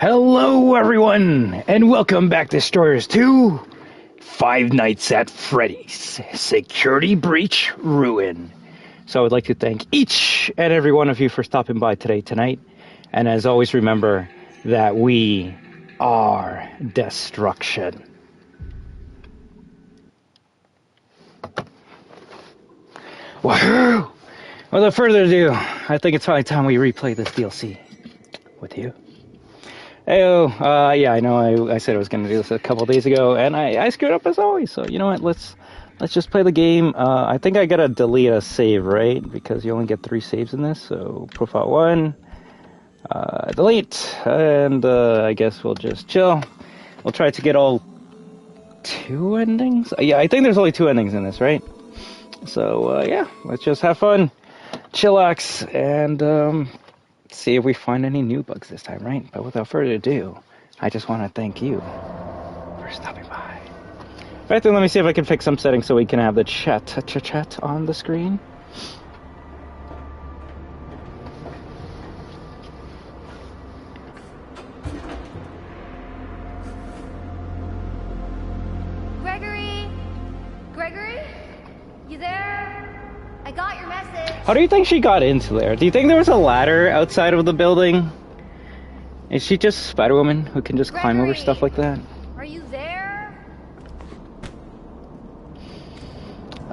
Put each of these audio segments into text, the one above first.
Hello everyone, and welcome back, Destroyers, to Five Nights at Freddy's Security Breach Ruin. So I would like to thank each and every one of you for stopping by tonight, and as always, remember that we are destruction. WAHOO! Without further ado, I think it's finally time we replay this DLC with you. Heyo, yeah, I know I said I was going to do this a couple days ago, and I screwed up as always, so you know what, let's just play the game. I think I gotta delete a save, right? Because you only get 3 saves in this, so profile 1, delete, and I guess we'll just chill. We'll try to get all 2 endings? Yeah, I think there's only 2 endings in this, right? So, yeah, let's just have fun, chillax, and, see if we find any new bugs this time, right? But without further ado, I just want to thank you for stopping by. Right then, let me see if I can fix some settings so we can have the chat on the screen. Gregory? You there? I got your message. How do you think she got into there? Do you think there was a ladder outside of the building? Is she just Spider-Woman who can just climb over stuff like that? Are you there?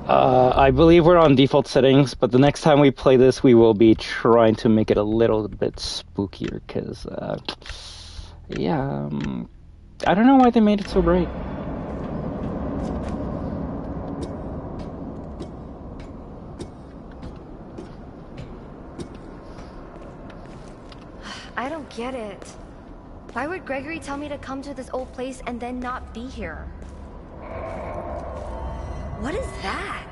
I believe we're on default settings, but the next time we play this, we will be trying to make it a little bit spookier, because, yeah, I don't know why they made it so bright. I don't get it. Why would Gregory tell me to come to this old place and then not be here? What is that?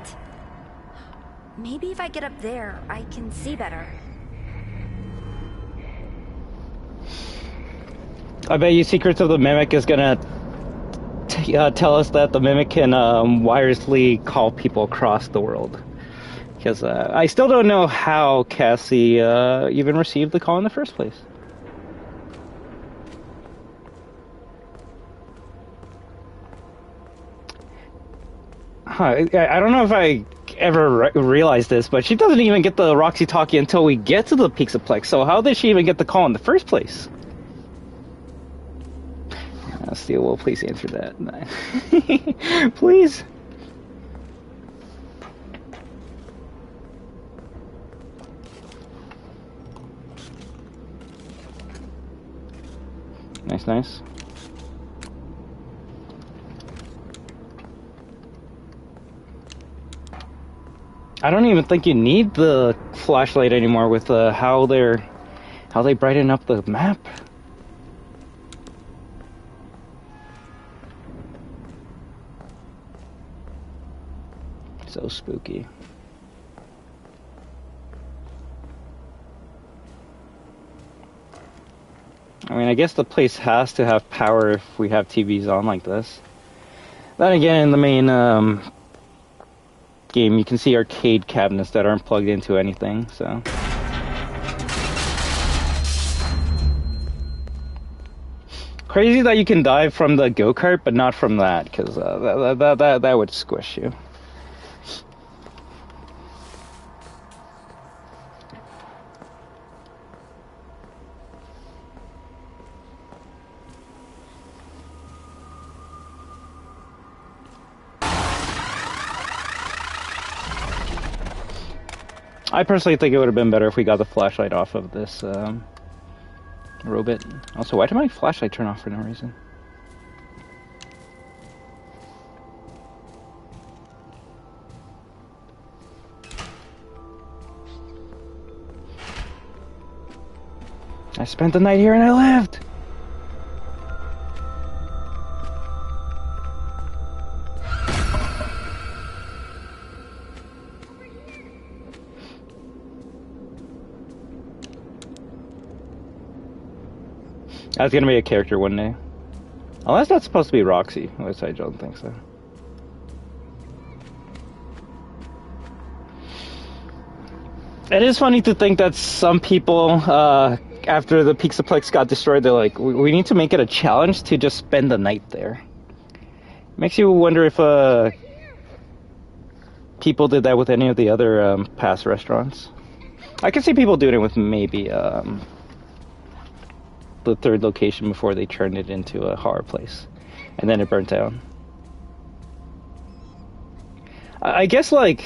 Maybe if I get up there, I can see better. I bet you Secrets of the Mimic is gonna tell us that the Mimic can wirelessly call people across the world. Because I still don't know how Cassie even received the call in the first place. I don't know if I ever realized this, but she doesn't even get the Roxy talkie until we get to the Pizzaplex, so how did she even get the call in the first place? Steel, will please answer that. Please. Nice. I don't even think you need the flashlight anymore with how they brighten up the map. So spooky. I mean, I guess the place has to have power if we have TVs on like this. Then again, in the main game, you can see arcade cabinets that aren't plugged into anything, so. Crazy that you can die from the go-kart, but not from that, because that would squish you. I personally think it would have been better if we got the flashlight off of this robot. Also, why did my flashlight turn off for no reason? I spent the night here and I lived! That's gonna be a character one day. Unless that's supposed to be Roxy, which I don't think so. It is funny to think that some people after the Pizzaplex got destroyed, they're like, we need to make it a challenge to just spend the night there. Makes you wonder if people did that with any of the other past restaurants. I can see people doing it with maybe the third location before they turned it into a horror place, and then it burnt down. I guess, like,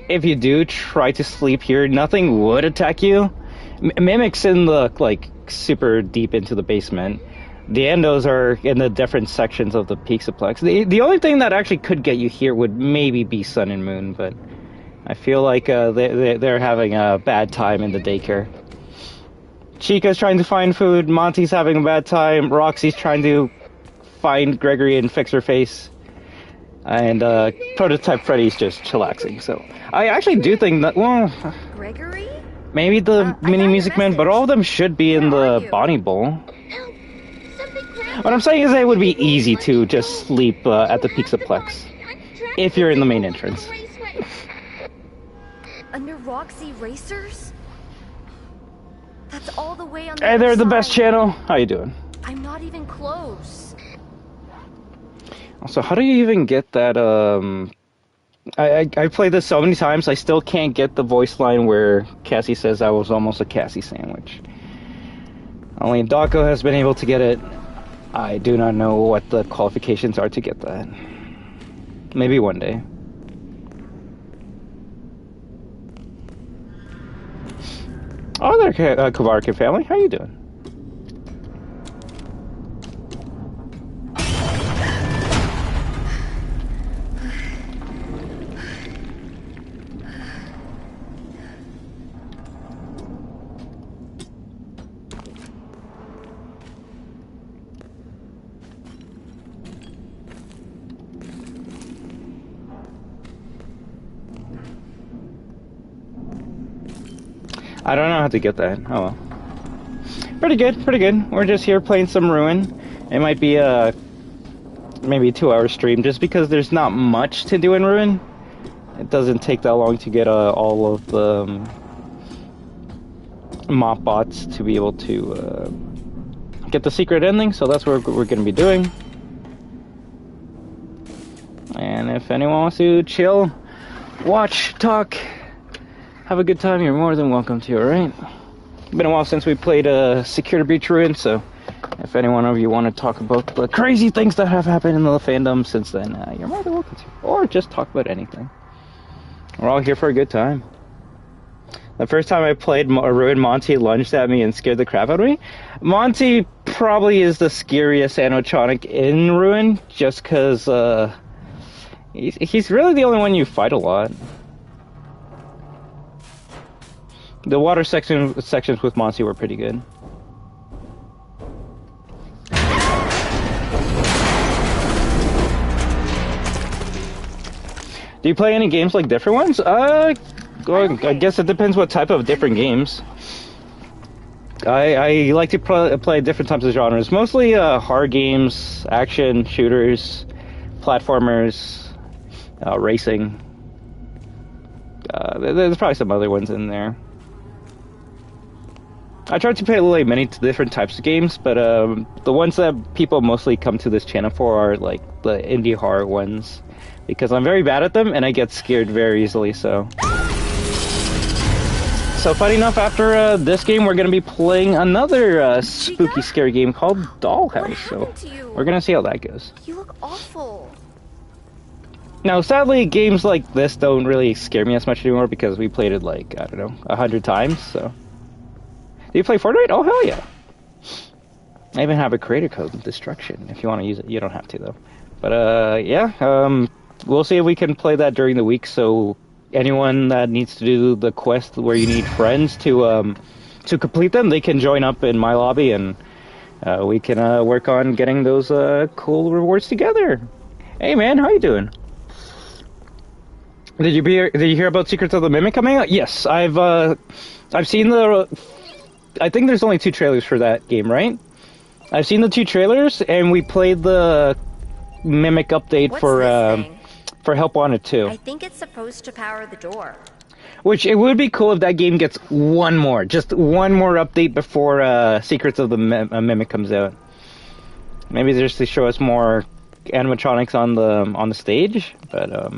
if you do try to sleep here, nothing would attack you. Mimics in the, like, super deep into the basement. The endos are in the different sections of the Pizzaplex. The only thing that actually could get you here would maybe be Sun and Moon, but I feel like they're having a bad time in the daycare. Chica's trying to find food, Monty's having a bad time, Roxy's trying to find Gregory and fix her face, and Prototype Freddy's just chillaxing. So I actually do think that, well, Gregory? Maybe the mini Music Man, but all of them should be in the Bonnie Bowl. What I'm saying is that it would be easy to just sleep at the Pizzaplex if you're in the main entrance. Under Roxy Racers? That's all the way on the Hey, they're the other best side. channel. How you doing? I'm not even close. Also, how do you even get that? I played this so many times. I still can't get the voice line where Cassie says I was almost a Cassie sandwich. Only Daco has been able to get it. I do not know what the qualifications are to get that. Maybe one day. Oh, there, Kavarkin family. How you doing? I don't know how to get that. Oh well. Pretty good, pretty good. We're just here playing some Ruin. It might be a maybe a 2-hour stream just because there's not much to do in Ruin. It doesn't take that long to get all of the mop bots to be able to get the secret ending, so that's what we're going to be doing. And if anyone wants to chill, watch, talk, have a good time, you're more than welcome to, alright? Been a while since we played Secure Breach Ruin, so if any one of you want to talk about the crazy things that have happened in the fandom since then, you're more than welcome to. Or just talk about anything. We're all here for a good time. The first time I played Ruin, Monty lunged at me and scared the crap out of me. Monty probably is the scariest animatronic in Ruin, just because he's really the only one you fight a lot. The water sections with Monty were pretty good. Do you play any games like different ones? I guess it depends what type of different games. I like to play different types of genres. Mostly horror games, action, shooters, platformers, racing. There's probably some other ones in there. I tried to play like many different types of games, but the ones that people mostly come to this channel for are like the indie horror ones, because I'm very bad at them and I get scared very easily. So funny enough, after this game, we're gonna be playing another spooky, scary game called Dollhouse. So we're gonna see how that goes. You look awful. Now, sadly, games like this don't really scare me as much anymore because we played it like, I don't know, 100 times. So. Do you play Fortnite? Oh, hell yeah. I even have a creator code, Destruction, if you want to use it. You don't have to, though. But, yeah, we'll see if we can play that during the week, so anyone that needs to do the quest where you need friends to complete them, they can join up in my lobby, and we can work on getting those cool rewards together. Hey, man, how you doing? Did you hear about Secrets of the Mimic coming out? Yes, I've seen the... I think there's only 2 trailers for that game, right? I've seen the 2 trailers, and we played the Mimic update for Help Wanted 2. I think it's supposed to power the door. Which, it would be cool if that game gets just one more update before Secrets of the Mimic comes out. Maybe just to show us more animatronics on the stage, but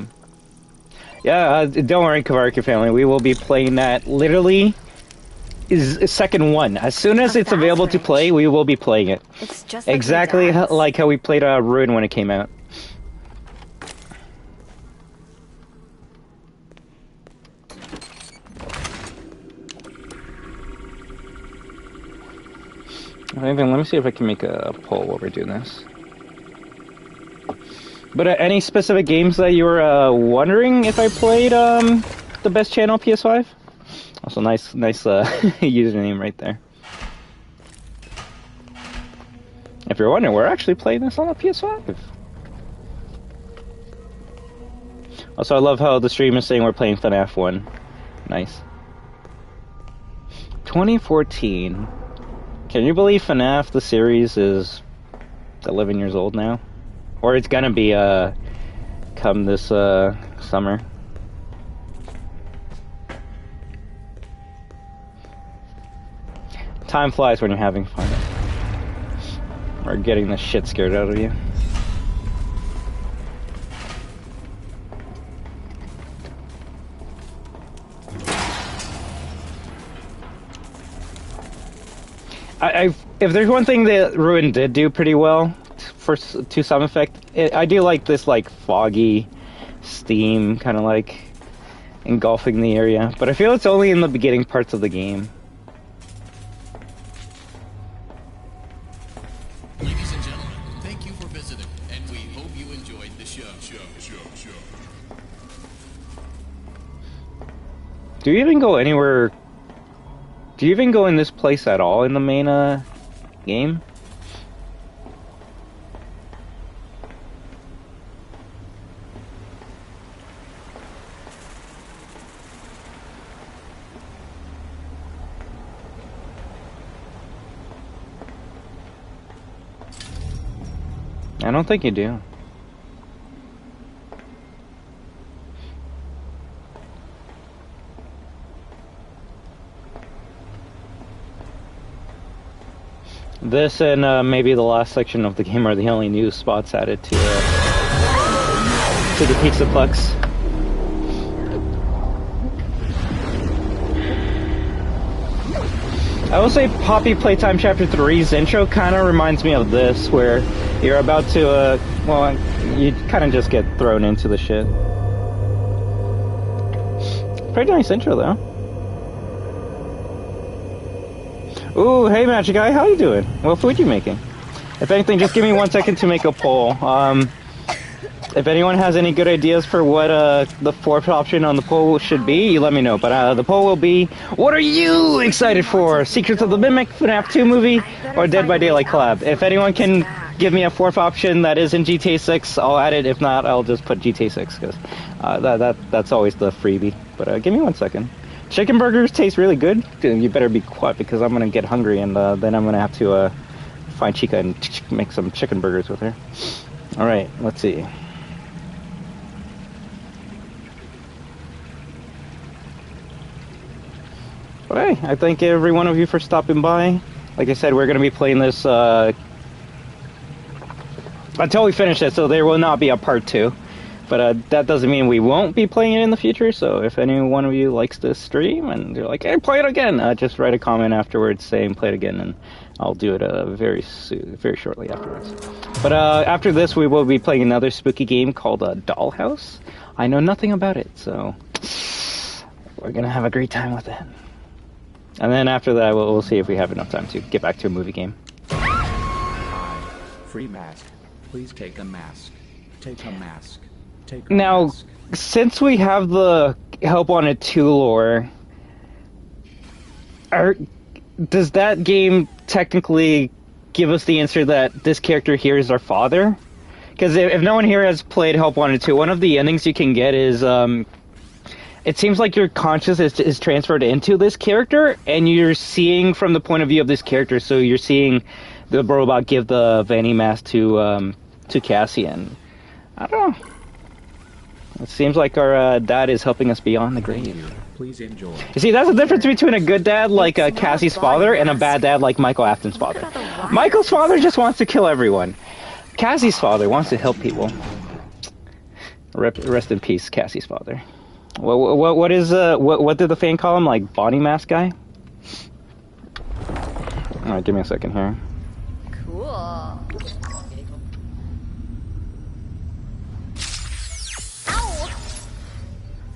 yeah, don't worry, Kavarka family, we will be playing that literally is second one. As soon as it's available to play, we will be playing it. It's just like exactly like how we played Ruin when it came out. Let me see if I can make a poll while we're doing this. But any specific games that you were wondering if I played the best channel PS5? Also, nice username right there. If you're wondering, we're actually playing this on the PS5. Also, I love how the stream is saying we're playing FNaF 1. Nice. 2014. Can you believe FNaF, the series, is 11 years old now? Or it's gonna be, come this, summer. Time flies when you're having fun. Or getting the shit scared out of you. If there's one thing that Ruin did do pretty well, to some effect, I do like this like foggy steam kind of like engulfing the area, but I feel it's only in the beginning parts of the game. Ladies and gentlemen, thank you for visiting, and we hope you enjoyed the show. Do you even go anywhere? Do you even go in this place at all in the main game? I don't think you do. This and maybe the last section of the game are the only new spots added to the Pizzaplex. I will say Poppy Playtime Chapter 3's intro kind of reminds me of this, where you're about to, well, you kind of just get thrown into the shit. Pretty nice intro, though. Ooh, hey Magic Guy, how you doing? What food you making? If anything, just give me 1 second to make a poll. If anyone has any good ideas for what the fourth option on the poll should be, you let me know. But the poll will be, what are you excited for? Secrets of the Mimic, FNaF 2 movie, or Dead by Daylight collab? If anyone can give me a fourth option that is in GTA 6, I'll add it. If not, I'll just put GTA 6, because that's always the freebie. But give me 1 second. Chicken burgers taste really good. You better be quiet, because I'm going to get hungry, and then I'm going to have to find Chica and make some chicken burgers with her. Alright, let's see. But hey, I thank every one of you for stopping by. Like I said, we're going to be playing this until we finish it, so there will not be a part 2. But that doesn't mean we won't be playing it in the future, so if any one of you likes this stream and you're like, hey, play it again, just write a comment afterwards saying play it again, and I'll do it very shortly afterwards. But after this, we will be playing another spooky game called Dollhouse. I know nothing about it, so we're going to have a great time with it. And then after that, we'll see if we have enough time to get back to a movie game. Free mask. Please take a mask. Take a mask. Take a now, mask. Since we have the Help Wanted 2 lore, does that game technically give us the answer that this character here is our father? Because if no one here has played Help Wanted 2, one of the endings you can get is it seems like your consciousness is transferred into this character, and you're seeing from the point of view of this character. So you're seeing the robot give the Vanny mask to Cassie, and I don't know. It seems like our dad is helping us beyond the grave. Please enjoy. You see, that's the difference between a good dad like Cassie's father and a bad dad like Michael Afton's father. Michael's father just wants to kill everyone. Cassie's father wants to help people. Rest in peace, Cassie's father. What did the fan call him? Like body mass guy? All right, give me a second here. Cool. Ow!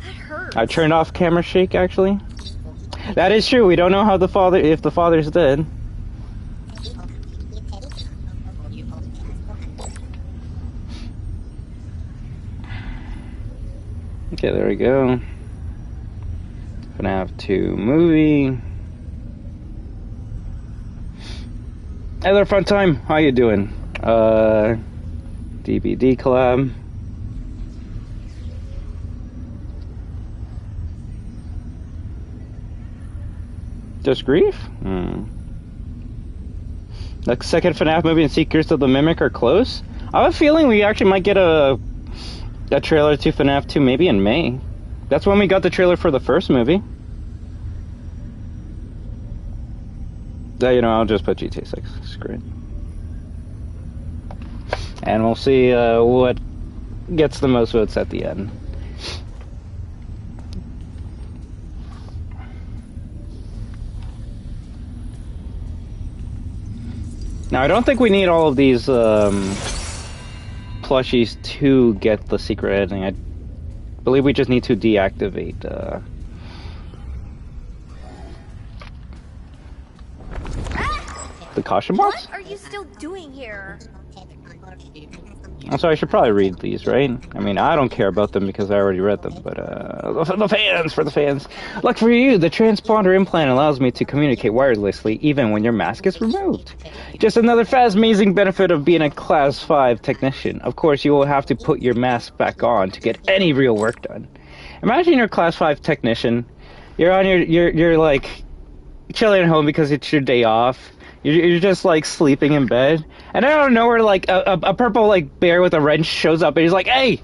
That hurts. I turned off camera shake. Actually, that is true. We don't know how if the father's dead. Okay, there we go. FNaF 2 movie. Hey there, Fun Time. How you doing? DVD collab. Just grief? The second FNaF movie and Secrets of the Mimic are close. I have a feeling we actually might get a trailer to FNaF 2 maybe in May. That's when we got the trailer for the first movie. You know, I'll just put GTA 6. Screw it. And we'll see what gets the most votes at the end. Now, I don't think we need all of these plushies to get the secret ending. I believe we just need to deactivate the caution box? What are you still doing here? So I should probably read these, right? I mean, I don't care about them because I already read them, but for the fans. Luck for you, the transponder implant allows me to communicate wirelessly even when your mask is removed. Just another amazing benefit of being a Class 5 technician. Of course, you will have to put your mask back on to get any real work done. Imagine you're a Class 5 technician. You're on you're like chilling at home because it's your day off. You're just like sleeping in bed, and out of nowhere, like a purple like bear with a wrench shows up, and he's like, "Hey,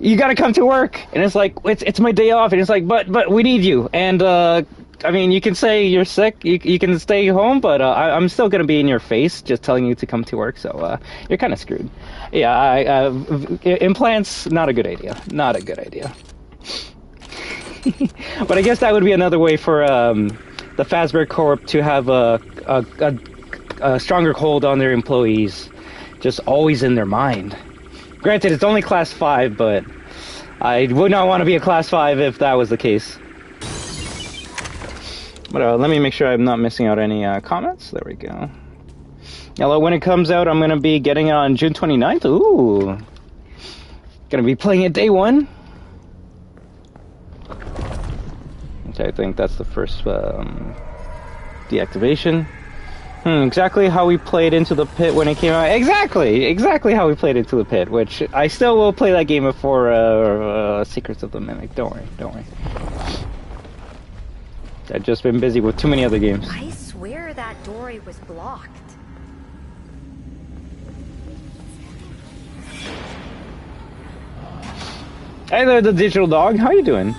you gotta come to work." And it's like, "It's my day off," and it's like, "But we need you." And I mean, you can say you're sick, you can stay home, but I'm still gonna be in your face, just telling you to come to work. So you're kind of screwed. Yeah, implants, not a good idea. Not a good idea. But I guess that would be another way for the Fazbear Corp to have a stronger hold on their employees, just always in their mind. Granted, it's only Class 5, but I would not want to be a Class 5 if that was the case. But let me make sure I'm not missing out any comments. There we go. Now, when it comes out, I'm going to be getting it on June 29th. Ooh. Going to be playing it day one. I think that's the first deactivation. Exactly how we played Into the Pit when it came out. Exactly how we played Into the Pit, which I still will play that game before Secrets of the Mimic. Don't worry. I've just been busy with too many other games. I swear that doorway was blocked. Hey there, the digital dog. How you doing?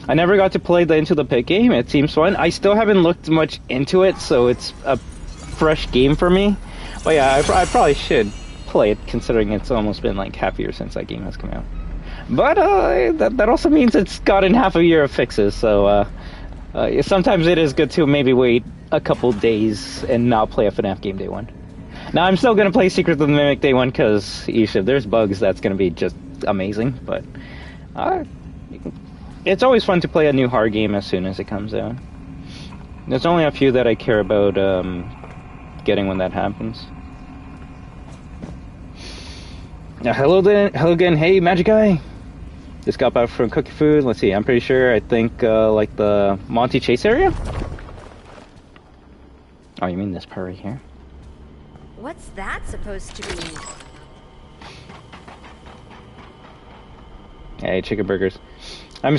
I never got to play the Into the Pit game. It seems fun. I still haven't looked much into it, so it's a fresh game for me. But yeah, I probably should play it, considering it's almost been like half a year since that game has come out. But that also means it's gotten half a year of fixes, so sometimes it is good to maybe wait a couple days and not play a FNaF game day one. Now, I'm still going to play Secrets of the Mimic day one, because if there's bugs, that's going to be just amazing. But it's always fun to play a new horror game as soon as it comes out. There's only a few that I care about getting when that happens. Now, hello again. Hey, Magic Guy. Just got back from Cookie Food. Let's see. I'm pretty sure. I think like the Monty Chase area. Oh, you mean this part right here? What's that supposed to be? Hey, chicken burgers. I'm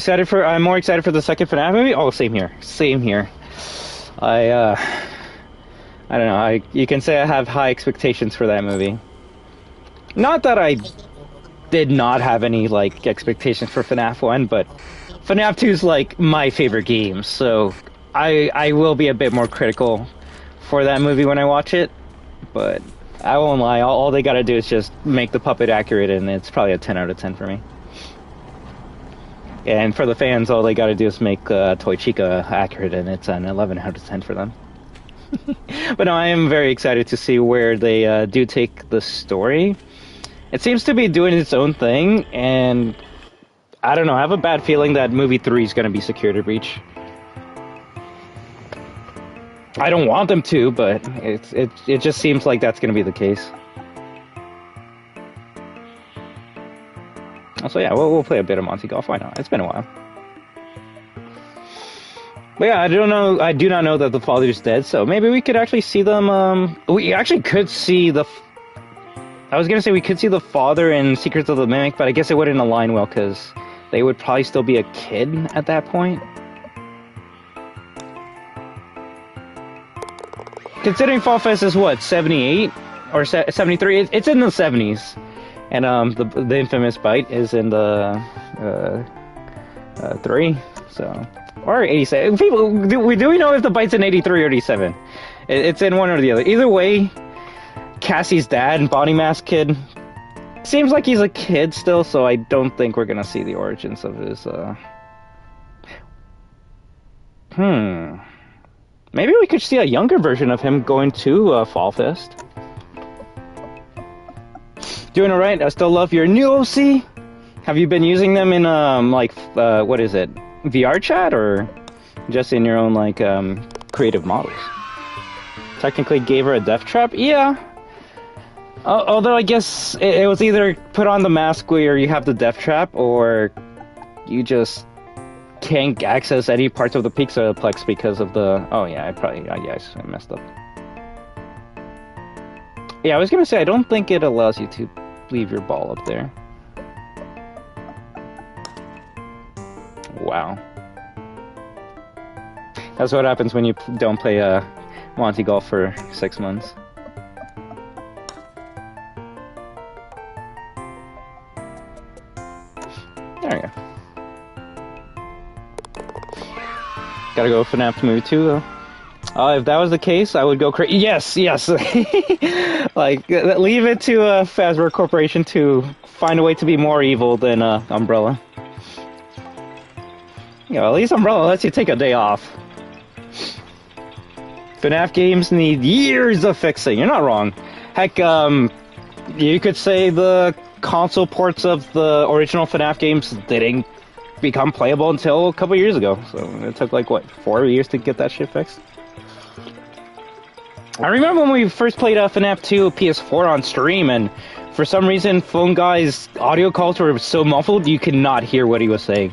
more excited for the second FNaF movie. Oh, same here. I don't know. You can say I have high expectations for that movie. Not that I did not have any like expectations for FNaF 1, but FNaF 2 is like my favorite game, so I will be a bit more critical for that movie when I watch it, but I won't lie, all they gotta do is just make the puppet accurate, and it's probably a 10 out of 10 for me. And for the fans, all they gotta do is make Toy Chica accurate, and it's an 11 out of 10 for them. But no, I am very excited to see where they do take the story. It seems to be doing its own thing, and I don't know, I have a bad feeling that movie 3 is gonna be Security Breach. I don't want them to, but it just seems like that's gonna be the case. So yeah, we'll play a bit of Monty Golf. Why not? It's been a while. But yeah, I do not know that the father's dead, so maybe we could actually see them. We actually could see the. I was gonna say we could see the father in Secrets of the Mimic, but I guess it wouldn't align well because they would probably still be a kid at that point. Considering Fall Fest is what, 78 or 73? It's in the 70s. And the infamous bite is in the 3, so, or 87. People, do we know if the bite's in 83 or 87? It's in one or the other. Either way, Cassie's dad, Body Mask Kid, seems like he's a kid still, so I don't think we're gonna see the origins of his. Maybe we could see a younger version of him going to Fall Fest. Doing alright, I still love your new OC. Have you been using them in, what is it? VR chat, or just in your own, creative models? Technically gave her a death trap? Yeah. Although I guess it was either put on the mask where you have the death trap, or you just can't access any parts of the Pizzaplex because of the... Oh yeah, I messed up. Yeah, I was gonna say, I don't think it allows you to leave your ball up there. Wow. That's what happens when you don't play Monty Golf for 6 months. There we go. Gotta go FNaF movie 2 though. If that was the case, I would go crazy. Yes. Like, leave it to Faz-Wrench Corporation to find a way to be more evil than Umbrella. You know, at least Umbrella lets you take a day off. FNaF games need years of fixing. You're not wrong. Heck, you could say the console ports of the original FNaF games didn't become playable until a couple years ago. So it took, 4 years to get that shit fixed? I remember when we first played FNaF 2 PS4 on stream, and for some reason, Phone Guy's audio calls were so muffled you could not hear what he was saying.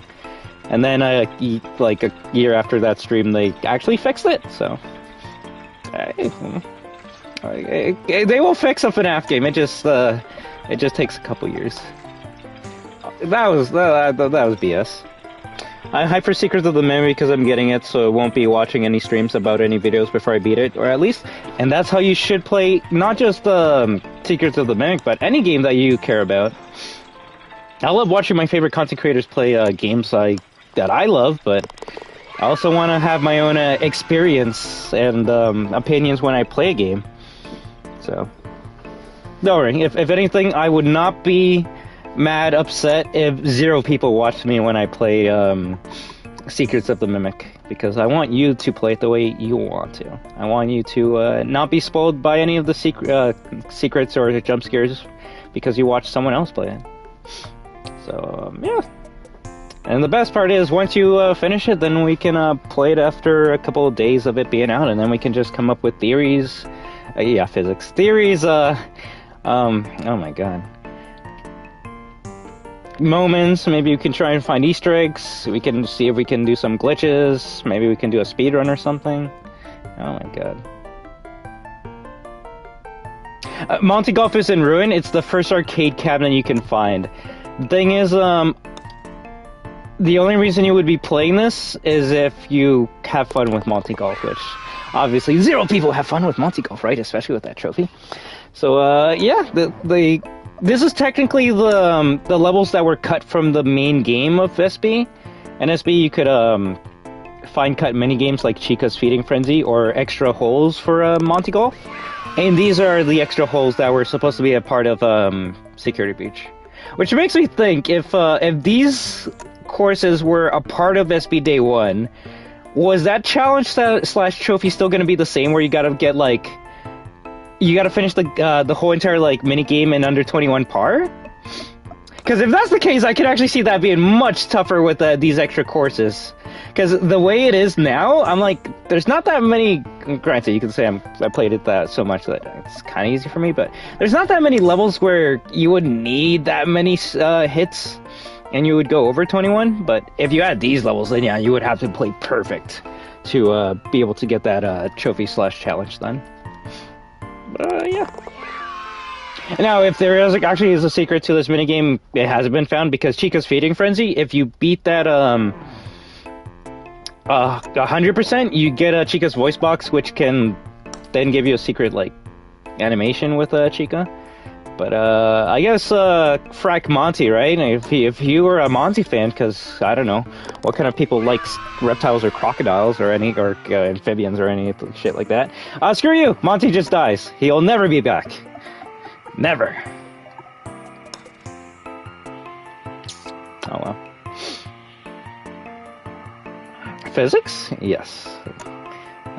And then, a year after that stream, they actually fixed it, so... they will fix a FNaF game, it just takes a couple years. That was BS. I hype for Secrets of the Memory because I'm getting it, so I won't be watching any streams about any videos before I beat it, or at least, and that's how you should play, not just Secrets of the Mimic, but any game that you care about. I love watching my favorite content creators play games that I love, but I also want to have my own experience and opinions when I play a game. So, don't worry, if anything, I would not be mad upset if 0 people watched me when I play Secrets of the Mimic, because I want you to play it the way you want to. I want you to not be spoiled by any of the secrets or jump scares because you watched someone else play it. So yeah, and the best part is once you finish it, then we can play it after a couple of days of it being out, and then we can just come up with theories. Physics theories. Oh my god. Moments, maybe we can try and find Easter eggs, we can see if we can do some glitches, maybe we can do a speedrun or something. Oh my god. Monty Golf is in ruin, it's the first arcade cabinet you can find. The thing is, the only reason you would be playing this is if you have fun with Monty Golf, which obviously 0 people have fun with Monty Golf, right? Especially with that trophy. So, yeah, this is technically the levels that were cut from the main game of SB. And SB, you could find cut mini games like Chica's Feeding Frenzy or extra holes for Monty Golf. And these are the extra holes that were supposed to be a part of Security Breach. Which makes me think, if these courses were a part of SB Day 1, was that challenge slash trophy still going to be the same, where you gotta get, like, you gotta finish the whole entire, like, mini game in under 21 par? Because if that's the case, I could actually see that being much tougher with these extra courses. Because the way it is now, I'm like, there's not that many. Granted, you can say I played it that so much that it's kind of easy for me, but there's not that many levels where you would need that many hits and you would go over 21. But if you had these levels, then yeah, you would have to play perfect to be able to get that trophy slash challenge done. Yeah. Now, if there is actually is a secret to this minigame, it hasn't been found, because Chica's Feeding Frenzy, if you beat that 100%, you get Chica's voice box, which can then give you a secret, like, animation with Chica. But I guess frack Monty, right? If you were a Monty fan, because I don't know what kind of people like reptiles or crocodiles or amphibians or any shit like that. Screw you, Monty just dies. He'll never be back. Never. Oh well. Physics? Yes.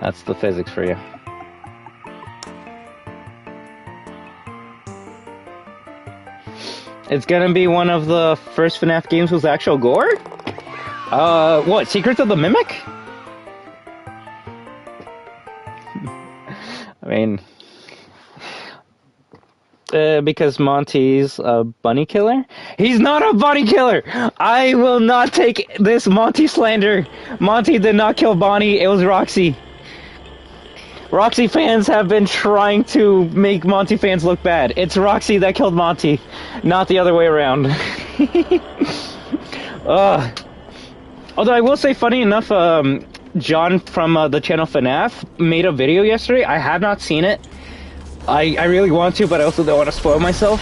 That's the physics for you. It's gonna be one of the first FNaF games with actual gore? What? Secrets of the Mimic? I mean... because Monty's a bunny killer? He's not a bunny killer! I will not take this Monty slander! Monty did not kill Bonnie, it was Roxy. Roxy fans have been trying to make Monty fans look bad. It's Roxy that killed Monty, not the other way around. Although I will say, funny enough, John from the channel FNaF made a video yesterday. I have not seen it. I really want to, but I also don't want to spoil myself.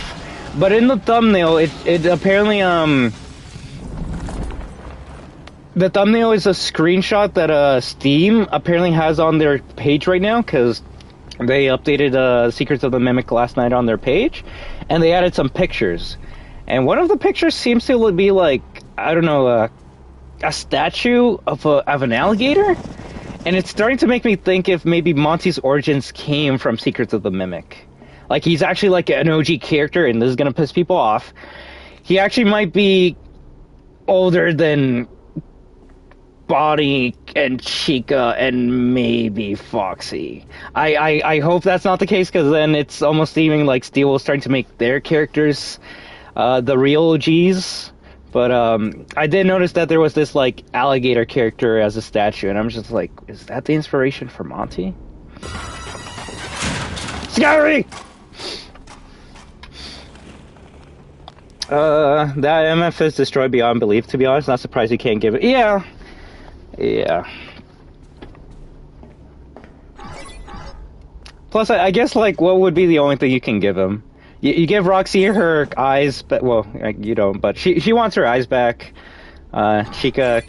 But in the thumbnail, it apparently, the thumbnail is a screenshot that Steam apparently has on their page right now, because they updated Secrets of the Mimic last night on their page, and they added some pictures. And one of the pictures seems to be like, I don't know, a statue of an alligator? And it's starting to make me think if maybe Monty's origins came from Secrets of the Mimic. Like, he's actually like an OG character, and this is gonna piss people off. He actually might be older than Bonnie and Chica and maybe Foxy. I hope that's not the case, because then it's almost seeming like Steel was starting to make their characters the real OGs. But I did notice that there was this, like, alligator character as a statue, and I'm just like, is that the inspiration for Monty? Scary! That MF is destroyed beyond belief, to be honest. Not surprised you can't give it. Yeah. Yeah. Plus, I guess, like, what would be the only thing you can give him? You give Roxy her eyes, but, well, you don't, but she wants her eyes back. Chica,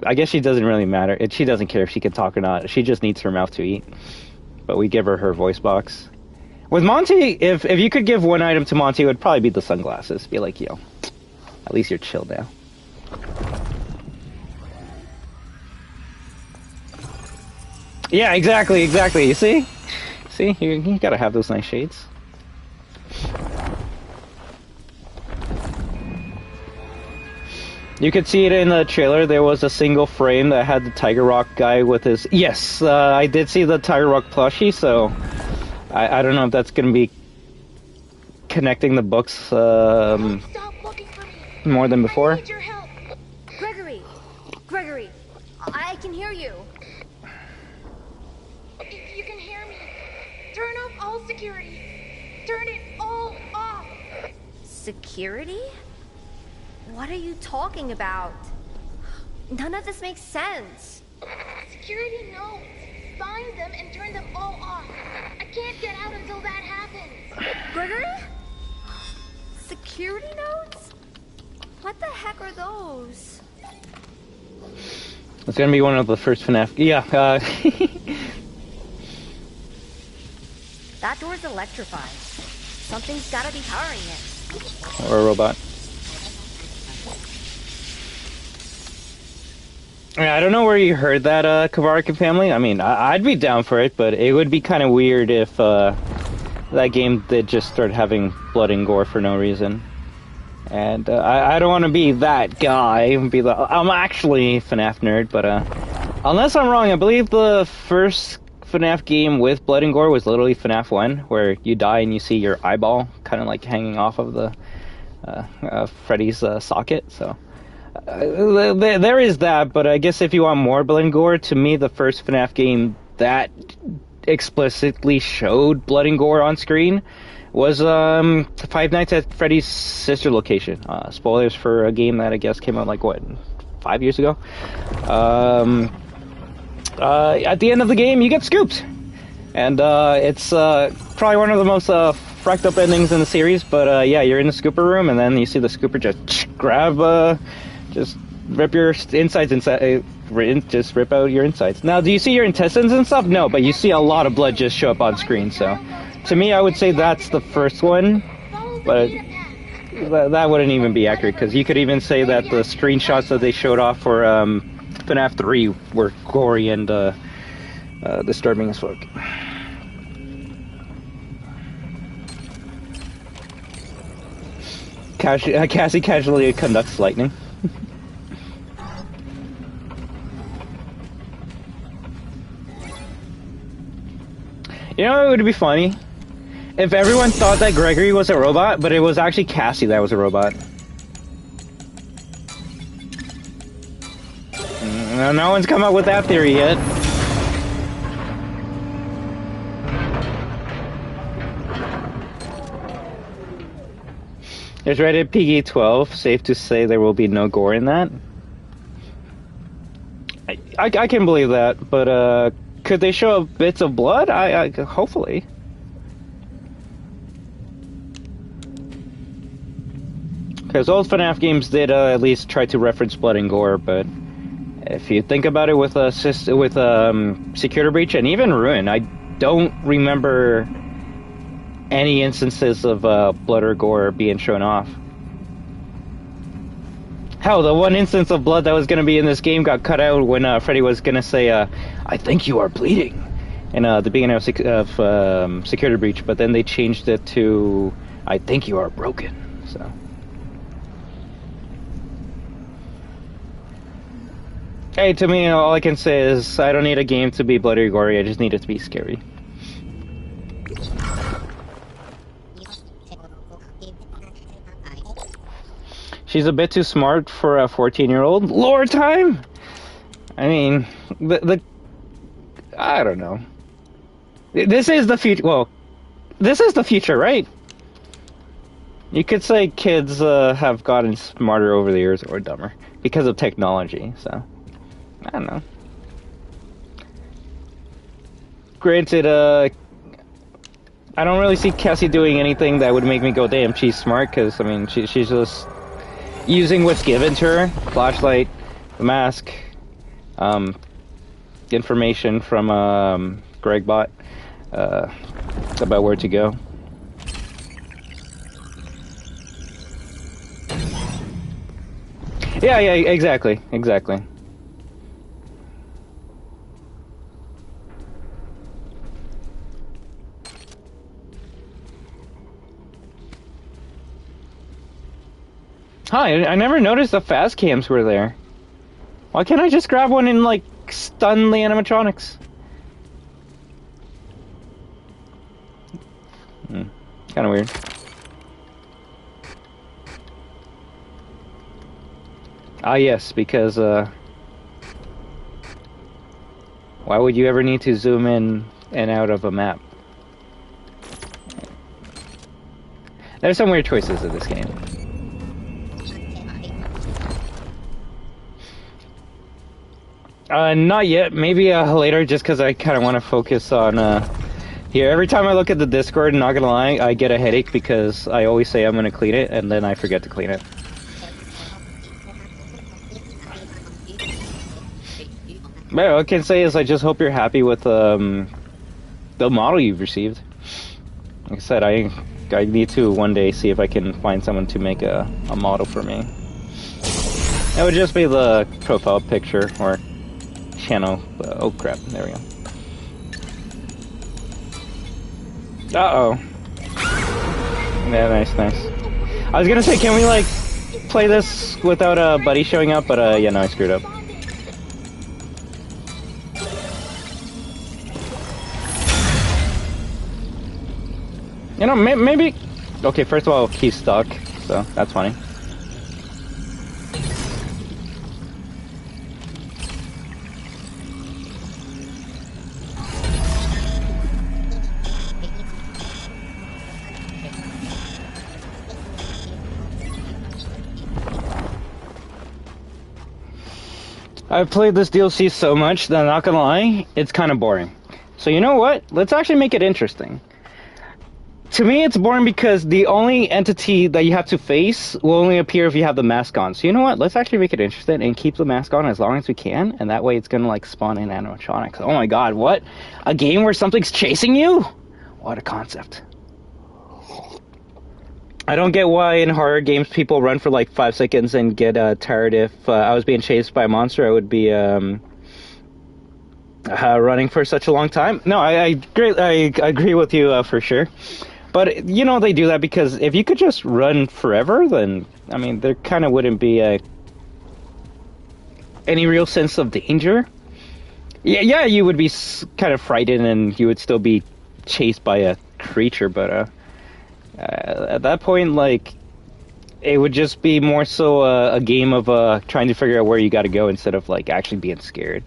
I guess she doesn't really matter. She doesn't care if she can talk or not. She just needs her mouth to eat. But we give her voice box. With Monty, if you could give one item to Monty, it would probably be the sunglasses. Be like, yo, at least you're chill now. Yeah, exactly. You see? See, you gotta have those nice shades. You could see it in the trailer. There was a single frame that had the Tiger Rock guy with his... Yes, I did see the Tiger Rock plushie, so... I don't know if that's going to be connecting the books more than before. I need your help. Gregory, I can hear you. If you can hear me, turn off all security. Turn it all off. Security? What are you talking about? None of this makes sense. Security knows. Find them and turn them all off. I can't get out until that happens. Gregory? security notes? What the heck are those? It's gonna be one of the first FNaF. Yeah. That door's electrified. Something's gotta be powering it. Or a robot. Yeah, I don't know where you heard that, Kavaric family. I mean, I'd be down for it, but it would be kind of weird if that game did just start having blood and gore for no reason. And I don't want to be that guy and be like, I'm actually a FNaF nerd, but unless I'm wrong, I believe the first FNaF game with blood and gore was literally FNaF 1, where you die and you see your eyeball kind of like hanging off of the Freddy's socket. So there is that, but I guess if you want more blood and gore, to me the first FNaF game that explicitly showed blood and gore on screen was Five Nights at Freddy's sister location. Spoilers for a game that I guess came out like, what, 5 years ago? At the end of the game, you get scoops. And it's probably one of the most fracked up endings in the series, but yeah, you're in the scooper room, and then you see the scooper just grab, just rip your insides inside, just rip out your insides. Now, do you see your intestines and stuff? No, but you see a lot of blood just show up on screen, so... To me, I would say that's the first one, but that wouldn't even be accurate, because you could even say that the screenshots that they showed off for FNaF 3 were gory and disturbing as fuck. Cassie casually conducts lightning. You know, it would be funny if everyone thought that Gregory was a robot, but it was actually Cassie that was a robot. No one's come up with that theory yet. There's rated PG-12. Safe to say there will be no gore in that. I can believe that, but could they show bits of blood? I hopefully. Because old FNaF games did at least try to reference blood and gore, but if you think about it with Security Breach and even Ruin, I don't remember any instances of blood or gore being shown off. Hell, the one instance of blood that was going to be in this game got cut out when Freddy was going to say, I think you are bleeding, in the beginning of Security Breach, but then they changed it to, I think you are broken, so... Hey, to me, all I can say is I don't need a game to be bloody or gory, I just need it to be scary. She's a bit too smart for a 14-year-old. Lore time? I mean, I don't know. This is the future, well, this is the future, right? You could say kids have gotten smarter over the years, or dumber, because of technology, so... I don't know. Granted, I don't really see Cassie doing anything that would make me go, damn, she's smart, because, I mean, she's just using what's given to her. Flashlight, the mask, information from Gregbot about where to go. Yeah, exactly. Hi, I never noticed the fast cams were there. Why can't I just grab one and, like, stun the animatronics? Kinda weird. Ah, yes, because, why would you ever need to zoom in and out of a map? There's some weird choices in this game. Not yet. Maybe later, just because I kind of want to focus on Here, every time I look at the Discord, not gonna lie, I get a headache because I always say I'm gonna clean it and then I forget to clean it. But all I can say is I just hope you're happy with the model you've received. Like I said, I need to one day see if I can find someone to make a model for me. It would just be the profile picture or channel. Oh crap, there we go. Uh-oh. Yeah, nice. I was gonna say, can we like play this without a buddy showing up, but yeah, no, I screwed up. You know, maybe... Okay, first of all, he's stuck, so that's funny. I've played this DLC so much that I'm not gonna lie, it's kind of boring. So you know what? Let's actually make it interesting. To me, it's boring because the only entity that you have to face will only appear if you have the mask on. So you know what? Let's actually make it interesting and keep the mask on as long as we can, and that way it's gonna like spawn in animatronics. Oh my god, what? A game where something's chasing you? What a concept. I don't get why in horror games people run for like 5 seconds and get tired. If I was being chased by a monster, I would be running for such a long time. No, I agree with you for sure. But, you know, they do that because if you could just run forever, then, I mean, there kind of wouldn't be any real sense of danger. Yeah, you would be kind of frightened and you would still be chased by a creature, but at that point, like, it would just be more so a game of trying to figure out where you gotta go instead of, like, actually being scared.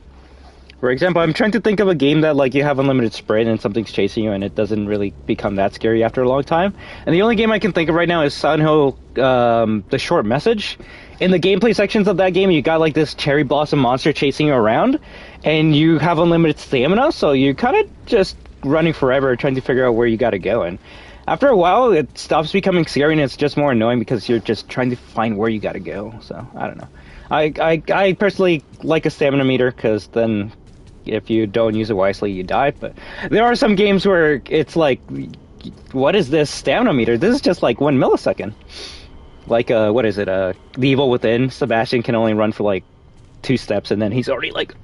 For example, I'm trying to think of a game that, like, you have unlimited sprint and something's chasing you and it doesn't really become that scary after a long time. And the only game I can think of right now is Silent Hill, The Short Message. In the gameplay sections of that game, you got, like, this cherry blossom monster chasing you around, and you have unlimited stamina, so you're kind of just running forever trying to figure out where you gotta go. And after a while, it stops becoming scary and it's just more annoying because you're just trying to find where you gotta go. So, I don't know. I personally like a stamina meter because then if you don't use it wisely, you die. But there are some games where it's like, what is this stamina meter? This is just like 1 millisecond. Like, what is it? The Evil Within, Sebastian can only run for like 2 steps and then he's already like...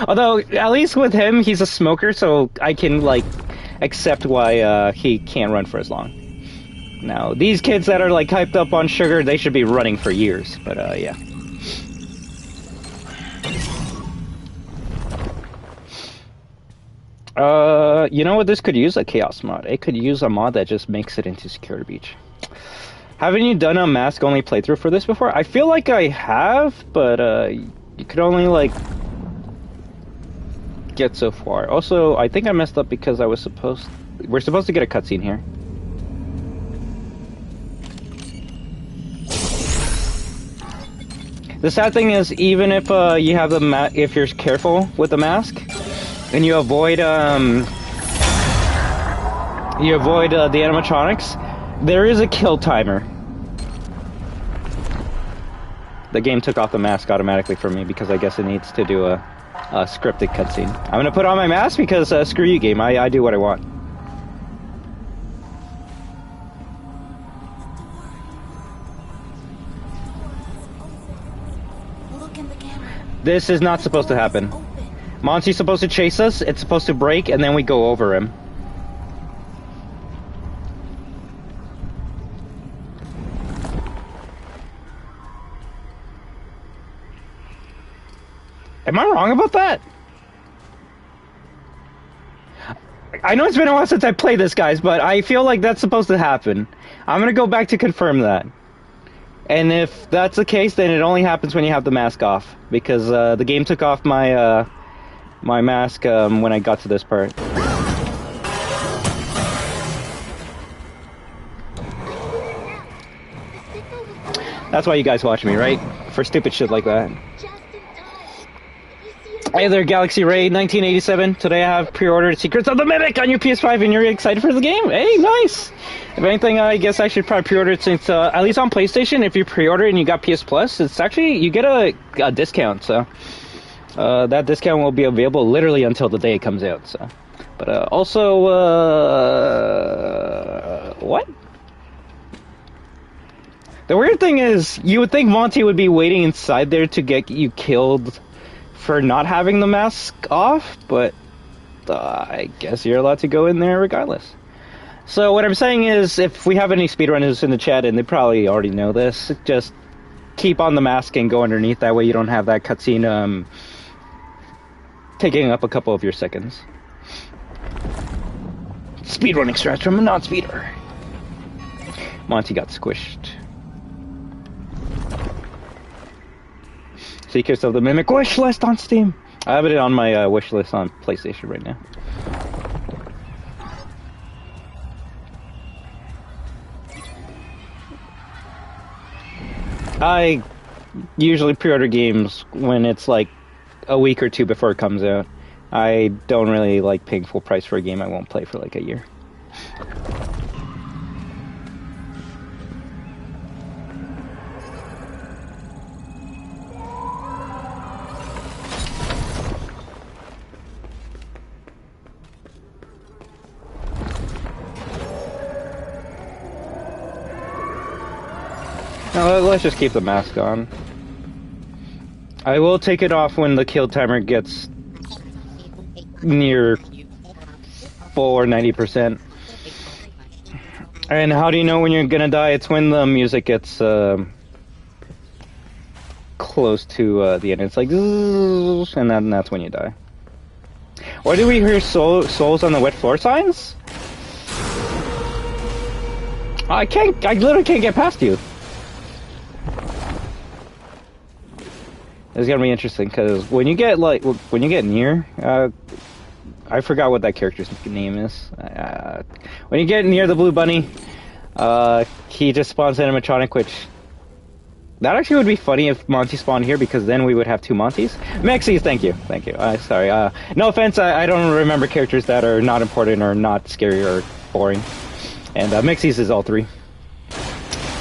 Although, at least with him, he's a smoker, so I can like accept why he can't run for as long. Now, these kids that are like hyped up on sugar, they should be running for years, but yeah. You know what this could use? A chaos mod. It could use a mod that just makes it into Security Beach. Haven't you done a mask-only playthrough for this before? I feel like I have, but you could only, like, get so far. Also, I think I messed up because we're supposed to get a cutscene here. The sad thing is, even if you have if you're careful with the mask, and you avoid the animatronics, there is a kill timer. The game took off the mask automatically for me because I guess it needs to do a scripted cutscene. I'm gonna put on my mask because screw you, game. I do what I want. Look in the camera. This is not supposed to happen. Monty's supposed to chase us, it's supposed to break, and then we go over him. Am I wrong about that? I know it's been a while since I played this, guys, but I feel like that's supposed to happen. I'm gonna go back to confirm that. And if that's the case, then it only happens when you have the mask off, because the game took off my my mask when I got to this part. That's why you guys watch me, right? For stupid shit like that. Hey there, Galaxy Ray 1987. Today I have pre-ordered Secrets of the Mimic on your PS5, and you're excited for the game? Hey, nice! If anything, I guess I should probably pre-order it since, at least on PlayStation, if you pre-order and you got PS Plus, it's actually, you get a discount, so... that discount will be available literally until the day it comes out, so... But, also, what? The weird thing is, you would think Monty would be waiting inside there to get you killed for not having the mask off, but I guess you're allowed to go in there regardless. So what I'm saying is, if we have any speedrunners in the chat, and they probably already know this, just keep on the mask and go underneath. That way you don't have that cutscene taking up a couple of your seconds. Speedrunning strats from a non-speeder. Monty got squished. Secrets of the Mimic wish list on Steam. I have it on my wish list on PlayStation right now. I usually pre-order games when it's like a week or two before it comes out. I don't really like paying full price for a game I won't play for like a year. Now, let's just keep the mask on. I will take it off when the kill timer gets near full or 90%. And how do you know when you're gonna die? It's when the music gets close to the end. It's like, and then that's when you die. Why do we hear souls on the wet floor signs? I literally can't get past you. It's gonna be interesting because when you get near, I forgot what that character's name is. When you get near the blue bunny, he just spawns animatronic, which that actually would be funny if Monty spawned here because then we would have two Montys. Mixie, thank you. Sorry. No offense, I don't remember characters that are not important or not scary or boring. And Mixie's is all three.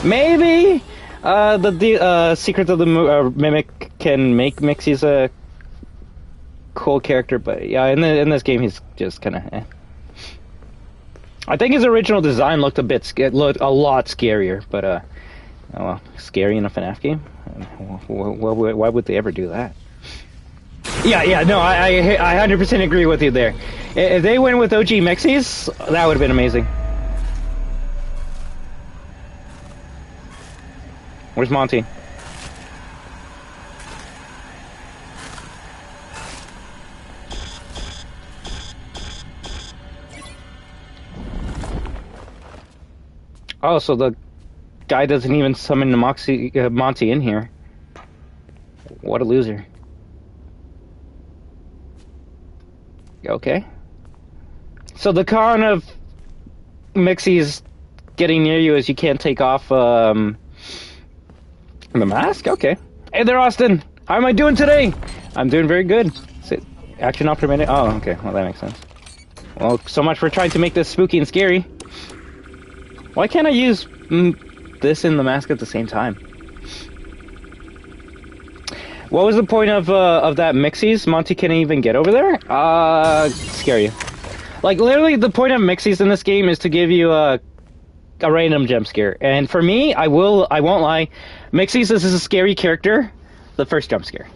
Maybe. The Secrets of the Mimic can make Mixie's a cool character, but yeah, in this game he's just kind of eh. I think his original design looked a lot scarier, but oh well, scary in a FNaF game? Why would they ever do that? Yeah, no, I 100% agree with you there. If they went with OG Mixies, that would have been amazing. Where's Monty? Oh, so the guy doesn't even summon the Monty in here. What a loser. Okay. So the con of Mixie's getting near you is you can't take off, the mask? Okay. Hey there, Austin! How am I doing today? I'm doing very good. Action not permitted? Oh, okay. Well, that makes sense. Well, so much for trying to make this spooky and scary. Why can't I use this and the mask at the same time? What was the point of that Mixie's? Monty can't even get over there? Scare you. Like, literally, the point of Mixie's in this game is to give you a random jump scare. And for me, I won't lie, Mixie's is a scary character, the first jump scare.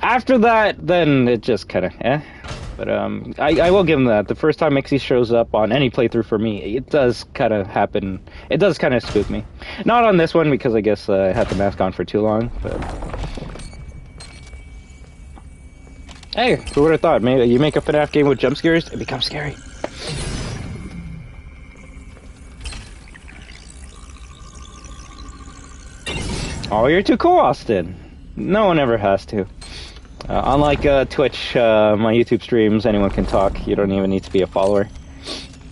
After that, then it just kind of eh. But I will give him that. The first time Mixie shows up on any playthrough for me, it does kind of happen. It does kind of spook me. Not on this one because I guess I had the mask on for too long. But hey, who would have thought? Maybe you make a FNaF game with jump scares, it becomes scary. Oh, you're too cool, Austin. No one ever has to. Unlike Twitch, my YouTube streams, anyone can talk. You don't even need to be a follower.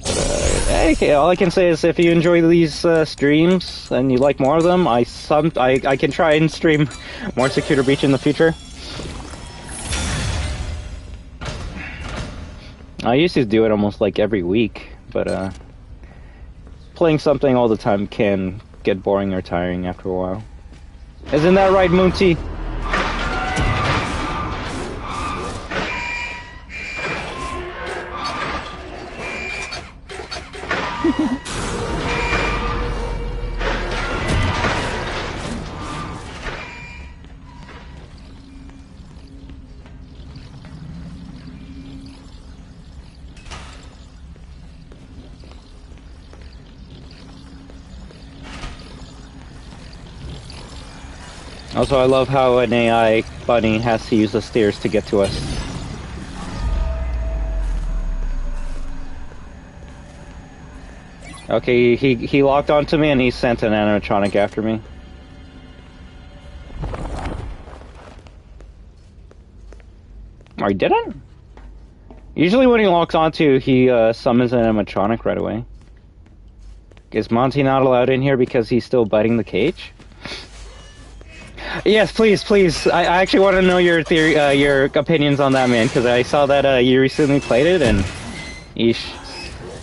But, hey, all I can say is if you enjoy these streams and you like more of them, I can try and stream more Security Breach in the future. I used to do it almost like every week, but playing something all the time can get boring or tiring after a while. Isn't that right, Monty? Also, I love how an AI bunny has to use the stairs to get to us. Okay, he locked onto me and he sent an animatronic after me. Or he didn't? Usually when he locks onto, he summons an animatronic right away. Is Monty not allowed in here because he's still biting the cage? Yes, please, please. I actually want to know your theory, your opinions on that, man, because I saw that you recently played it, and yeesh.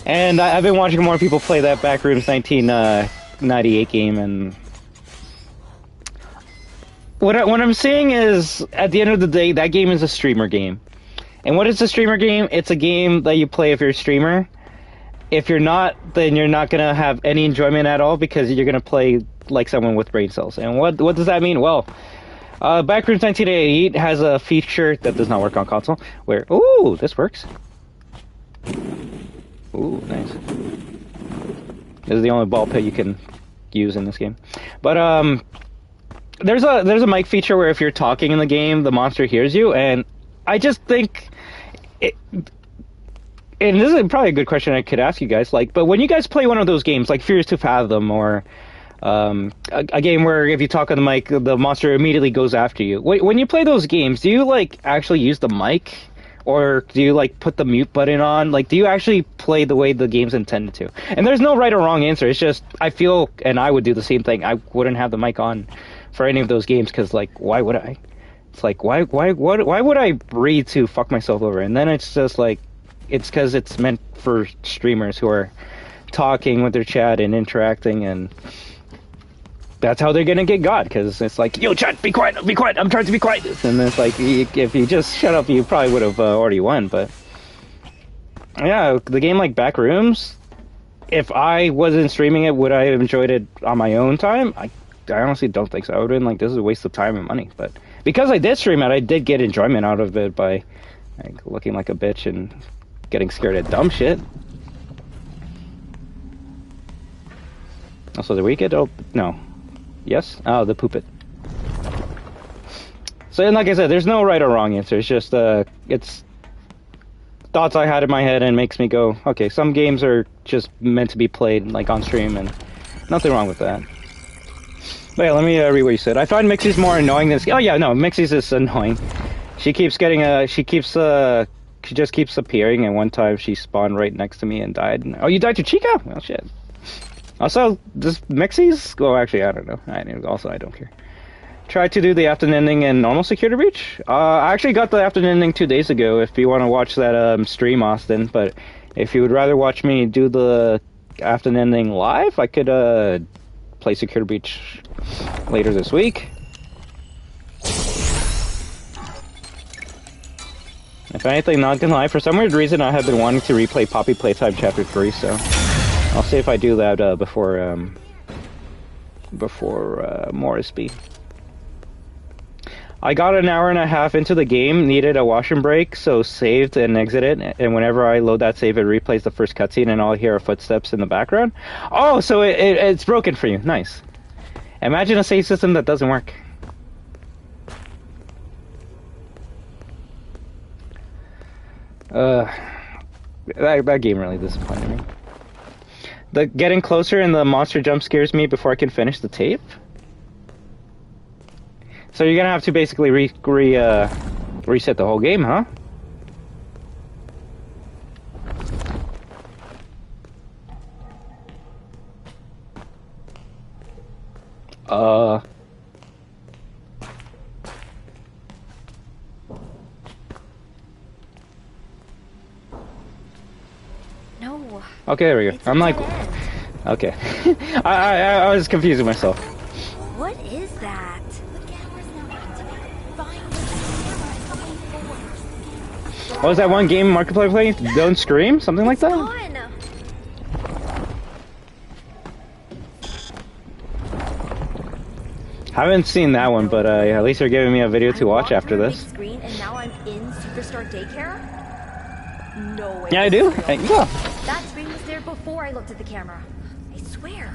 And I've been watching more people play that Backrooms 1998 game, and what I'm seeing is, at the end of the day, that game is a streamer game. And what is a streamer game? It's a game that you play if you're a streamer. If you're not, then you're not gonna have any enjoyment at all because you're gonna play like someone with brain cells. And what does that mean? Well, Backrooms 1988 has a feature that does not work on console where, ooh, this works. Ooh, nice. This is the only ball pit you can use in this game. But there's a mic feature where if you're talking in the game, the monster hears you, and I just think and this is probably a good question I could ask you guys, like, but when you guys play one of those games, like Furious to Fathom, or a game where if you talk on the mic, the monster immediately goes after you. When you play those games, do you, like, actually use the mic? Or do you, like, put the mute button on? Like, do you actually play the way the game's intended to? And there's no right or wrong answer. It's just, I feel, and I would do the same thing, I wouldn't have the mic on for any of those games, because, like, why would I? It's like, why would I read to fuck myself over? And then it's just, like, it's because it's meant for streamers who are talking with their chat and interacting, and that's how they're gonna get got, because it's like, yo, chat, be quiet, I'm trying to be quiet. And it's like, if you just shut up, you probably would have already won. But yeah, the game like Backrooms, if I wasn't streaming it, would I have enjoyed it on my own time? I honestly don't think so. I would have been like, this is a waste of time and money. But because I did stream it, I did get enjoyment out of it by, like, looking like a bitch and getting scared at dumb shit. Also, did we get... Oh, no. Yes? Oh, the poop it. So, and like I said, there's no right or wrong answer. It's just, it's thoughts I had in my head and makes me go, okay, some games are just meant to be played, like, on stream, and nothing wrong with that. But yeah, let me read what you said. I find Mixie's more annoying than... Oh, yeah, no, Mixie's is annoying. She keeps getting, she just keeps appearing, and one time she spawned right next to me and died. Oh, you died to Chica? Well, shit. Also, this Mixie's... Oh, actually, I don't know. I don't care. Tried to do the afternoon ending in normal security breach. I actually got the afternoon ending 2 days ago, if you want to watch that stream, Austin. But if you would rather watch me do the afternoon ending live, I could play security breach later this week. If anything, not gonna lie, for some weird reason I have been wanting to replay Poppy Playtime Chapter 3, so I'll see if I do that before Morrisby. I got an hour and a half into the game, needed a wash and break, so saved and exited, and whenever I load that save, it replays the first cutscene, and all I hear are footsteps in the background. Oh, so it's broken for you. Nice. Imagine a save system that doesn't work. That game really disappointed me. The getting closer and the monster jump scares me before I can finish the tape. So you're gonna have to basically reset the whole game, huh? Okay, there we go. It's a I'm like, dead end. okay. I was confusing myself. What is that? What was that one game Markiplier playing? Don't Scream? Something like that? Gone. Haven't seen that one, but at least you're giving me a video to watch after I walked this. through a big screen and now I'm in Superstar Daycare? No way. Yeah, I do. Yeah. That screen was there before I looked at the camera. I swear.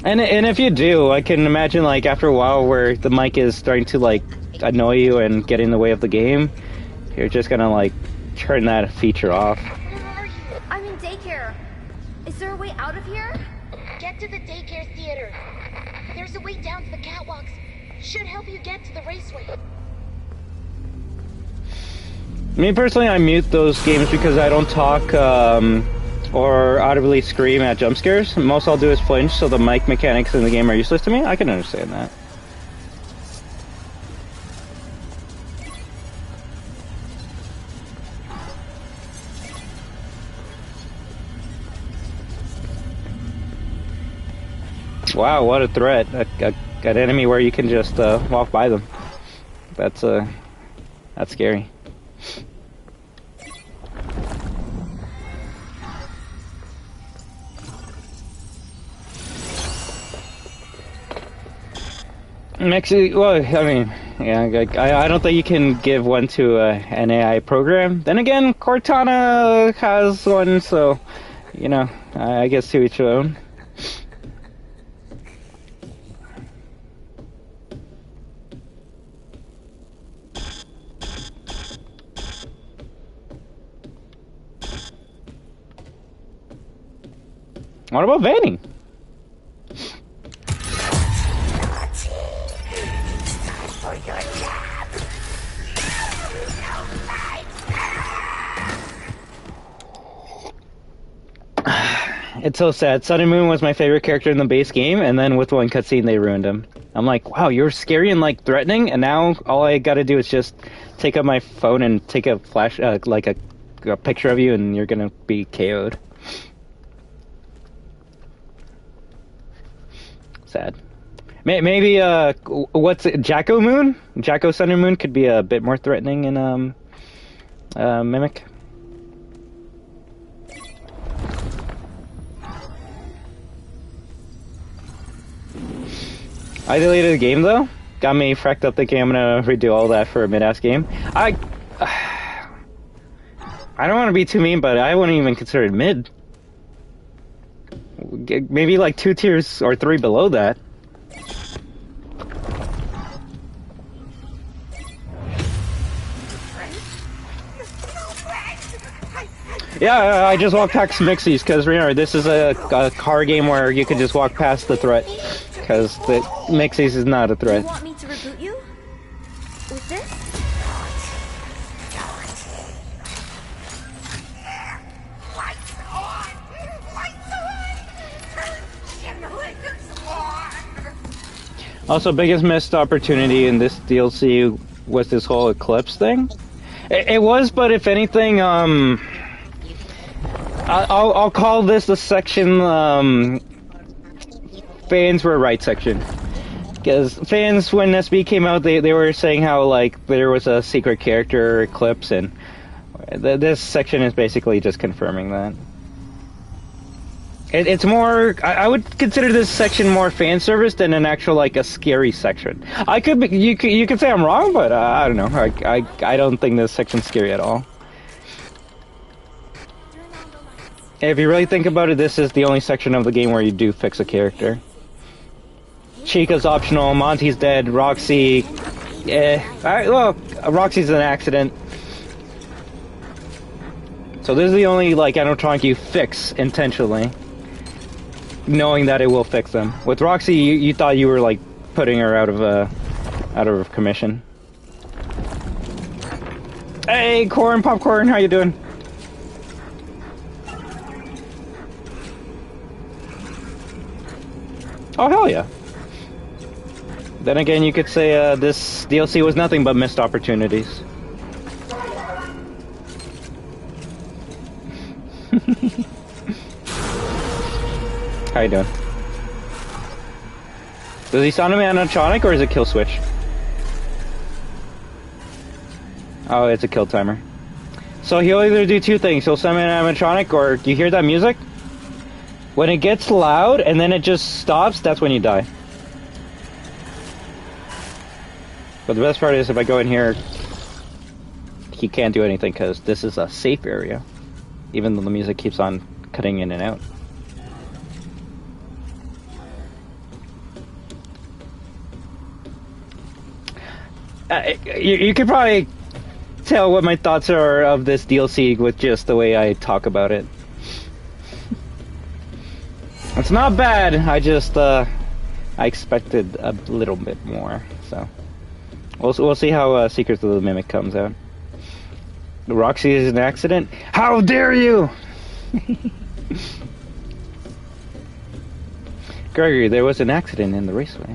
And if you do, I can imagine like after a while where the mic is starting to like annoy you and get in the way of the game, you're just gonna like turn that feature off. Where are you? I'm in daycare. Is there a way out of here? Get to the daycare theater. There's a way down to the catwalks. Should help you get to the raceway. Me personally, I mute those games because I don't talk or audibly scream at jump scares. Most I'll do is flinch, so the mic mechanics in the game are useless to me. I can understand that. Wow, what a threat. An enemy where you can just walk by them. That's scary. Mixie, well, I mean, yeah, I don't think you can give one to an AI program. Then again, Cortana has one, so, you know, I guess to each their own. What about vanning? It's so sad. Sun and Moon was my favorite character in the base game, and then with one cutscene they ruined him. I'm like, wow, you're scary and like threatening, and now all I gotta do is just take up my phone and take a flash, like a picture of you, and you're gonna be KO'd. Sad. Maybe what's it? Jacko Moon? Jacko Sun and Moon could be a bit more threatening in Mimic. I deleted the game though. Got me fracked up thinking I'm gonna redo all that for a mid-ass game. I don't want to be too mean, but I wouldn't even consider it mid. Maybe like 2 tiers or 3 below that. Yeah, I just walked past Mixie's because remember this is a car game where you can just walk past the threat because the Mixie's is not a threat. You want me to reboot you? With this? Also, biggest missed opportunity in this DLC was this whole Eclipse thing. It was, but if anything, I'll call this the section fans were right section. Because fans, when SB came out, they were saying how like there was a secret character Eclipse, and this section is basically just confirming that. It's more. I would consider this section more fan service than an actual like a scary section. I could be, you could say I'm wrong, but I don't know. I don't think this section's scary at all. If you really think about it, this is the only section of the game where you do fix a character. Chica's optional. Monty's dead. Roxy. Alright, well, Roxy's an accident. So this is the only like animatronic you fix intentionally, knowing that it will fix them. With Roxy, you thought you were like putting her out of commission. Hey, corn popcorn, how you doing? Oh hell yeah! Then again, you could say this DLC was nothing but missed opportunities. How you doing? Does he sound animatronic or is it kill switch? Oh, it's a kill timer. So he'll either do two things. He'll summon an animatronic, or you hear that music? When it gets loud and then it just stops, that's when you die. But the best part is if I go in here, he can't do anything because this is a safe area. Even though the music keeps on cutting in and out. You could probably tell what my thoughts are of this DLC with just the way I talk about it. It's not bad, I just, I expected a little bit more, so. We'll see how Secrets of the Mimic comes out. Roxy is an accident? How dare you! Gregory, there was an accident in the raceway.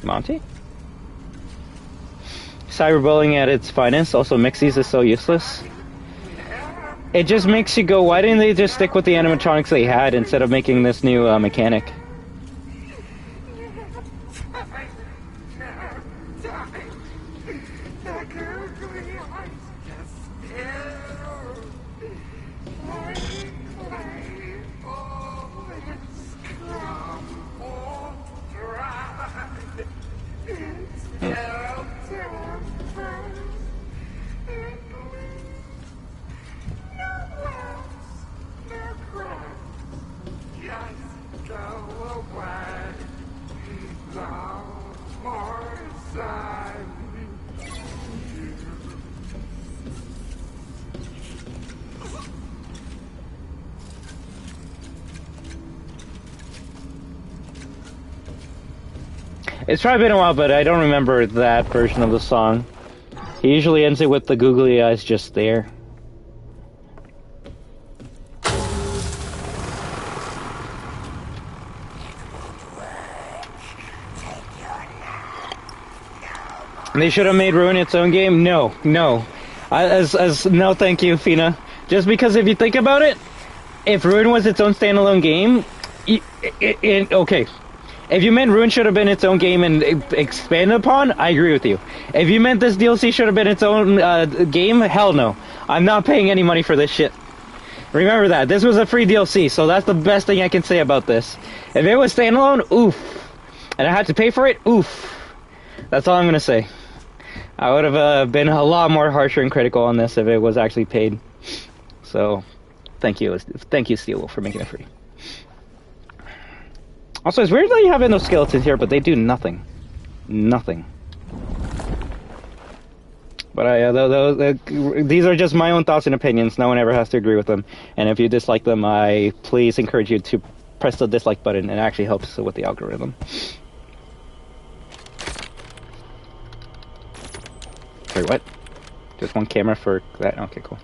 Monty? Cyberbullying at its finest. Also, Mixies is so useless. It just makes you go, why didn't they just stick with the animatronics they had instead of making this new mechanic? It's probably been a while, but I don't remember that version of the song. He usually ends it with the googly eyes just there. And they should have made Ruin its own game? No, no. No thank you, Fina. Just because if you think about it, if Ruin was its own standalone game, okay. If you meant Ruin should have been its own game and expanded upon, I agree with you. If you meant this DLC should have been its own game, hell no. I'm not paying any money for this shit. Remember that. This was a free DLC, so that's the best thing I can say about this. If it was standalone, oof. And I had to pay for it, oof. That's all I'm gonna say. I would have been a lot more harsher and critical on this if it was actually paid. So, thank you, Steel, for making it free. Also, it's weird that you have endoskeletons here, but they do nothing. Nothing. But these are just my own thoughts and opinions. No one ever has to agree with them. And if you dislike them, I please encourage you to press the dislike button. It actually helps with the algorithm. Wait, what? Just one camera for that? Okay, cool.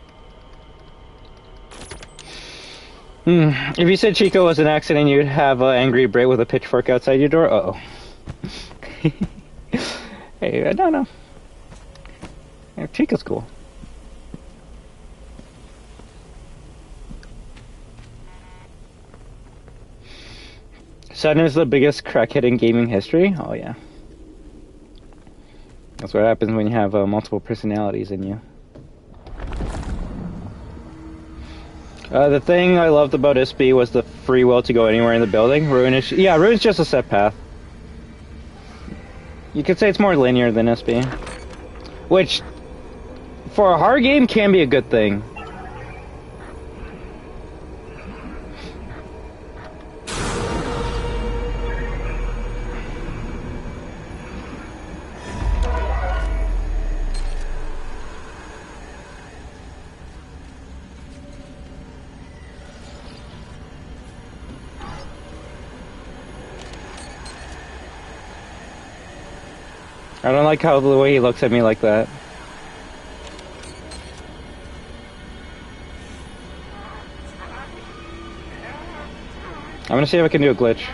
If you said Chica was an accident, you'd have an angry Brit with a pitchfork outside your door? Uh-oh. Hey, I don't know. Yeah, Chica's cool. Sudden is the biggest crackhead in gaming history? Oh, yeah. That's what happens when you have multiple personalities in you. The thing I loved about SB was the free will to go anywhere in the building. Ruin's just a set path. You could say it's more linear than SB. Which, for a hard game, can be a good thing. I don't like how the way he looks at me like that. I'm gonna see if I can do a glitch.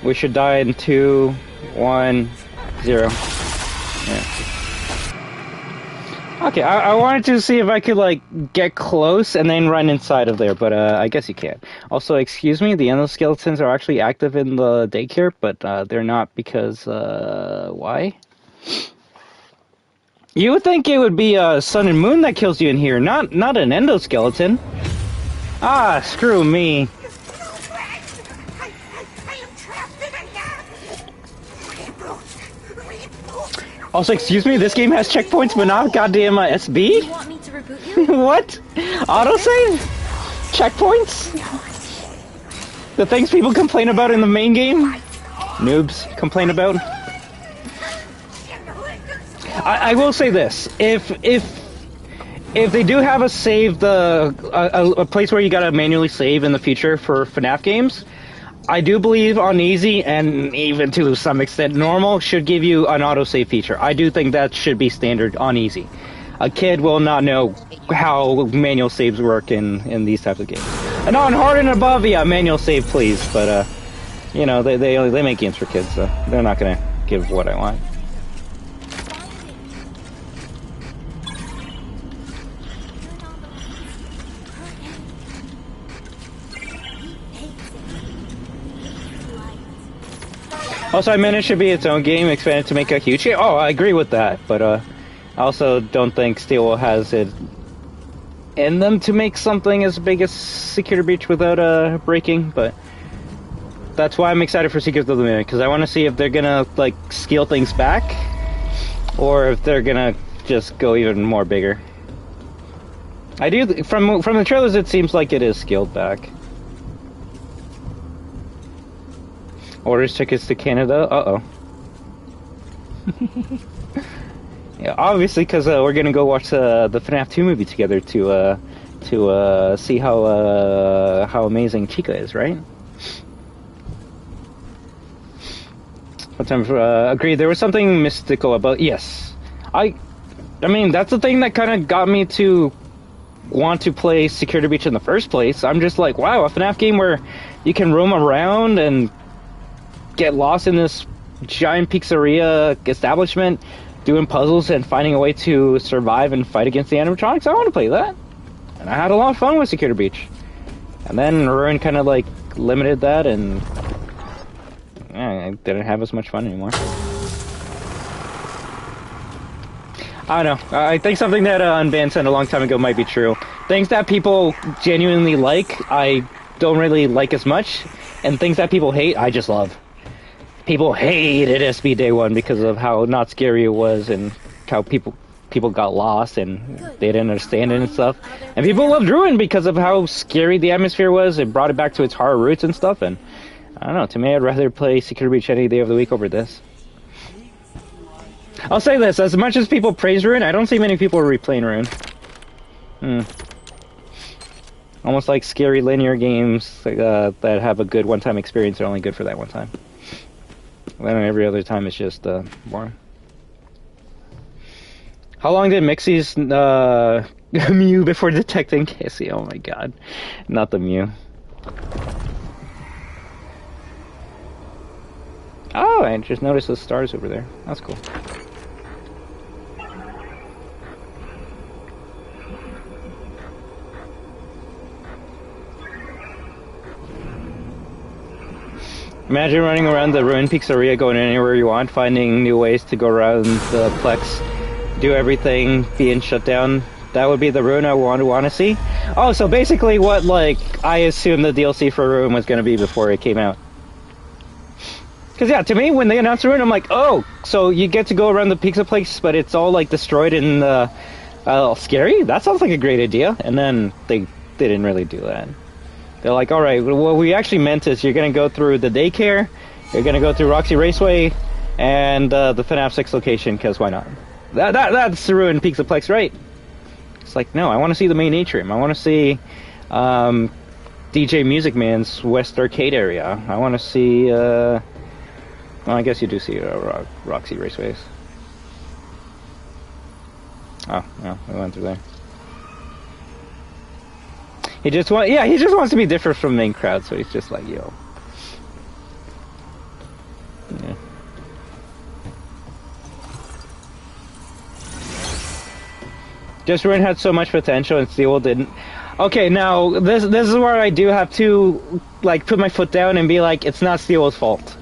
We should die in 2, 1, 0. Yeah. Okay, I wanted to see if I could, like, get close and then run inside of there, but I guess you can't. Also, excuse me, the endoskeletons are actually active in the daycare, but they're not because, why? You would think it would be Sun and Moon that kills you in here, not an endoskeleton. Ah, screw me. Also, excuse me, this game has checkpoints, but not goddamn SB? You want me to reboot you? What? Autosave? Checkpoints? The things people complain about in the main game? Noobs complain about? I will say this: if they do have a save, a place where you gotta manually save in the future for FNaF games, I do believe on easy and even to some extent normal should give you an autosave feature. I do think that should be standard on easy. A kid will not know how manual saves work in these types of games. And on hard and above, yeah, manual save please. But you know, they make games for kids, so they're not gonna give what I want. Also, I meant it should be its own game, expanded to make a huge game. Oh, I agree with that, but I also don't think Steel has it in them to make something as big as Security Breach without breaking, but that's why I'm excited for Secrets of the Moon, because I want to see if they're gonna, like, scale things back, or if they're gonna just go even more bigger. I do, from the trailers, it seems like it is scaled back. Orders tickets to Canada? Uh-oh. Yeah, obviously, because we're gonna go watch the FNaF 2 movie together to see how amazing Chica is, right? But agreed. There was something mystical about. Yes, I mean that's the thing that kind of got me to want to play Security Breach in the first place. I'm just like, wow, a FNaF game where you can roam around and get lost in this giant pizzeria establishment, doing puzzles and finding a way to survive and fight against the animatronics. I want to play that, and I had a lot of fun with Security Breach. And then Ruin kind of like limited that, and I didn't have as much fun anymore. I don't know. I think something that Unbanned said a long time ago might be true. Things that people genuinely like, I don't really like as much, and things that people hate, I just love. People hated SB Day 1 because of how not scary it was and how people got lost and they didn't understand it and stuff. And people loved Ruin because of how scary the atmosphere was. It brought it back to its horror roots and stuff. And I don't know, to me I'd rather play Security Breach any day of the week over this. I'll say this, as much as people praise Ruin, I don't see many people replaying Ruin. Almost like scary linear games that have a good one-time experience are only good for that one time. Then every other time it's just boring. How long did Mixie's Mew before detecting Cassie? Oh my god. Not the Mew. Oh, I just noticed the stars over there. That's cool. Imagine running around the ruined pizzeria, going anywhere you want, finding new ways to go around the Plex, do everything, being shut down. That would be the Ruin I want to see. Oh, so basically what, like, I assumed the DLC for Ruin was going to be before it came out. Because, yeah, to me, when they announced Ruin, I'm like, oh, so you get to go around the Pizzaplex, but it's all, like, destroyed and scary? That sounds like a great idea. And then they didn't really do that. They're like, all right, what we actually meant is you're going to go through the daycare, you're going to go through Roxy Raceway, and the FNaF 6 location, because why not? That's the Ruined Pizzaplex, right? It's like, no, I want to see the main atrium. I want to see DJ Music Man's West Arcade area. I want to see, well, I guess you do see Roxy Raceways. Oh, no, we went through there. He just wants to be different from the main crowd, so he's just like, yo. Just Ruin had so much potential and Steel didn't. Okay, now this is where I do have to like put my foot down and be like, it's not Steel's fault.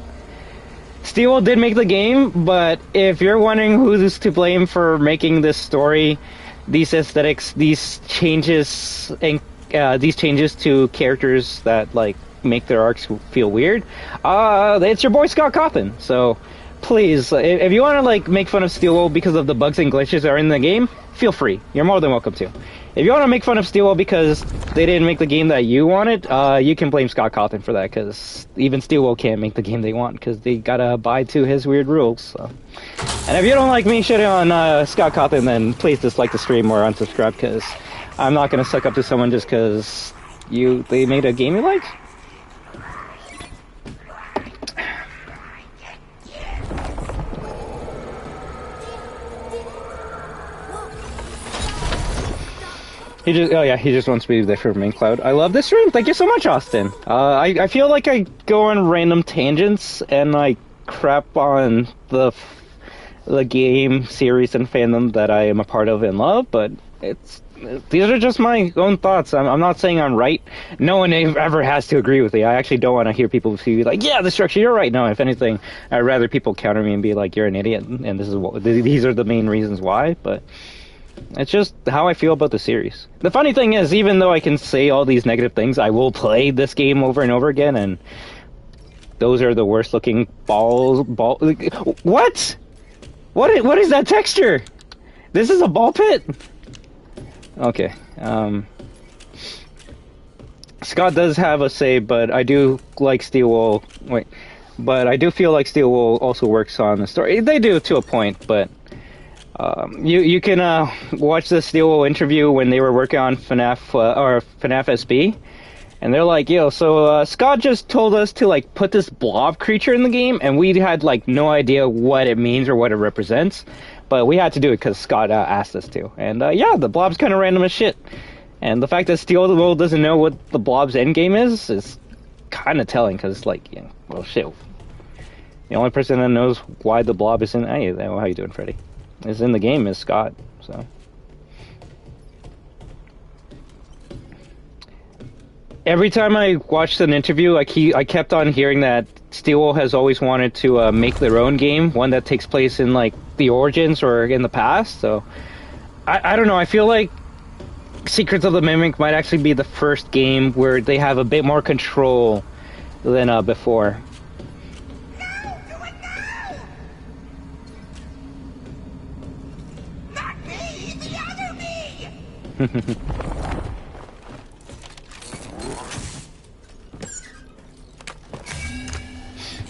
Steel did make the game, but if you're wondering who's to blame for making this story, these aesthetics, these changes to characters that like make their arcs feel weird, it's your boy Scott Cawthon. So please, if you want to like make fun of Steel because of the bugs and glitches that are in the game, feel free. You're more than welcome to. If you want to make fun of Steel because they didn't make the game that you wanted, you can blame Scott Cawthon for that, because even Steel can't make the game they want because they gotta abide to his weird rules. So. And if you don't like me shitting on Scott Cawthon, then please dislike the stream or unsubscribe, because I'm not gonna suck up to someone just because they made a game you like. He just wants me to be there for main cloud. I love this stream. Thank you so much, Austin. I feel like I go on random tangents and I crap on the game series and fandom that I am a part of and love, but these are just my own thoughts. I'm not saying I'm right. No one ever has to agree with me. I actually don't want to hear people be like, yeah, the structure, you're right. No, if anything, I'd rather people counter me and be like, you're an idiot, and these are the main reasons why, but it's just how I feel about the series. The funny thing is, even though I can say all these negative things, I will play this game over and over again, and those are the worst looking balls. What? What is that texture? This is a ball pit? Okay. Scott does have a say, but I do like Steel. But I do feel like Steel also works on the story. They do to a point, but. You can watch the Steel interview when they were working on FNaF or FNaF SB, and they're like, "Yo, so Scott just told us to like put this blob creature in the game, and we had like no idea what it means or what it represents, but we had to do it because Scott asked us to." And yeah, the blob's kind of random as shit, and the fact that Steel the World doesn't know what the blob's end game is kind of telling, because like, yeah, well, shit, the only person that knows why the blob is in. Hey, how you doing, Freddy? Is in the game is Scott, so. Every time I watched an interview, I kept on hearing that Steel has always wanted to make their own game, one that takes place in like the origins or in the past. So I don't know. I feel like Secrets of the Mimic might actually be the first game where they have a bit more control than before.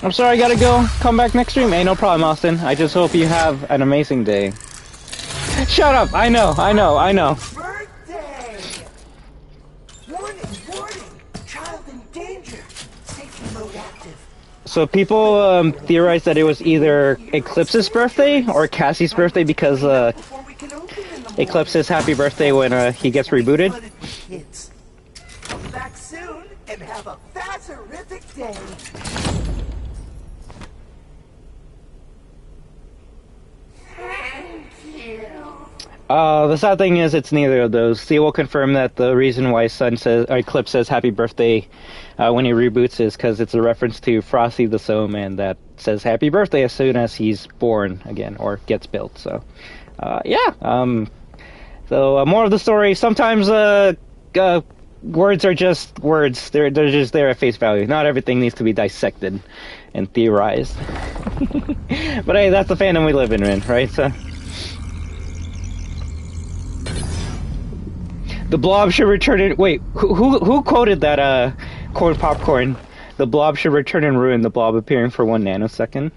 I'm sorry, I gotta go. Come back next stream. Hey, no problem, Austin. I just hope you have an amazing day. Shut up! I know. Birthday! Warning! Child in danger. Safety mode active. So people theorized that it was either Eclipse's birthday or Cassie's birthday because Eclipse's happy birthday when he gets rebooted. Come back soon and have a Faz-horrific day. Thank you. The sad thing is, it's neither of those. Steel will confirm that the reason why Eclipse says happy birthday when he reboots is because it's a reference to Frosty the Snowman that says happy birthday as soon as he's born again or gets built. So, yeah. So more of the story. Sometimes words are just words. They're just there at face value. Not everything needs to be dissected and theorized. But hey, that's the fandom we live in, right? So. The Blob should return in. Wait, who quoted that? Corn popcorn. The Blob should return in ruin. The Blob appearing for 1 nanosecond.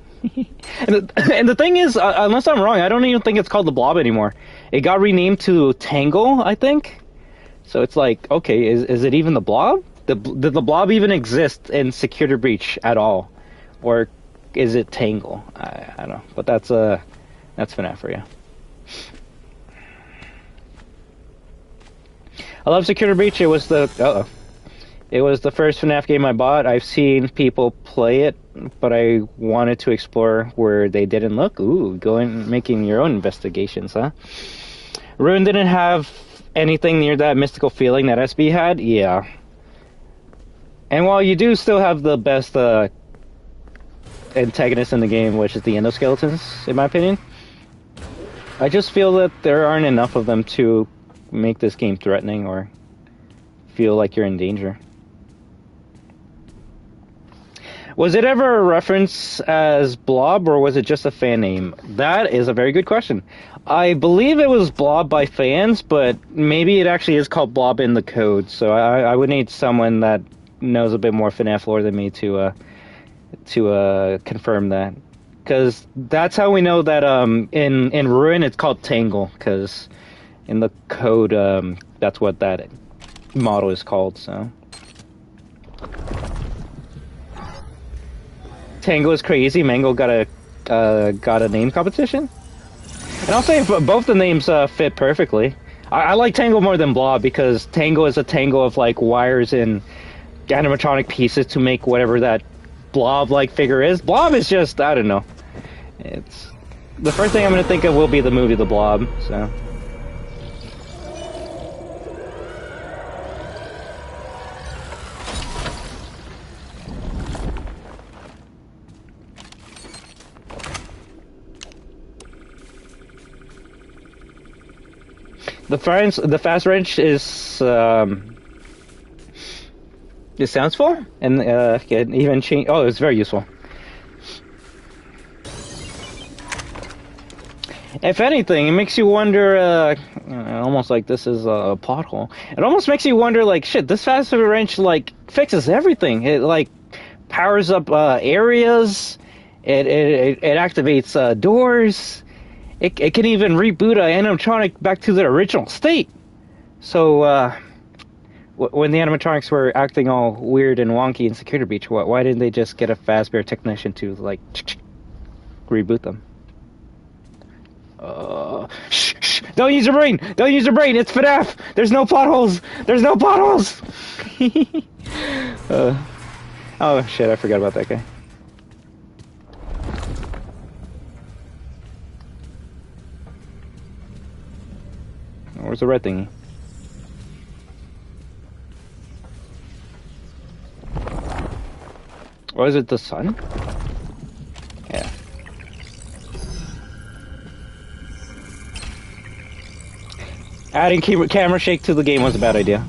and the thing is, unless I'm wrong, I don't even think it's called the Blob anymore. It got renamed to Tangle, I think. So it's like, okay, is it even the Blob? Did the Blob even exist in Security Breach at all, or is it Tangle? I don't know, but that's FNaF for you. I love Security Breach. It was the first FNaF game I bought. I've seen people play it, but I wanted to explore where they didn't look. Ooh, making your own investigations, huh? Ruin didn't have anything near that mystical feeling that SB had. Yeah. And while you do still have the best antagonist in the game, which is the endoskeletons, in my opinion, I just feel that there aren't enough of them to make this game threatening or feel like you're in danger. Was it ever a reference as Blob, or was it just a fan name? That is a very good question. I believe it was Blob by fans, but maybe it actually is called Blob in the code, so I would need someone that knows a bit more FNaF lore than me to confirm that. Because that's how we know that in Ruin it's called Tangle, because in the code that's what that model is called, so... Tangle is crazy. Mango got a name competition, and I'll say both the names fit perfectly. I like Tangle more than Blob because Tangle is a tangle of like wires and animatronic pieces to make whatever that Blob-like figure is. Blob is just, I don't know. It's the first thing I'm gonna think of will be the movie The Blob. So. The Faz-Wrench is it sounds full and can even change. Oh, it's very useful. If anything, it makes you wonder. Almost like this is a pothole. It almost makes you wonder, like, shit. This Faz-Wrench like fixes everything. It like powers up areas. It activates doors. It can even reboot an animatronic back to their original state. So, when the animatronics were acting all weird and wonky in Security Breach, why didn't they just get a Fazbear technician to, like, reboot them? Shh! Don't use your brain! Don't use your brain! It's FNaF! There's no potholes! There's no potholes! Oh, shit, I forgot about that guy. Where's the red thingy? Or is it the sun? Yeah. Adding camera shake to the game was a bad idea.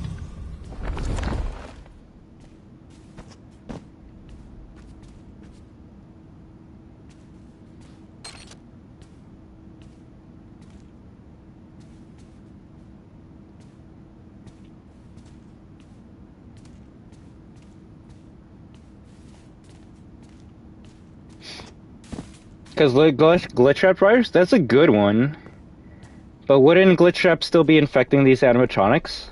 Because glitch trap wires? That's a good one. But wouldn't glitch trap still be infecting these animatronics?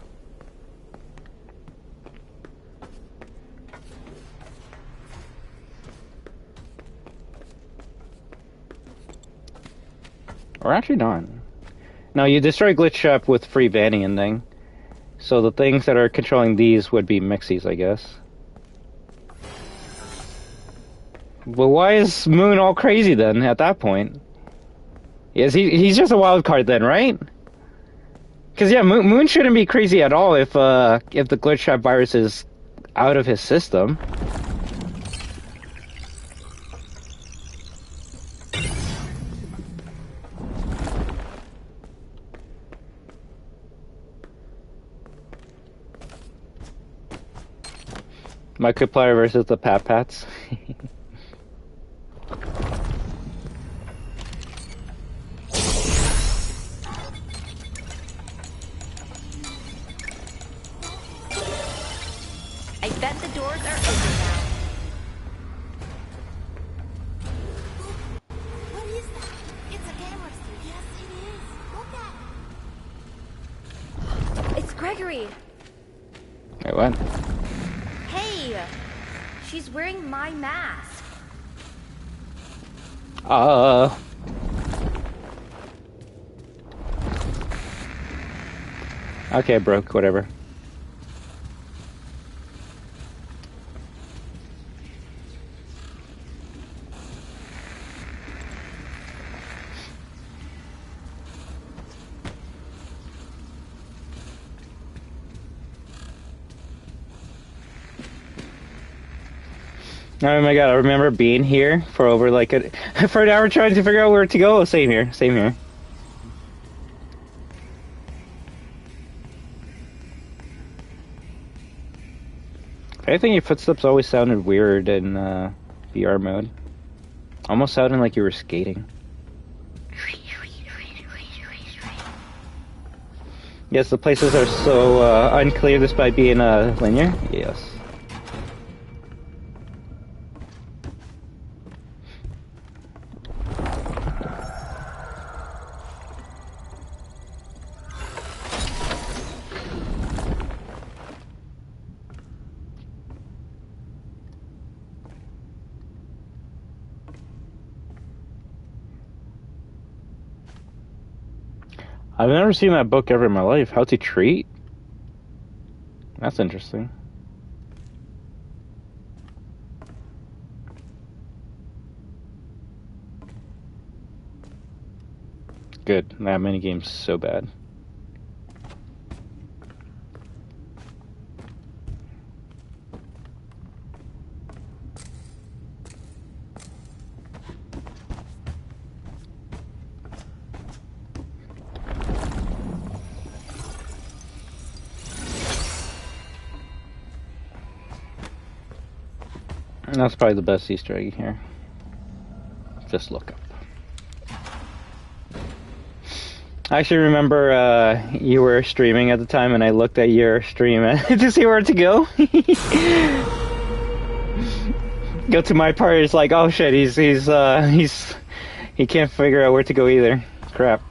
Or actually not. No, you destroy glitch trap with free banning ending. So the things that are controlling these would be Mixies, I guess. But why is Moon all crazy then at that point? Yes, he's just a wild card then, right? Because yeah, Moon shouldn't be crazy at all if the glitch trap virus is out of his system. Markiplier versus the Pat Pats. I bet the doors are open now. What is that? It's a camera stick. Yes, it is. Look at it. It's Gregory. Wait, what? Hey, she's wearing my mask. Okay, broke, whatever. Oh my god, I remember being here for over like for an hour trying to figure out where to go. Same here, same here. I think your footsteps always sounded weird in VR mode. Almost sounded like you were skating. Yes, the places are so unclear despite being linear. Yes. I've never seen that book ever in my life. How to Treat? That's interesting. Good. That minigame's so bad. And that's probably the best Easter egg here. Just look up. I actually remember you were streaming at the time, and I looked at your stream to see where to go. Go to my part, it's like, oh shit, he can't figure out where to go either. Crap.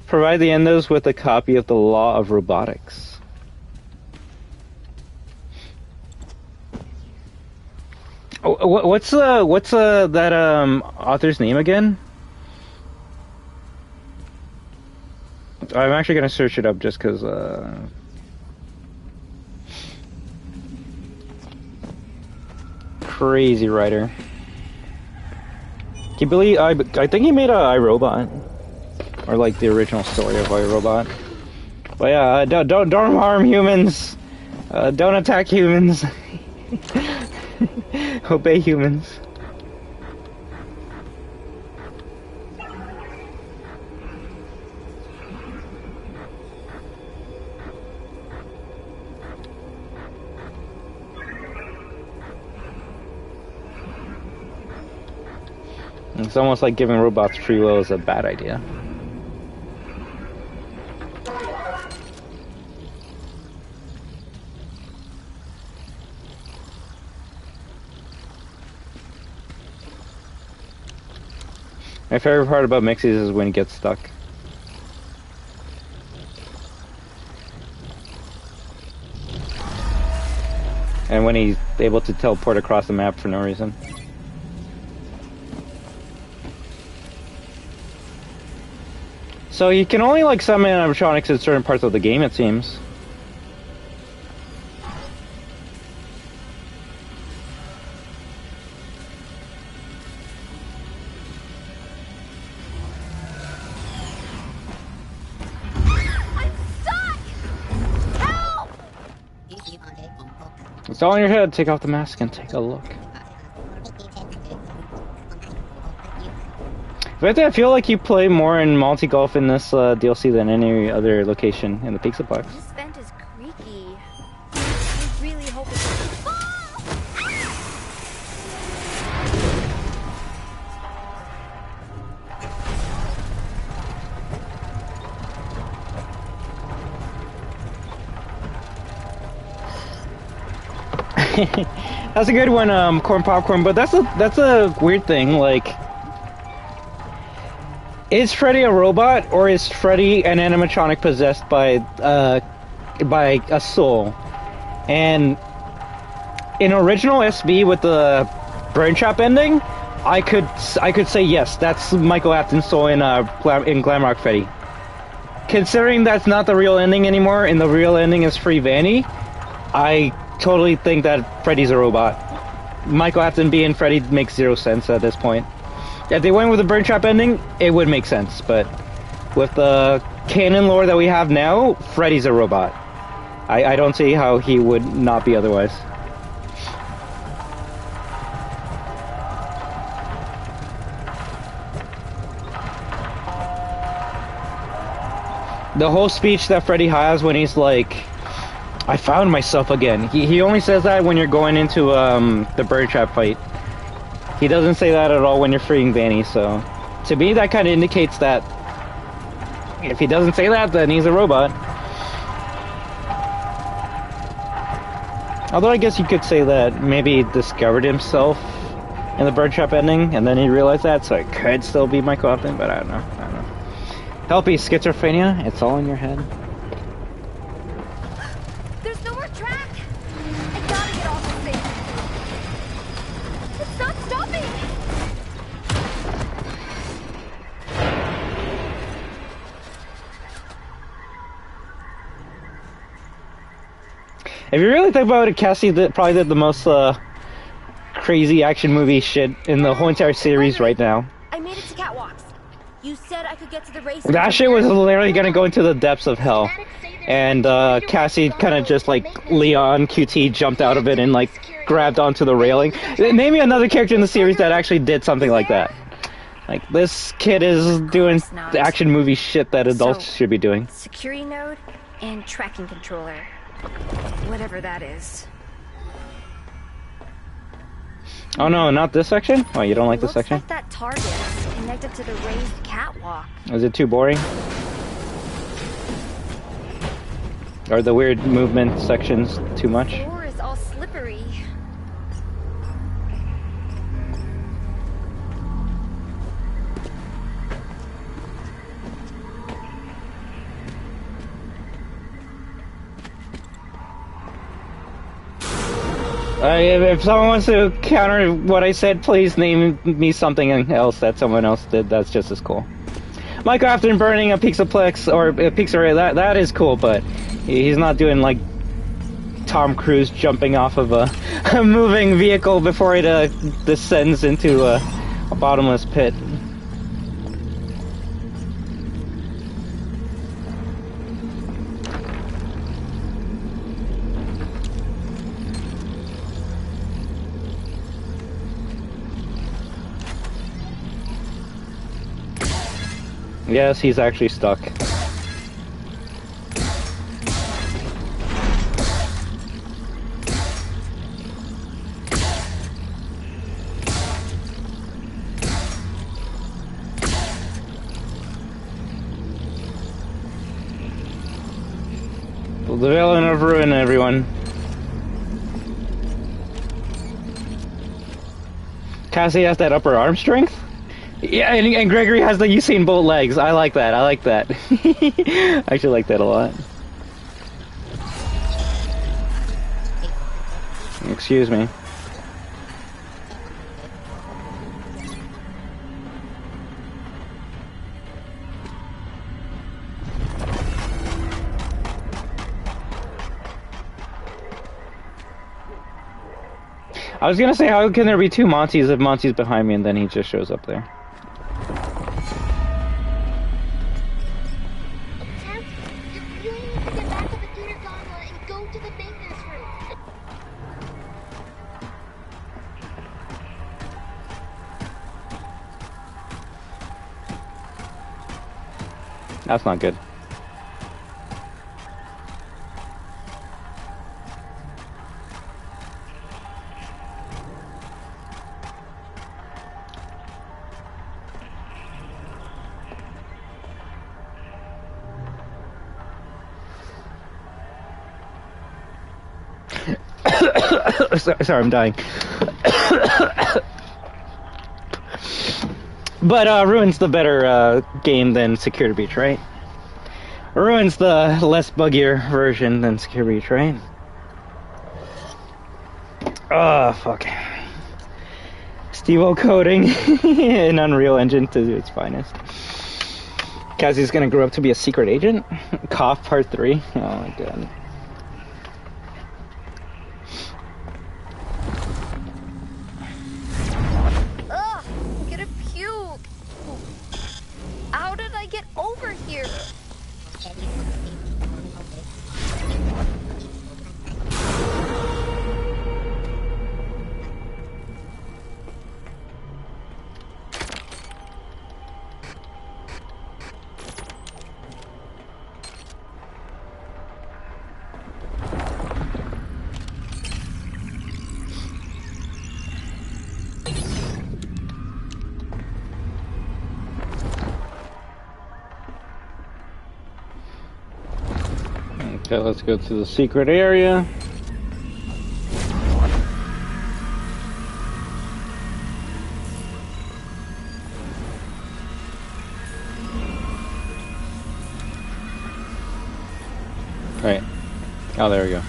Provide the endos with a copy of the Law of Robotics. Oh, what's that author's name again? I'm actually gonna search it up just because crazy writer. Can you believe I think he made a iRobot, or like the original story of iRobot. But yeah, don't harm humans. Don't attack humans. Obey humans. It's almost like giving robots free will is a bad idea. My favorite part about Mixie is when he gets stuck. And when he's able to teleport across the map for no reason. So you can only like summon animatronics in certain parts of the game, it seems. It's all in your head. Take off the mask and take a look. But I feel like you play more in Monty Golf in this DLC than any other location in the Pizzaplex. This vent is creaky. I really hope it's... That's a good one, corn popcorn. But that's a weird thing. Like, is Freddy a robot, or is Freddy an animatronic possessed by a soul? And in original SB with the brain trap ending, I could say yes, that's Michael Afton's soul in Glamrock Freddy. Considering that's not the real ending anymore, and the real ending is Free Vanny, I totally think that Freddy's a robot. Michael Afton being Freddy makes zero sense at this point. If they went with the burn trap ending, it would make sense, but with the canon lore that we have now, Freddy's a robot. I don't see how he would not be otherwise. The whole speech that Freddy has when he's like, I found myself again. He only says that when you're going into the bird trap fight. He doesn't say that at all when you're freeing Vanny, so... To me, that kind of indicates that if he doesn't say that, then he's a robot. Although I guess you could say that maybe he discovered himself in the bird trap ending, and then he realized that, so it could still be my Cawthon, but I don't know. Helpy, schizophrenia, it's all in your head. There's no more track! I gotta get off this thing! It's not stopping! If you really think about it, Cassie probably did the most crazy action movie shit in the whole entire series right now. I made it to catwalks. You said I could get to the race. That shit was literally gonna go into the depths of hell. And Cassie kind of just like Leon QT jumped out of it and like grabbed onto the railing. Name me another character in the series that actually did something like that. Like, this kid is doing the action movie shit that adults should be doing. Security node and tracking controller. Whatever that is. Oh no, not this section? Oh, you don't like this section? Looks like that target is connected to the raised catwalk. Is it too boring? Are the weird movement sections too much? The floor is all slippery. If someone wants to counter what I said, please name me something else that someone else did that's just as cool. Minecraft and burning a Pizzaplex or a Pizza, that is cool, but he's not doing like Tom Cruise jumping off of a moving vehicle before it descends into a bottomless pit. Yes, he's actually stuck. The villain of ruin, everyone. Cassie has that upper arm strength? Yeah, and Gregory has the Usain Bolt legs. I like that. I like that. I actually like that a lot. Excuse me. I was gonna say, how can there be two Montys if Monty's behind me and then he just shows up there? That's not good. Sorry, I'm dying. But Ruin's the better game than Secure Beach, right? Ruin's the less buggier version than Secure Beach, right? Oh, fuck. Steve-O coding in Unreal Engine to its finest. Cassie's gonna grow up to be a secret agent? Cough Part 3? Oh my god. Ugh, I'm gonna puke. How did I get over here? Okay, let's go to the secret area. Right. Oh, there we go.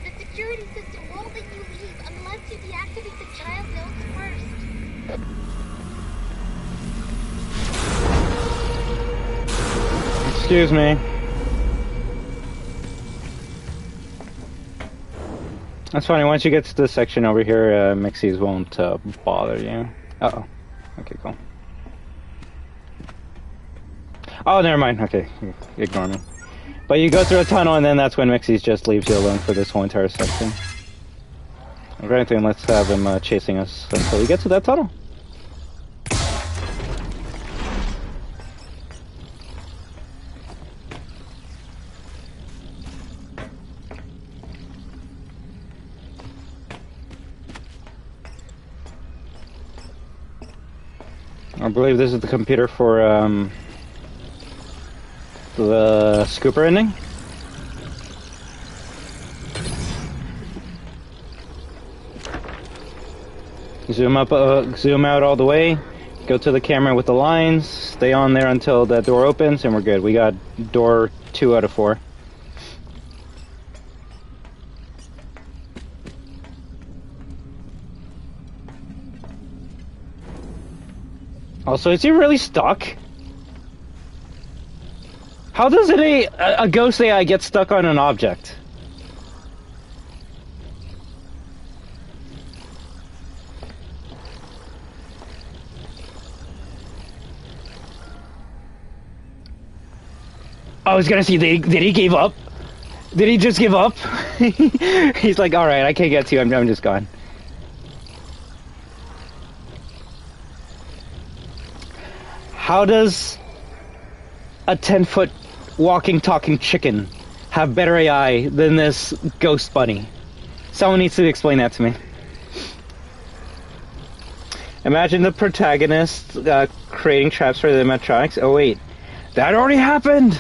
The security system won't let you leave unless you deactivate the child nodes first. Excuse me. That's funny, once you get to this section over here, Mixies won't bother you. Uh-oh. Okay, cool. Oh, never mind. Okay, ignore me. But you go through a tunnel, and then that's when Mixies just leaves you alone for this whole entire section. If anything, let's have him chasing us until we get to that tunnel. I believe this is the computer for the scooper ending. Zoom up, zoom out all the way. Go to the camera with the lines. Stay on there until that door opens, and we're good. We got door 2 out of 4. Also, is he really stuck? How does a ghost AI get stuck on an object? I was gonna see, did he give up? Did he just give up? He's like, alright, I can't get to you, I'm just gone. How does a 10-foot walking, talking chicken have better AI than this ghost bunny? Someone needs to explain that to me. Imagine the protagonist creating traps for the animatronics. Oh wait, that already happened!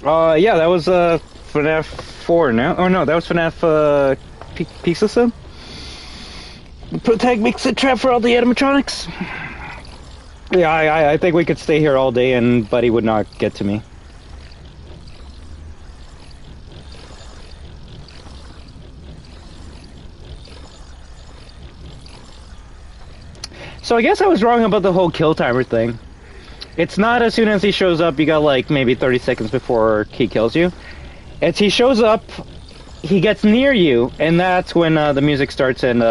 Yeah, that was FNaF 4 now. Oh no, that was FNaF Pizza Sim? The protagonist makes a trap for all the animatronics. Yeah, I think we could stay here all day and Buddy would not get to me. So I guess I was wrong about the whole kill timer thing. It's not as soon as he shows up, you got like maybe 30 seconds before he kills you. It's he shows up, he gets near you, and that's when the music starts and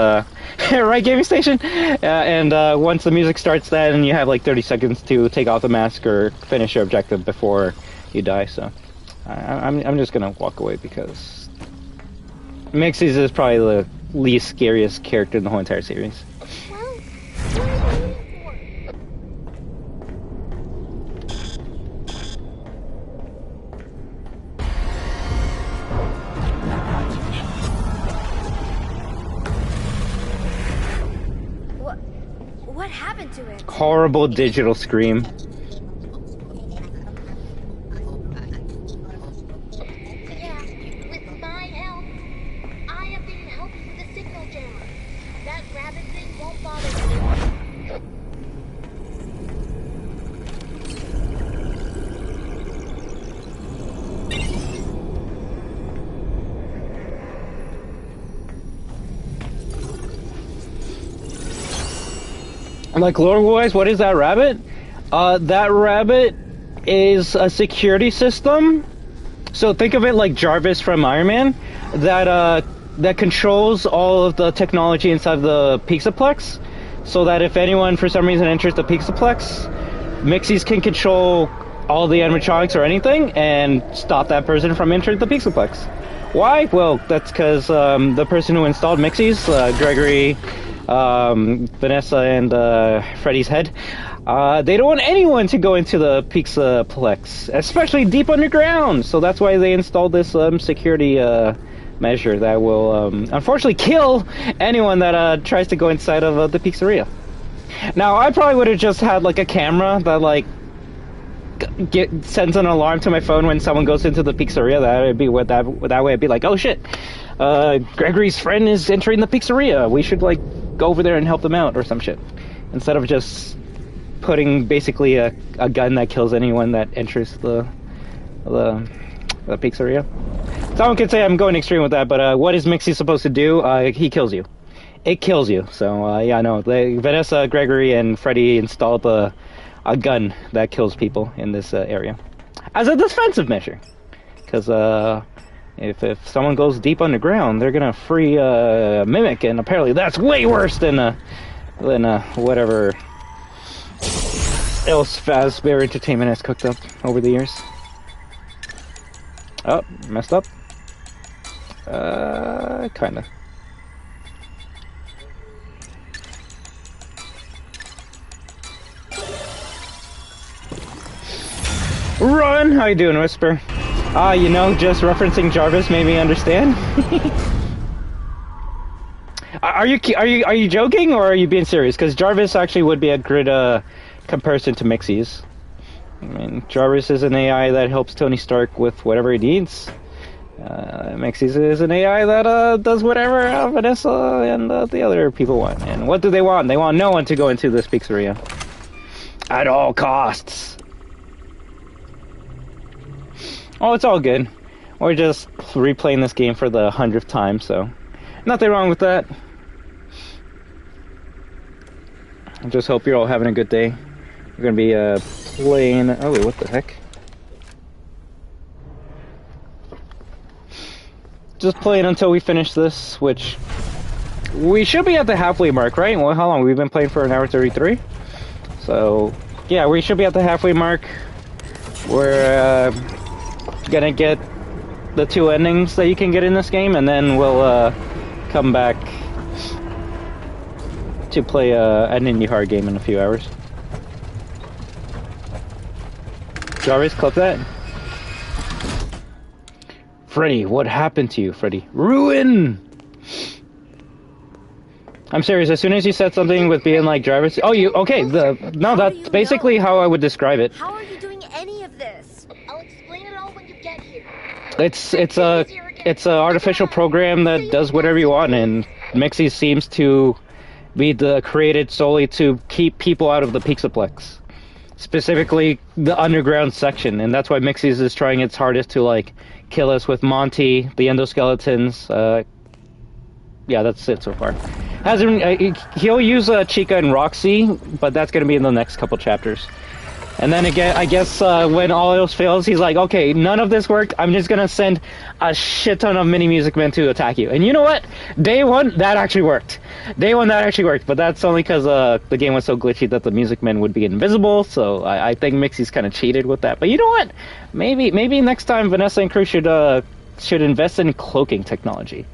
right, gaming station? And once the music starts, then you have like 30 seconds to take off the mask or finish your objective before you die. So I'm just gonna walk away because Mixie's is probably the least scariest character in the whole entire series. Well, what are you waiting What? What happened to it? Horrible digital scream. Yeah, with my help, I have been helping with the signal jammer. That rabbit thing won't bother you. Like lore-wise, what is that rabbit? That rabbit is a security system. So think of it like Jarvis from Iron Man, that controls all of the technology inside the Pizzaplex. So that if anyone for some reason enters the Pizzaplex, Mixies can control all the animatronics or anything and stop that person from entering the Pizzaplex. Why? Well, that's because the person who installed Mixies, Gregory, Vanessa, and Freddy's head, they don't want anyone to go into the Pizzaplex, especially deep underground. So that's why they installed this security measure that will unfortunately kill anyone that tries to go inside of the pizzeria. Now, I probably would have just had like a camera that like sends an alarm to my phone when someone goes into the pizzeria. That would be that way. I'd be like, oh shit, Gregory's friend is entering the pizzeria. We should like go over there and help them out or some shit, instead of just putting basically a gun that kills anyone that enters the pizzeria. Someone could say I'm going extreme with that, but what is Mixie supposed to do? He kills you. It kills you. So yeah, no. Vanessa, Gregory, and Freddy installed a gun that kills people in this area as a defensive measure. Because if someone goes deep underground, they're gonna free a mimic, and apparently that's way worse than whatever else Fazbear Entertainment has cooked up over the years. Oh, messed up. Kinda. Run! How you doing, Whisper? You know, just referencing Jarvis made me understand. Are you joking, or are you being serious? Because Jarvis actually would be a good comparison to Mixie's. I mean, Jarvis is an AI that helps Tony Stark with whatever he needs. Mixie's is an AI that does whatever Vanessa and the other people want. And what do they want? They want no one to go into this pizzeria at all costs. Oh, it's all good. We're just replaying this game for the 100th time, so nothing wrong with that. I just hope you're all having a good day. We're gonna be playing. Oh wait, what the heck? Just playing until we finish this, which we should be at the halfway mark, right? Well, how long? We've been playing for an hour 33. So yeah, we should be at the halfway mark. We're gonna get the 2 endings that you can get in this game, and then we'll come back to play an indie hard game in a few hours. Jarvis, clip that. Freddy, what happened to you, Freddy? Ruin! I'm serious, as soon as you said something with being like Jarvis... Oh, you... Okay, no, that's basically how I would describe it. How are you doing any of this? I'll explain it all when you get here. It's a artificial program that does whatever you want, and Mixie seems to be created solely to keep people out of the Pizzaplex. Specifically, the underground section, and that's why Mixie's is trying its hardest to, like, kill us with Monty, the endoskeletons. Yeah, that's it so far. He'll use Chica and Roxy, but that's going to be in the next couple chapters. And then again, I guess when all else fails, he's like, okay, none of this worked. I'm just going to send a shit ton of mini music men to attack you. And you know what? Day one, that actually worked. Day one, that actually worked. But that's only because the game was so glitchy that the music men would be invisible. So I think Mixie's kind of cheated with that. But you know what? Maybe next time Vanessa and crew should invest in cloaking technology.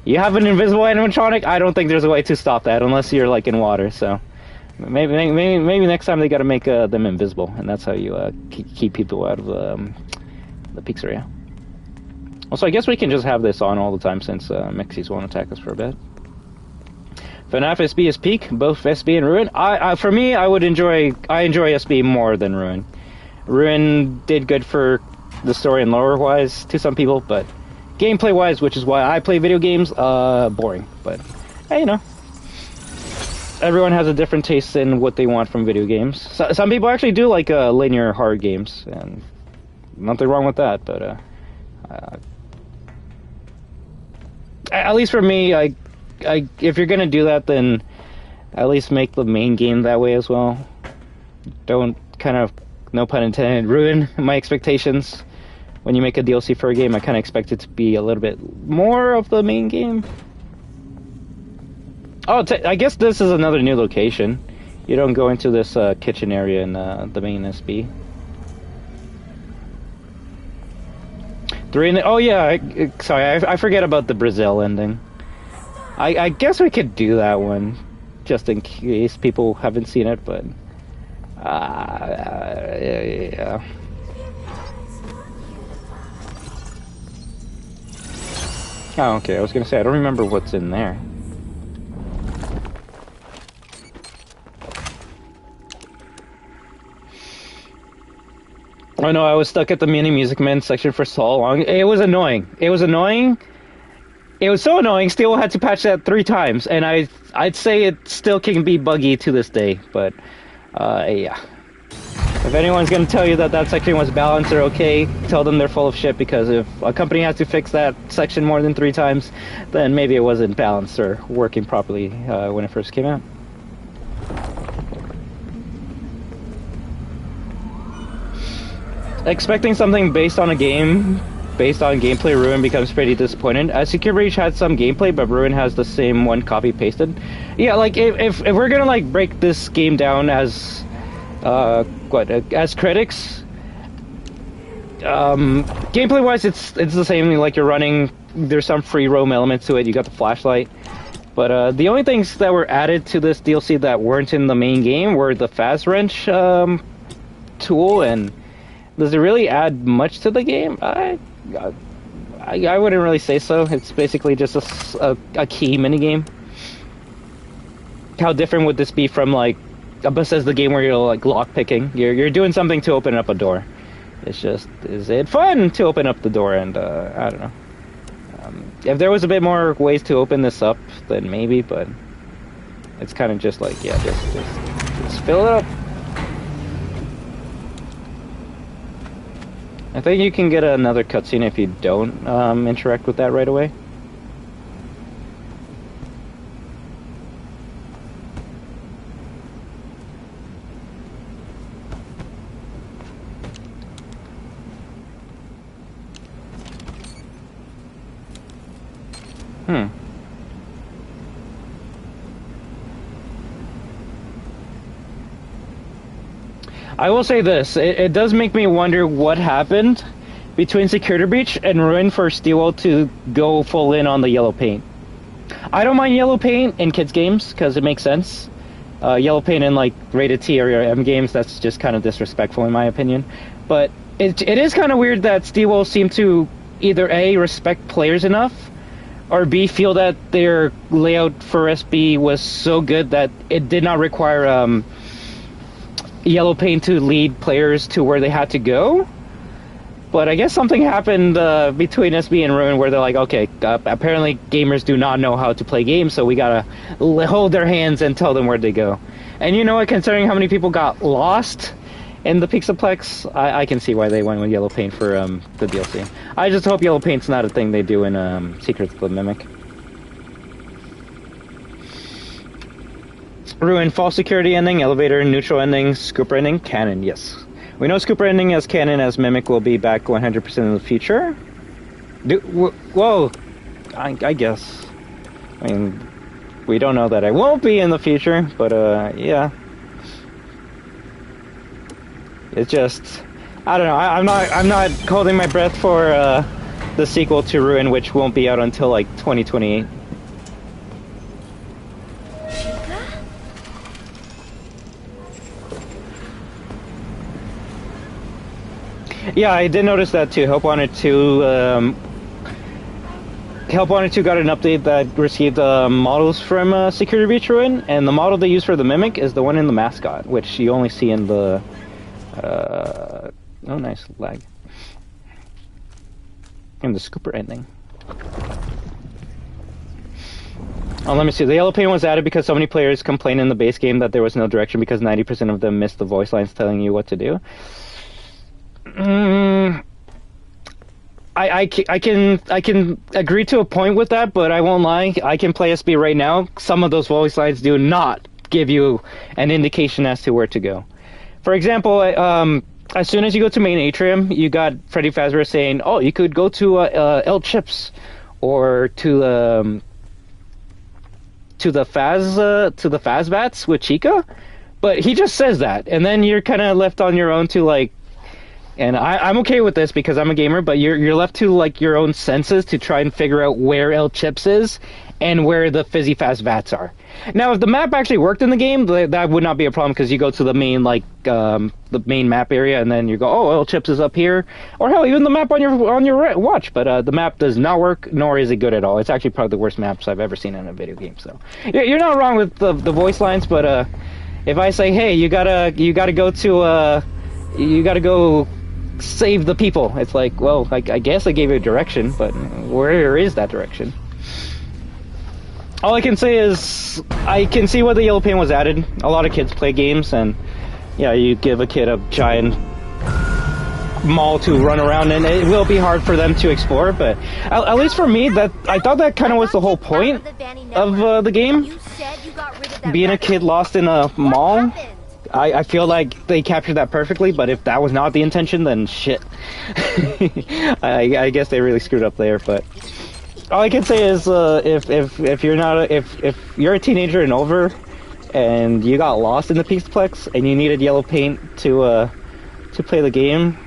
You have an invisible animatronic? I don't think there's a way to stop that unless you're like in water. So maybe next time they got to make them invisible, and that's how you keep people out of the pizzeria. Also, I guess we can just have this on all the time since Mixies won't attack us for a bit. FNaF SB is peak, both SB and Ruin. For me, I enjoy SB more than Ruin. Ruin did good for the story and lore wise to some people, but gameplay wise, which is why I play video games, boring. But hey, you know, everyone has a different taste in what they want from video games. So, some people actually do like linear hard games, and nothing wrong with that. But at least for me, if you're gonna do that, then at least make the main game that way as well. Don't kind of, no pun intended, ruin my expectations. When you make a DLC for a game, I kind of expect it to be a little bit more of the main game. Oh, I guess this is another new location. You don't go into this kitchen area in the main SB. Oh yeah, sorry, I forget about the Brazil ending. I guess we could do that one, just in case people haven't seen it, but... yeah. Oh, okay. I was gonna say I don't remember what's in there. Oh no, I was stuck at the Mini Music Man section for so long. It was annoying. It was annoying. It was so annoying. Steel had to patch that 3 times, and I'd say it still can be buggy to this day. But yeah. If anyone's gonna tell you that that section was balanced or okay, tell them they're full of shit. Because if a company has to fix that section more than 3 times, then maybe it wasn't balanced or working properly when it first came out. Expecting something based on a game, based on gameplay, Ruin becomes pretty disappointed. Secure Breach had some gameplay, but Ruin has the same one copy pasted. Yeah, like if we're gonna like break this game down as as critics, gameplay wise, it's the same. Like you're running, there's some free roam elements to it. You got the flashlight, but the only things that were added to this DLC that weren't in the main game were the Faz-Wrench tool. And does it really add much to the game? I wouldn't really say so. It's basically just a key minigame. How different would this be from like a Bethesda game where you're like lock picking? You're doing something to open up a door. It's just, is it fun to open up the door? And I don't know. If there was a bit more ways to open this up, then maybe. But it's kind of just like, yeah, just fill it up. I think you can get another cutscene if you don't interact with that right away. I will say this, it does make me wonder what happened between Security Breach and Ruin for Steel to go full in on the yellow paint. I don't mind yellow paint in kids games because it makes sense. Yellow paint in like rated T or M games, that's just kind of disrespectful in my opinion. But it is kind of weird that Steel seemed to either A, respect players enough, or B, feel that their layout for SB was so good that it did not require yellow paint to lead players to where they had to go. But I guess something happened between SB and Ruin where they're like, okay, apparently gamers do not know how to play games, so we gotta hold their hands and tell them where to go. And you know what, considering how many people got lost in the Pizzaplex, I can see why they went with yellow paint for the DLC. I just hope yellow paint's not a thing they do in Secrets of the Mimic. Ruin, false security ending, elevator, neutral ending, scooper ending, canon, yes. We know scooper ending as canon, as Mimic will be back 100% in the future. Whoa, I guess. I mean, we don't know that I won't be in the future, but yeah. It's just, I don't know, I'm not holding my breath for the sequel to Ruin, which won't be out until like 2028. Yeah, I did notice that too. Help Wanted 2 got an update that received models from Security Breach Ruin, and the model they use for the Mimic is the one in the mascot, which you only see in the oh, nice lag. In the scooper ending. Oh, let me see. The yellow paint was added because so many players complained in the base game that there was no direction because 90% of them missed the voice lines telling you what to do. I can agree to a point with that, but I won't lie. I can play SB right now. Some of those voice lines do not give you an indication as to where to go. For example, as soon as you go to main atrium, you got Freddy Fazbear saying, "Oh, you could go to L Chips or to the Fazbats with Chica," but he just says that, and then you're kind of left on your own to like. And I'm okay with this because I'm a gamer, but you're left to like your own senses to try and figure out where El Chips is and where the fizzy fast vats are. Now, if the map actually worked in the game, that would not be a problem because you go to the main the main map area, and then you go, oh, oil chips is up here, or hell, even the map on your watch. But the map does not work, nor is it good at all. It's actually probably the worst maps I've ever seen in a video game. So you're not wrong with the voice lines, but if I say, hey, you gotta go save the people, it's like, well, I guess I gave you a direction, but where is that direction? All I can say is, I can see why the yellow paint was added. A lot of kids play games, and yeah, you give a kid a giant mall to run around in, it will be hard for them to explore, but at least for me, I thought that kind of was the whole point of the game. Being a kid lost in a mall, I feel like they captured that perfectly, but if that was not the intention, then shit. I guess they really screwed up there, but all I can say is, if you're a teenager and over, and you got lost in the Pizzaplex, and you needed yellow paint to play the game,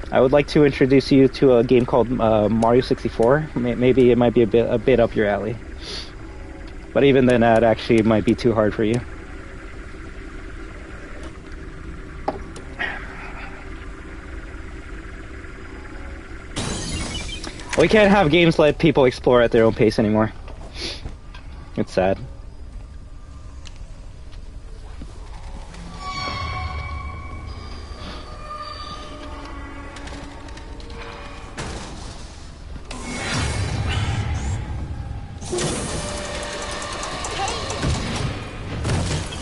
I would like to introduce you to a game called Mario 64. Maybe it might be a bit up your alley, but even then, that actually might be too hard for you. We can't have games let people explore at their own pace anymore. It's sad.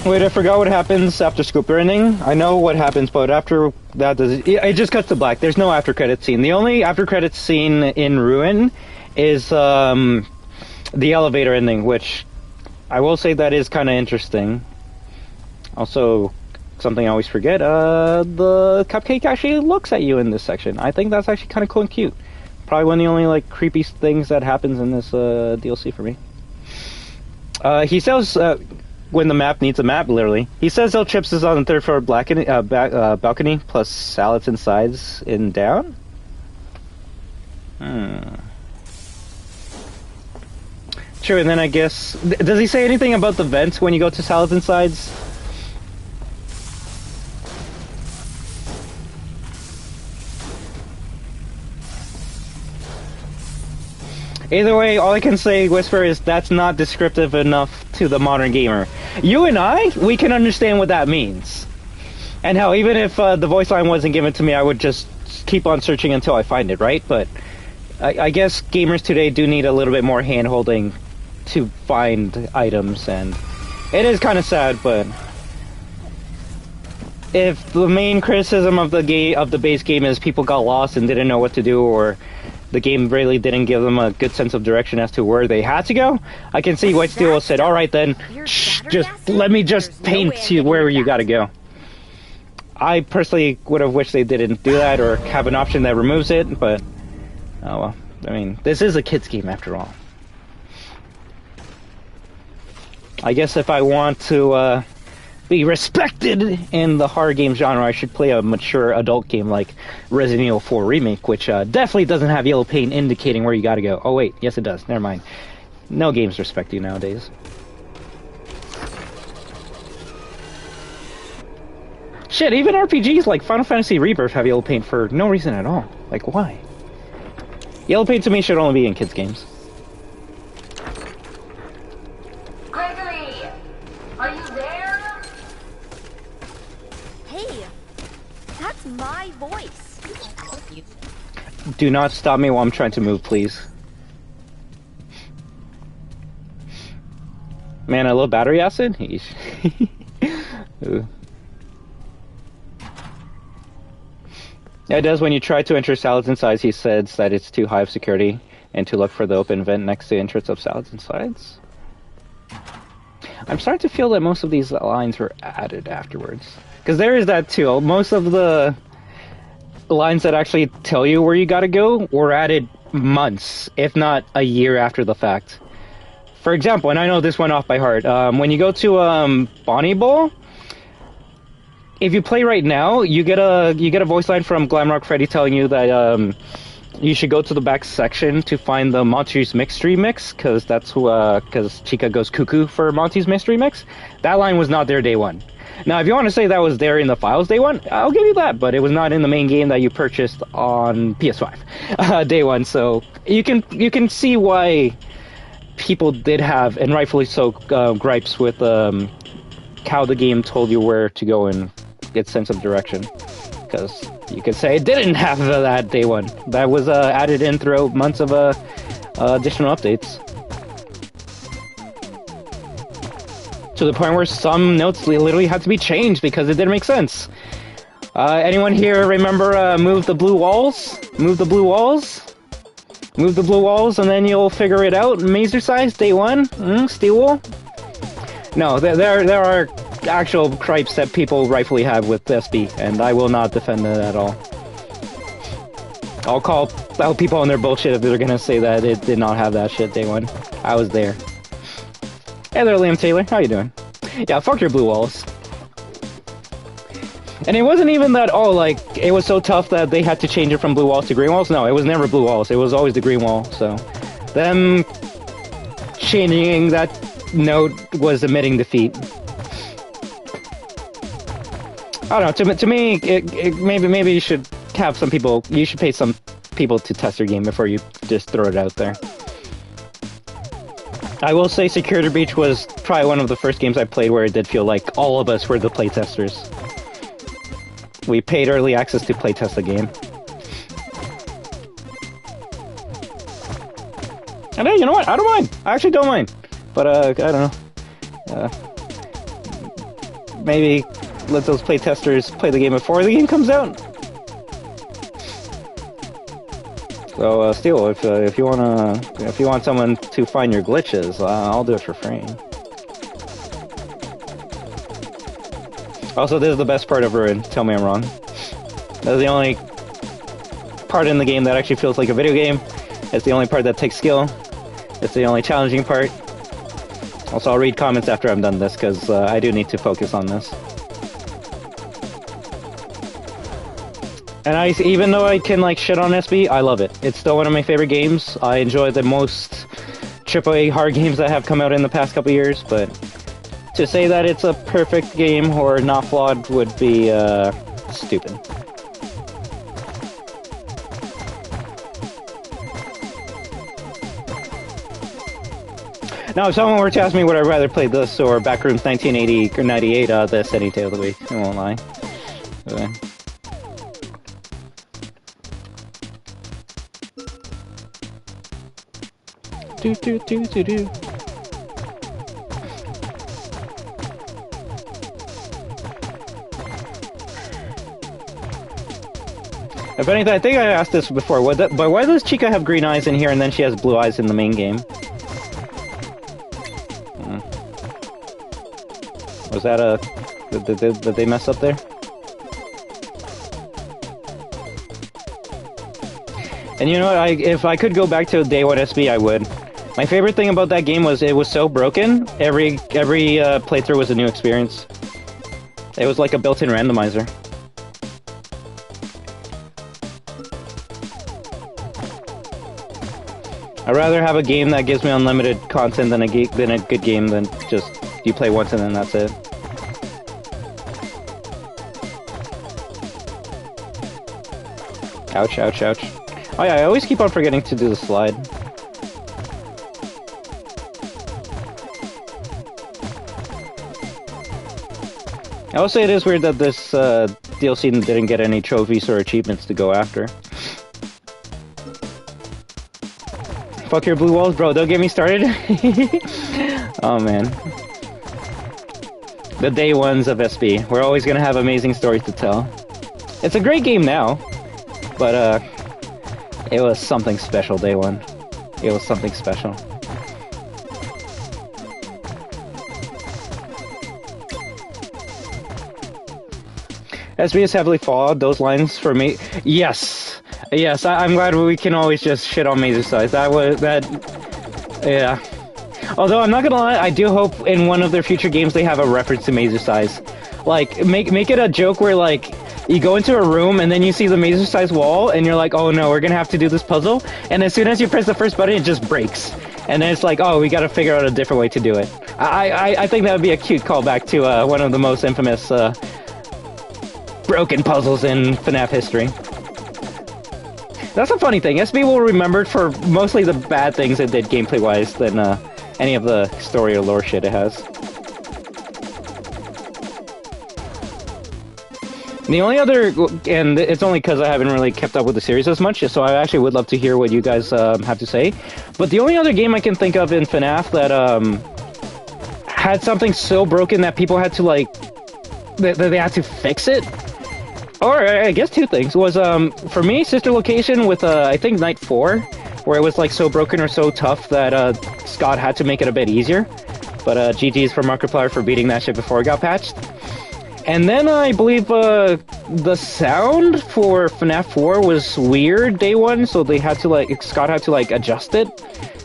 Wait, I forgot what happens after Speedrunning. I know what happens, but after that, it just cuts to black. There's no after credit scene. The only after credit scene in Ruin is the elevator ending, which I will say that is kind of interesting. Also, something I always forget, the cupcake actually looks at you in this section. I think that's actually kind of cool and cute. Probably one of the only like creepy things that happens in this DLC for me. He sells when the map needs a map, literally. He says El Chips is on the 3rd floor balcony, plus salads and sides in down. True, and then I guess... Does he say anything about the vents when you go to salads and sides? Either way, all I can say, Whisper, is that's not descriptive enough to the modern gamer. You and I, we can understand what that means. And hell, even if the voice line wasn't given to me, I would just keep on searching until I find it, right? But I guess gamers today do need a little bit more hand-holding to find items, and it is kind of sad, but if the main criticism of the base game is people got lost and didn't know what to do, or the game really didn't give them a good sense of direction as to where they had to go, I can see White Steel said, alright then, let me just paint you where you gotta go. I personally would have wished they didn't do that, or have an option that removes it, but oh well. I mean, this is a kid's game after all. I guess if I want to be respected in the horror game genre, I should play a mature adult game like Resident Evil 4 Remake, which definitely doesn't have yellow paint indicating where you gotta go. Oh wait, yes it does. Never mind. No games respect you nowadays. Shit, even RPGs like Final Fantasy Rebirth have yellow paint for no reason at all. Like, why? Yellow paint to me should only be in kids' games. Gregory, are you there? Hey, that's my voice. Do not stop me while I'm trying to move, please. Man, I love battery acid? Ooh. Yeah, it does. When you try to enter Salads and Sides, he says that it's too high of security and to look for the open vent next to the entrance of Salads and Sides. I'm starting to feel that most of these lines were added afterwards. Because there is that too. Most of the lines that actually tell you where you gotta go were added months, if not a year after the fact. For example, and I know this one off by heart, when you go to Bonnie Bowl, if you play right now, you get a voice line from Glamrock Freddy telling you that you should go to the back section to find the Monty's Mystery Mix, because that's because Chica goes cuckoo for Monty's Mystery Mix. That line was not there day one. Now, if you want to say that was there in the files day one, I'll give you that, but it was not in the main game that you purchased on PS5 day one. So you can see why people did have, and rightfully so, gripes with how the game told you where to go and get sense of direction, because you could say it didn't have that day one. That was added in throughout months of additional updates. To the point where some notes literally had to be changed because it didn't make sense. Anyone here remember Move the Blue Walls? Move the Blue Walls? Move the Blue Walls and then you'll figure it out. Mazer size, day one? Steel Wool? No, there are actual gripes that people rightfully have with SB, and I will not defend it at all. I'll call out people on their bullshit if they're gonna say that it did not have that shit day one. I was there. Hey there, Liam Taylor. How you doing? Yeah, fuck your blue walls. And it wasn't even that, oh, like, it was so tough that they had to change it from blue walls to green walls. No, it was never blue walls. It was always the green wall. So, them changing that note was admitting defeat. I don't know. To me, maybe you should have some people. You should pay some people to test your game before you just throw it out there. I will say Security Breach was probably one of the first games I played where it did feel like all of us were the playtesters. We paid early access to playtest the game. And hey, you know what? I don't mind. I actually don't mind. But, I don't know. Maybe let those playtesters play the game before the game comes out. So, Steel, if you want someone to find your glitches, I'll do it for free. Also, this is the best part of Ruin. Tell me I'm wrong. That's the only part in the game that actually feels like a video game. It's the only part that takes skill. It's the only challenging part. Also, I'll read comments after I'm done this, because I do need to focus on this. And even though I can, like, shit on SB, I love it. It's still one of my favorite games. I enjoy the most AAA hard games that have come out in the past couple years, but to say that it's a perfect game or not flawed would be, stupid. Now, if someone were to ask me would I rather play this or Backrooms 1980 or 98, this any day of the week. I won't lie. Do. If anything, I think I asked this before, but why does Chica have green eyes in here and then she has blue eyes in the main game? Was that did they mess up there? And you know what, if I could go back to day one SB, I would. My favorite thing about that game was it was so broken, every playthrough was a new experience. It was like a built-in randomizer. I'd rather have a game that gives me unlimited content than a good game than just you play once and then that's it. Ouch, ouch, ouch. Oh yeah, I always keep on forgetting to do the slide. I will say it is weird that this DLC didn't get any trophies or achievements to go after. Fuck your blue walls, bro. Don't get me started. Oh man. The day ones of SB. We're always gonna have amazing stories to tell. It's a great game now, but it was something special day one. It was something special. SB is heavily flawed. Those lines for me. Yes. Yes, I'm glad we can always just shit on Mazer Size. Yeah. Although, I'm not gonna lie, I do hope in one of their future games they have a reference to Mazer Size. Like, make it a joke where, like, You go into a room and then you see the mazer-sized wall and you're like, oh no, we're gonna have to do this puzzle. And as soon as you press the first button, it just breaks. And then it's like, oh, we gotta figure out a different way to do it. I think that would be a cute callback to one of the most infamous broken puzzles in FNaF history. That's a funny thing. SB will remember for mostly the bad things it did gameplay-wise than any of the story or lore shit it has. The only other, and it's only because I haven't really kept up with the series as much, so I actually would love to hear what you guys have to say. But the only other game I can think of in FNaF that had something so broken that people had to like, that they had to fix it, or I guess two things, was for me, Sister Location with I think Night 4, where it was like so broken or so tough that Scott had to make it a bit easier. But GG's for Markiplier for beating that shit before it got patched. And then I believe the sound for FNaF 4 was weird day one, so they had to like, Scott had to like adjust it,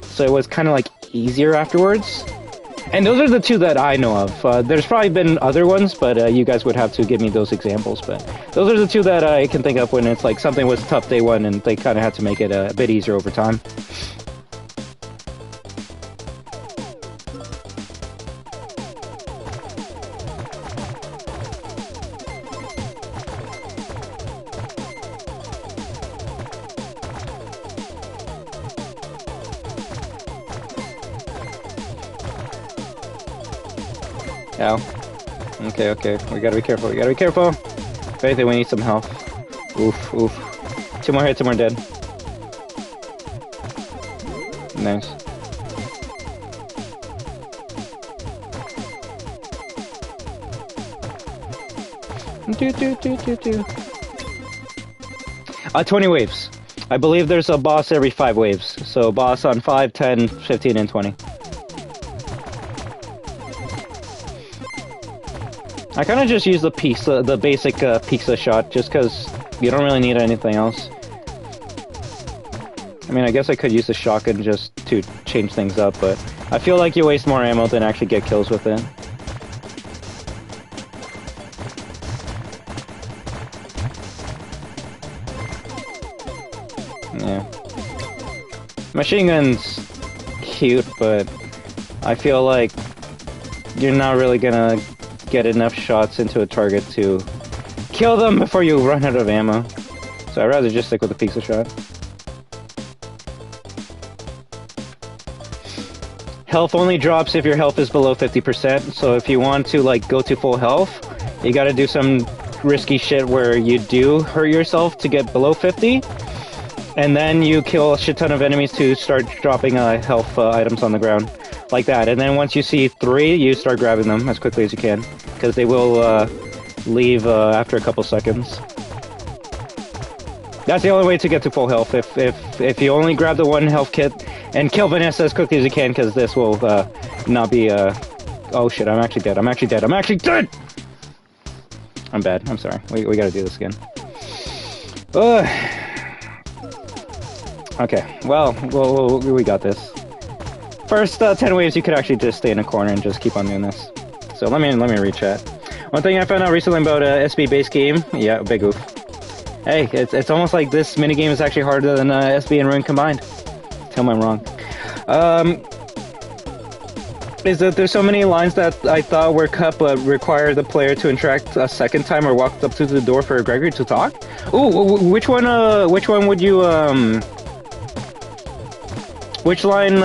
so it was kind of like easier afterwards. And those are the two that I know of. There's probably been other ones, but you guys would have to give me those examples. But those are the two that I can think of when it's like something was tough day one and they kind of had to make it a bit easier over time. Ow. Okay, okay. We gotta be careful. We gotta be careful. If anything, we need some health. Oof, oof. 2 more hits and we're dead. Nice. Do, do, do, do, do. 20 waves. I believe there's a boss every 5 waves. So boss on 5, 10, 15, and 20. I kind of just use the pizza, the basic pizza shot, just because you don't really need anything else. I mean, I guess I could use the shotgun just to change things up, but I feel like you waste more ammo than actually get kills with it. Yeah. Machine gun's cute, but I feel like you're not really gonna get enough shots into a target to kill them before you run out of ammo. So I'd rather just stick with the pizza shot. Health only drops if your health is below 50%, so if you want to like go to full health, you gotta do some risky shit where you do hurt yourself to get below 50, and then you kill a shit ton of enemies to start dropping health items on the ground. Like that, and then once you see 3, you start grabbing them as quickly as you can, because they will leave after a couple seconds. That's the only way to get to full health. If you only grab the 1 health kit and kill Vanessa as quickly as you can, because this will not be oh shit! I'm actually dead. I'm actually dead. I'm actually dead. I'm bad. I'm sorry. We gotta do this again. Okay. Well, we got this. First 10 waves, you could actually just stay in a corner and just keep on doing this. So let me read chat. One thing I found out recently about SB base game, yeah, big oof. Hey, it's almost like this minigame is actually harder than SB and Ruin combined. Tell me I'm wrong. Is that there's so many lines that I thought were cut but require the player to interact a second time or walk up to the door for Gregory to talk? Ooh, which one would you, which line,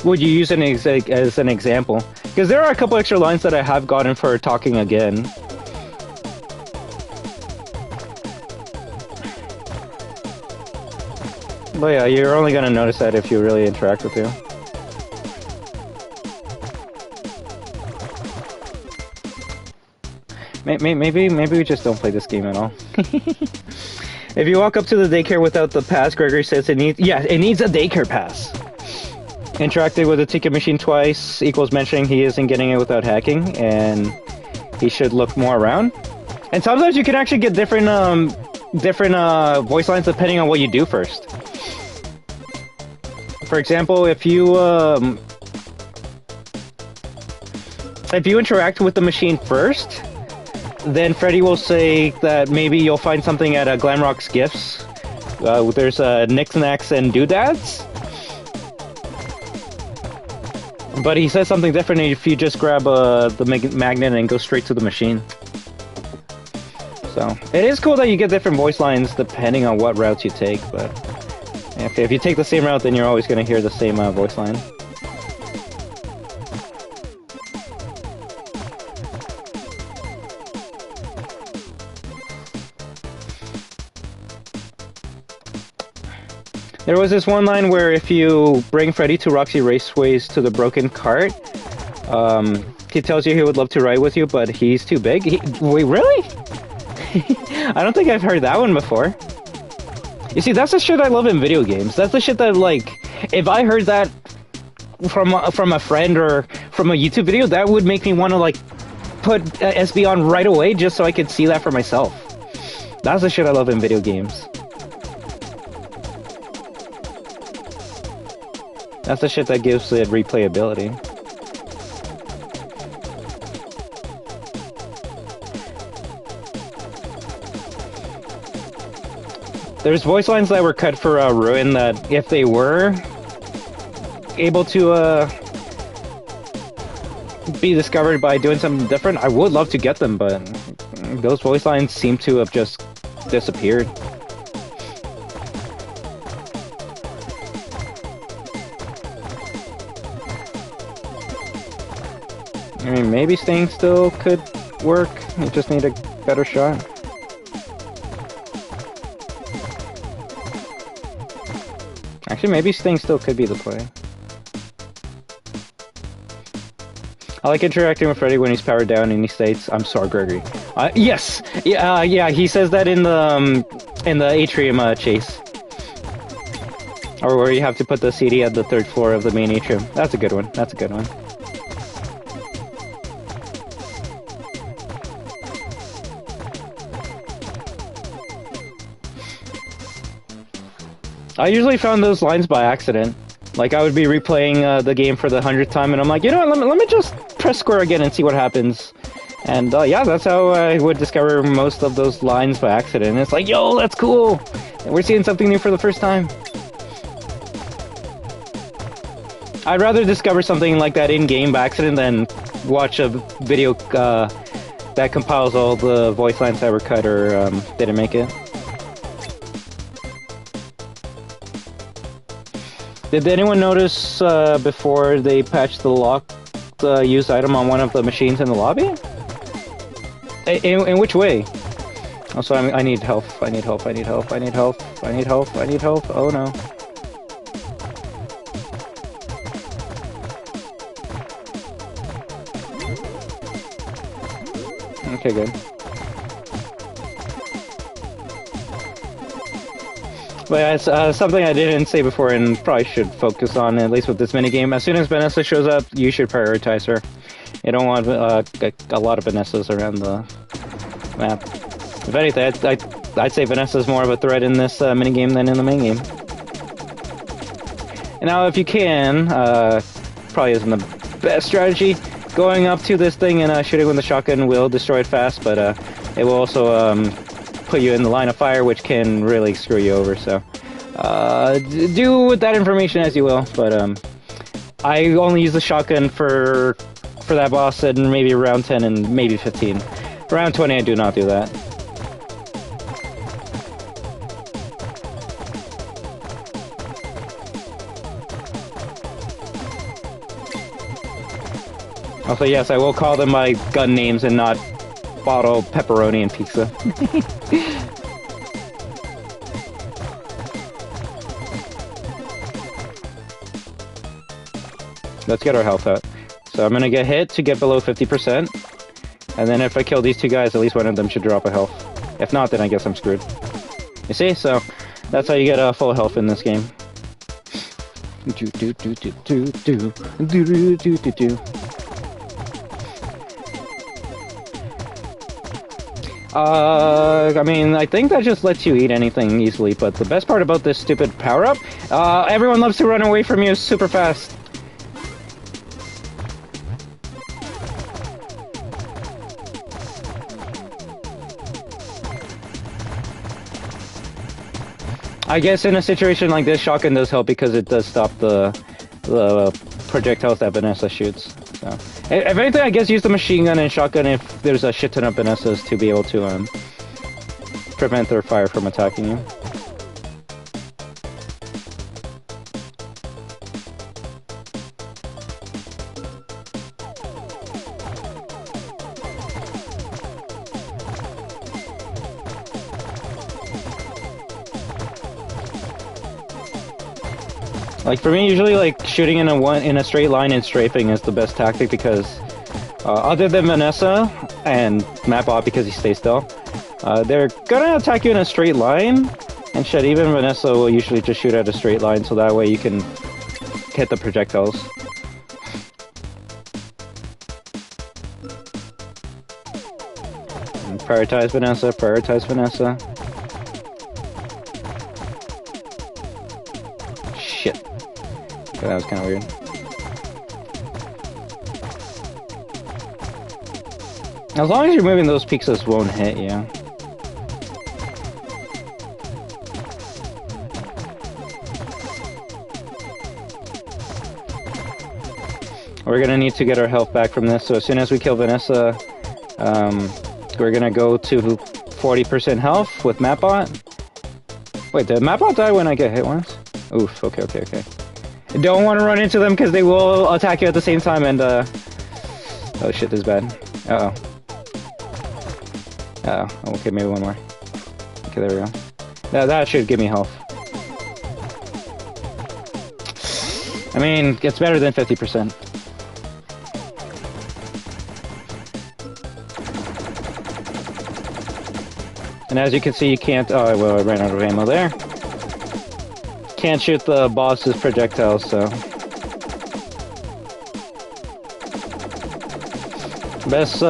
would you use as an example? Because there are a couple extra lines that I have gotten for talking again. But yeah, you're only gonna notice that if you really interact with you. Maybe we just don't play this game at all. If you walk up to the daycare without the pass, Gregory says it needs a daycare pass. Interacted with the ticket machine twice equals mentioning he isn't getting it without hacking, and he should look more around. And sometimes you can actually get different voice lines depending on what you do first. For example, if you interact with the machine first, then Freddy will say that maybe you'll find something at Glamrock's Gifts. There's knickknacks and doodads. But he says something different if you just grab the magnet and go straight to the machine. So, it is cool that you get different voice lines depending on what routes you take, but if you take the same route, then you're always going to hear the same voice line. There was this one line where if you bring Freddy to Roxy Raceways to the broken cart, he tells you he would love to ride with you, but he's too big. Wait, really? I don't think I've heard that one before. You see, that's the shit I love in video games. That's the shit that, like, if I heard that from a friend or from a YouTube video, that would make me want to, like, put SB on right away just so I could see that for myself. That's the shit I love in video games. That's the shit that gives it replayability. There's voice lines that were cut for Ruin that if they were able to be discovered by doing something different, I would love to get them, but those voice lines seem to have just disappeared. I mean, maybe staying still could work. You just need a better shot. Actually, maybe staying still could be the play. I like interacting with Freddy when he's powered down and he states, "I'm sorry, Gregory." Yes! Yeah, he says that in the atrium chase. Or where you have to put the CD at the 3rd floor of the main atrium. That's a good one. That's a good one. I usually found those lines by accident. Like, I would be replaying the game for the 100th time, and I'm like, you know what, let me just press square again and see what happens. And yeah, that's how I would discover most of those lines by accident. It's like, yo, that's cool! We're seeing something new for the first time. I'd rather discover something like that in-game by accident than watch a video that compiles all the voice lines that were cut or didn't make it. Did anyone notice before they patched the locked used item on one of the machines in the lobby? In which way? Also, I need help. I need help. I need help. I need help. I need help. I need help. Oh no. Okay, good. But yeah, something I didn't say before and probably should focus on, at least with this minigame. As soon as Vanessa shows up, you should prioritize her. You don't want a lot of Vanessas around the map. If anything, I'd say Vanessa's more of a threat in this minigame than in the main game. And now, if you can, probably isn't the best strategy, going up to this thing and shooting with the shotgun will destroy it fast, but it will also put you in the line of fire, which can really screw you over, so do with that information as you will, but I only use the shotgun for that boss in maybe round 10 and maybe 15. Round 20 I do not do that. Also, yes, I will call them by gun names and not bottle, pepperoni, and pizza. Let's get our health up. So I'm gonna get hit to get below 50%, and then if I kill these two guys, at least one of them should drop a health. If not, then I guess I'm screwed. You see? So that's how you get full health in this game. I mean, I think that just lets you eat anything easily, but the best part about this stupid power-up, everyone loves to run away from you super fast. I guess in a situation like this, shotgun does help because it does stop the projectiles that Vanessa shoots. So, if anything, I guess use the machine gun and shotgun if there's a shit ton of Vanessas to be able to prevent their fire from attacking you. Like for me, usually like shooting in a straight line and strafing is the best tactic because other than Vanessa and Mapbot because he stays still, they're gonna attack you in a straight line, and shit, even Vanessa will usually just shoot at a straight line so that way you can hit the projectiles. And prioritize Vanessa, prioritize Vanessa. Shit. Okay, that was kind of weird. As long as you're moving, those pixels won't hit you. We're gonna need to get our health back from this, so as soon as we kill Vanessa, we're gonna go to 40% health with Mapbot. Wait, did Mapbot die when I get hit once? Oof, okay, okay, okay. Don't want to run into them because they will attack you at the same time and, oh shit, this is bad. Uh-oh. Uh-oh. Okay, maybe one more. Okay, there we go. That should give me health. I mean, it's better than 50%. And as you can see, you can't... Oh, well, I ran out of ammo there. Can't shoot the boss's projectiles, so... Best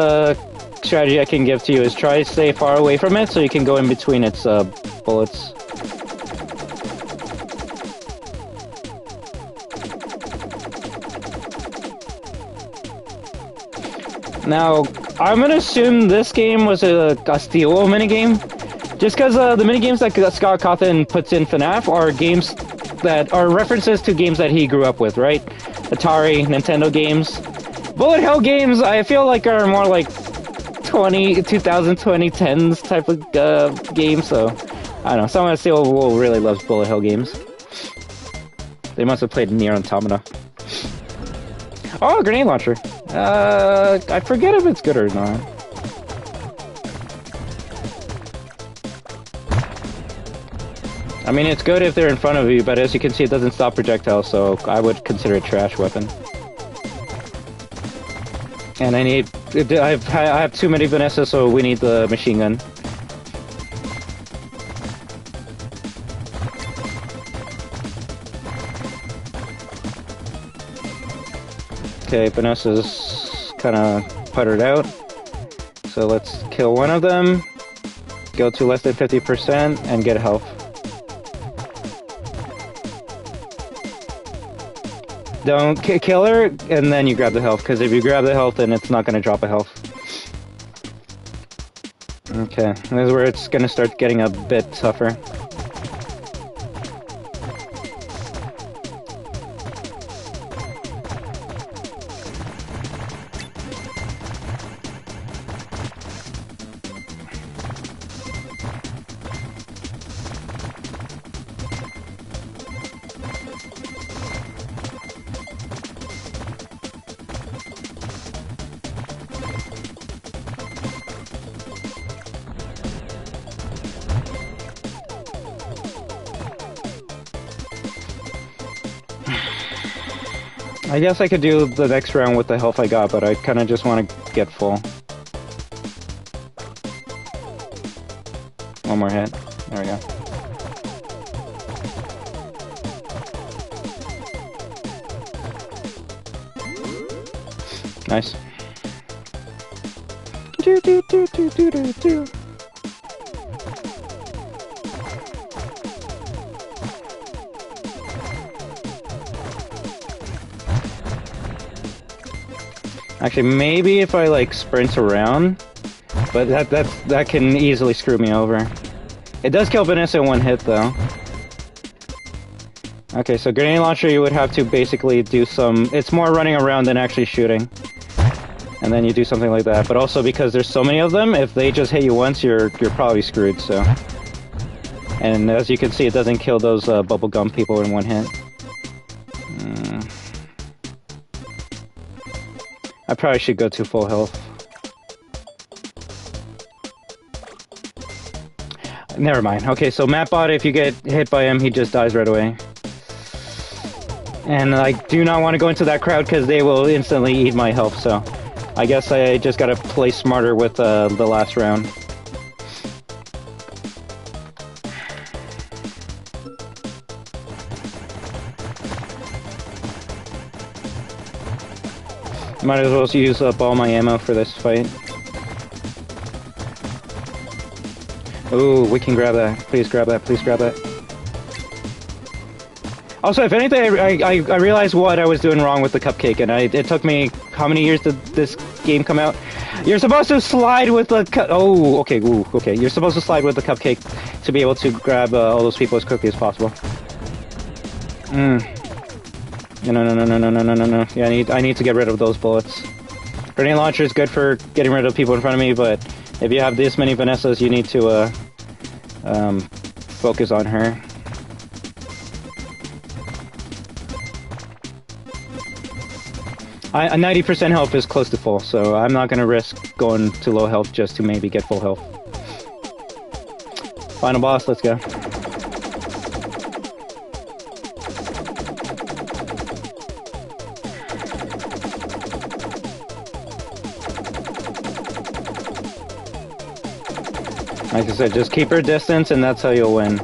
strategy I can give to you is try to stay far away from it so you can go in between its bullets. Now, I'm gonna assume this game was a steal minigame. Just because the minigames that Scott Cawthon puts in FNaF are games that are references to games that he grew up with, right? Atari, Nintendo games. Bullet hell games, I feel like are more like 2010s type of games, so I don't know. Someone still really loves bullet hell games. They must have played Nier Automata. Oh, grenade launcher. I forget if it's good or not. I mean, it's good if they're in front of you, but as you can see, it doesn't stop projectiles, so I would consider it a trash weapon. And I have too many Vanessa, so we need the machine gun. Okay, Vanessa's kind of puttered out. So let's kill one of them, go to less than 50%, and get health. Don't kill her, and then you grab the health, because if you grab the health, then it's not going to drop a health. Okay, this is where it's going to start getting a bit tougher. I guess I could do the next round with the health I got, but I kind of just want to get full. One more hit. There we go. Nice. Do do do do do do do. Actually, maybe if I like sprint around, but that can easily screw me over. It does kill Vanessa in one hit though. Okay, so grenade launcher, you would have to basically do some... It's more running around than actually shooting. And then you do something like that. But also because there's so many of them, if they just hit you once, you're probably screwed, so... And as you can see, it doesn't kill those bubblegum people in one hit. I probably should go to full health. Never mind. Okay, so Mapbot, if you get hit by him, he just dies right away. And I do not want to go into that crowd because they will instantly eat my health, so... I guess I just gotta play smarter with the last round. Might as well use up all my ammo for this fight. Ooh, we can grab that. Please grab that, please grab that. Also, if anything, I realized what I was doing wrong with the cupcake, and it took me... How many years did this game come out? You're supposed to slide with the oh, okay, ooh, okay. You're supposed to slide with the cupcake to be able to grab all those people as quickly as possible. No. Yeah, I need to get rid of those bullets. Grenade launcher is good for getting rid of people in front of me, but if you have this many Vanessas, you need to focus on her. I 90% health is close to full, so I'm not gonna risk going to low health just to maybe get full health. Final boss, let's go. Like I said, just keep her distance and that's how you'll win.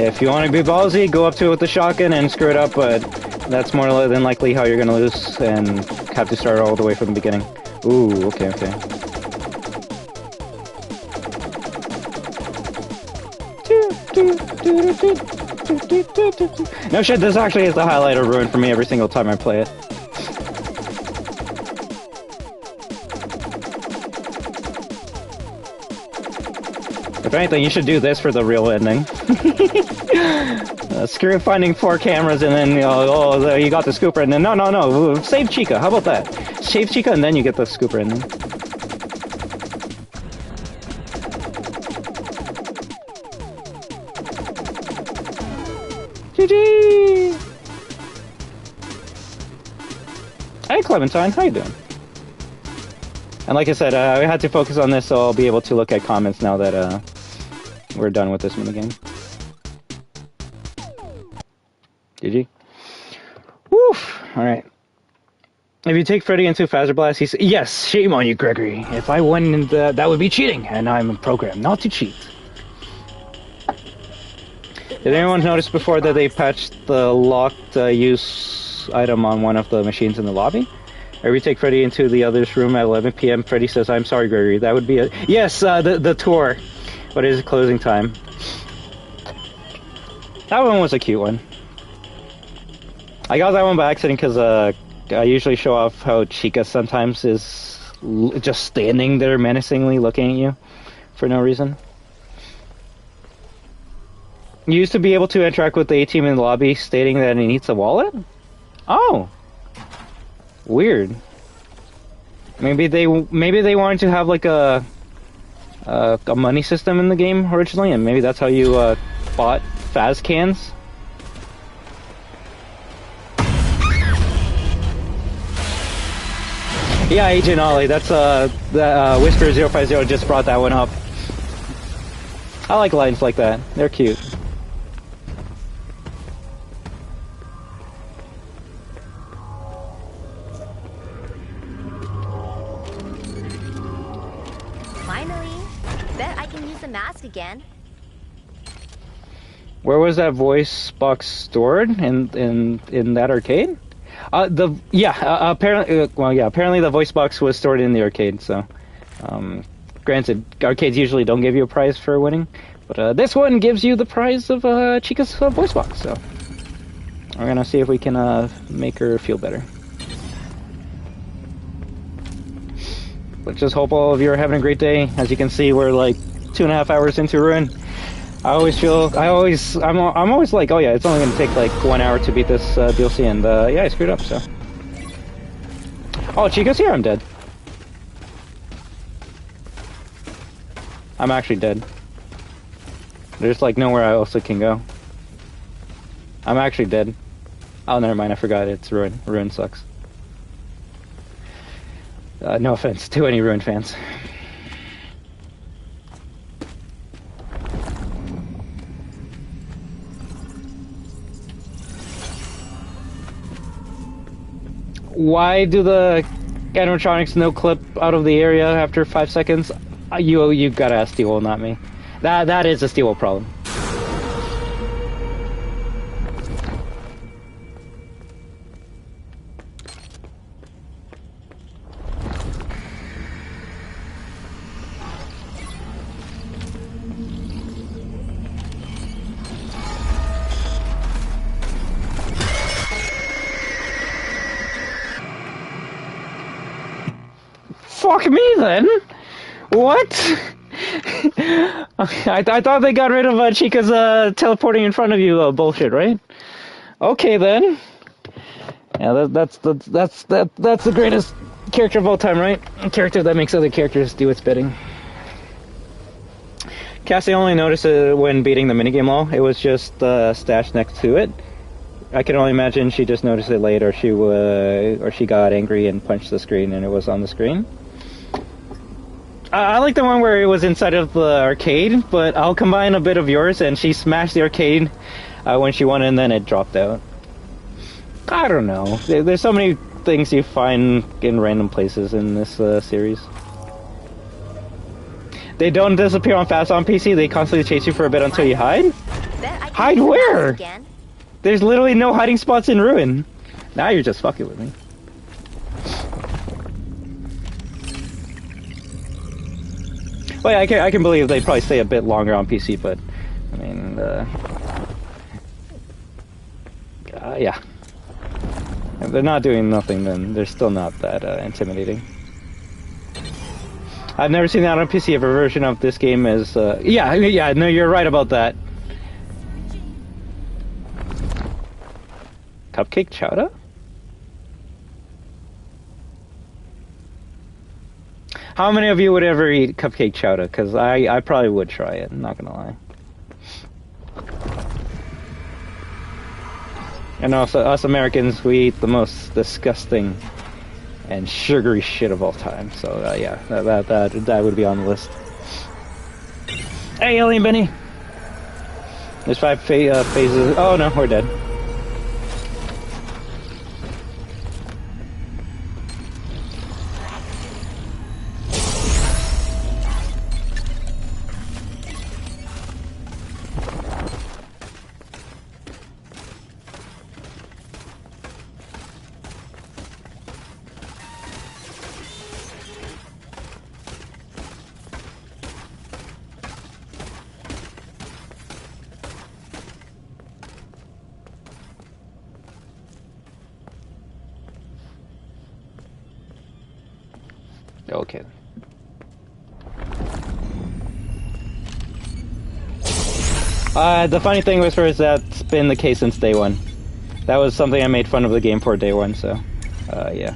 If you want to be ballsy, go up to it with the shotgun and screw it up, but that's more than likely how you're gonna lose and have to start all the way from the beginning. Ooh, okay. No shit, this actually is the highlight of Ruin for me every single time I play it. If anything, you should do this for the real ending. Screw finding 4 cameras and then, oh, you got the scooper, and then, no, save Chica, how about that? Save Chica and then you get the scooper ending. GG! Hey Clementine, how you doing? And like I said, I had to focus on this so I'll be able to look at comments now that we're done with this minigame. GG. Woof! Alright. If you take Freddy into Phaser Blast, he's... Yes! Shame on you, Gregory! If I won, that would be cheating, and I'm programmed not to cheat. Did anyone notice before that they patched the locked use item on one of the machines in the lobby? Or we take Freddy into the other's room at 11 PM, Freddy says, I'm sorry, Gregory. That would be a... Yes! The tour! What is closing time? That one was a cute one. I got that one by accident because I usually show off how Chica sometimes is just standing there menacingly looking at you for no reason. You used to be able to interact with the A-team in the lobby stating that he needs a wallet? Oh! Weird. Maybe they wanted to have like a money system in the game originally, and maybe that's how you bought Faz cans. Yeah, Agent Ollie, that's Whisper050 just brought that one up. I like lines like that. They're cute. Finally, bet I can use the mask again. Where was that voice box stored? In that arcade? Apparently the voice box was stored in the arcade, so granted, arcades usually don't give you a prize for winning, but this one gives you the prize of Chica's voice box, so we're gonna see if we can make her feel better. Let's just hope all of you are having a great day. As you can see, we're like 2.5 hours into Ruin. I'm always like, oh yeah, it's only gonna take like 1 hour to beat this DLC, and yeah, I screwed up. So. Oh, Chica's here. I'm dead. I'm actually dead. There's like nowhere else I can go. I'm actually dead. Oh, never mind. I forgot. It's Ruin. Ruin sucks. No offense to any Ruin fans. Why do the animatronics no clip out of the area after 5 seconds? You gotta ask Steel, not me. That is a Steel problem. Fuck me then. What? I thought they got rid of Chica's teleporting in front of you bullshit, right? Okay then. Yeah, that's the greatest character of all time, right? A character that makes other characters do its bidding. Cassie only noticed it when beating the minigame law. It was just stashed next to it. I can only imagine she just noticed it late, or she got angry and punched the screen and it was on the screen. I like the one where it was inside of the arcade, but I'll combine a bit of yours, and she smashed the arcade when she won, and then it dropped out. I don't know. There's so many things you find in random places in this series. They don't disappear on fast on PC, they constantly chase you for a bit until you hide? Hide where? There's literally no hiding spots in Ruin. Now you're just fucking with me. Well, yeah, I can believe they probably stay a bit longer on PC, but I mean, yeah. If they're not doing nothing, then they're still not that intimidating. I've never seen that on PC. If a version of this game is, yeah, no, you're right about that. Cupcake chowder? How many of you would ever eat cupcake chowder? Because I probably would try it, I'm not gonna lie. And also, us Americans, we eat the most disgusting and sugary shit of all time. So, yeah, that would be on the list. Hey, Alien Benny! There's 5 phases. Oh no, we're dead. Okay. The funny thing was, first, that's been the case since day one. That was something I made fun of the game for day one, so, yeah.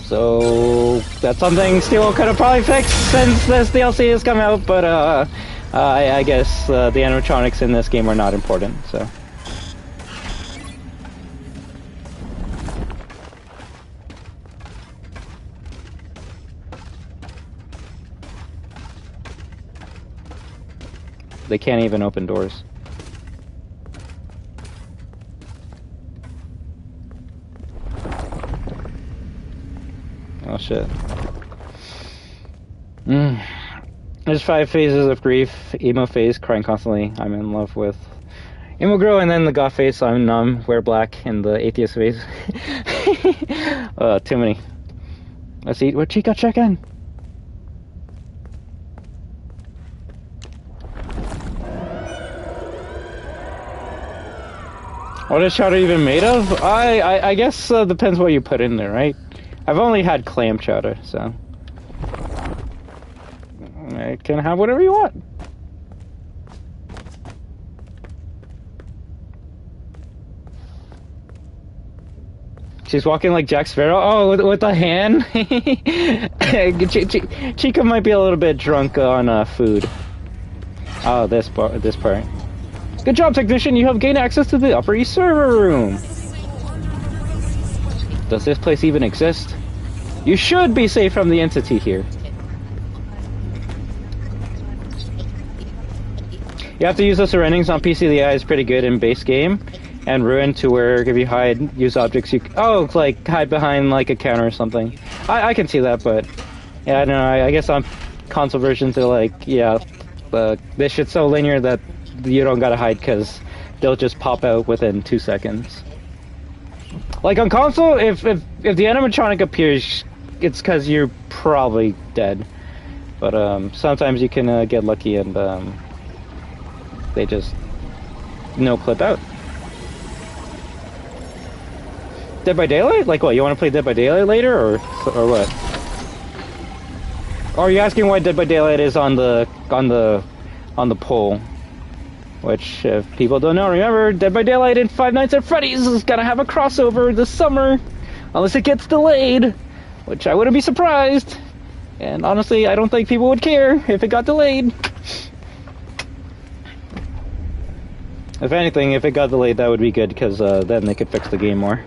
So, that's something Steel could have probably fixed since this DLC has come out, but, I guess, the animatronics in this game are not important, so. They can't even open doors. Oh shit. There's 5 phases of grief. Emo phase, crying constantly. I'm in love with emo girl, and then the goth phase, I'm numb, wear black, and the atheist phase. Too many. Let's eat with Chica, check in. What is chowder even made of? I guess depends what you put in there, right? I've only had clam chowder, so. can have whatever you want. She's walking like Jack Sparrow. Oh, with a hand. Chica might be a little bit drunk on food. Oh, this part. Good job, technician. You have gained access to the Upper East server room. Does this place even exist? You should be safe from the entity here. You have to use the surroundings on PC. The AI is pretty good in base game. And ruin to where if you use objects, you it's like hide behind like a counter or something. I can see that, but yeah, I don't know. I guess on console versions they're like, yeah, this shit's so linear that you don't gotta hide because they'll just pop out within 2 seconds. Like on console, if the animatronic appears, it's because you're probably dead. But sometimes you can get lucky and they just no clip out. Dead by Daylight? Like what? You want to play Dead by Daylight later, or what? Or are you asking why Dead by Daylight is on the poll? Which, if people don't know, remember Dead by Daylight and Five Nights at Freddy's is gonna have a crossover this summer, unless it gets delayed, which I wouldn't be surprised. And honestly, I don't think people would care if it got delayed. If anything, if it got delayed, that would be good because then they could fix the game more.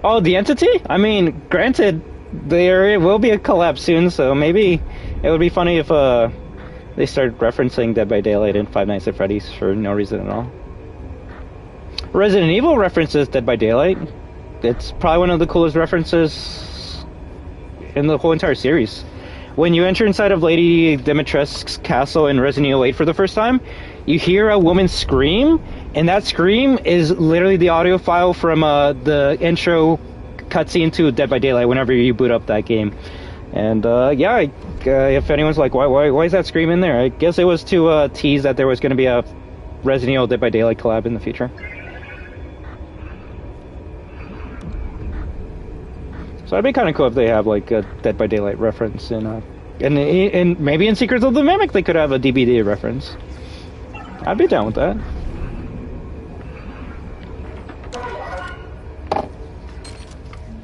Oh, the entity? I mean, granted, there will be a collab soon, so maybe it would be funny if they started referencing Dead by Daylight and Five Nights at Freddy's for no reason at all. Resident Evil references Dead by Daylight. It's probably one of the coolest references in the whole entire series. When you enter inside of Lady Dimitrescu's castle in Resident Evil 8 for the first time, you hear a woman scream, and that scream is literally the audio file from the intro cutscene to Dead by Daylight whenever you boot up that game. And yeah, if anyone's like, why is that scream in there? I guess it was to tease that there was going to be a Resident Evil Dead by Daylight collab in the future. So it'd be kind of cool if they have like a Dead by Daylight reference in and maybe in Secrets of the Mimic they could have a DBD reference. I'd be down with that.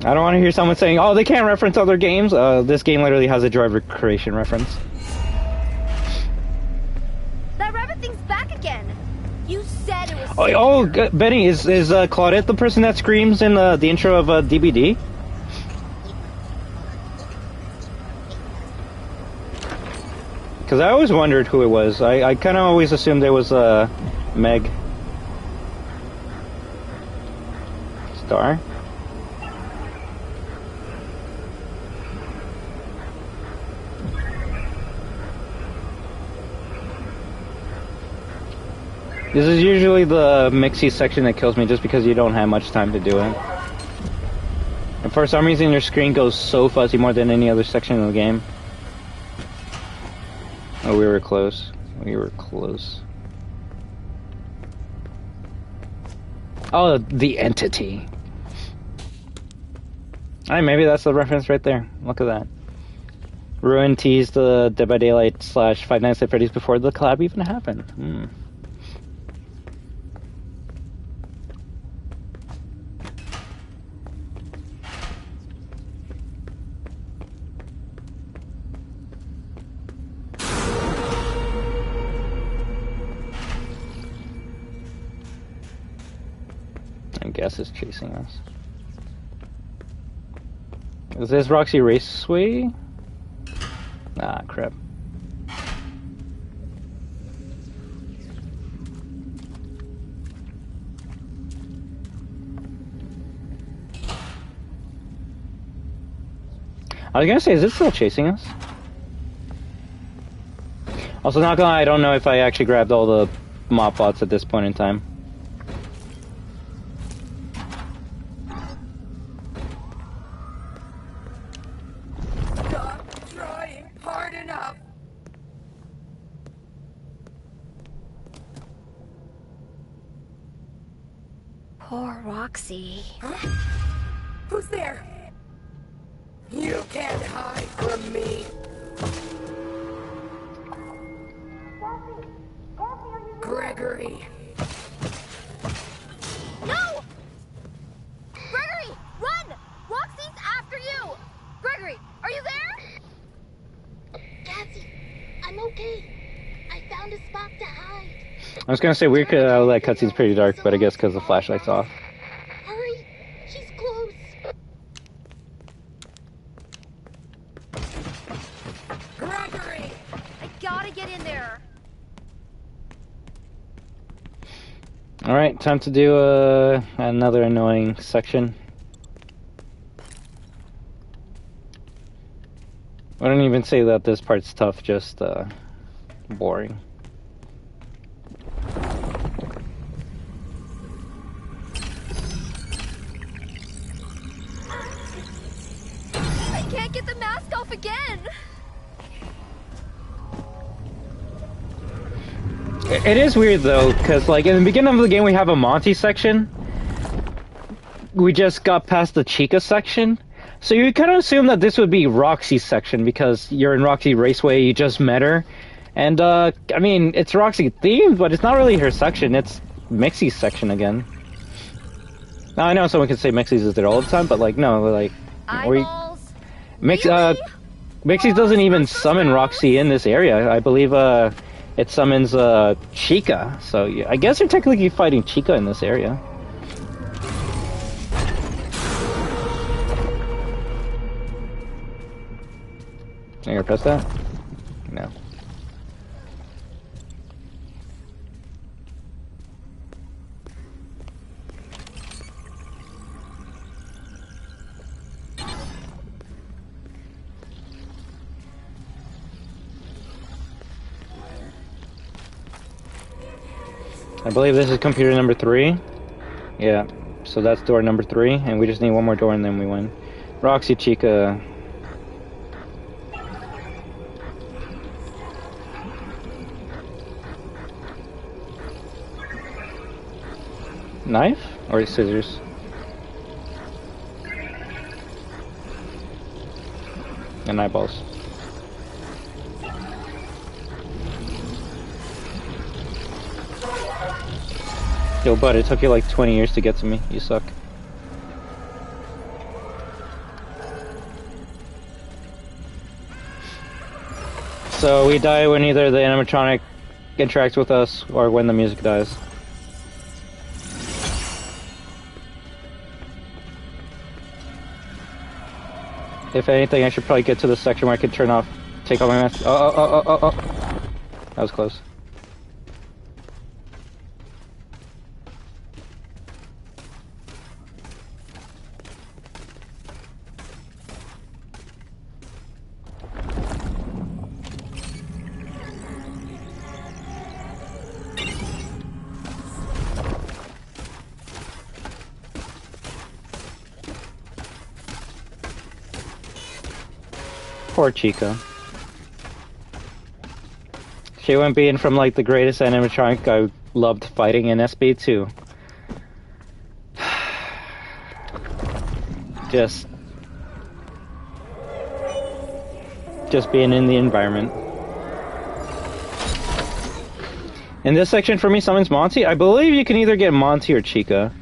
I don't want to hear someone saying, oh, they can't reference other games. This game literally has a driver creation reference. That rabbit thing's back again. You said it was. Benny, is Claudette the person that screams in the intro of DBD? Because I always wondered who it was. I kind of always assumed it was Meg. Star? This is usually the Mixie section that kills me just because you don't have much time to do it. And for some reason your screen goes so fuzzy more than any other section of the game. Oh, we were close. We were close. Oh, the entity. Alright, maybe that's the reference right there. Look at that. Ruin teased the Dead by Daylight / Five Nights at Freddy's before the collab even happened. I guess it's chasing us. Is this Roxy Raceway? Ah, crap. I was gonna say, is it still chasing us? Also, not gonna lie, I don't know if I actually grabbed all the mop bots at this point in time. Roxy. Huh? Who's there? You can't hide from me. Gregory. No! Gregory, run! Roxy's after you! Gregory, are you there? Cassie, I'm okay. I found a spot to hide. I was gonna say weird because that cutscene's pretty dark, but I guess because the flashlight's off. Hurry, she's close. Gregory! I gotta get in there. Alright, time to do another annoying section. I don't even say that this part's tough, just boring. I can't get the mask off again. It is weird though, because like in the beginning of the game we have a Monty section. We just got past the Chica section. So you kind of assume that this would be Roxy's section because you're in Roxy Raceway, you just met her. And I mean, it's Roxy themed, but it's not really her section, it's Mixie's section again. Now I know someone could say Mixie's is there all the time, but like no, like Eyeballs. Mixie doesn't even summon Roxy in this area. I believe it summons Chica. So yeah, I guess you're technically fighting Chica in this area. Are you gonna press that? No. I believe this is computer number 3. Yeah, so that's door number 3, and we just need one more door and then we win. Roxy, Chica. Knife or scissors? And eyeballs. Yo, bud, it took you like 20 years to get to me. You suck. So we die when either the animatronic interacts with us or when the music dies. If anything, I should probably get to the section where I can turn off, take off my mask. Oh. That was close. Poor Chica. She went being from like the greatest animatronic I loved fighting in SB2. Just being in the environment. In this section for me summons Monty. I believe you can either get Monty or Chica.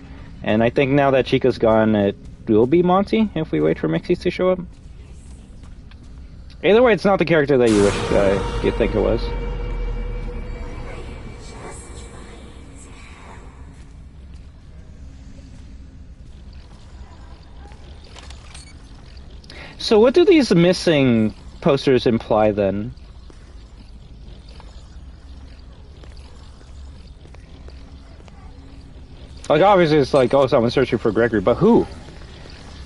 And I think now that Chica's gone, it will be Monty if we wait for Mixie to show up. Either way, it's not the character that you wish you think it was. So what do these missing posters imply then? Like obviously it's like, oh, someone's searching for Gregory, but who?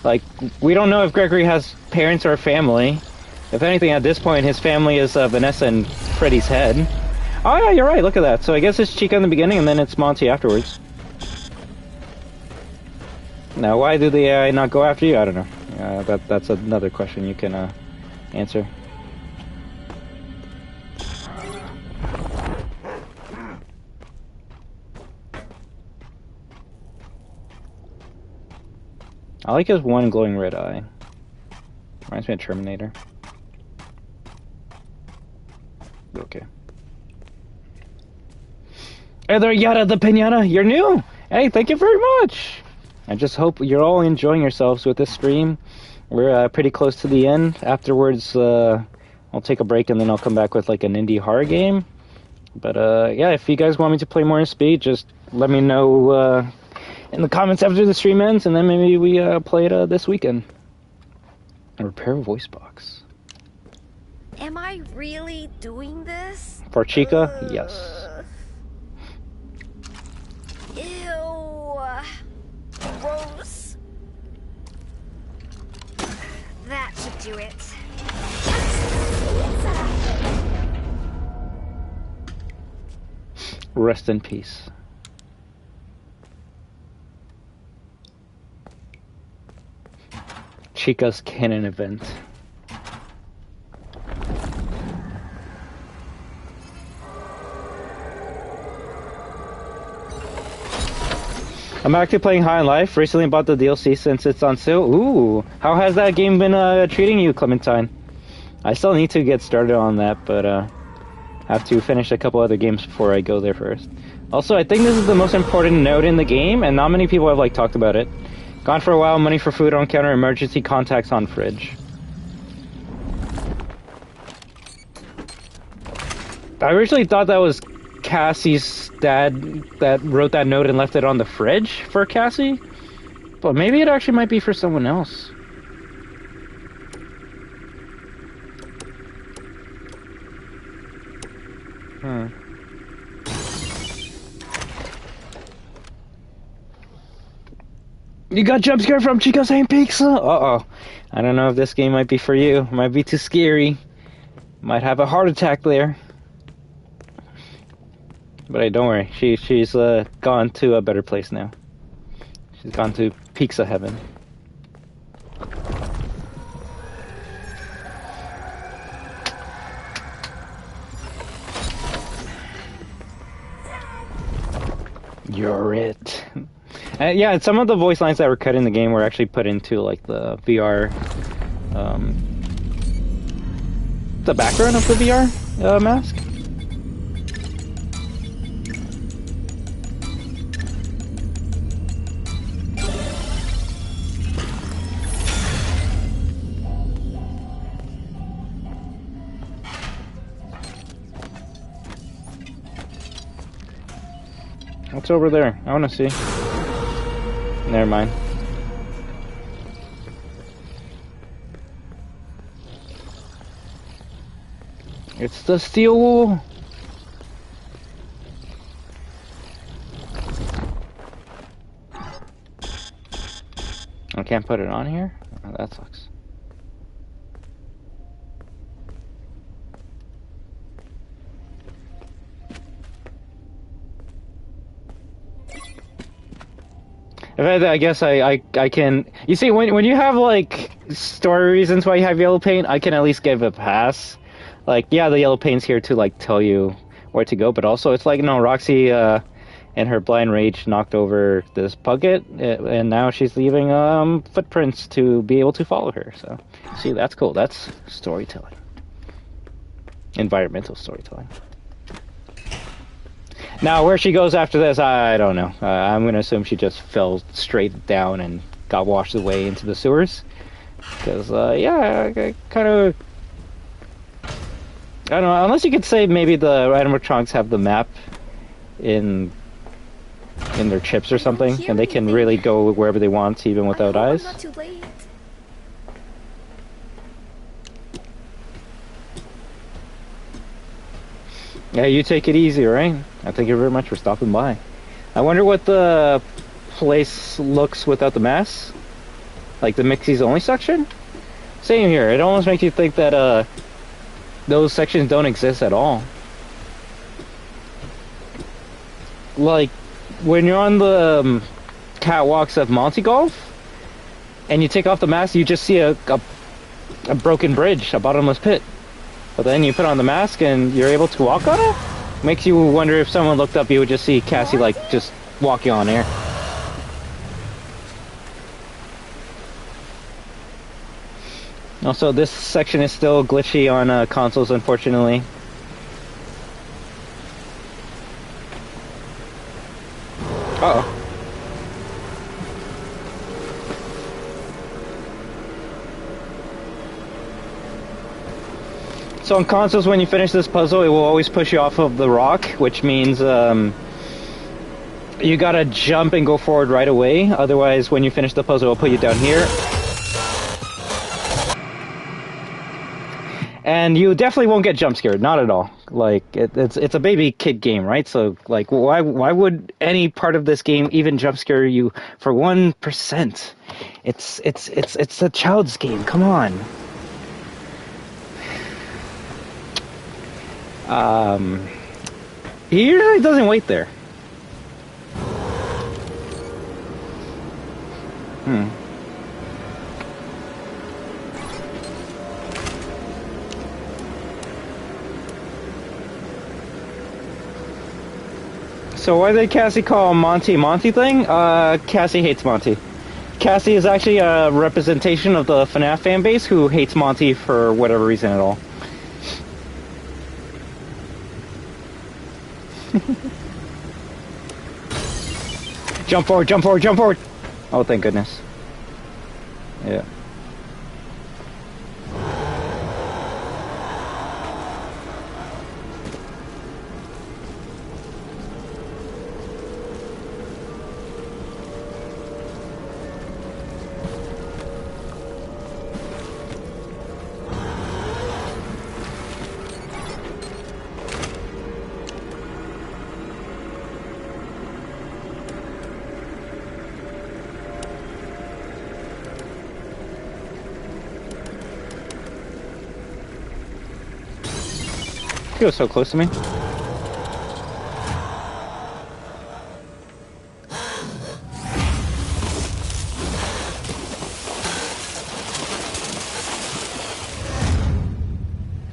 Like, we don't know if Gregory has parents or family. If anything, at this point, his family is Vanessa and Freddy's head. Oh yeah, you're right, look at that. So I guess it's Chica in the beginning and then it's Monty afterwards. Now, why do the AI not go after you? I don't know. That's another question you can answer. I like his one glowing red eye. Reminds me of Terminator. Okay. Hey there, Yada the Pinata. You're new. Hey, thank you very much. I just hope you're all enjoying yourselves with this stream. We're pretty close to the end. Afterwards, I'll take a break and then I'll come back with like an indie horror game. But yeah, if you guys want me to play more in Speed, just let me know in the comments after the stream ends, and then maybe we play it this weekend. A repair voice box. Am I really doing this? For Chica, yes. Ew. Gross. That should do it. Rest in peace. Chica's canon event. I'm actually playing High on Life. Recently bought the DLC since it's on sale. Ooh, how has that game been treating you, Clementine? I still need to get started on that, but have to finish a couple other games before I go there first. Also, I think this is the most important note in the game, and not many people have like talked about it. Gone for a while, money for food on counter, emergency contacts on fridge. I originally thought that was Cassie's dad that wrote that note and left it on the fridge for Cassie, but maybe it actually might be for someone else. You got jump scared from Chica saying pizza? Uh-oh. I don't know if this game might be for you. It might be too scary. Might have a heart attack there. But hey, don't worry. She's gone to a better place now. She's gone to pizza heaven. You're it. Yeah, some of the voice lines that were cut in the game were actually put into like the VR, the background of the VR mask. What's over there? I want to see. Never mind. It's the steel wool. I can't put it on here? Oh, that sucks. I guess I can. You see, when you have like story reasons why you have yellow paint, I can at least give a pass. Like, yeah, the yellow paint's here to like tell you where to go, but also it's like, no, Roxy in her blind rage knocked over this bucket, and now she's leaving footprints to be able to follow her. So, see, that's cool. That's storytelling, environmental storytelling. Now, where she goes after this, I don't know. I'm going to assume she just fell straight down and got washed away into the sewers. Because, yeah, I kind of... I don't know, unless you could say maybe the animatronics have the map in their chips or something, and they can really go wherever they want, even without eyes. I'm not too late. Yeah, you take it easy, right? Thank you very much for stopping by. I wonder what the place looks without the mask. Like the Mixie's only section? Same here. It almost makes you think that those sections don't exist at all. Like when you're on the catwalks of Monty Golf and you take off the mask, you just see a broken bridge, a bottomless pit. But then you put on the mask and you're able to walk on it? Makes you wonder if someone looked up, you would just see Cassie like just walking on air. Also, this section is still glitchy on consoles, unfortunately. Uh-oh. So on consoles, when you finish this puzzle, it will always push you off of the rock, which means you gotta jump and go forward right away. Otherwise, when you finish the puzzle, it'll put you down here. And you definitely won't get jump scared, not at all. Like it's a baby kid game, right? So like, why would any part of this game even jump scare you for 1%? It's a child's game. Come on. He usually doesn't wait there. So why did Cassie call Monty thing? Cassie hates Monty. Cassie is actually a representation of the FNaF fan base who hates Monty for whatever reason at all. Jump forward, jump forward, jump forward! Oh, thank goodness. Yeah. He was so close to me.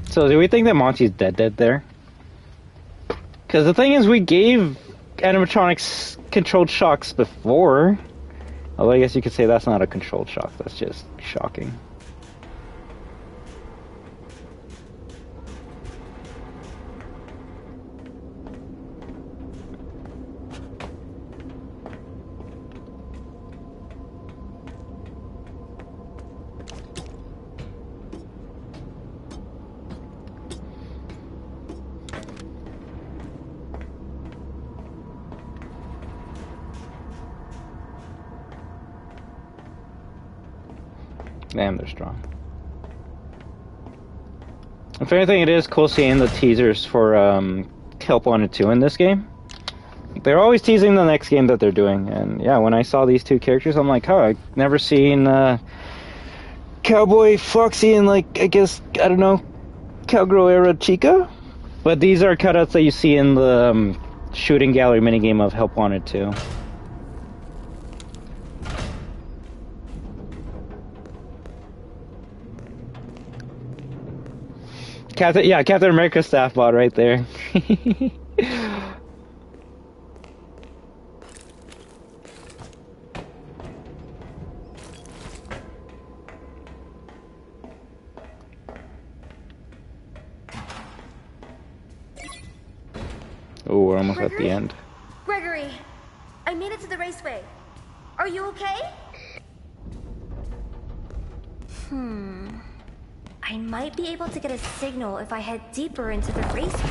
So do we think that Monty's dead there? Because the thing is, we gave animatronics controlled shocks before. Although I guess you could say that's not a controlled shock, that's just shocking. Damn, they're strong. If anything, it is cool seeing the teasers for Help Wanted 2 in this game. They're always teasing the next game that they're doing, and yeah, when I saw these two characters, I'm like, oh, I've never seen Cowboy Foxy and, like, I guess, I don't know, Cowgirl era Chica? But these are cutouts that you see in the shooting gallery minigame of Help Wanted 2. Captain America staff bot right there. Oh, we're almost at the end. Gregory, I made it to the raceway. Are you okay? I might be able to get a signal if I head deeper into the raceway.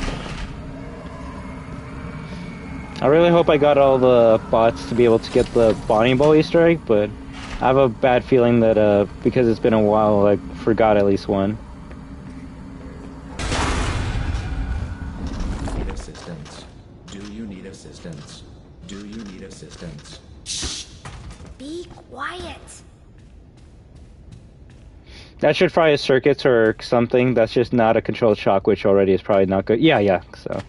I really hope I got all the bots to be able to get the Bonnie Ball Easter egg, but I have a bad feeling that because it's been a while, I forgot at least one. Need assistance? Do you need assistance? Do you need assistance? Shh! Be quiet. That should fry a circuits or something. That's just not a controlled shock, which already is probably not good. Yeah, so.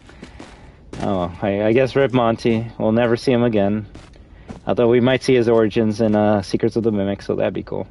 Oh, I guess Rip Monty. We'll never see him again. Although we might see his origins in Secrets of the Mimic, so that'd be cool.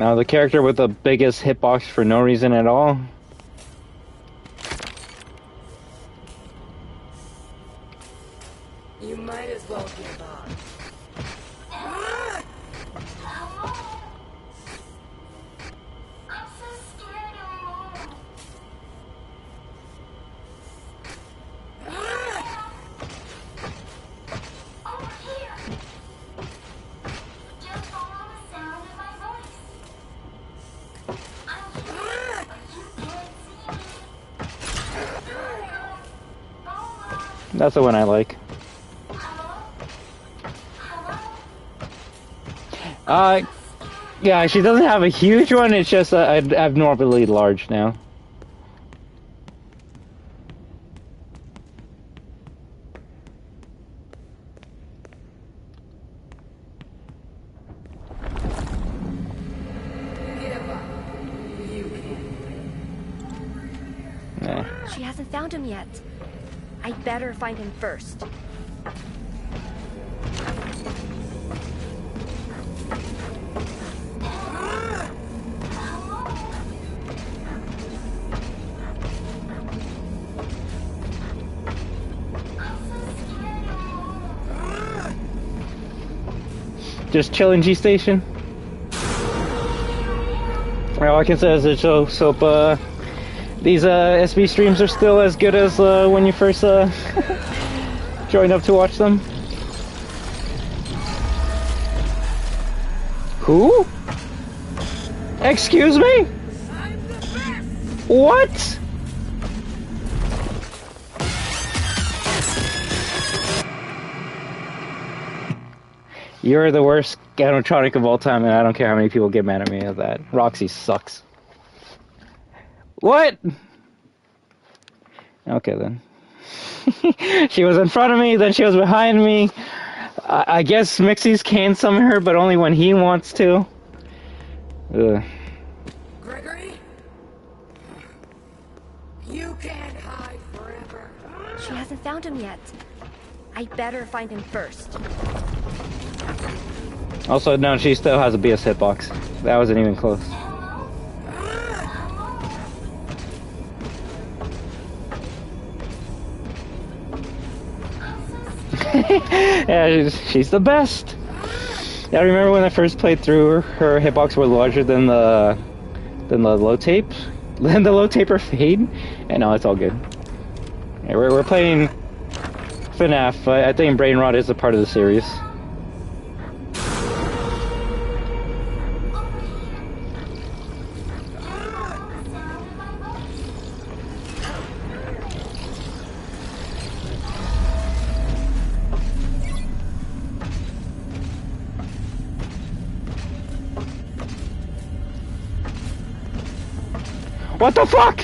Now the character with the biggest hitbox for no reason at all. You might as well give up. That's the one I like. Yeah, she doesn't have a huge one, it's just abnormally large now. She hasn't found him yet. I'd better find him first. Just chilling G Station. All I can say is that these SB streams are still as good as when you first joined up to watch them. Who? Excuse me? What? You're the worst animatronic of all time, and I don't care how many people get mad at me at that. Roxy sucks. What? Okay then. She was in front of me, then she was behind me. I guess Mixie's can summon her, but only when he wants to. Ugh. Gregory? You can't hide forever. She hasn't found him yet. I'd better find him first. Also, no, she still has a BS hitbox. That wasn't even close. Yeah, she's the best. Yeah, I remember when I first played through, her hitbox was larger than the low tape, then the low taper fade, and now it's all good. Yeah, we're playing FNaF. I think Brain Rot is a part of the series. What the fuck?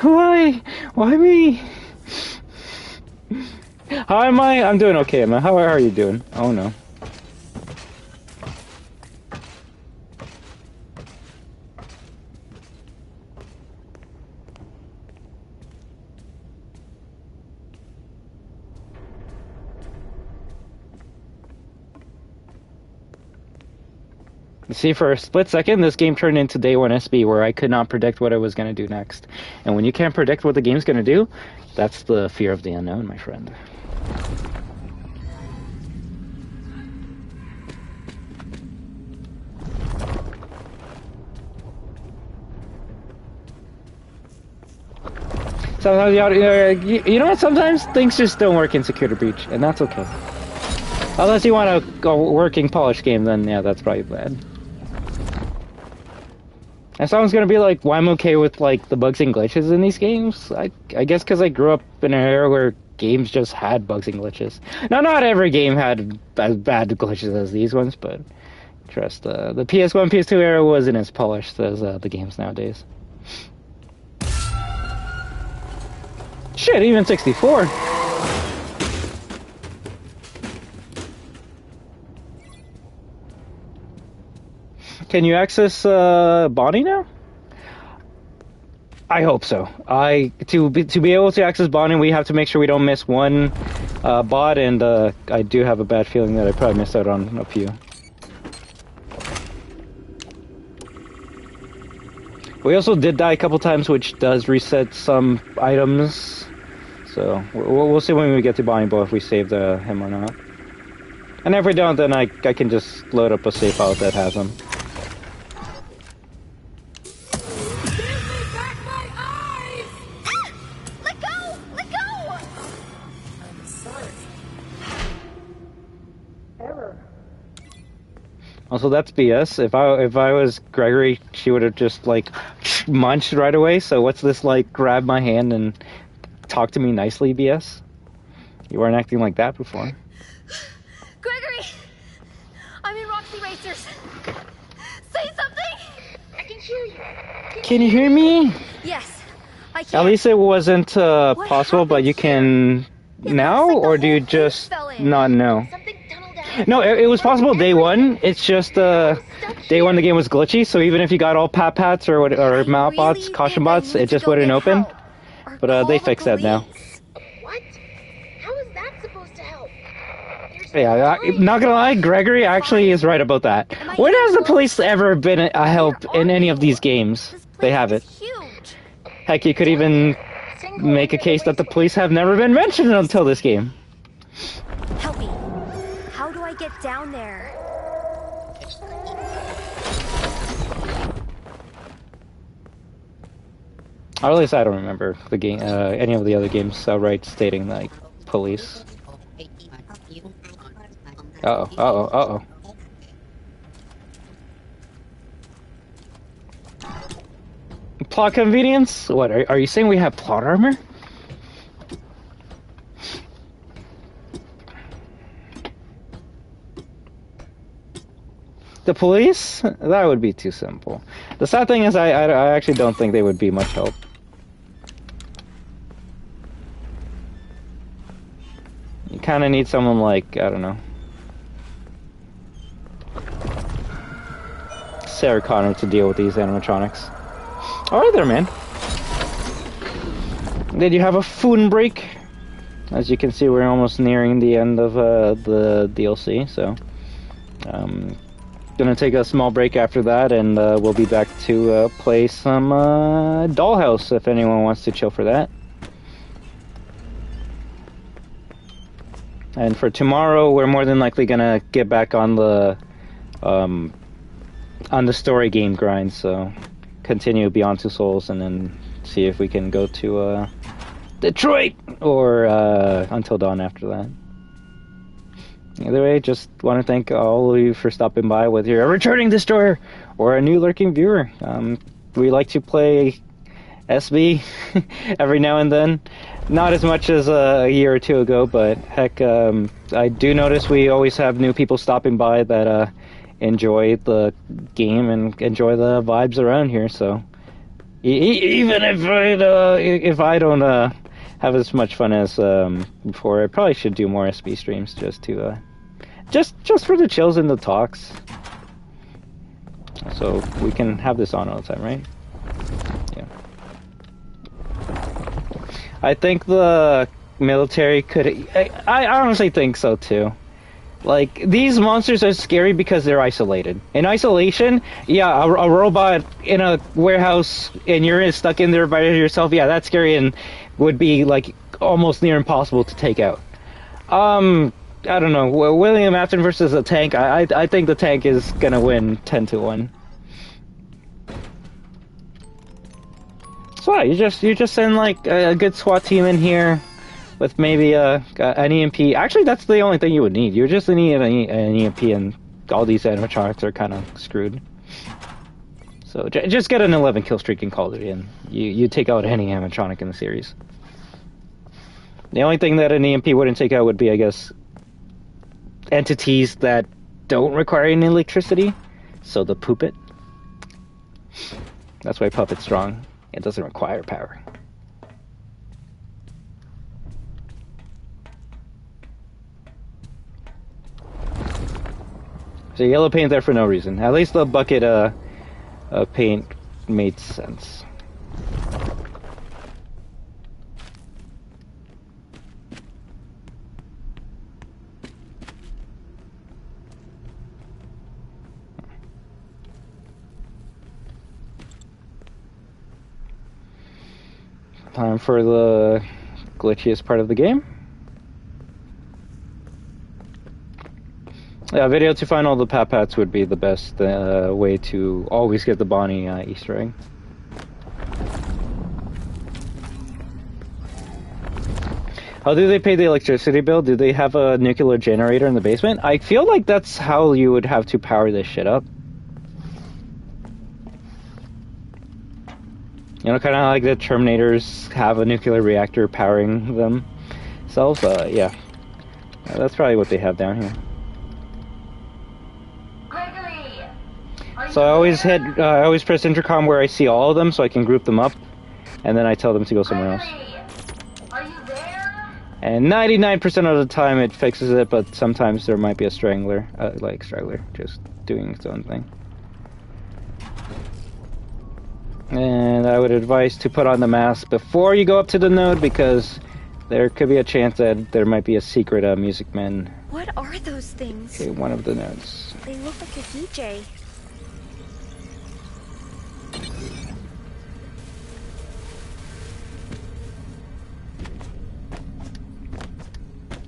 Why? Why me? How am I? I'm doing okay, Emma. How are you doing? Oh no. See, for a split second, this game turned into Day 1 SB, where I could not predict what I was going to do next. And when you can't predict what the game's going to do, that's the fear of the unknown, my friend. Sometimes you know what? Sometimes things just don't work in Security Breach, and that's okay. Unless you want a working polished game, then yeah, that's probably bad. And someone's gonna be like, "Why I'm okay with like the bugs and glitches in these games?" I guess because I grew up in an era where games just had bugs and glitches. Now, not every game had as bad glitches as these ones, but trust the PS1, PS2 era wasn't as polished as the games nowadays. Shit, even 64. Can you access Bonnie now? I hope so. To be able to access bonding, we have to make sure we don't miss one bot, and I do have a bad feeling that I probably missed out on a few. We also did die a couple times, which does reset some items. So we'll see when we get to bonding bow if we saved him or not. And if we don't, then I can just load up a save file that has him. Also, that's BS. If I was Gregory, she would have just like munched right away. So what's this like? Grab my hand and talk to me nicely, BS. You weren't acting like that before. Gregory, I'm in Roxy Racers. Say something. I can hear you. Can you hear me? Yes, I can. At least it wasn't possible, but you can now, or do you just not know? Something tunneled out. No, it was possible day one. It's just day one the game was glitchy, so even if you got all pats or mount bots, caution bots, it just wouldn't open. But they fixed that now. What? How is that supposed to help? Yeah, not gonna lie, Gregory actually is right about that. When has the police ever been a help in any of these games? They haven't. Huge. Heck, you could even make a case that the police have never been mentioned until this game. Help me. How do I get down there? Or at least I don't remember the game, any of the other games outright stating like police. Uh-oh. Plot convenience? What, are you saying we have plot armor? The police? That would be too simple. The sad thing is I actually don't think they would be much help. You kind of need someone like, I don't know, Sarah Connor to deal with these animatronics. Alright there, man. Did you have a food break? As you can see, we're almost nearing the end of the DLC, so gonna take a small break after that, and we'll be back to play some Dollhouse if anyone wants to chill for that. And for tomorrow, we're more than likely gonna get back on the story game grind, so continue Beyond Two Souls, and then see if we can go to Detroit or Until Dawn after that. Either way, just want to thank all of you for stopping by, whether you're a returning destroyer or a new lurking viewer. We like to play SB every now and then. Not as much as a year or two ago, but heck, I do notice we always have new people stopping by that enjoy the game and enjoy the vibes around here. So even if I don't have as much fun as before, I probably should do more SB streams just to just for the chills and the talks, so we can have this on all the time, right? Yeah. I think the military could. I honestly think so too. Like, these monsters are scary because they're isolated. In isolation, yeah, a robot in a warehouse and you're stuck in there by yourself, yeah, that's scary and would be, like, almost near impossible to take out. I don't know, William Afton versus a tank, I think the tank is gonna win 10-1. So you just send, like, a good SWAT team in here with maybe an EMP. Actually, that's the only thing you would need. You just need an EMP, and all these animatronics are kind of screwed. So just get an 11 kill streak and call it in. You take out any animatronic in the series. The only thing that an EMP wouldn't take out would be, I guess, entities that don't require any electricity. So the Puppet. That's why Puppet's strong. It doesn't require power. So yellow paint there for no reason. At least the bucket paint made sense. Time for the glitchiest part of the game. Yeah, video to find all the Pat-Pats would be the best way to always get the Bonnie Easter egg. How do they pay the electricity bill? Do they have a nuclear generator in the basement? I feel like that's how you would have to power this shit up. You know, kind of like the Terminators have a nuclear reactor powering themselves. Yeah. That's probably what they have down here. Gregory, So I always press intercom where I see all of them so I can group them up. And then I tell them to go somewhere else. are you there? And 99% of the time it fixes it, but sometimes there might be a strangler, Strangler, just doing its own thing. And I would advise to put on the mask before you go up to the node, because there could be a chance that there might be a secret Music Man. What are those things? Okay, one of the nodes. They look like a DJ.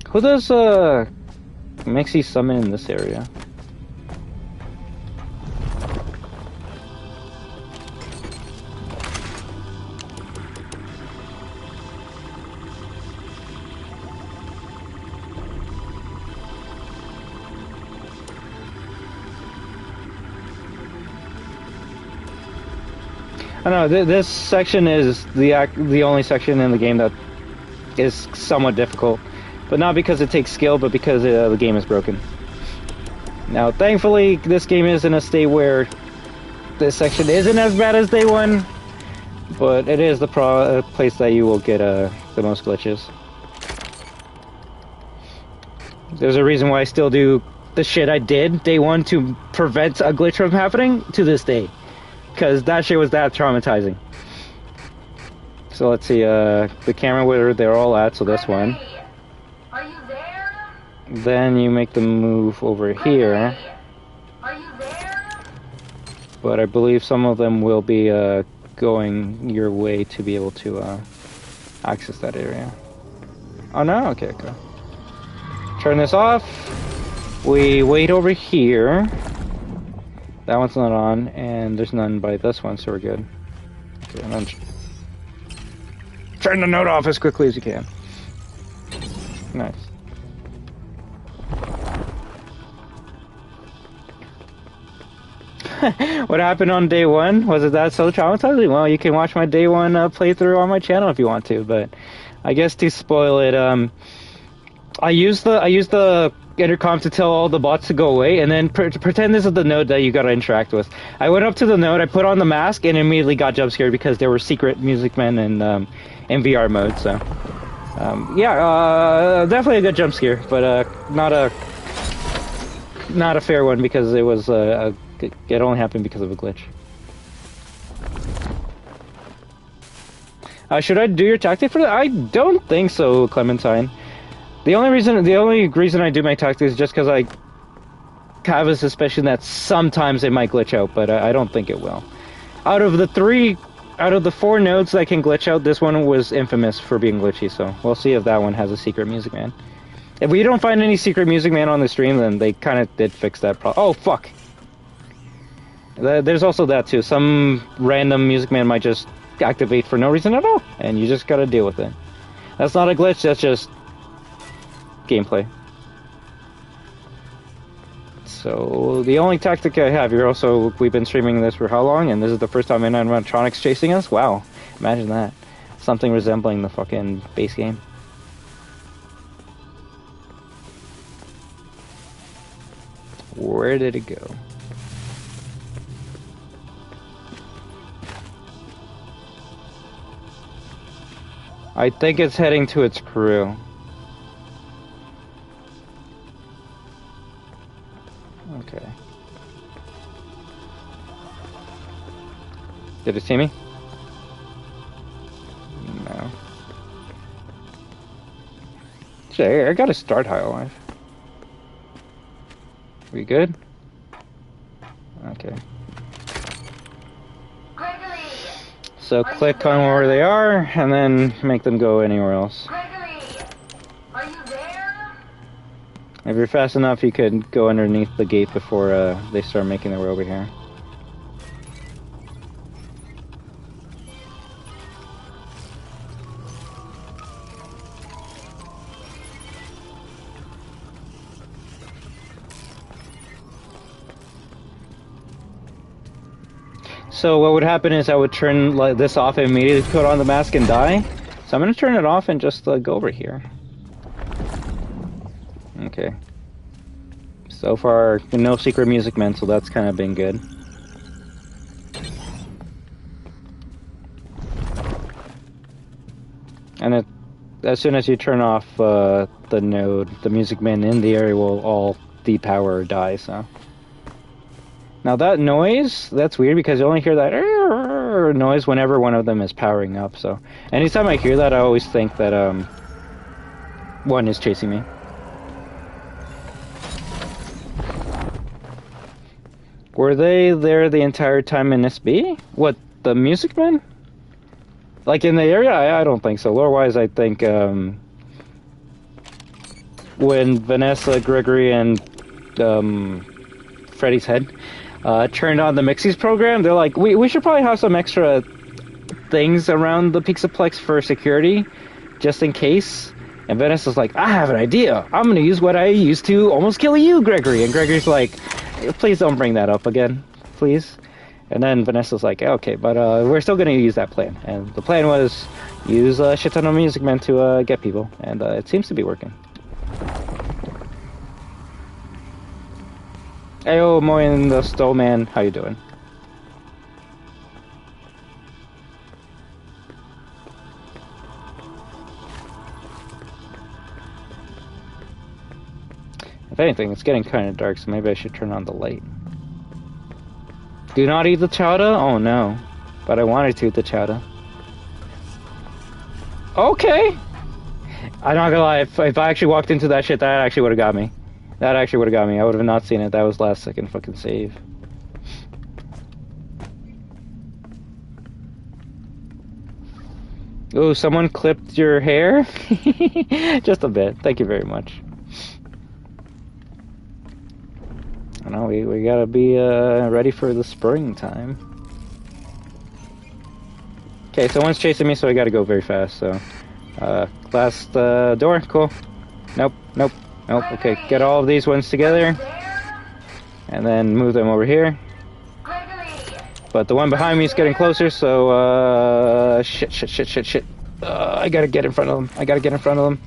Who does Mixie summon in this area? I don't know, this section is the only section in the game that is somewhat difficult. But not because it takes skill, but because the game is broken. Now, thankfully, this game is in a state where this section isn't as bad as day one, but it is the place that you will get the most glitches. There's a reason why I still do the shit I did day one to prevent a glitch from happening to this day. Because that shit was that traumatizing. So let's see, the camera where they're all at, so this one. Are you there? Then you make the move over here. Are you there? But I believe some of them will be going your way to be able to access that area. Oh no? Okay, okay. Turn this off. We wait over here. That one's not on, and there's none by this one, so we're good. Okay, and then turn the node off as quickly as you can. Nice. What happened on day one? Was it that so traumatizing? Well, you can watch my day one playthrough on my channel if you want to, but I guess to spoil it, I use the intercom to tell all the bots to go away, and then pretend this is the node that you gotta interact with. I went up to the node, I put on the mask, and immediately got jump scared because there were secret Music Men in VR mode. So, yeah, definitely a good jump scare, but not a fair one because it was it only happened because of a glitch. Should I do your tactic for that? I don't think so, Clementine. The only reason I do my tactics is just because I have a suspicion that sometimes it might glitch out, but I don't think it will. Out of the 4 nodes that can glitch out, this one was infamous for being glitchy, so we'll see if that one has a secret Music Man. If we don't find any secret Music Man on the stream, then they kind of did fix that problem. Oh, fuck! There's also that, too. Some random Music Man might just activate for no reason at all, and you just gotta deal with it. That's not a glitch, that's just gameplay. So the only tactic I have here, also we've been streaming this for how long, and this is the first time animatronics chasing us? Wow, imagine that. Something resembling the fucking base game. Where did it go? I think it's heading to its crew. Okay. Did it see me? No. Shit, I gotta start high alive. We good? Okay. Gregory, So click on where they are, and then make them go anywhere else. Gregory, are you there? If you're fast enough, you could go underneath the gate before they start making their way over here. So what would happen is I would turn this off and immediately put on the mask and die. So I'm going to turn it off and just go over here. Okay. So far, no secret music meant, so that's kind of been good. And as soon as you turn off the node, the music men in the area will all depower or die, so... Now that noise, that's weird because you only hear that noise whenever one of them is powering up, so... Anytime I hear that, I always think that, one is chasing me. Were they there the entire time in SB? What, the music men? Like in the area? I don't think so. Lore-wise, I think, when Vanessa, Gregory, and, Freddy's head... turned on the Mixie's program, they're like, we should probably have some extra things around the Pizzaplex for security, just in case. And Vanessa's like, I have an idea. I'm gonna use what I used to almost kill you, Gregory. And Gregory's like, please don't bring that up again, please. And then Vanessa's like, okay, but we're still gonna use that plan. And the plan was use a shit ton of music men to get people, and it seems to be working. Heyo, Moin the Stole Man, how you doing? If anything, it's getting kind of dark, so maybe I should turn on the light. Do not eat the chowder? Oh no. But I wanted to eat the chowder. Okay! I'm not gonna lie, if I actually walked into that shit, that actually would have got me. That actually would have got me. I would have not seen it. That was last second fucking save. Ooh, someone clipped your hair? Just a bit. Thank you very much. I know, we gotta be ready for the springtime. Okay, someone's chasing me, so I gotta go very fast, so... last door, cool. Nope, nope. Nope, okay, get all of these ones together, and then move them over here. But the one behind me is getting closer, so, shit. I gotta get in front of them,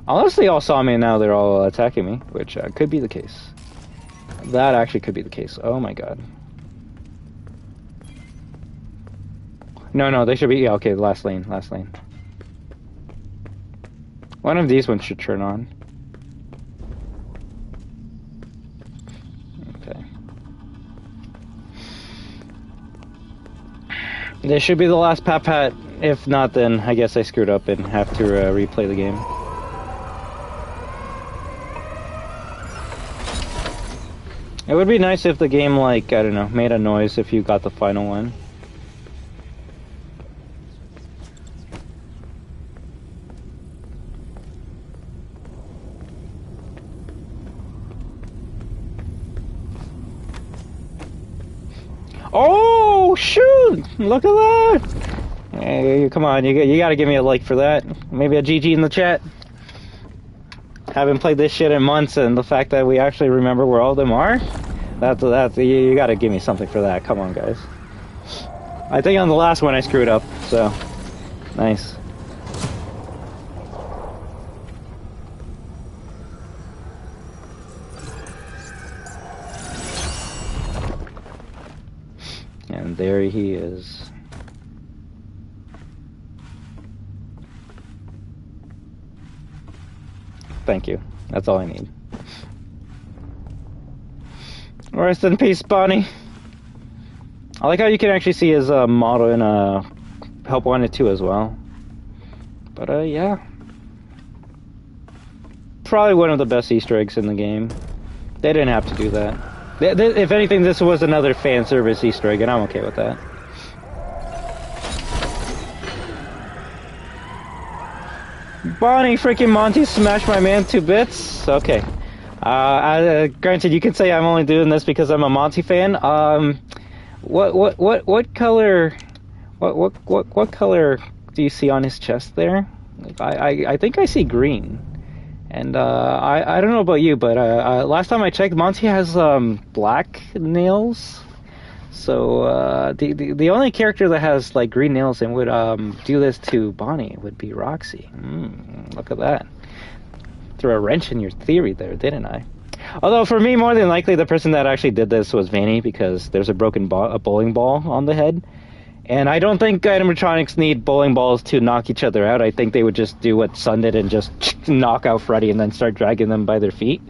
Unless they all saw me and now they're all attacking me, which could be the case. That actually could be the case, oh my god. No, they should be... Yeah, okay, last lane. One of these ones should turn on. Okay. This should be the last Pat. If not, then I guess I screwed up and have to replay the game. It would be nice if the game, like, I don't know, made a noise if you got the final one. Oh, shoot! Look at that! Hey, come on, you gotta give me a like for that. Maybe a GG in the chat. Haven't played this shit in months, and the fact that we actually remember where all of them are, you gotta give me something for that. Come on, guys. I think on the last one I screwed up, so nice. And there he is. Thank you. That's all I need. Rest in peace, Bonnie. I like how you can actually see his model in Help Wanted 2 as well. But yeah. probably one of the best Easter eggs in the game. They didn't have to do that. If anything, this was another fan service Easter egg, and I'm okay with that. Bonnie, freaking Monty smashed my man to bits. Okay. Granted, you can say I'm only doing this because I'm a Monty fan. What color? What color do you see on his chest there? I think I see green. And I don't know about you, but last time I checked, Monty has black nails. So the only character that has like green nails and would do this to Bonnie would be Roxy. Look at that. Threw a wrench in your theory there, didn't I? Although for me, more than likely, the person that actually did this was Vanny, because there's a broken bowling ball on the head. And I don't think animatronics need bowling balls to knock each other out. I think they would just do what Sun did and just knock out Freddy and then start dragging them by their feet.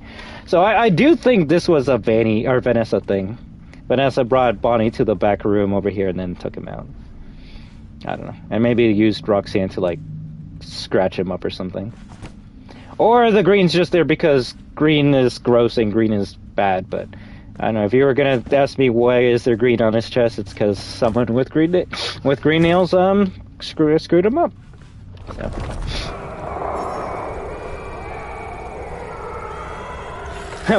So I do think this was a Vanny or Vanessa thing. Vanessa brought Bonnie to the back room over here and then took him out. I don't know. And maybe used Roxanne to like scratch him up or something. Or the green's just there because green is gross and green is bad, but I don't know. If you were gonna ask me why is there green on his chest, it's because someone with green nails screwed him up. So.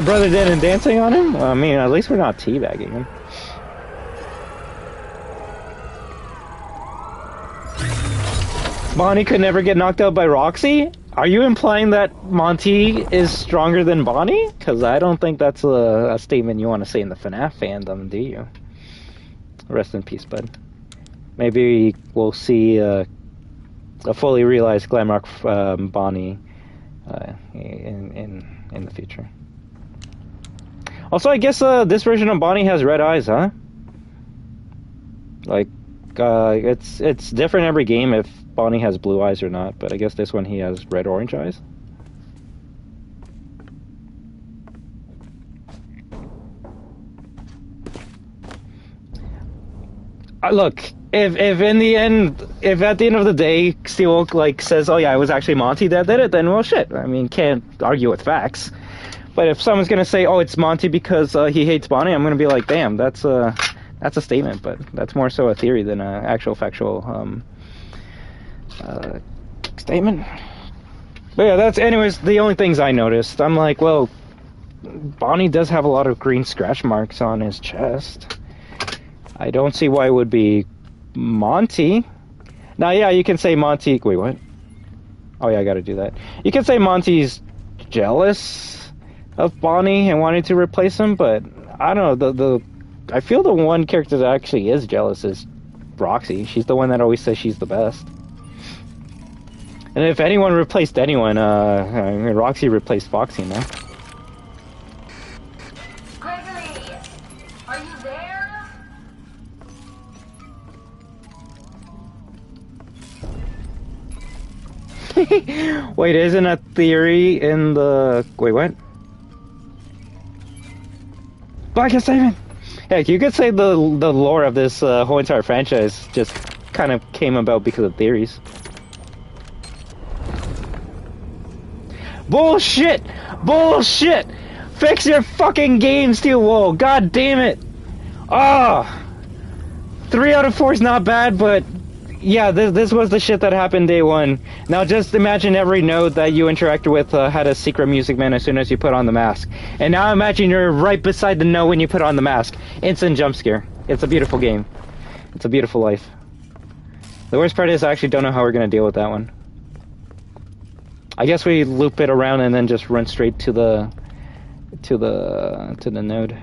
Brother dead and dancing on him? Well, I mean, at least we're not teabagging him. Bonnie could never get knocked out by Roxy? Are you implying that Monty is stronger than Bonnie? Because I don't think that's a statement you want to say in the FNaF fandom, do you? Rest in peace, bud. Maybe we'll see a fully realized Glamrock Bonnie in the future. Also, I guess this version of Bonnie has red eyes, huh? Like, it's different every game if Bonnie has blue eyes or not, but I guess this one he has red-orange eyes. Look, if in the end, if at the end of the day Steel like says, "Oh yeah, it was actually Monty that did it," then well, shit. I mean, can't argue with facts. But if someone's gonna say, "Oh, it's Monty because he hates Bonnie," I'm gonna be like, "Damn, that's a statement." But that's more so a theory than an actual factual statement. But yeah, that's anyways the only things I noticed. I'm like, well, Bonnie does have a lot of green scratch marks on his chest. I don't see why it would be Monty. Now, yeah, you can say Monty. Wait, what? Oh yeah, I gotta do that. You can say Monty's jealous of Bonnie and wanting to replace him, but I don't know. I feel the one character that actually is jealous is Roxy. She's the one that always says she's the best. And if anyone replaced anyone, Roxy replaced Foxy now. Gregory, are you there? Wait, isn't a theory in the... Wait, what? Black Statement! Heck, you could say the lore of this whole entire franchise just kind of came about because of theories. Bullshit! Bullshit! Fix your fucking game, Steel Wool! God damn it! Ah! 3 out of 4 is not bad, but yeah, this was the shit that happened day one. Now just imagine every node that you interacted with had a secret music man as soon as you put on the mask. And now imagine you're right beside the node when you put on the mask. Instant jump scare. It's a beautiful game. It's a beautiful life. The worst part is I actually don't know how we're gonna deal with that one. I guess we loop it around and then just run straight to the node.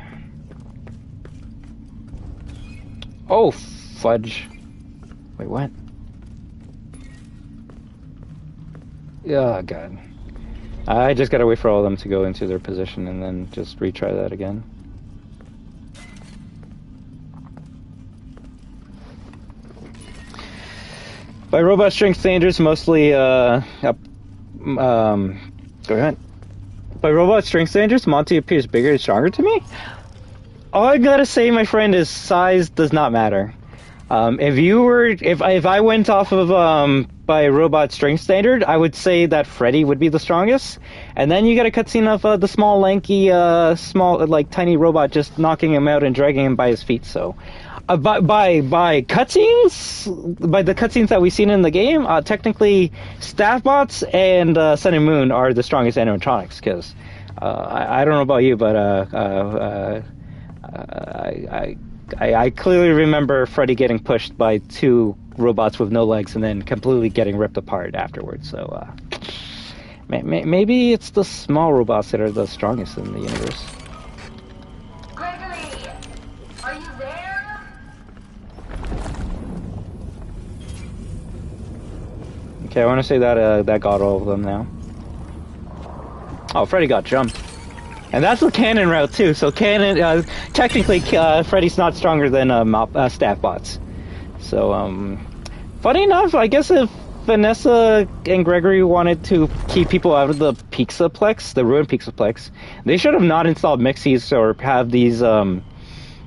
Oh fudge. Wait, what? Oh god. I just gotta wait for all of them to go into their position and then just retry that again. By robot strength standards, mostly go ahead. By robot strength standards, Monty appears bigger and stronger to me? All I gotta say, my friend, is size does not matter. If I went off of by robot strength standard, I would say that Freddy would be the strongest, and then you get a cutscene of the small, lanky, tiny robot just knocking him out and dragging him by his feet. So, by cutscenes, by the cutscenes that we've seen in the game, technically, Staffbots and Sun and Moon are the strongest animatronics. Because I don't know about you, but I clearly remember Freddy getting pushed by two robots with no legs and then completely getting ripped apart afterwards. So maybe it's the small robots that are the strongest in the universe. Gregory, are you there? Okay, I want to say that that got all of them now. Oh, Freddy got jumped. And that's the canon route too. So canon, technically, Freddy's not stronger than staff bots. So, funny enough, I guess if Vanessa and Gregory wanted to keep people out of the Pizzaplex, the ruined Pizzaplex, they should have not installed Mixies or have these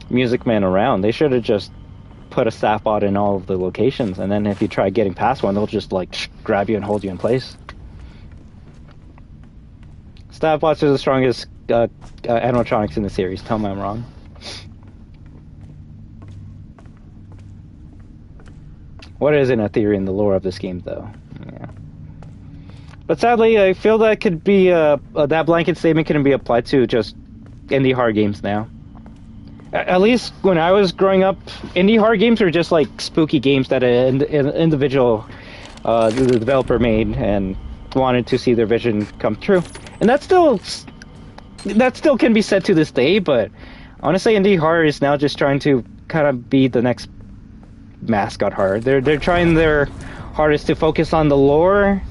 music men around. They should have just put a staff bot in all of the locations, and then if you try getting past one, they'll just like grab you and hold you in place. Staff bots are the strongest animatronics in the series. Tell me I'm wrong. What isn't a theory in the lore of this game, though? Yeah. But sadly, I feel that could be that blanket statement can be applied to just indie horror games now. At least when I was growing up, indie horror games were just like spooky games that an individual the developer made and wanted to see their vision come true. And that still can be said to this day, but I want to say indie horror is now just trying to kind of be the next mascot horror. They're trying their hardest to focus on the lore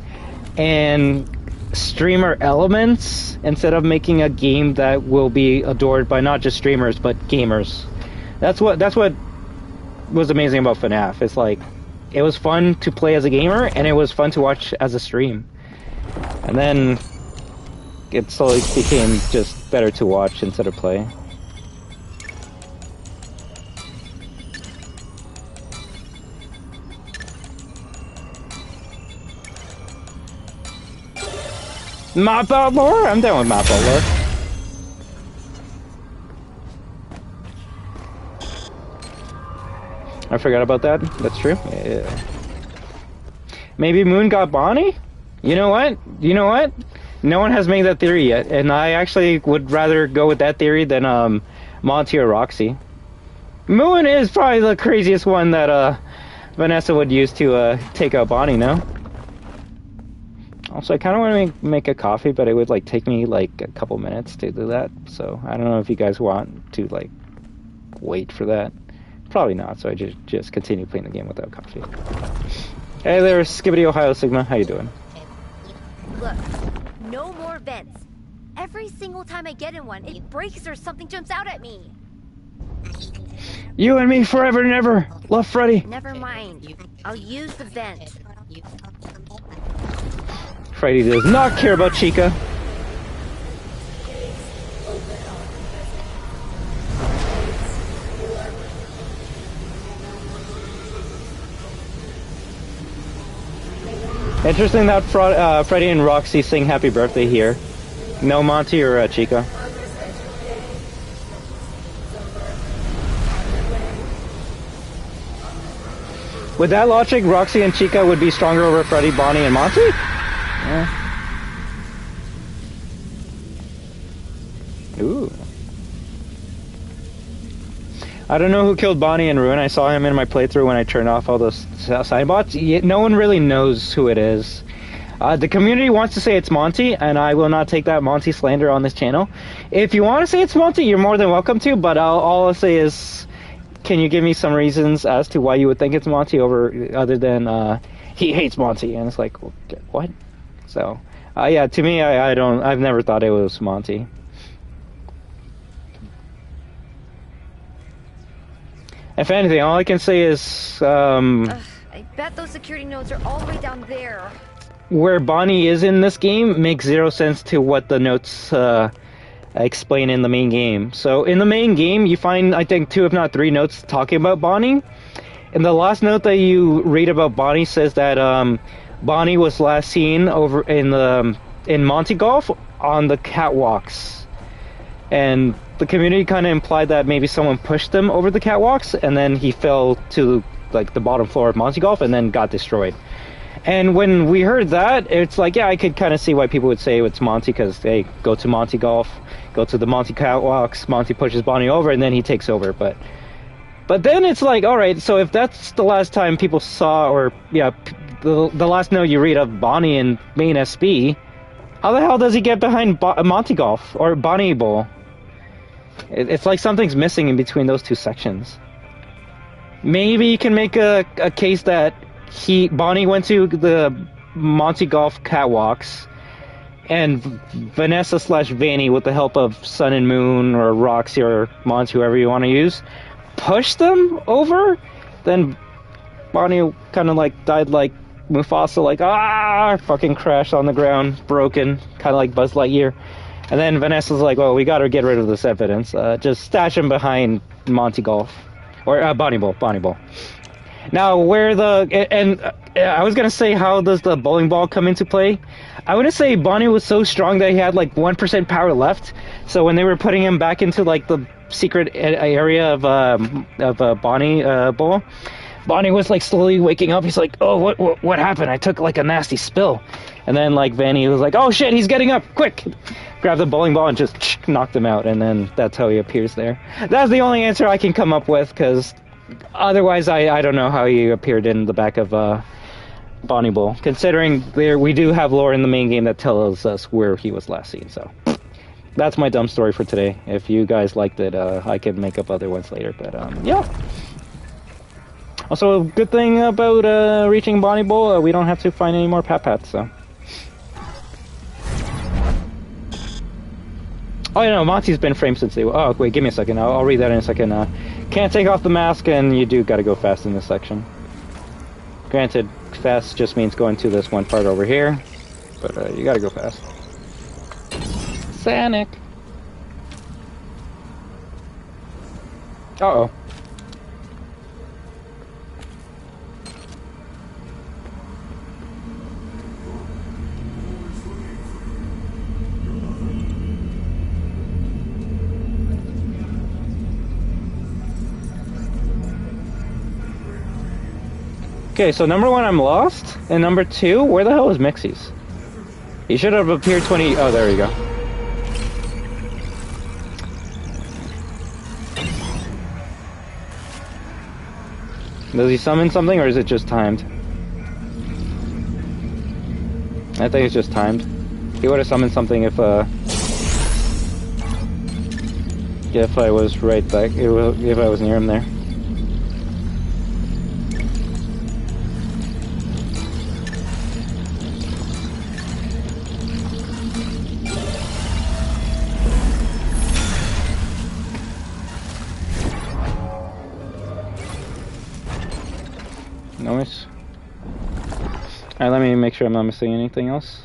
and streamer elements instead of making a game that will be adored by not just streamers but gamers. That's what was amazing about FNaF. It's like it was fun to play as a gamer and it was fun to watch as a stream. And then it slowly became just better to watch instead of play. Map out lore? I'm down with map out lore. I forgot about that. That's true. Yeah. Maybe Moon got Bonnie? You know what? No one has made that theory yet, and I actually would rather go with that theory than Monty or Roxy. Moon is probably the craziest one that Vanessa would use to take out Bonnie, no? Also, I kind of want to make a coffee, but it would like take me like a couple minutes to do that. So I don't know if you guys want to like wait for that. Probably not. So I just continue playing the game without coffee. Hey there, Skibbity Ohio Sigma. How you doing? Look, no more vents. Every single time I get in one, it breaks or something jumps out at me. You and me forever and ever. Love, Freddy. Never mind. I'll use the vent. Freddy does not care about Chica. Interesting that Freddy and Roxy sing Happy Birthday here. No Monty or Chica. With that logic, Roxy and Chica would be stronger over Freddy, Bonnie, and Monty? Yeah. Ooh. I don't know who killed Bonnie and Ruin. I saw him in my playthrough when I turned off all those side bots. No one really knows who it is. The community wants to say it's Monty, and I will not take that Monty slander on this channel. If you want to say it's Monty, you're more than welcome to, but all I'll say is, can you give me some reasons as to why you would think it's Monty other than he hates Monty? And it's like, what? So, yeah, to me, I've never thought it was Monty. If anything, all I can say is, I bet those security nodes are all the way down there. Where Bonnie is in this game makes zero sense to what the notes explain in the main game. So in the main game, you find, I think, 2 if not 3 notes talking about Bonnie. in the last note that you read about Bonnie says that Bonnie was last seen over in Monty Golf on the catwalks, and the community kind of implied that maybe someone pushed him over the catwalks, and then he fell to like the bottom floor of Monty Golf and then got destroyed. And when we heard that, it's like, yeah, I could kind of see why people would say it's Monty, because they go to Monty Golf, go to the Monty catwalks, Monty pushes Bonnie over, and then he takes over. But then it's like, all right, so if that's the last time people saw, or yeah, the last note you read of Bonnie in main SB, how the hell does he get behind Monty Golf or Bonnie Bowl? It's like something's missing in between those two sections. Maybe you can make a case that Bonnie went to the Monty Golf catwalks, and Vanessa / Vanny, with the help of Sun and Moon or Roxy or Mons, whoever you want to use, pushed them over. Then Bonnie kind of like died like Mufasa, like fucking crashed on the ground, broken, kind of like Buzz Lightyear. And then Vanessa's like, well, we gotta get rid of this evidence. Just stash him behind Monty Golf. Or Bonnie Bowl. Now, I was gonna say, how does the bowling ball come into play? I wouldn't say Bonnie was so strong that he had like 1% power left. So when they were putting him back into like the secret area of Bonnie Bowl, Bonnie was like slowly waking up. He's like, oh, what happened? I took like a nasty spill. And then like Vanny was like, oh shit, he's getting up, quick! Grab the bowling ball and just knocked him out, and then that's how he appears there. That's the only answer I can come up with, because otherwise I don't know how he appeared in the back of Bonnie Bowl, considering we do have lore in the main game that tells us where he was last seen. So that's my dumb story for today. If you guys liked it, I can make up other ones later, but yeah. Also, a good thing about reaching Bonnie Bowl, we don't have to find any more Pat-Pats, so. Oh, yeah, no, Monty's been framed since they... Oh, wait, give me a second. I'll read that in a second. Can't take off the mask, and you do gotta go fast in this section. Granted, fast just means going to this one part over here, but you gotta go fast. Sonic! Uh-oh. Okay, so number one, I'm lost, and number two, where the hell is Mixie's? He should have appeared 20... Oh, there we go. Does he summon something, or is it just timed? I think it's just timed. He would have summoned something if I was right back, if I was near him there. Nice. Alright, let me make sure I'm not missing anything else.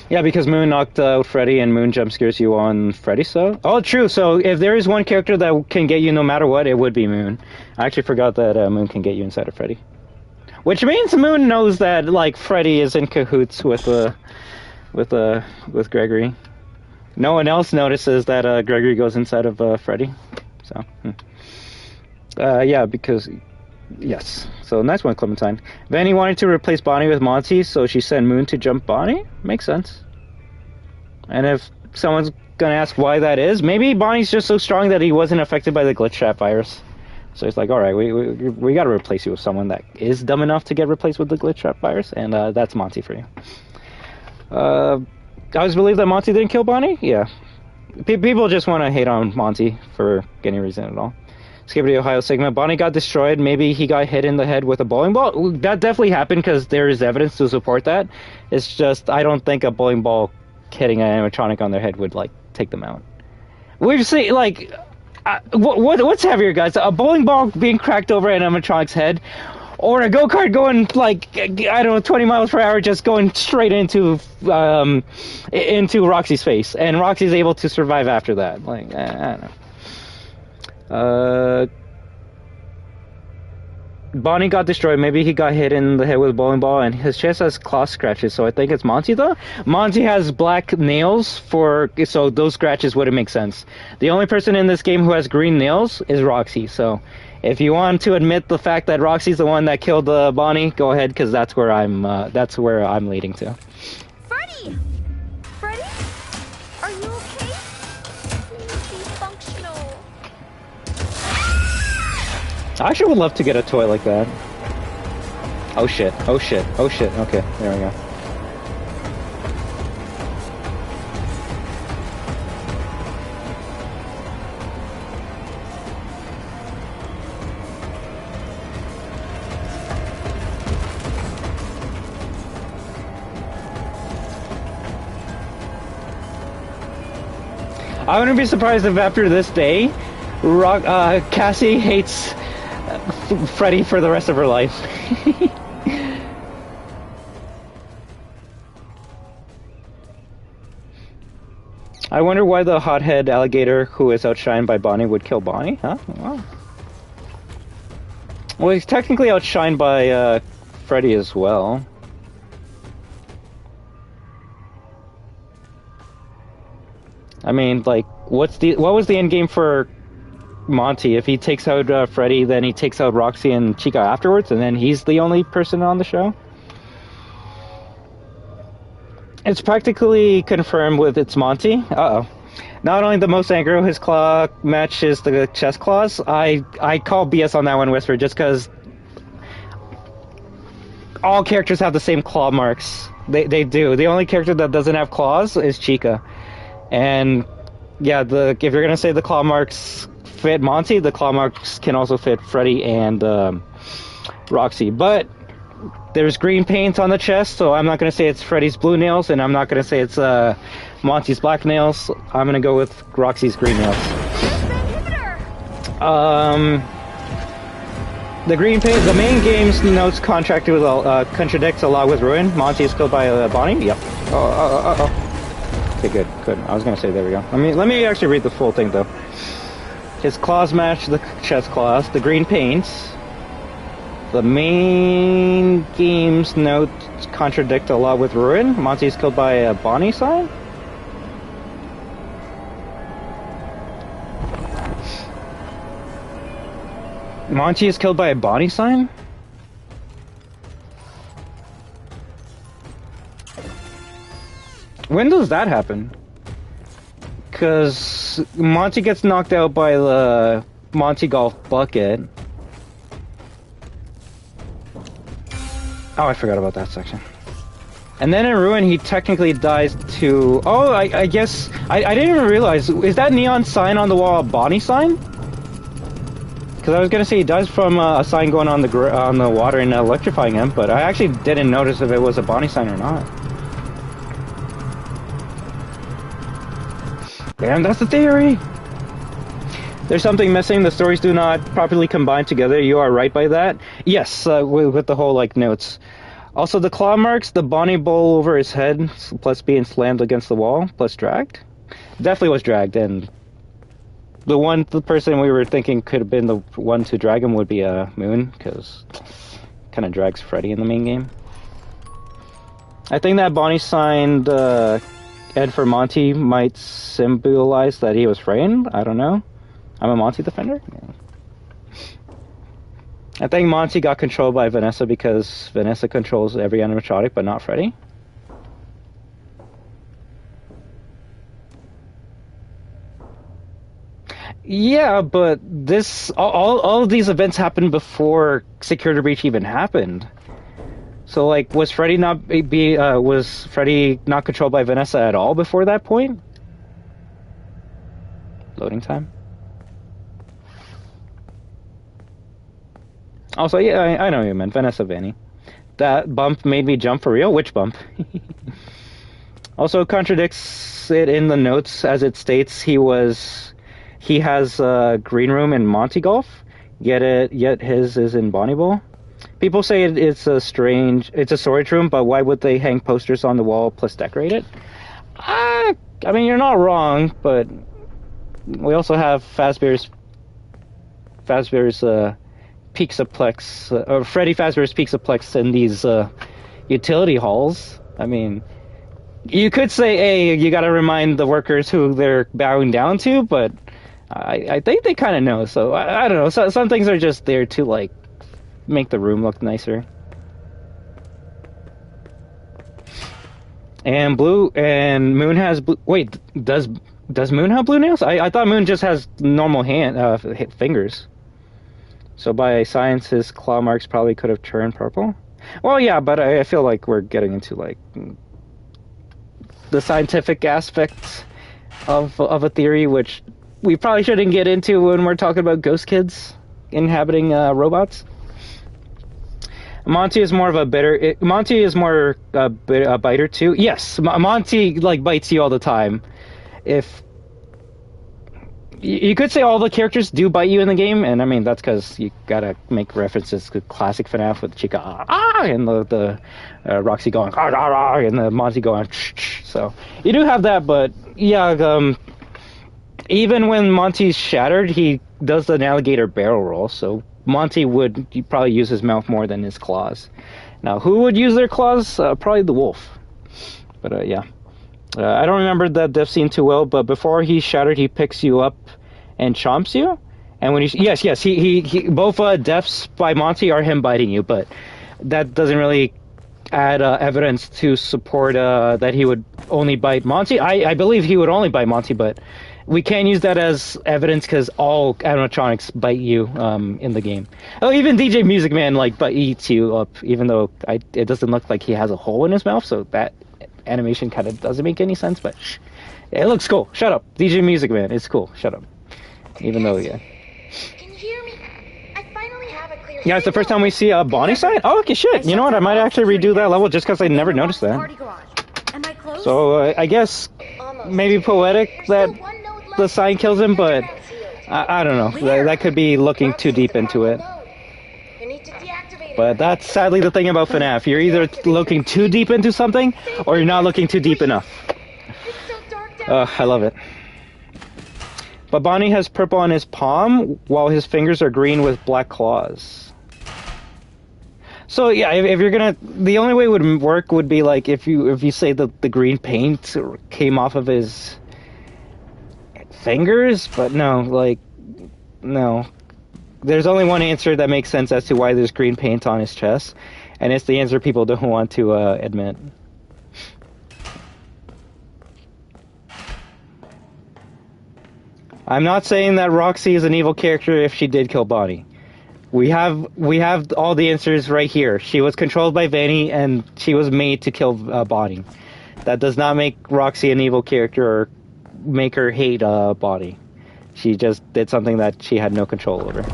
Yeah, because Moon knocked out Freddy, and Moon jump scares you on Freddy, so... Oh, true, so if there is one character that can get you no matter what, it would be Moon. I actually forgot that Moon can get you inside of Freddy. Which means Moon knows that, like, Freddy is in cahoots with Gregory. No one else notices that Gregory goes inside of Freddy. So, yeah, because, yes. So, nice one, Clementine. Vanny wanted to replace Bonnie with Monty, so she sent Moon to jump Bonnie? Makes sense. And if someone's gonna ask why that is, maybe Bonnie's just so strong that he wasn't affected by the glitch trap virus. So he's like, alright, we gotta replace you with someone that is dumb enough to get replaced with the glitch trap virus, and that's Monty for you. I always believe that Monty didn't kill Bonnie? Yeah. People just want to hate on Monty for any reason at all. Skibbity Ohio Sigma. Bonnie got destroyed. Maybe he got hit in the head with a bowling ball. That definitely happened, because there is evidence to support that. It's just, I don't think a bowling ball hitting an animatronic on their head would, like, take them out. We've seen, like... what's heavier, guys? A bowling ball being cracked over an animatronic's head, or a go-kart going, like, I don't know, 20 miles per hour, just going straight into Roxy's face, and Roxy's able to survive after that. Like, I don't know. Bonnie got destroyed. Maybe he got hit in the head with a bowling ball, and his chest has claw scratches. So I think it's Monty, though. Monty has black nails, so those scratches wouldn't make sense. The only person in this game who has green nails is Roxy. So if you want to admit the fact that Roxy's the one that killed Bonnie, go ahead, because that's where I'm leading to. Freddy! Freddy? Are you okay? Please be functional. I actually would love to get a toy like that. Oh shit, oh shit, oh shit. Okay, there we go. I wouldn't be surprised if after this day, Cassie hates Freddy for the rest of her life. I wonder why the hothead alligator who is outshined by Bonnie would kill Bonnie, huh? Wow. Well, he's technically outshined by Freddy as well. I mean, like, what was the end game for Monty? If he takes out Freddy, then he takes out Roxy and Chica afterwards, and then he's the only person on the show? It's practically confirmed with it's Monty. Uh-oh. Not only the most aggro, his claw matches the chest claws. I call BS on that one, Whisper, just because all characters have the same claw marks. They do. The only character that doesn't have claws is Chica. And yeah, if you're gonna say the claw marks fit Monty, the claw marks can also fit Freddy and Roxy. But there's green paint on the chest, so I'm not gonna say it's Freddy's blue nails, and I'm not gonna say it's Monty's black nails. I'm gonna go with Roxy's green nails. The green paint, the main game's notes contradicts a lot with Ruin. Monty is killed by Bonnie. Yep. Oh. Okay, good. I was gonna say, there we go. Let me actually read the full thing though. His claws match the chest claws. The green paints. The main game's notes contradict a lot with Ruin. Monty is killed by a Bonnie sign. Monty is killed by a Bonnie sign? When does that happen? Because Monty gets knocked out by the Monty Golf bucket. Oh, I forgot about that section. And then in Ruin, he technically dies to... Oh, I guess... I didn't even realize. Is that neon sign on the wall a Bonnie sign? Because I was going to say he dies from a sign going on the water and electrifying him, but I actually didn't notice if it was a Bonnie sign or not. Damn, that's the theory! There's something missing. The stories do not properly combine together. You are right by that. Yes, with the whole, like, notes. Also, the claw marks, the Bonnie bowl over his head, plus being slammed against the wall, plus dragged. Definitely was dragged, and the person we were thinking could have been the one to drag him would be Moon, because kind of drags Freddy in the main game. I think that Bonnie signed Ed for Monty might symbolize that he was frightened. I don't know. I'm a Monty defender. Yeah. I think Monty got controlled by Vanessa because Vanessa controls every animatronic, but not Freddy. Yeah, but all of these events happened before Security Breach even happened. So, like, was Freddy not controlled by Vanessa at all before that point? Loading time. Also, yeah, I know you meant Vanessa Vanny. That bump made me jump for real? Which bump? Also contradicts it in the notes as it states he has a green room in Monty Golf, yet his is in Bonnie Bowl. People say it's a storage room, but why would they hang posters on the wall plus decorate it? I mean, you're not wrong, but we also have Fazbear's Fazbear's Pizzaplex, or Freddy Fazbear's Pizzaplex in these utility halls. I mean, you could say, hey, you got to remind the workers who they're bowing down to, but I think they kind of know. So I don't know. So, some things are just there to like make the room look nicer. And Moon has blue. Wait, does Moon have blue nails? I thought Moon just has normal fingers. So by science, his claw marks probably could have turned purple. Well, yeah, but I feel like we're getting into like the scientific aspects of a theory, which we probably shouldn't get into when we're talking about ghost kids inhabiting robots. Monty is more of a bitter. Monty is more a biter too. Yes, Monty like bites you all the time. If you could say all the characters do bite you in the game, and I mean that's because you gotta make references to classic FNaF with Chica and the Roxy going and the Monty going. So you do have that, but yeah, even when Monty's shattered, he does the alligator barrel roll. So Monty would probably use his mouth more than his claws. Now, who would use their claws? Probably the wolf. But yeah. I don't remember that death scene too well, but before he's shattered, he picks you up and chomps you. And when yes, he both deaths by Monty are him biting you, but that doesn't really add evidence to support that he would only bite Monty. I believe he would only bite Monty, but we can't use that as evidence because all animatronics bite you in the game. Oh, even DJ Music Man like eats you up, even though it doesn't look like he has a hole in his mouth, so that animation kind of doesn't make any sense, but it looks cool. Shut up. DJ Music Man, it's cool. Shut up. Even though, yeah. Can you hear me? I finally have a clear Yeah, it's the first time we see a Bonnie sign? Oh, okay, shit. You know what? I might actually redo that level just because I never noticed that. Am I close? So, I guess maybe poetic that the sign kills him, but I don't know. That could be looking too deep into it. But that's sadly the thing about FNaF. You're either looking too deep into something, or you're not looking too deep enough. I love it. But Bonnie has purple on his palm, while his fingers are green with black claws. So yeah, if you're gonna, the only way it would work would be like if you say that the green paint came off of his fingers, but no. There's only one answer that makes sense as to why there's green paint on his chest, and it's the answer people don't want to admit. I'm not saying that Roxy is an evil character if she did kill Bonnie. We have all the answers right here. She was controlled by Vanny, and she was made to kill Bonnie. That does not make Roxy an evil character or make her hate Bonnie. She just did something that she had no control over.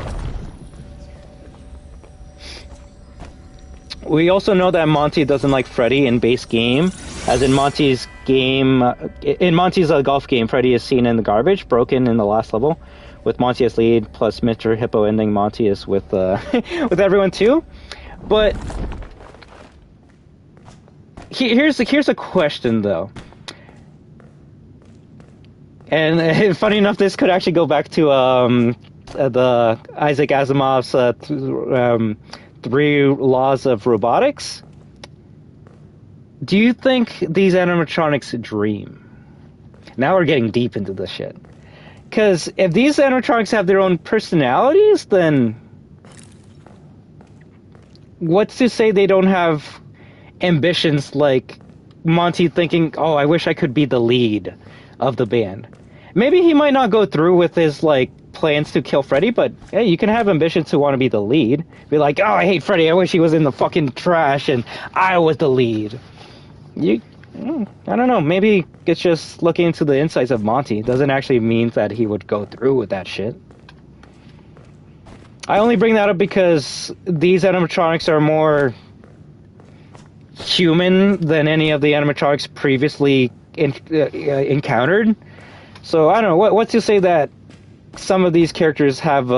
We also know that Monty doesn't like Freddy in base game, as in Monty's game. In Monty's golf game, Freddy is seen in the garbage, broken in the last level, with Monty as lead, plus Mr. Hippo ending Monty is with with everyone too. But here's a question though. And funny enough, this could actually go back to the Isaac Asimov's 3 Laws of Robotics. Do you think these animatronics dream? Now we're getting deep into this shit. Because if these animatronics have their own personalities, then what's to say they don't have ambitions like Monty thinking, oh, I wish I could be the lead of the band. Maybe he might not go through with his like plans to kill Freddy, but hey, you can have ambitions to want to be the lead. Be like, oh, I hate Freddy, I wish he was in the fucking trash and I was the lead. I don't know, maybe it's just looking into the insides of Monty. It doesn't actually mean that he would go through with that shit. I only bring that up because these animatronics are more human than any of the animatronics previously encountered. So I don't know, what's to say that some of these characters have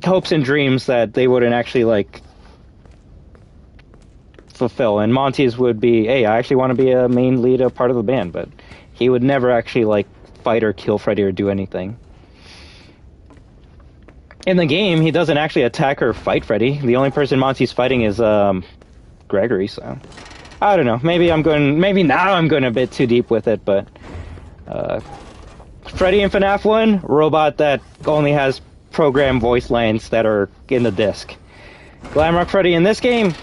hopes and dreams that they wouldn't actually like fulfill, and Monty's would be, hey, I actually want to be a main lead, a part of the band, but he would never actually like fight or kill Freddy or do anything. in the game, he doesn't actually attack or fight Freddy. The only person Monty's fighting is Gregory. So I don't know. Maybe now I'm going a bit too deep with it. But Freddy in FNaF 1, robot that only has programmed voice lines that are in the disc. Glamrock Freddy in this game,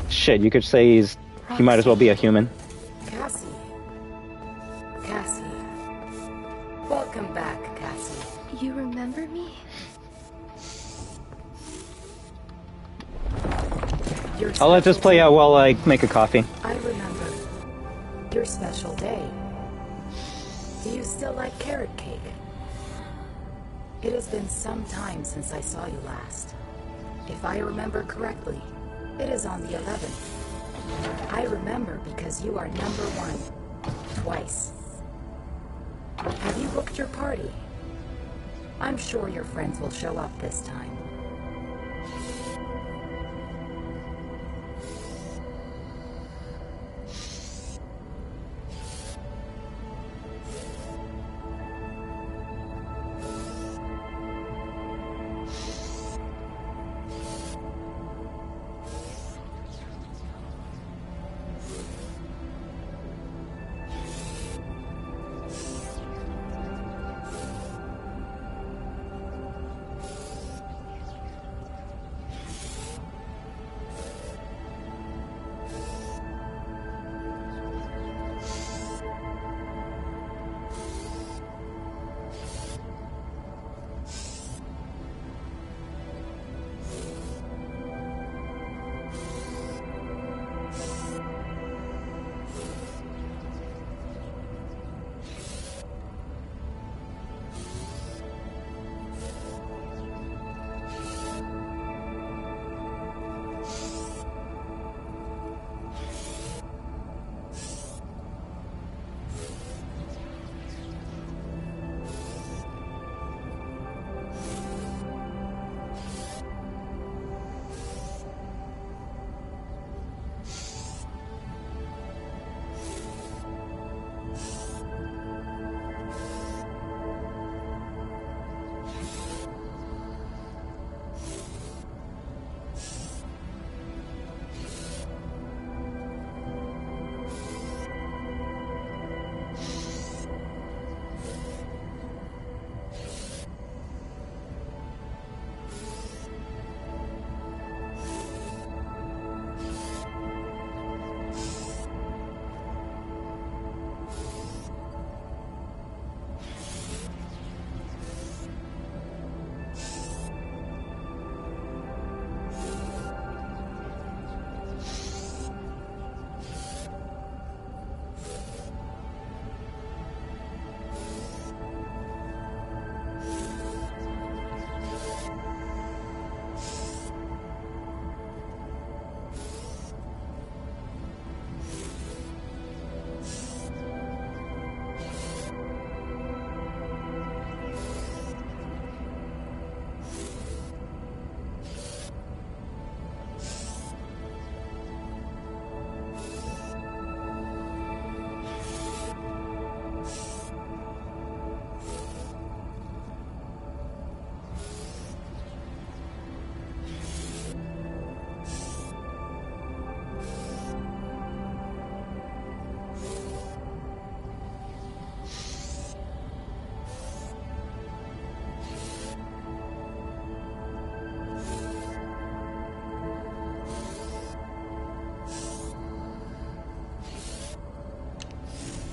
shit, you could say he might as well be a human. Cassie. Cassie. Welcome back, Cassie. You remember me? I'll let this play out while I make a coffee. I remember. Your special day. Do you still like carrot cake? It has been some time since I saw you last. If I remember correctly, it is on the 11th. I remember because you are number 1. Twice. Have you booked your party? I'm sure your friends will show up this time.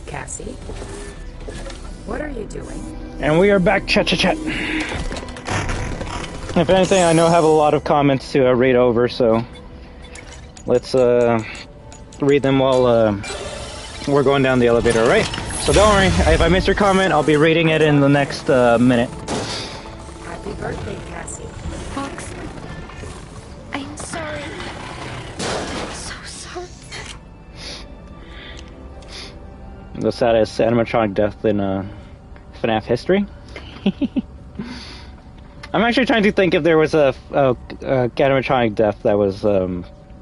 Cassie, what are you doing? And we are back, chat. If anything, I know I have a lot of comments to read over, so let's read them while we're going down the elevator, all right? So don't worry, if I miss your comment, I'll be reading it in the next minute. Happy birthday, Cassie. Fox, I'm sorry. I'm so sorry. The saddest animatronic death in FNaF history. I'm actually trying to think if there was a animatronic death that was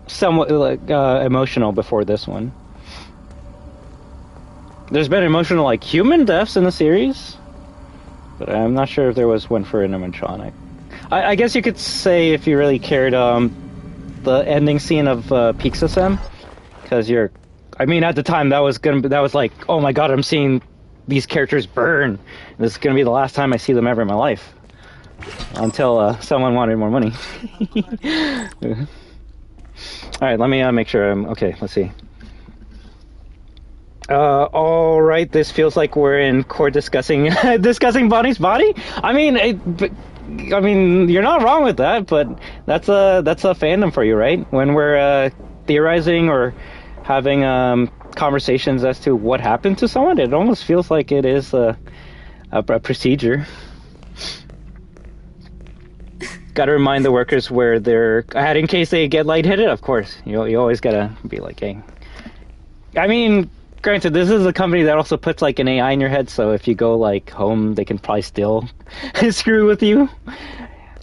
somewhat like emotional before this one. There's been emotional like human deaths in the series, but I'm not sure if there was one for an animatronic. I guess you could say if you really cared, the ending scene of Pixasem, because I mean, at the time that was like, oh my god, I'm seeing these characters burn. This is gonna be the last time I see them ever in my life, until someone wanted more money. All right, let me make sure I'm okay. Let's see. All right, this feels like we're in court discussing Bonnie's body. I mean, you're not wrong with that, but that's a fandom for you, right? When we're theorizing or having conversations as to what happened to someone, it almost feels like it is a procedure. Got to remind the workers where they're at in case they get lightheaded. Of course, you always gotta be like, hey. I mean, granted, this is a company that also puts like an AI in your head, so if you go like home, they can probably still screw with you.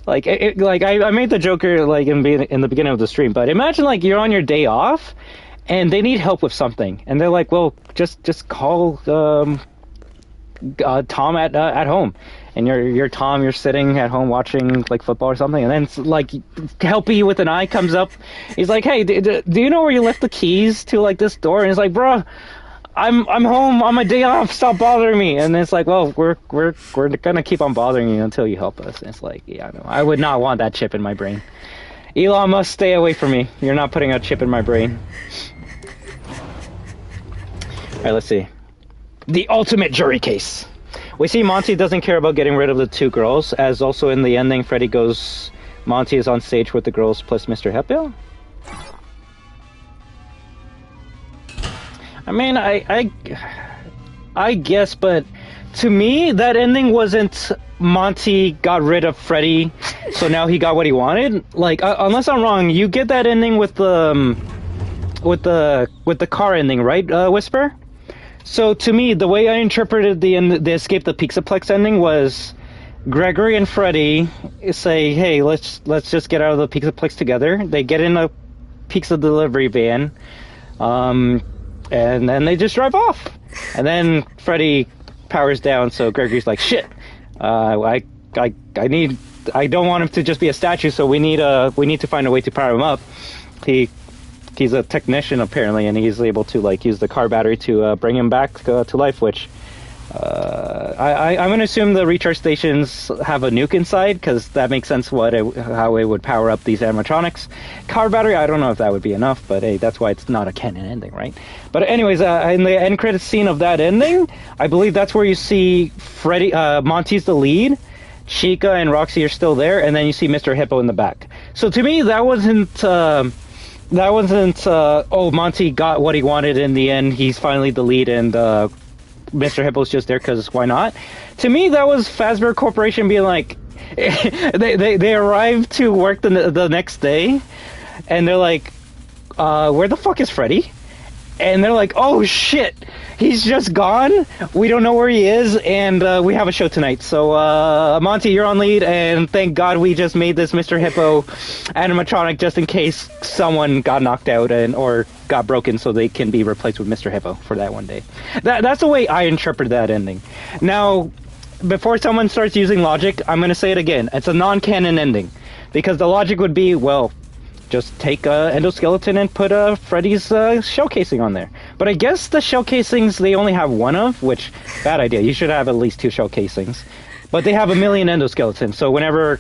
Like, I made the Joker like in the beginning of the stream, but imagine like you're on your day off, and they need help with something, and they're like, well, just call Tom at home. And you're Tom, you're sitting at home watching like football or something, and then like Helpy with an eye comes up. He's like, hey, do you know where you left the keys to like this door? And he's like, bro, I'm home on my day off, stop bothering me. And it's like, well, we're gonna keep on bothering you until you help us. And it's like, yeah, no, I would not want that chip in my brain. Elon Musk, stay away from me. You're not putting a chip in my brain. Alright, let's see. The ultimate jury case. We see Monty doesn't care about getting rid of the two girls, as also in the ending, Freddy goes, Monty is on stage with the girls plus Mr. Heppill. I mean, I guess, but to me, that ending wasn't Monty got rid of Freddy, so now he got what he wanted. Like, unless I'm wrong, you get that ending with the car ending, right, Whisper? So to me, the way I interpreted the Escape the Pizzaplex ending was Gregory and Freddy say, hey, let's just get out of the Pizzaplex together. They get in a pizza delivery van, and then they just drive off. And then Freddy powers down, so Gregory's like, shit, I don't want him to just be a statue, so we need to find a way to power him up. He's a technician apparently, and he's able to like use the car battery to bring him back to life. Which I'm gonna assume the recharge stations have a nuke inside, because that makes sense how it would power up these animatronics. Car battery, I don't know if that would be enough, but hey, that's why it's not a canon ending, right? But anyways, in the end credits scene of that ending, I believe that's where you see Freddy, Monty's the lead. Chica and Roxy are still there, and then you see Mr. Hippo in the back. So to me, that wasn't oh, Monty got what he wanted in the end, he's finally the lead, and Mr. Hippo's just there because why not? To me, that was Fazbear Corporation being like, they arrived to work the next day, and they're like, where the fuck is Freddy? And they're like, oh shit, he's just gone, we don't know where he is, and we have a show tonight, so Monty, you're on lead, and thank God we just made this Mr. Hippo animatronic just in case someone got knocked out or got broken, so they can be replaced with Mr. Hippo for that one day. That's the way I interpret that ending. Now, before someone starts using logic, I'm going to say it again, it's a non-canon ending, because the logic would be, well, just take endoskeleton and put Freddy's shell casing on there. But I guess the shell casings they only have one of, which, bad idea. You should have at least 2 shell casings. But they have 1 million endoskeletons, so whenever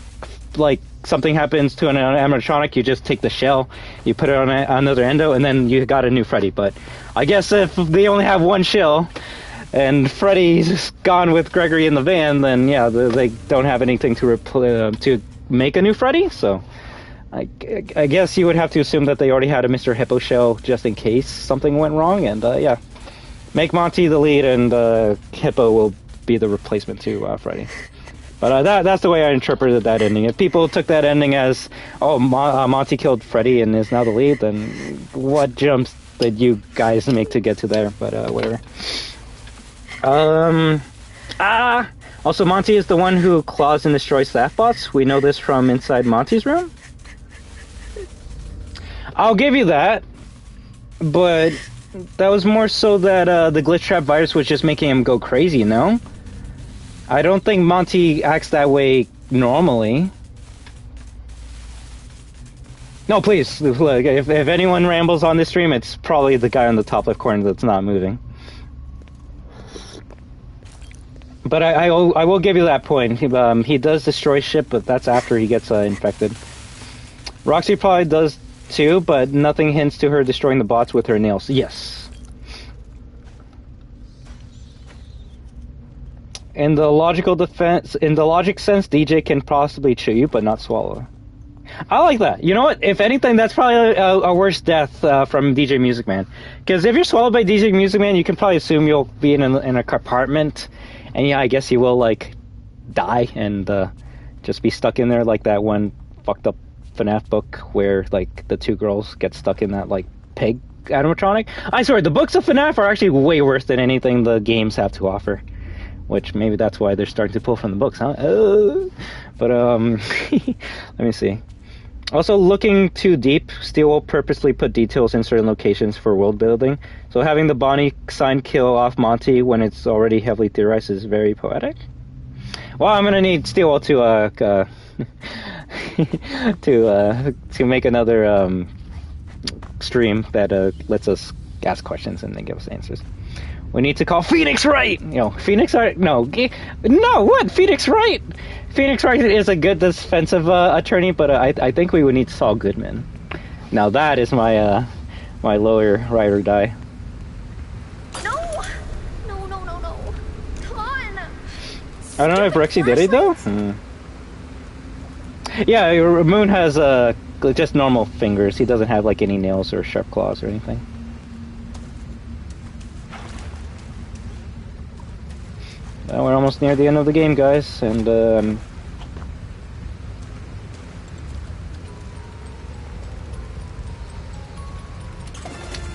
like something happens to an animatronic, you just take the shell, you put it on another endo, and then you got a new Freddy. But I guess if they only have 1 shell, and Freddy's gone with Gregory in the van, then yeah, they don't have anything to make a new Freddy, so... I guess you would have to assume that they already had a Mr. Hippo shell just in case something went wrong, and yeah. Make Monty the lead, and Hippo will be the replacement to Freddy. But that's the way I interpreted that ending. If people took that ending as, oh, Monty killed Freddy and is now the lead, then what jumps did you guys make to get to there? But whatever. Also, Monty is the one who claws and destroys staff bots. We know this from inside Monty's room. I'll give you that, but that was more so that the glitch trap virus was just making him go crazy, no? I don't think Monty acts that way normally. No, please, look, if anyone rambles on this stream, it's probably the guy on the top left corner that's not moving. But I will give you that point. He does destroy shit, but that's after he gets infected. Roxy probably does too, but nothing hints to her destroying the bots with her nails. Yes. In the logic sense, DJ can possibly chew you, but not swallow. I like that. You know what? If anything, that's probably a worse death from DJ Music Man. Because if you're swallowed by DJ Music Man, you can probably assume you'll be in a compartment, and yeah, I guess you will like die and just be stuck in there like that one fucked up FNaF book where like the two girls get stuck in that like pig animatronic. I swear, the books of FNaF are actually way worse than anything the games have to offer. Which maybe that's why they're starting to pull from the books, huh? But let me see. Also, looking too deep, Steel will purposely put details in certain locations for world building. So having the Bonnie sign kill off Monty when it's already heavily theorized is very poetic. Well, I'm gonna need Steel to to make another stream that lets us ask questions and then give us answers. We need to call Phoenix Wright! You know, Phoenix Wright? No, what? Phoenix Wright! Phoenix Wright is a good defensive attorney, but I think we would need Saul Goodman. Now that is my my lower ride or die. No! Come on! I don't know if Rexy did it though? Yeah, Moon has just normal fingers. He doesn't have like any nails or sharp claws or anything. Well, we're almost near the end of the game, guys, and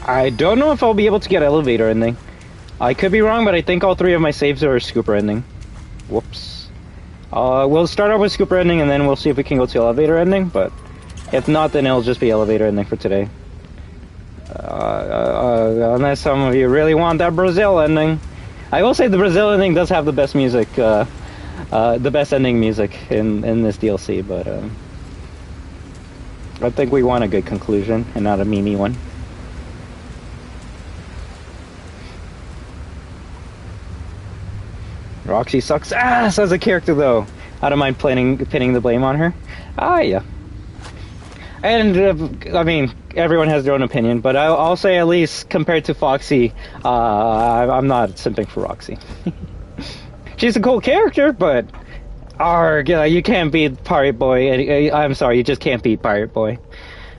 I don't know if I'll be able to get elevator ending. I could be wrong, but I think all three of my saves are scooper ending. Whoops. We'll start off with scooper ending, and then we'll see if we can go to elevator ending, but if not, then it'll just be elevator ending for today. Unless some of you really want that Brazil ending. I will say the Brazil ending does have the best music, the best ending music in this DLC, but I think we want a good conclusion and not a meme one. Roxy sucks ass as a character, though. I don't mind pinning the blame on her. Ah, yeah. And, I mean, everyone has their own opinion, but I'll say at least compared to Foxy, I'm not simping for Roxy. She's a cool character, but you can't beat Pirate Boy. I'm sorry, you just can't beat Pirate Boy.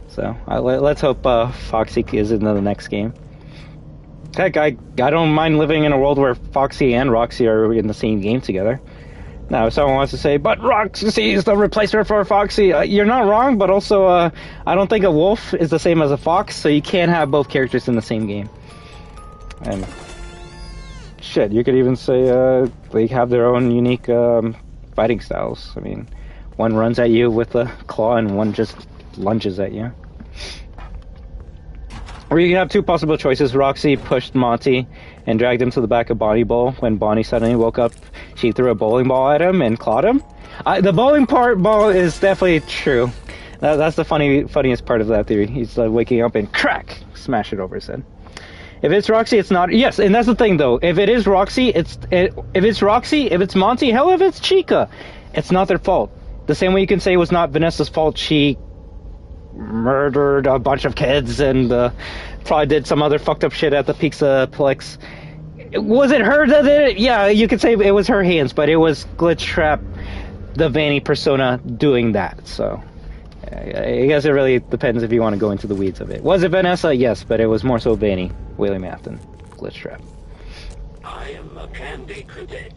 So let's hope Foxy is in the next game. Heck, I don't mind living in a world where Foxy and Roxy are in the same game together. Now, if someone wants to say, but Roxy is the replacement for Foxy, you're not wrong, but also, I don't think a wolf is the same as a fox, so you can't have both characters in the same game. And, shit, you could even say, they have their own unique, fighting styles. I mean, one runs at you with a claw, and one just lunges at you. Or you can have two possible choices. Roxy pushed Monty and dragged him to the back of Bonnie Bowl. When Bonnie suddenly woke up, she threw a bowling ball at him and clawed him. The bowling ball is definitely true. That's the funniest part of that theory. He's waking up and crack, smash it over his head. If it's Roxy, it's not. Yes, and that's the thing though. If it is Roxy, if it's Roxy, if it's Monty, hell, if it's Chica, it's not their fault. The same way you can say it was not Vanessa's fault. She murdered a bunch of kids and probably did some other fucked up shit at the Pizzaplex. Was it her that did it? Yeah, you could say it was her hands, but it was Glitch Trap, the Vanny persona, doing that. So I guess it really depends if you want to go into the weeds of it. Was it Vanessa? Yes, but it was more so Vanny, Whaley Math, and Glitch Trap. I am a candy cadet.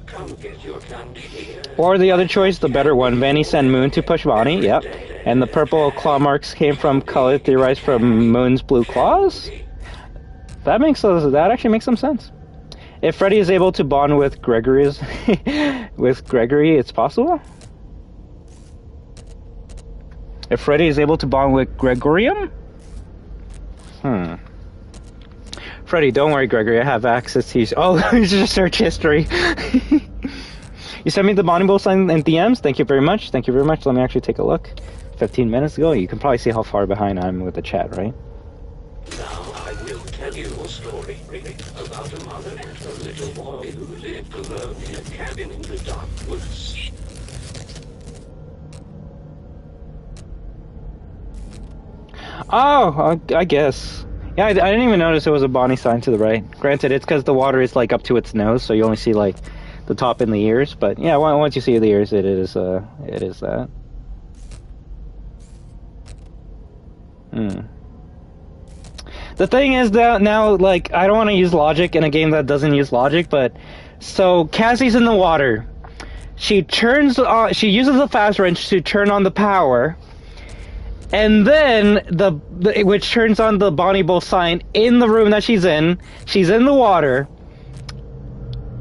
Come get your candy here. Or the other choice, the better one, Vanny sent Moon to push Bonnie, yep. And the purple claw marks came from color theorized from Moon's blue claws? That actually makes some sense. If Freddy is able to bond with Gregory, it's possible? If Freddy is able to bond with Gregorium? Freddy, don't worry, Gregory. I have access to you. Oh, just search history. You sent me the bonding bowl sign in DMs. Thank you very much. Thank you very much. Let me actually take a look. 15 minutes ago. You can probably see how far behind I'm with the chat, right? Now I will tell you a story about a mother and her little boy who lived alone in a cabin in the dark woods. Oh, I guess. Yeah, I didn't even notice there was a Bonnie sign to the right. Granted, it's because the water is like up to its nose, so you only see like the top and the ears. But yeah, once you see the ears, it is that. The thing is that now, like, I don't want to use logic in a game that doesn't use logic, but so Cassie's in the water. She turns on. She uses the Faz-Wrench to turn on the power. And then, which turns on the Bonnie Bull sign in the room that she's in. She's in the water.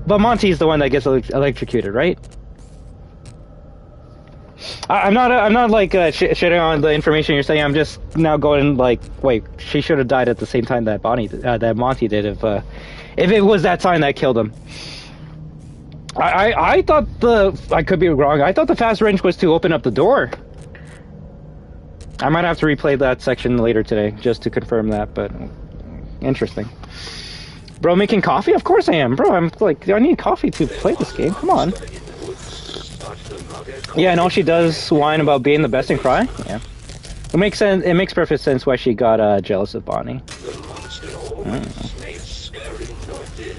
But Monty's the one that gets electrocuted, right? I'm not like shitting on the information you're saying. I'm just now going like, wait, she should have died at the same time that Monty did if it was that sign that killed him. I thought I could be wrong. I thought the Faz-Wrench was to open up the door. I might have to replay that section later today just to confirm that, but interesting. Bro, making coffee? Of course I am, bro. I'm like, I need coffee to play this game. Come on. Yeah, and all she does whine about being the best and cry. Yeah, it makes sense. It makes perfect sense why she got jealous of Bonnie.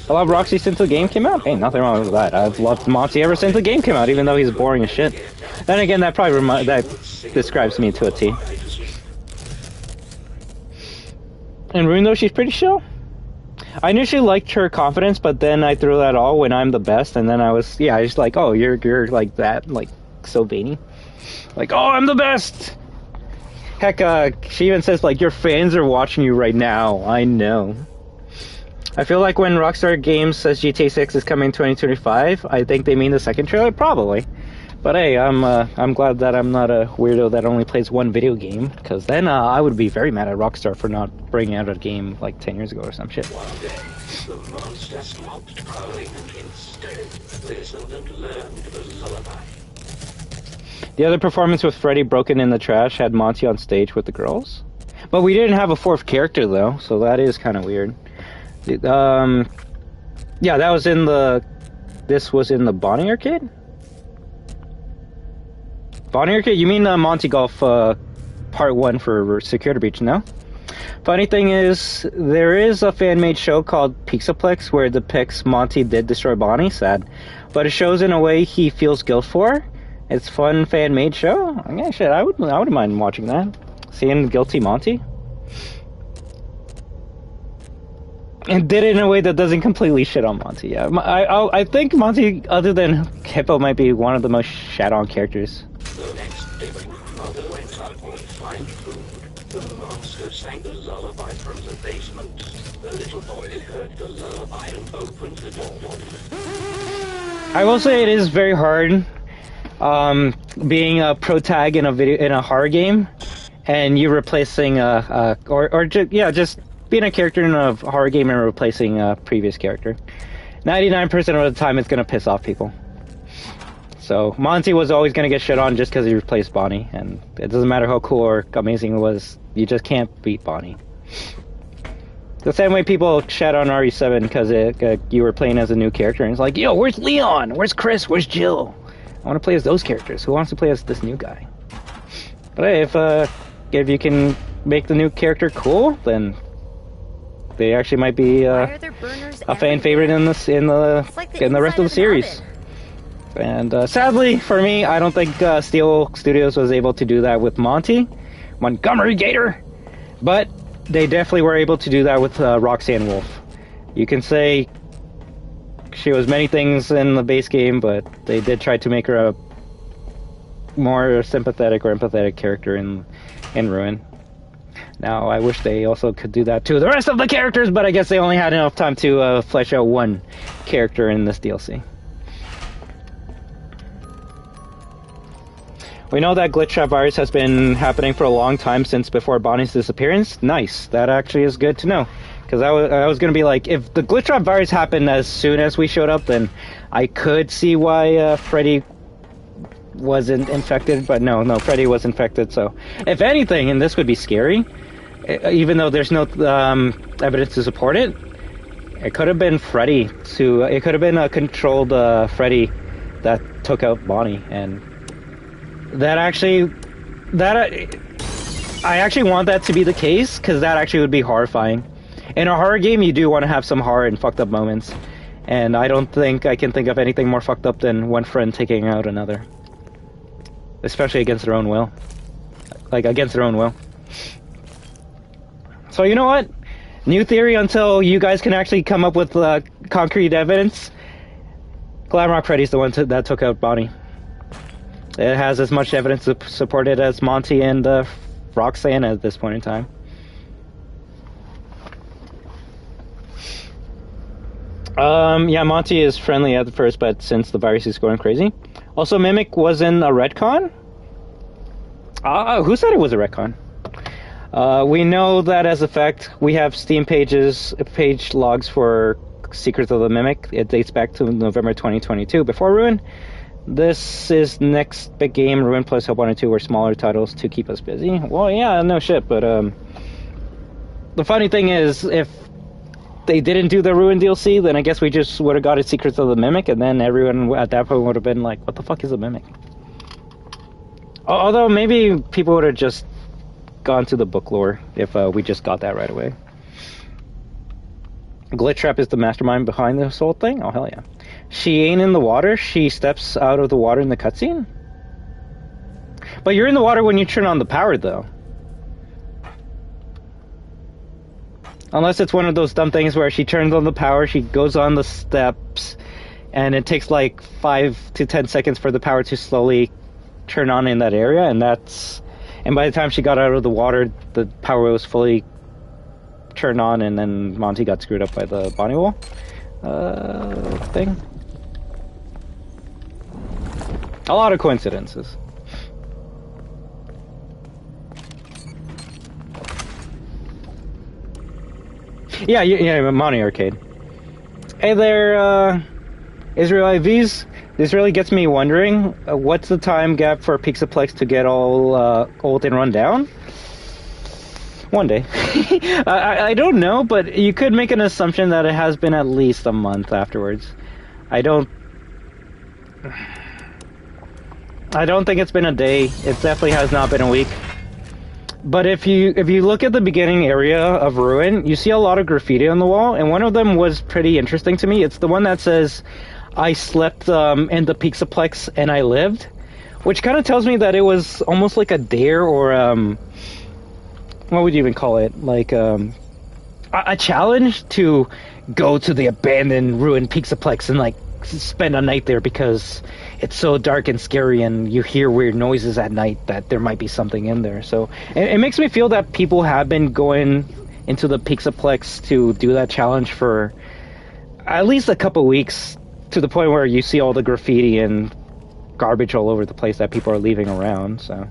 I love Roxy since the game came out. Ain't nothing wrong with that. I've loved Monty ever since the game came out, even though he's boring as shit. Then again, that probably describes me to a T. And Rune, though, she's pretty chill. I knew she liked her confidence, but then I threw that all when I'm the best, and then I was like, oh, you're like that, like so veiny, like, oh, I'm the best. Heck, she even says like your fans are watching you right now. I know. I feel like when Rockstar Games says GTA 6 is coming in 2025, I think they mean the second trailer, probably. But hey, I'm glad that I'm not a weirdo that only plays one video game, because then I would be very mad at Rockstar for not bringing out a game like 10 years ago or some shit. One day, the monster stopped growling and instead listened and learned the lullaby. The other performance with Freddy broken in the trash had Monty on stage with the girls. But we didn't have a fourth character though, so that is kind of weird. Yeah, that was in the... This was in the Bonnie Arcade? Bonnie Arcade? You mean Monty Golf Part 1 for Security Breach, no? Funny thing is, there is a fan-made show called Pizzaplex where it depicts Monty did destroy Bonnie, sad. But it shows in a way he feels guilt for. It's fun fan-made show. Yeah, shit, I wouldn't mind watching that. Seeing guilty Monty. And did it in a way that doesn't completely shit on Monty, yeah. I think Monty, other than Hippo, might be one of the most shat-on characters. The next day, when Mother went out to find food, the monster sang the lullaby from the basement. The little boy heard the lullaby and opened the door. I will say it is very hard being a protag in a horror game, and you replacing just being a character in a horror game and replacing a previous character. 99% of the time, it's gonna piss off people. So Monty was always gonna get shit on just because he replaced Bonnie, and it doesn't matter how cool or amazing it was. You just can't beat Bonnie. The same way people shat on RE7 because you were playing as a new character, and it's like, yo, where's Leon? Where's Chris? Where's Jill? I want to play as those characters. Who wants to play as this new guy? But hey, if you can make the new character cool, then they actually might be a fan favorite in the rest of the series. And sadly for me, I don't think Steel Studios was able to do that with Montgomery Gator, but they definitely were able to do that with Roxanne Wolf. You can say she was many things in the base game, but they did try to make her a more sympathetic or empathetic character in Ruin. Now, I wish they also could do that to the rest of the characters, but I guess they only had enough time to flesh out one character in this DLC. We know that glitch trap virus has been happening for a long time since before Bonnie's disappearance. Nice. That actually is good to know. Because I was going to be like, if the glitch trap virus happened as soon as we showed up, then I could see why Freddy wasn't infected, but no, Freddy was infected. So, if anything, and this would be scary, even though there's no evidence to support it, it could have been Freddy. It could have been a controlled Freddy that took out Bonnie, and I actually want that to be the case, because that actually would be horrifying. In a horror game, you do want to have some horror and fucked up moments. And I don't think I can think of anything more fucked up than one friend taking out another. Especially against their own will. Like, against their own will. So, you know what? New theory until you guys can actually come up with concrete evidence. Glamrock Freddy's the one that took out Bonnie. It has as much evidence to support it as Monty and Roxanne at this point in time. Yeah, Monty is friendly at first, but since the virus is going crazy. Also, Mimic wasn't a retcon? Who said it was a retcon? We know that as a fact. We have Steam page logs for Secrets of the Mimic. It dates back to November 2022, before Ruin. This is next big game. Ruin plus Help 1 and 2 were smaller titles to keep us busy. Well, yeah, no shit, but the funny thing is, if they didn't do the Ruin DLC, then I guess we just would have got a Secrets of the Mimic, and then everyone at that point would have been like, what the fuck is a Mimic? Although maybe people would have just gone to the book lore if we just got that right away. Glitch Trap is the mastermind behind this whole thing? Oh, hell yeah. She ain't in the water, she steps out of the water in the cutscene? But you're in the water when you turn on the power, though. Unless it's one of those dumb things where she turns on the power, she goes on the steps, and it takes like 5 to 10 seconds for the power to slowly turn on in that area, and by the time she got out of the water, the power was fully turned on, and then Monty got screwed up by the Bonnie wall thing. A lot of coincidences. Yeah, Monty Arcade. Hey there, Israel IVs. This really gets me wondering, what's the time gap for Pizzaplex to get all old and run down? One day. I don't know, but you could make an assumption that it has been at least a month afterwards. I don't think it's been a day. It definitely has not been a week. But if you look at the beginning area of Ruin, you see a lot of graffiti on the wall, and one of them was pretty interesting to me. It's the one that says, I slept in the Pizzaplex and I lived, which kind of tells me that it was almost like a dare, or what would you even call it? Like a challenge to go to the abandoned ruined Pizzaplex and like spend a night there, because it's so dark and scary and you hear weird noises at night that there might be something in there. So it makes me feel that people have been going into the Pizzaplex to do that challenge for at least a couple weeks, to the point where you see all the graffiti and garbage all over the place that people are leaving around. So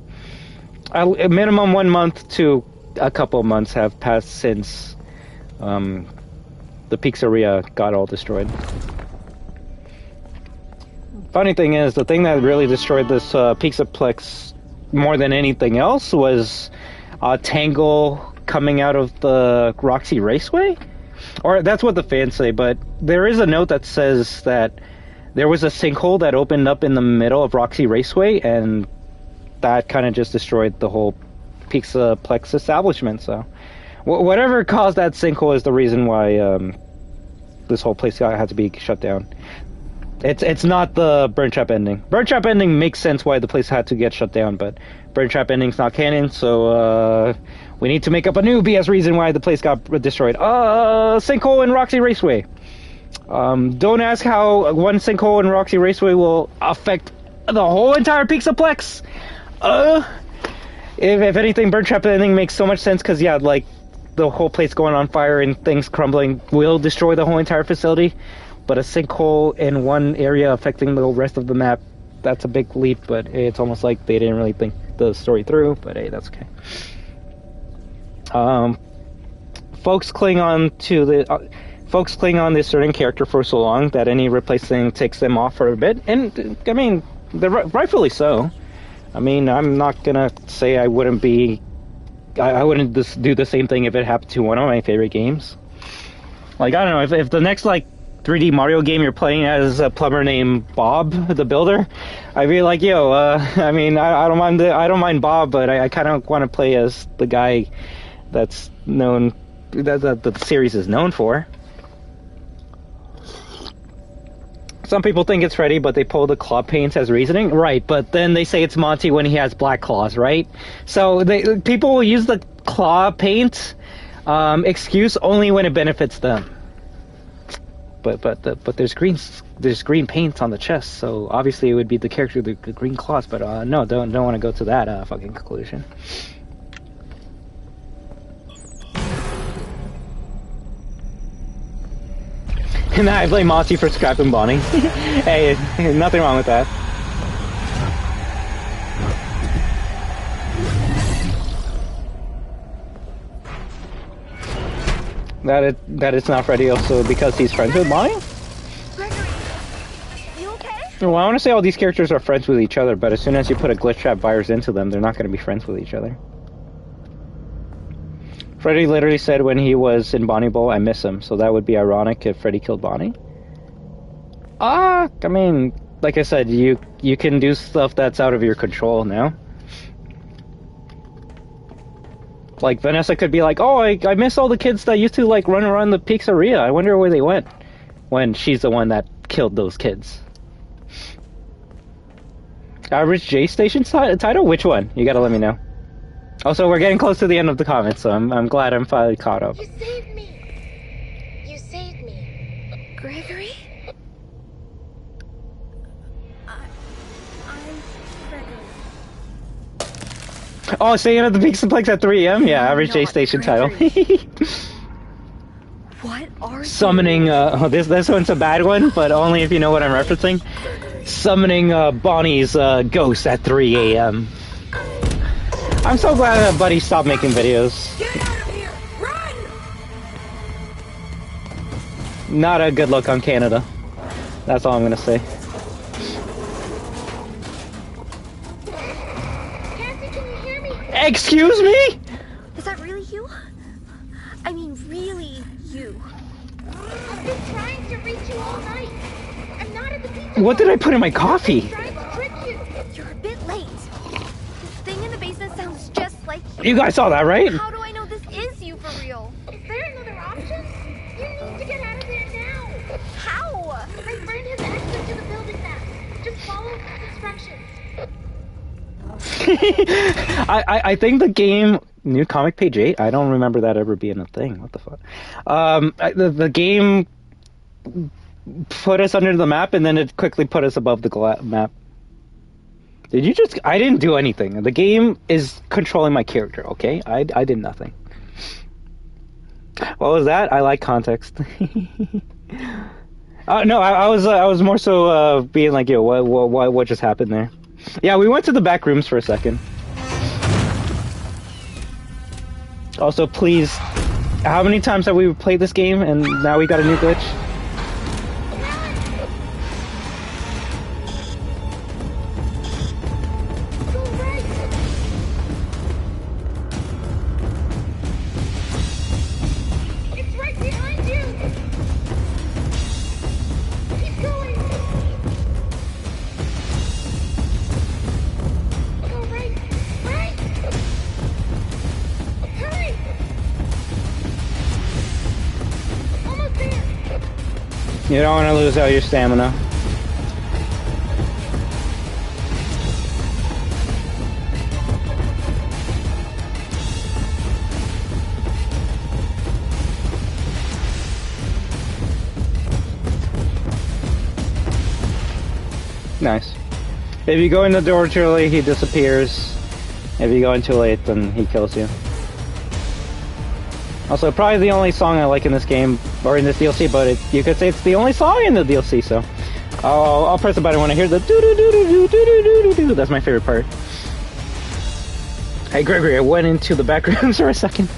a minimum 1 month to a couple months have passed since the pizzeria got all destroyed. Funny thing is, the thing that really destroyed this Pizzaplex more than anything else was Tangle coming out of the Roxy Raceway. Or that's what the fans say, but there is a note that says that there was a sinkhole that opened up in the middle of Roxy Raceway, and that kind of just destroyed the whole Pizzaplex establishment. So whatever caused that sinkhole is the reason why this whole place had to be shut down. It's not the Burn Trap ending. Burn Trap ending makes sense why the place had to get shut down, but Burn Trap ending's not canon, so we need to make up a new BS reason why the place got destroyed. Sinkhole in Roxy Raceway. Don't ask how one sinkhole in Roxy Raceway will affect the whole entire Pizzaplex. If anything, Burn Trap ending makes so much sense, because yeah, like the whole place going on fire and things crumbling will destroy the whole entire facility. But a sinkhole in one area affecting the rest of the map, that's a big leap, but it's almost like they didn't really think the story through, but hey, that's okay. Folks cling on this certain character for so long that any replacing takes them off for a bit, and I mean, rightfully so. I mean, I'm not gonna say I wouldn't be. I wouldn't just do the same thing if it happened to one of my favorite games. Like, I don't know, if the next, like, 3D Mario game you're playing as a plumber named Bob, the builder, I'd be like, yo, I mean, I don't mind Bob, but I kind of want to play as the guy that's known, that the series is known for. Some people think it's Freddy, but they pull the claw paints as reasoning. Right, but then they say it's Monty when he has black claws, right? So people will use the claw paint excuse only when it benefits them. But there's green paint on the chest, so obviously it would be the character with the green claws. But no, don't want to go to that fucking conclusion. And I blame Monty for scrapping Bonnie. Hey, nothing wrong with that. That it's not Freddy also because he's friends with Bonnie? Gregory, you okay? Well, I want to say all these characters are friends with each other, but as soon as you put a glitch trap virus into them, they're not going to be friends with each other. Freddy literally said when he was in Bonnie Bowl, I miss him, so that would be ironic if Freddy killed Bonnie. I mean, like I said, you can do stuff that's out of your control now. Like, Vanessa could be like, oh, I miss all the kids that used to, like, run around the pizzeria. I wonder where they went. When she's the one that killed those kids. Average J Station title? Which one? You gotta let me know. Also, we're getting close to the end of the comments, so I'm glad I'm finally caught up. You saved me. You saved me. Gregory? I'm Gregory. Oh, staying at the Pizzaplex at 3 a.m.? Yeah, average J Station title. What are Summoning, this one's a bad one, but only if you know what I'm referencing. Summoning Bonnie's ghost at 3 a.m. I'm so glad that Buddy stopped making videos. Get out of here! Run! Not a good look on Canada. That's all I'm gonna say. Cassie, can you hear me? Excuse me? Is that really you? I mean, really you. I've been trying to reach you all night. I'm not at the pizza. What did I put in my coffee? I'm trying to trick you. You're a bit late. This thing in the basement sounds just like you. You guys saw that, right? How do I know this is you for real? Is there another option? You need to get out of there now. How? My friend has access to the building map. Just follow instructions. I think the game new comic page 8. I don't remember that ever being a thing. What the fuck? The game put us under the map and then it quickly put us above the map. Did you just? I didn't do anything. The game is controlling my character. Okay, I did nothing. What was that? I like context. No, I was more so being like, yo, what just happened there? Yeah, we went to the back rooms for a second. Also, please, how many times have we played this game and now we got a new glitch? It's right behind you. Keep going. Go right. Right. Hurry. Almost there. You don't want to lose all your stamina. Nice. If you go in the door too early, he disappears. If you go in too late, then he kills you. Also, probably the only song I like in this game, or in this DLC, but you could say it's the only song in the DLC, so... I'll press the button when I hear the doo-doo-doo-doo-doo-doo-doo-doo-doo. That's my favorite part. Hey, Gregory, I went into the back rooms for a second.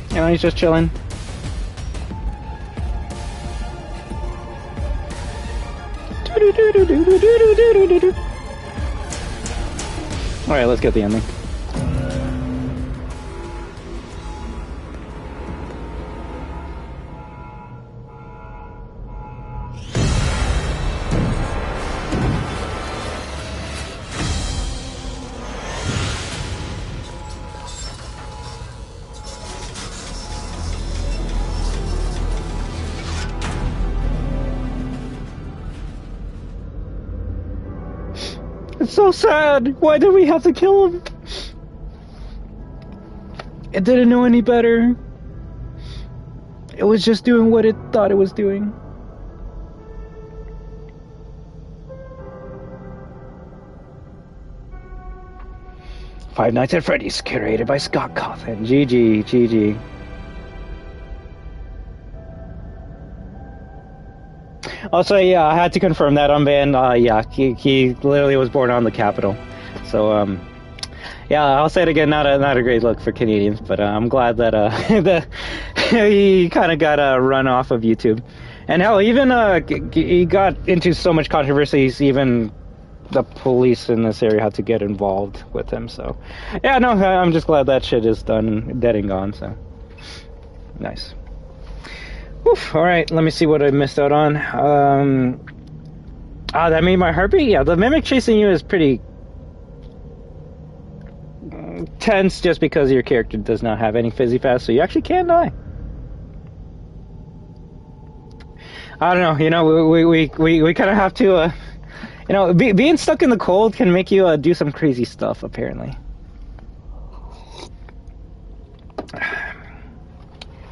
You know, he's just chilling. Alright, let's get the ending. It's so sad. Why did we have to kill him? It didn't know any better. It was just doing what it thought it was doing. Five Nights at Freddy's, curated by Scott Cawthon. GG, GG. Also, yeah, I had to confirm that unbanned. Yeah, he literally was born on the Capitol. So, yeah, I'll say it again. Not a great look for Canadians, but I'm glad that he kind of got run off of YouTube. And hell, even he got into so much controversies. Even the police in this area had to get involved with him. So, yeah, no, I'm just glad that shit is done, dead and gone. So, nice. Oof, alright, let me see what I missed out on. That made my heart beat? Yeah, the mimic chasing you is pretty tense just because your character does not have any fizzy fast, so you actually can die. I don't know, you know, we kind of have to, you know, being stuck in the cold can make you do some crazy stuff, apparently.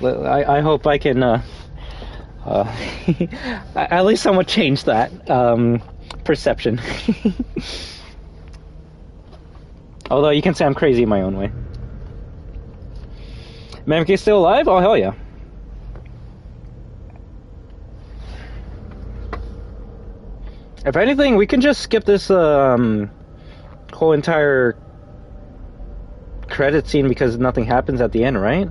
I hope I can at least somewhat change that perception. Although you can say I'm crazy in my own way. Mimic is still alive? Oh hell yeah. If anything, we can just skip this whole entire credit scene because nothing happens at the end, right?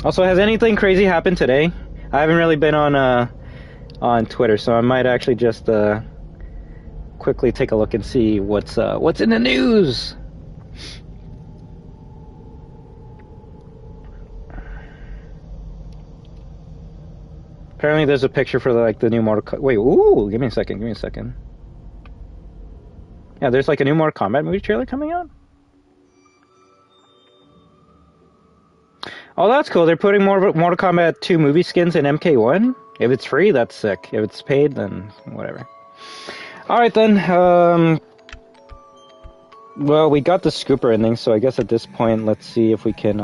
Also, has anything crazy happened today? I haven't really been on Twitter, so I might actually just quickly take a look and see what's in the news. Apparently, there's a picture for the new Mortal Kombat. Wait, ooh, give me a second. Yeah, there's like a new Mortal Kombat movie trailer coming out. Oh, that's cool. They're putting more Mortal Kombat 2 movie skins in MK1. If it's free, that's sick. If it's paid, then whatever. Alright then. Well, we got the scooper ending, so I guess at this point, let's see if we can...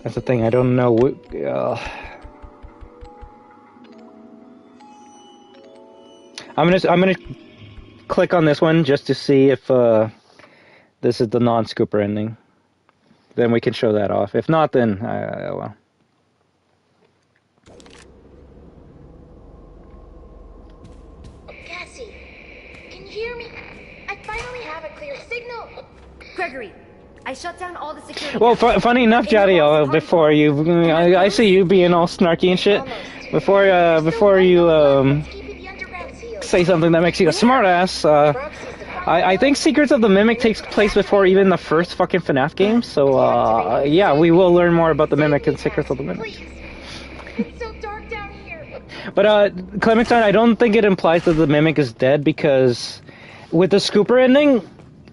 That's the thing, I don't know what... I'm gonna click on this one just to see if this is the non-scooper ending. Then we can show that off. If not, then well. Cassie, can you hear me? I finally have a clear signal. Gregory, I shut down all the security. Well, funny enough, Jaddy, before you, I see you being all snarky and shit. Before you say something that makes you a smartass. I think Secrets of the Mimic takes place before even the first fucking FNaF game. So yeah, we will learn more about the Mimic and Secrets of the Mimic. It's so dark down here. But Clementine, I don't think it implies that the Mimic is dead because with the scooper ending,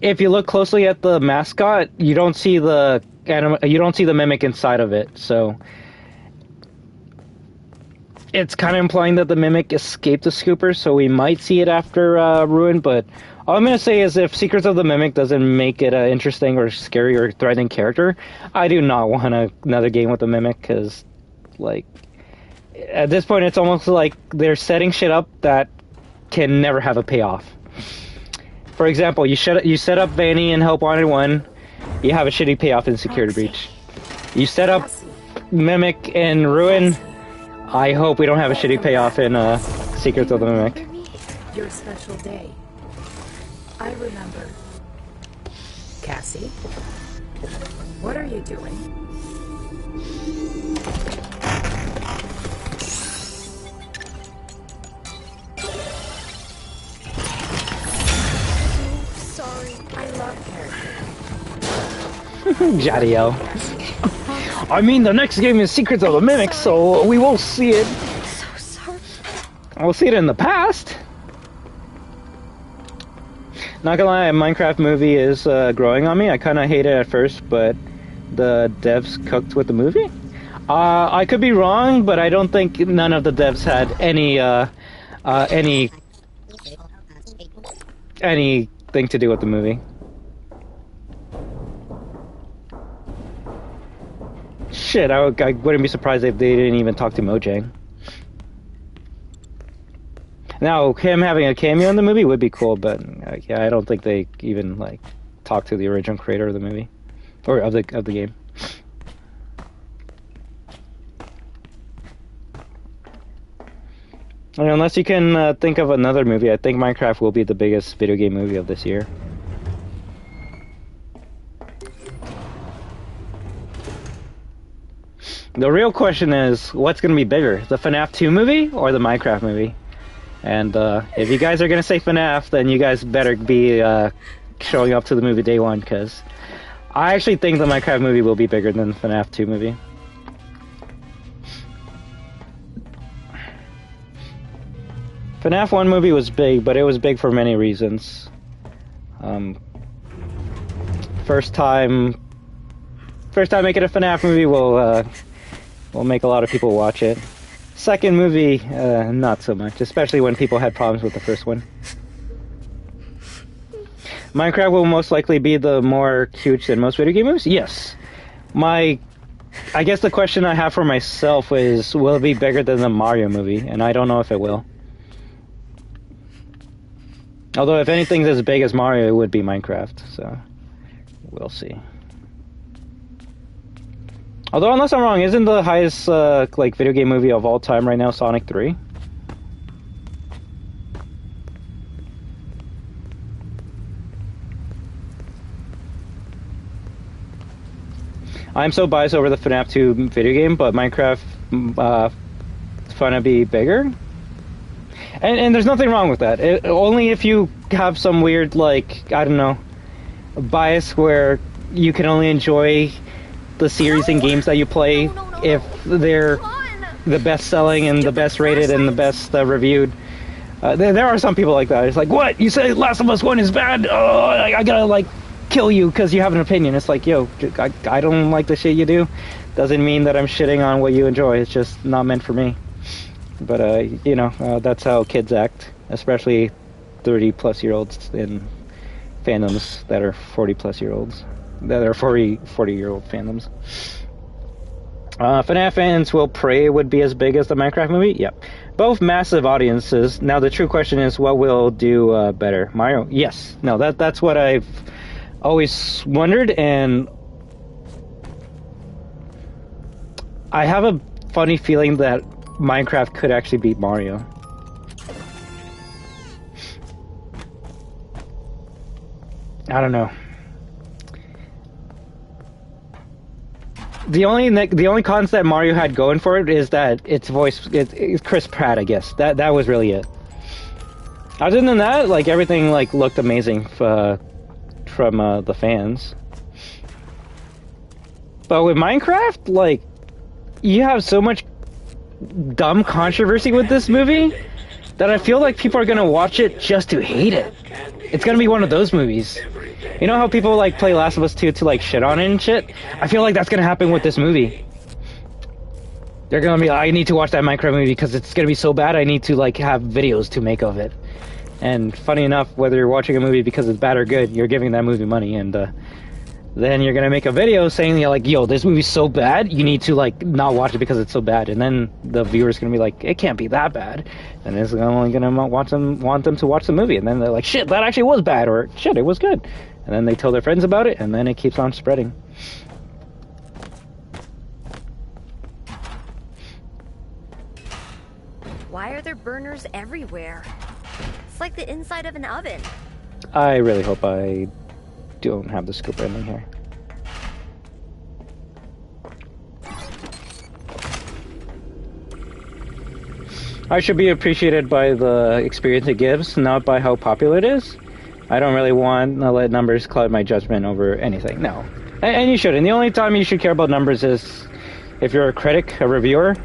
if you look closely at the mascot, you don't see the Mimic inside of it. So it's kind of implying that the Mimic escaped the scooper, so we might see it after Ruin, but all I'm going to say is if Secrets of the Mimic doesn't make it an interesting or scary or threatening character, I do not want another game with the Mimic, because, like, at this point it's almost like they're setting shit up that can never have a payoff. For example, you set up Vanny in Help Wanted 1, you have a shitty payoff in Security Breach. You set up Mimic in Ruin, I hope we don't have a shitty payoff in Secrets of the Mimic. Your special day. I remember. Cassie? What are you doing? Sorry. I love carrot Jadiel. I mean, the next game is Secrets of the Mimic, so we will see it. I'm so sorry. We'll see it in the past. Not gonna lie, a Minecraft movie is growing on me. I kind of hate it at first, but the devs cooked with the movie. I could be wrong, but I don't think none of the devs had anything to do with the movie. Shit, I wouldn't be surprised if they didn't even talk to Mojang. Now, him having a cameo in the movie would be cool, but yeah, I don't think they even like talked to the original creator of the movie or of the game. I mean, unless you can think of another movie, I think Minecraft will be the biggest video game movie of this year. The real question is, what's going to be bigger, the FNaF 2 movie or the Minecraft movie? And if you guys are going to say FNaF, then you guys better be showing up to the movie day one, because I actually think the Minecraft movie will be bigger than the FNaF 2 movie. FNaF 1 movie was big, but it was big for many reasons. First time making a FNaF movie will make a lot of people watch it. Second movie, not so much, especially when people had problems with the first one. Minecraft will most likely be the more huge than most video game movies? Yes. I guess the question I have for myself is, will it be bigger than the Mario movie? And I don't know if it will. Although if anything's as big as Mario, it would be Minecraft, so we'll see. Although, unless I'm wrong, isn't the highest like video game movie of all time right now Sonic 3? I'm so biased over the FNaF 2 video game, but Minecraft is gonna be bigger. And there's nothing wrong with that. Only if you have some weird, like, I don't know, bias where you can only enjoy the series and games that you play if they're the best selling and the best rated and the best reviewed. There are some people like that. It's like, what? You say Last of Us 1 is bad? Oh, I gotta, like, kill you because you have an opinion. It's like, yo, I don't like the shit you do. Doesn't mean that I'm shitting on what you enjoy. It's just not meant for me. But, you know, that's how kids act, especially 30-plus-year-olds in fandoms that are 40-plus-year-olds. That are 40-year-old fandoms. FNaF fans will pray it would be as big as the Minecraft movie? Yep. Both massive audiences. Now the true question is, what will do better? Mario? Yes. No, that's what I've always wondered, and I have a funny feeling that Minecraft could actually beat Mario. I don't know. The only cons that Mario had going for it is that it's Chris Pratt, I guess. That was really it. Other than that, like, everything like looked amazing from the fans. But with Minecraft, like, you have so much dumb controversy with this movie that I feel like people are gonna watch it just to hate it. It's gonna be one of those movies. You know how people like play Last of Us 2 to like shit on it and shit? I feel like that's gonna happen with this movie. They're gonna be like, I need to watch that Minecraft movie because it's gonna be so bad I need to like have videos to make of it. And funny enough, whether you're watching a movie because it's bad or good, you're giving that movie money, and then you're gonna make a video saying, like, yo, this movie's so bad, you need to like not watch it because it's so bad. And then the viewer's gonna be like, it can't be that bad. And it's only gonna want them to watch the movie. And then they're like, shit, that actually was bad, or shit, it was good. And then they tell their friends about it, and then it keeps on spreading. Why are there burners everywhere? It's like the inside of an oven. I really hope I don't have the scoop ending here. I should be appreciated by the experience it gives, not by how popular it is. I don't really want to let numbers cloud my judgment over anything, no. And you shouldn't. The only time you should care about numbers is if you're a critic, a reviewer,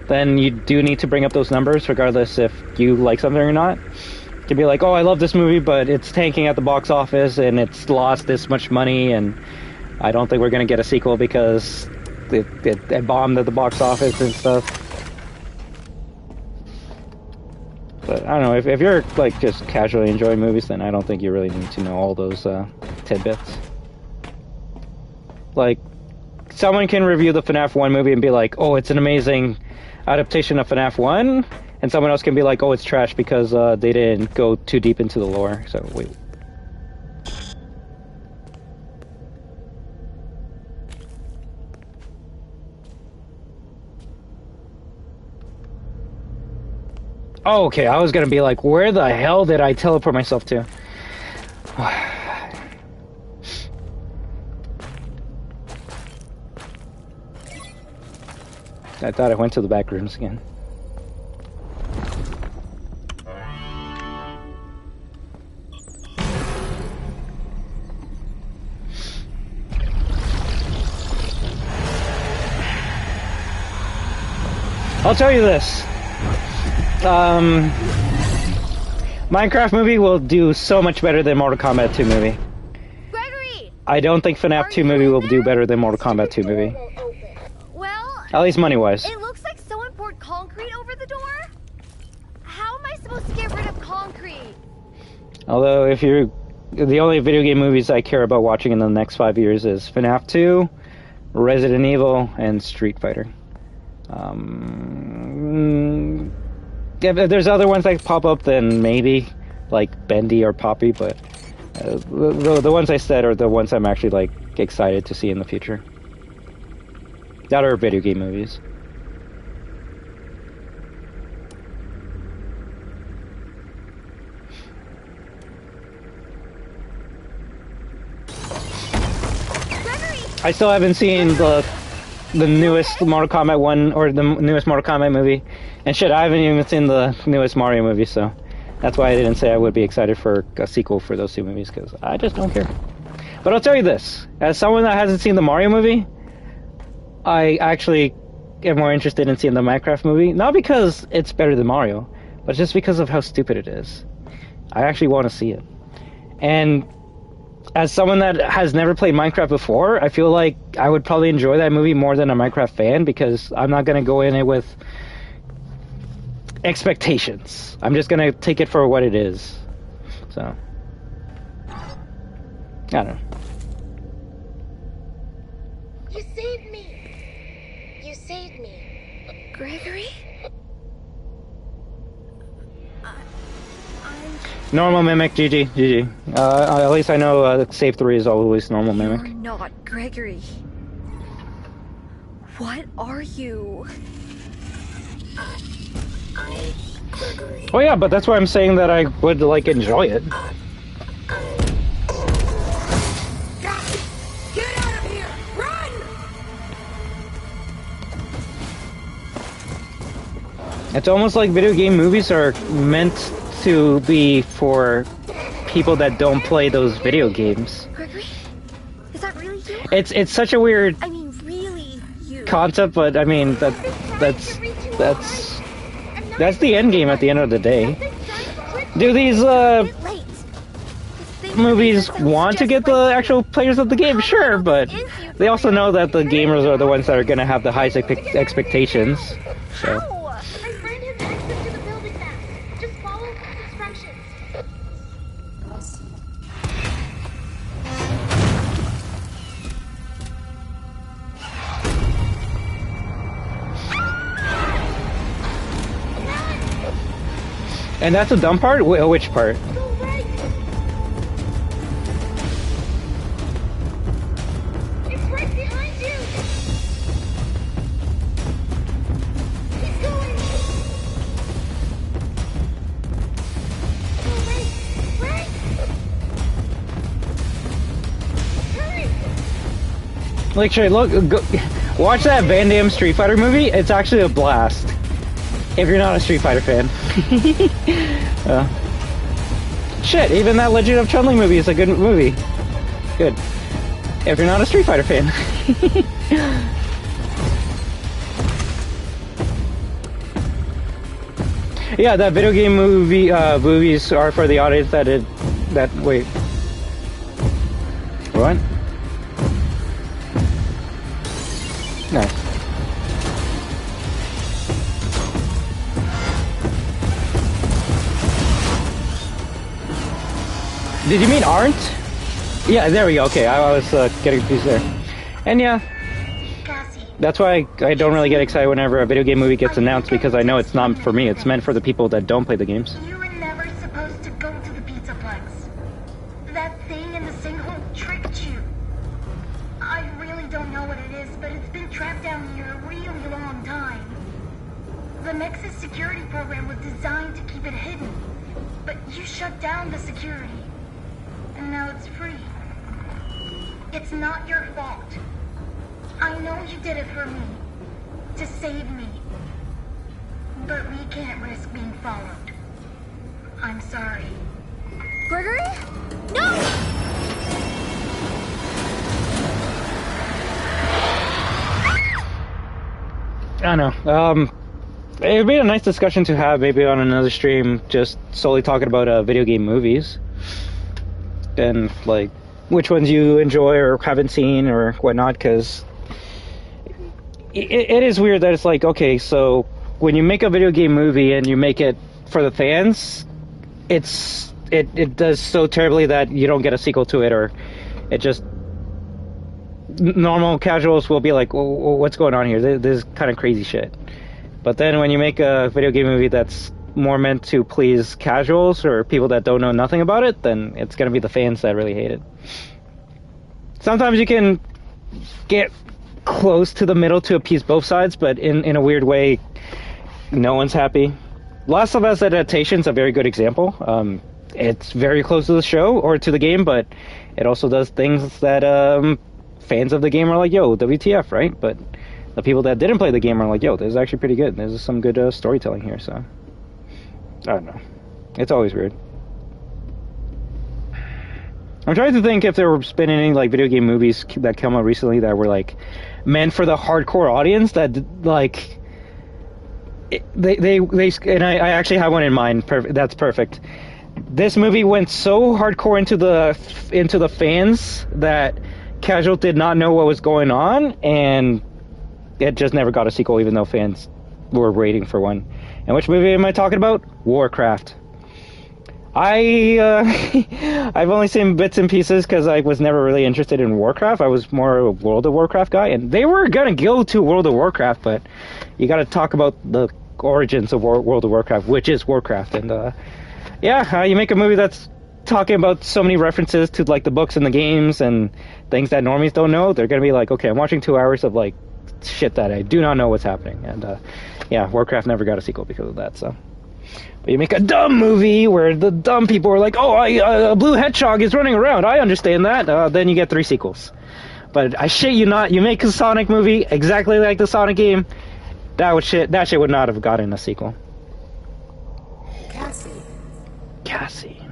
then you do need to bring up those numbers, regardless if you like something or not. To be like, oh, I love this movie, but it's tanking at the box office, and it's lost this much money, and I don't think we're going to get a sequel because it bombed at the box office and stuff. But I don't know, if you're like just casually enjoying movies, then I don't think you really need to know all those tidbits. Like, someone can review the FNaF 1 movie and be like, oh, it's an amazing adaptation of FNaF 1, and someone else can be like, oh, it's trash because they didn't go too deep into the lore. So, wait. Oh, okay, I was gonna be like, where the hell did I teleport myself to? I thought I went to the back rooms again. I'll tell you this. Minecraft movie will do so much better than Mortal Kombat 2 movie. Gregory! I don't think FNaF 2 movie will do better than Mortal Kombat 2 movie. Well, At least money-wise. it looks like someone poured concrete over the door. How am I supposed to get rid of concrete? Although, if you're... The only video game movies I care about watching in the next 5 years is FNaF 2, Resident Evil, and Street Fighter. If there's other ones that pop up, then maybe, like Bendy or Poppy, but the ones I said are the ones I'm actually, like, excited to see in the future. That are video game movies. I still haven't seen the newest Mortal Kombat 1 or the newest Mortal Kombat movie. And shit, I haven't even seen the newest Mario movie, so that's why I didn't say I would be excited for a sequel for those two movies, because I just don't care. But I'll tell you this, as someone that hasn't seen the Mario movie, I actually am more interested in seeing the Minecraft movie, not because it's better than Mario, but just because of how stupid it is. I actually want to see it. And as someone that has never played Minecraft before, I feel like I would probably enjoy that movie more than a Minecraft fan, because I'm not going to go in it with expectations. I'm just going to take it for what it is. So, I don't know. You saved me. You saved me. Gregory? Normal mimic, GG. At least I know save 3 is always normal mimic. You're not Gregory. What are you? Oh yeah, but that's why I'm saying that I would, like, enjoy it. Cassie, get out of here! Run! It's almost like video game movies are meant to be for people that don't play those video games. Gregory? Is that really you? It's such a weird I mean, really you. concept, but I mean that's the end game at the end of the day. Do these movies want to get the actual players of the game? Sure, but they also know that the gamers are the ones that are going to have the highest expectations. So. My friend has access to the building map. Just follow the instructions. And that's the dumb part? Which part? Go right. It's right behind you. Keep going. Go right. Like, sure, look, go, watch that Van Damme Street Fighter movie. It's actually a blast. If you're not a Street Fighter fan. Shit, even that Legend of Chun-Li movie is a good movie. Good. If you're not a Street Fighter fan. Yeah, that video game movies are for the audience wait. What? Nice. Did you mean aren't? Yeah, there we go. Okay, I was getting confused there. And yeah, Cassie, that's why I don't really get excited whenever a video game movie gets announced, because I know it's not for me. It's meant for the people that don't play the games. you were never supposed to go to the Pizzaplex. That thing in the sinkhole tricked you. I really don't know what it is, but it's been trapped down here a really long time. The Mixie security program was designed to keep it hidden, but you shut down the security. And now it's free. It's not your fault. I know you did it for me. To save me. But we can't risk being followed. I'm sorry. Gregory? No! I know. It would be a nice discussion to have maybe on another stream, just solely talking about video game movies. And, like, which ones you enjoy or haven't seen or whatnot, because it is weird that it's like, okay, so when you make a video game movie and you make it for the fans, it does so terribly that you don't get a sequel to it, or it just... Normal casuals will be like, well, what's going on here? This is kind of crazy shit. But then when you make a video game movie that's more meant to please casuals or people that don't know nothing about it, then it's going to be the fans that really hate it. Sometimes you can get close to the middle to appease both sides, but in a weird way, no one's happy. Last of Us adaptation's a very good example. It's very close to the show or to the game, but it also does things that fans of the game are like, yo, WTF, right? But the people that didn't play the game are like, yo, this is actually pretty good. There's some good storytelling here, so... I don't know. It's always weird. I'm trying to think if there been any, like, video game movies that come out recently that were, like, meant for the hardcore audience that, like... They and I actually have one in mind. That's perfect. This movie went so hardcore into the fans that casual did not know what was going on, and it just never got a sequel, even though fans were waiting for one. And which movie am I talking about? Warcraft. I've only seen bits and pieces because I was never really interested in Warcraft. I was more a World of Warcraft guy, and they were gonna go to World of Warcraft, but you got to talk about the origins of World of Warcraft, which is Warcraft. And you make a movie that's talking about so many references to, like, the books and the games and things that normies don't know. They're gonna be like, okay, I'm watching 2 hours of, like, shit that I do not know what's happening. And Warcraft never got a sequel because of that. So, but you make a dumb movie where the dumb people are like, oh, a blue hedgehog is running around, I understand that. Then you get 3 sequels. But I shit you not, you make a Sonic movie exactly like the Sonic game, that shit would not have gotten a sequel. Cassie.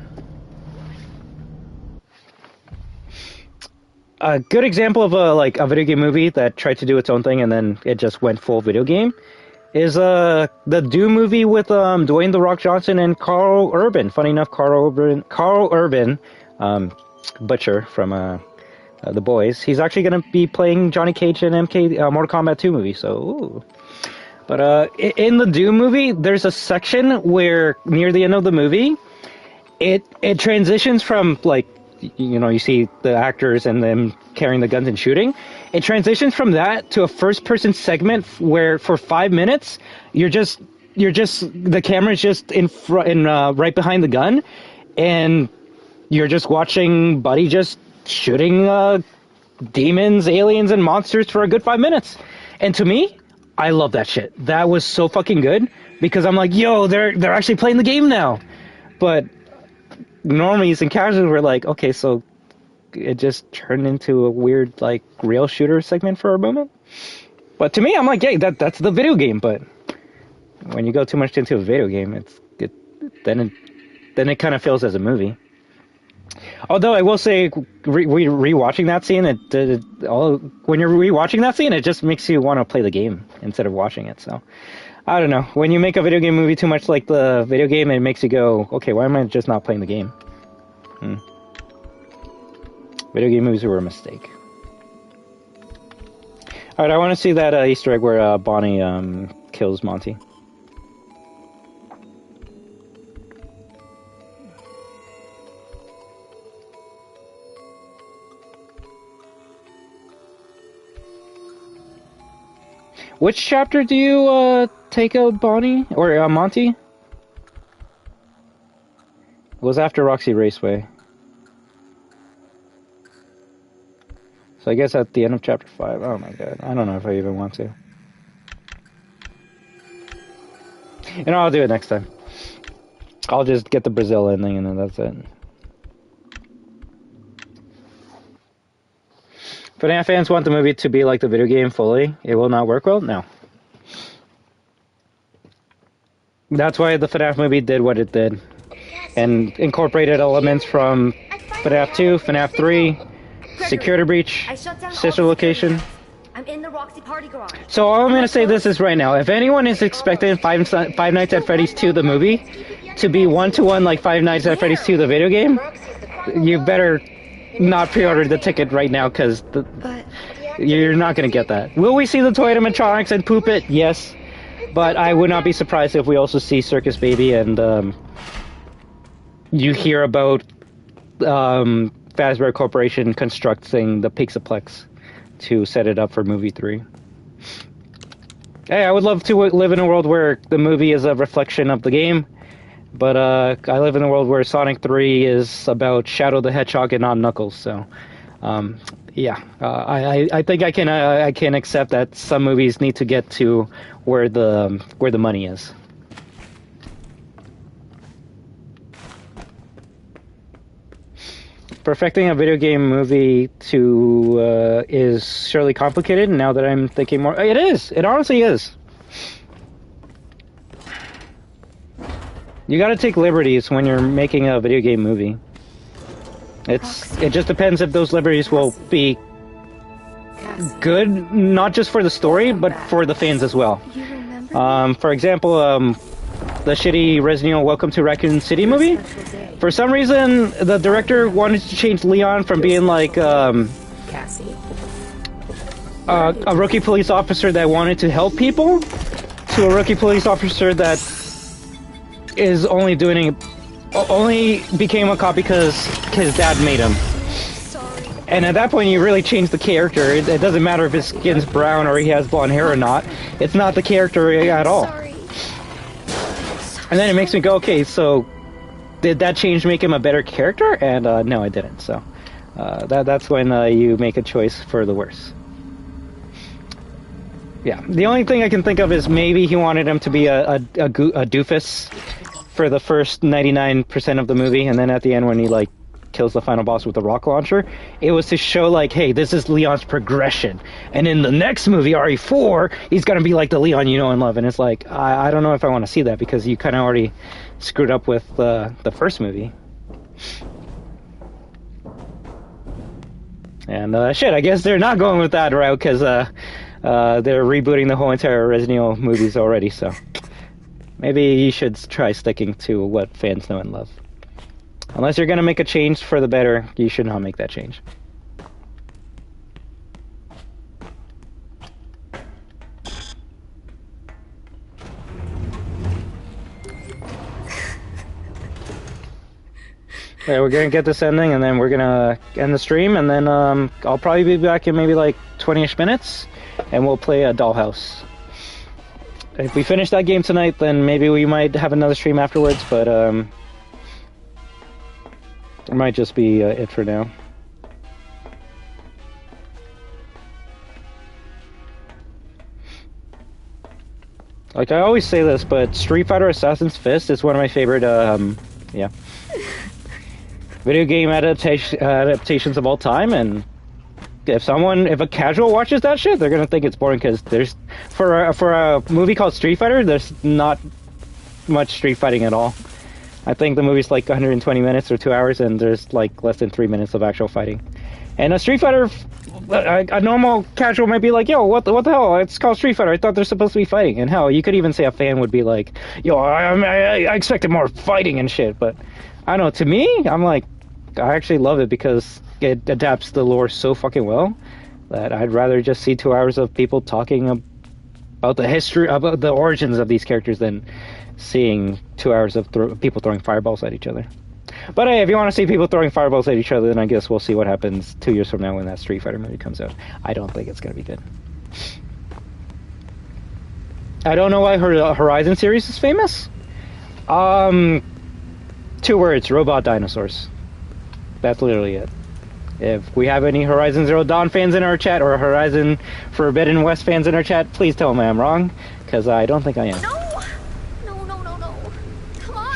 A good example of a video game movie that tried to do its own thing and then it just went full video game is the Doom movie with Dwayne The Rock Johnson and Carl Urban. Funny enough, Carl Urban, Butcher from The Boys. He's actually going to be playing Johnny Cage in Mortal Kombat 2 movie. So, ooh. But in the Doom movie, there's a section where near the end of the movie, it transitions from, like, you know, you see the actors and them carrying the guns and shooting. It transitions from that to a first-person segment where for 5 minutes you're just the camera's just in front, right behind the gun, and you're just watching Buddy just shooting demons, aliens, and monsters for a good 5 minutes. And to me, I love that shit. That was so fucking good because I'm like, yo, they're actually playing the game now. But normies and casuals were like, okay, so it just turned into a weird, like, rail shooter segment for a moment. But to me, I'm like, yeah, that's the video game. But when you go too much into a video game, then it kind of feels as a movie. Although I will say, rewatching that scene, when you're rewatching that scene, it just makes you want to play the game instead of watching it. So, I don't know. When you make a video game movie too much like the video game, it makes you go, okay, why am I just not playing the game? Video game movies were a mistake. Alright, I want to see that Easter egg where Bonnie kills Monty. Which chapter do you take out Bonnie or Monty? It was after Roxy Raceway. So I guess at the end of chapter 5. Oh my god, I don't know if I even want to. You know, I'll do it next time. I'll just get the Brazil ending and then that's it. FNaF fans want the movie to be like the video game fully. It will not work well? No. That's why the FNaF movie did what it did. And incorporated elements from FNaF 2, FNaF 3, Security Breach, Sister Location. I'm in the Roxy Party Garage. So all I'm going to say this is right now. If anyone is expecting Five Nights at Freddy's 2 the movie to be one-to-one like Five Nights at Freddy's 2 the video game, you better not pre-order the ticket right now because you're not going to get that. Will we see the toy animatronics and Poop It? Yes. But I would not be surprised if we also see Circus Baby and you hear about Fazbear Corporation constructing the Pizzaplex to set it up for movie 3. Hey, I would love to live in a world where the movie is a reflection of the game, but I live in a world where Sonic 3 is about Shadow the Hedgehog and not Knuckles. So, yeah, I think I can accept that some movies need to get to where the money is. Perfecting a video game movie is surely complicated. Now that I'm thinking more, it is. It honestly is. You got to take liberties when you're making a video game movie. It just depends if those liberties will be good, not just for the story, but for the fans as well. For example, the shitty Resident Evil Welcome to Raccoon City movie. For some reason, the director wanted to change Leon from being like Cassie, a rookie police officer that wanted to help people to a rookie police officer that is only became a cop because his dad made him. And at that point, you really change the character. It doesn't matter if his skin's brown or he has blonde hair or not. It's not the character at all. And then it makes me go, okay, so did that change make him a better character? And no, it didn't. So that's when you make a choice for the worse. Yeah, the only thing I can think of is maybe he wanted him to be a doofus for the first 99% of the movie, and then at the end when he like kills the final boss with the rocket launcher, it was to show like, hey, this is Leon's progression, and in the next movie RE4 he's gonna be like the Leon you know and love. And it's like, I don't know if I want to see that because you kind of already screwed up with the first movie. And shit, I guess they're not going with that route because they're rebooting the whole entire Resident Evil movies already, so maybe you should try sticking to what fans know and love. Unless you're going to make a change for the better, you should not make that change. Okay, we're going to get this ending, and then we're going to end the stream, and then I'll probably be back in maybe like 20-ish minutes, and we'll play a Dollhouse. If we finish that game tonight, then maybe we might have another stream afterwards, but it might just be it for now. Like, I always say this, but Street Fighter Assassin's Fist is one of my favorite, yeah. video game adaptations of all time, and if a casual watches that shit, they're gonna think it's boring because there's for a movie called Street Fighter, there's not much street fighting at all. I think the movie's like 120 minutes or 2 hours, and there's like less than 3 minutes of actual fighting. And a Street Fighter, a normal casual might be like, yo, what the hell? It's called Street Fighter. I thought they're supposed to be fighting. And hell, you could even say a fan would be like, yo, I expected more fighting and shit. But I don't know, to me, I'm like, I actually love it because it adapts the lore so fucking well that I'd rather just see 2 hours of people talking about the history, about the origins of these characters than seeing 2 hours of people throwing fireballs at each other. But hey, if you want to see people throwing fireballs at each other, then I guess we'll see what happens 2 years from now when that Street Fighter movie comes out. I don't think it's going to be good. I don't know why her Horizon series is famous. 2 words, robot dinosaurs. That's literally it. If we have any Horizon Zero Dawn fans in our chat, or Horizon Forbidden West fans in our chat, please tell me I'm wrong, because I don't think I am. No! Come on!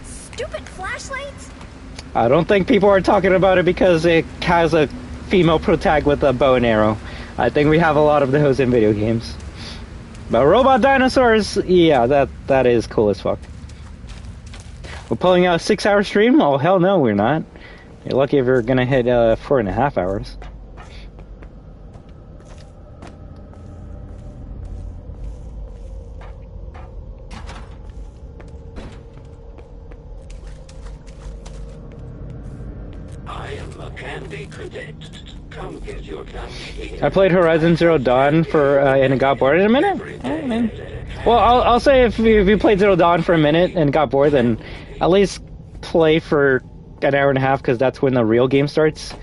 Stupid flashlights! I don't think people are talking about it because it has a female protag with a bow and arrow. I think we have a lot of those in video games. But robot dinosaurs, yeah, that is cool as fuck. We're pulling out a 6-hour stream? Oh, hell no, we're not. You're lucky if you're gonna hit 4.5 hours. I am a candy cadet. Come get your candy. I played Horizon Zero Dawn for and it got bored in a minute. Oh, man. Well, I'll say if you played Zero Dawn for a minute and got bored, then at least play for an hour and a half, because that's when the real game starts.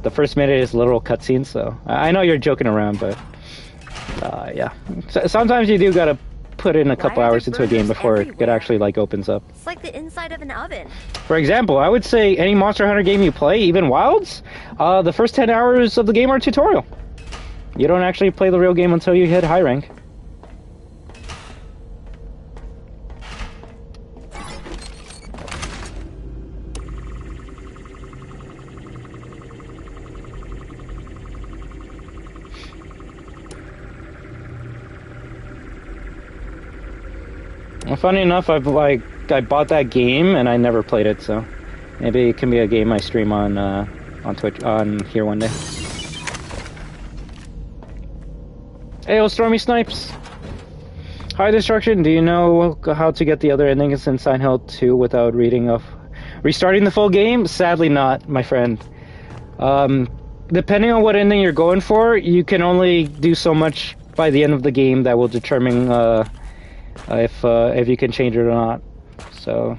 The first minute is literal cutscenes, so I know you're joking around, but yeah. So, sometimes you do gotta put in a couple hours into a game before it actually like opens up. It's like the inside of an oven. For example, I would say any Monster Hunter game you play, even Wilds, the first 10 hours of the game are tutorial. You don't actually play the real game until you hit high rank. Well, funny enough, I bought that game and I never played it, so maybe it can be a game I stream on Twitch on here one day. Hey, Stormy Snipes. Hi, Destruction. Do you know how to get the other endings in Silent Hill 2 without restarting the full game? Sadly, not, my friend. Depending on what ending you're going for, you can only do so much by the end of the game that will determine if you can change it or not. So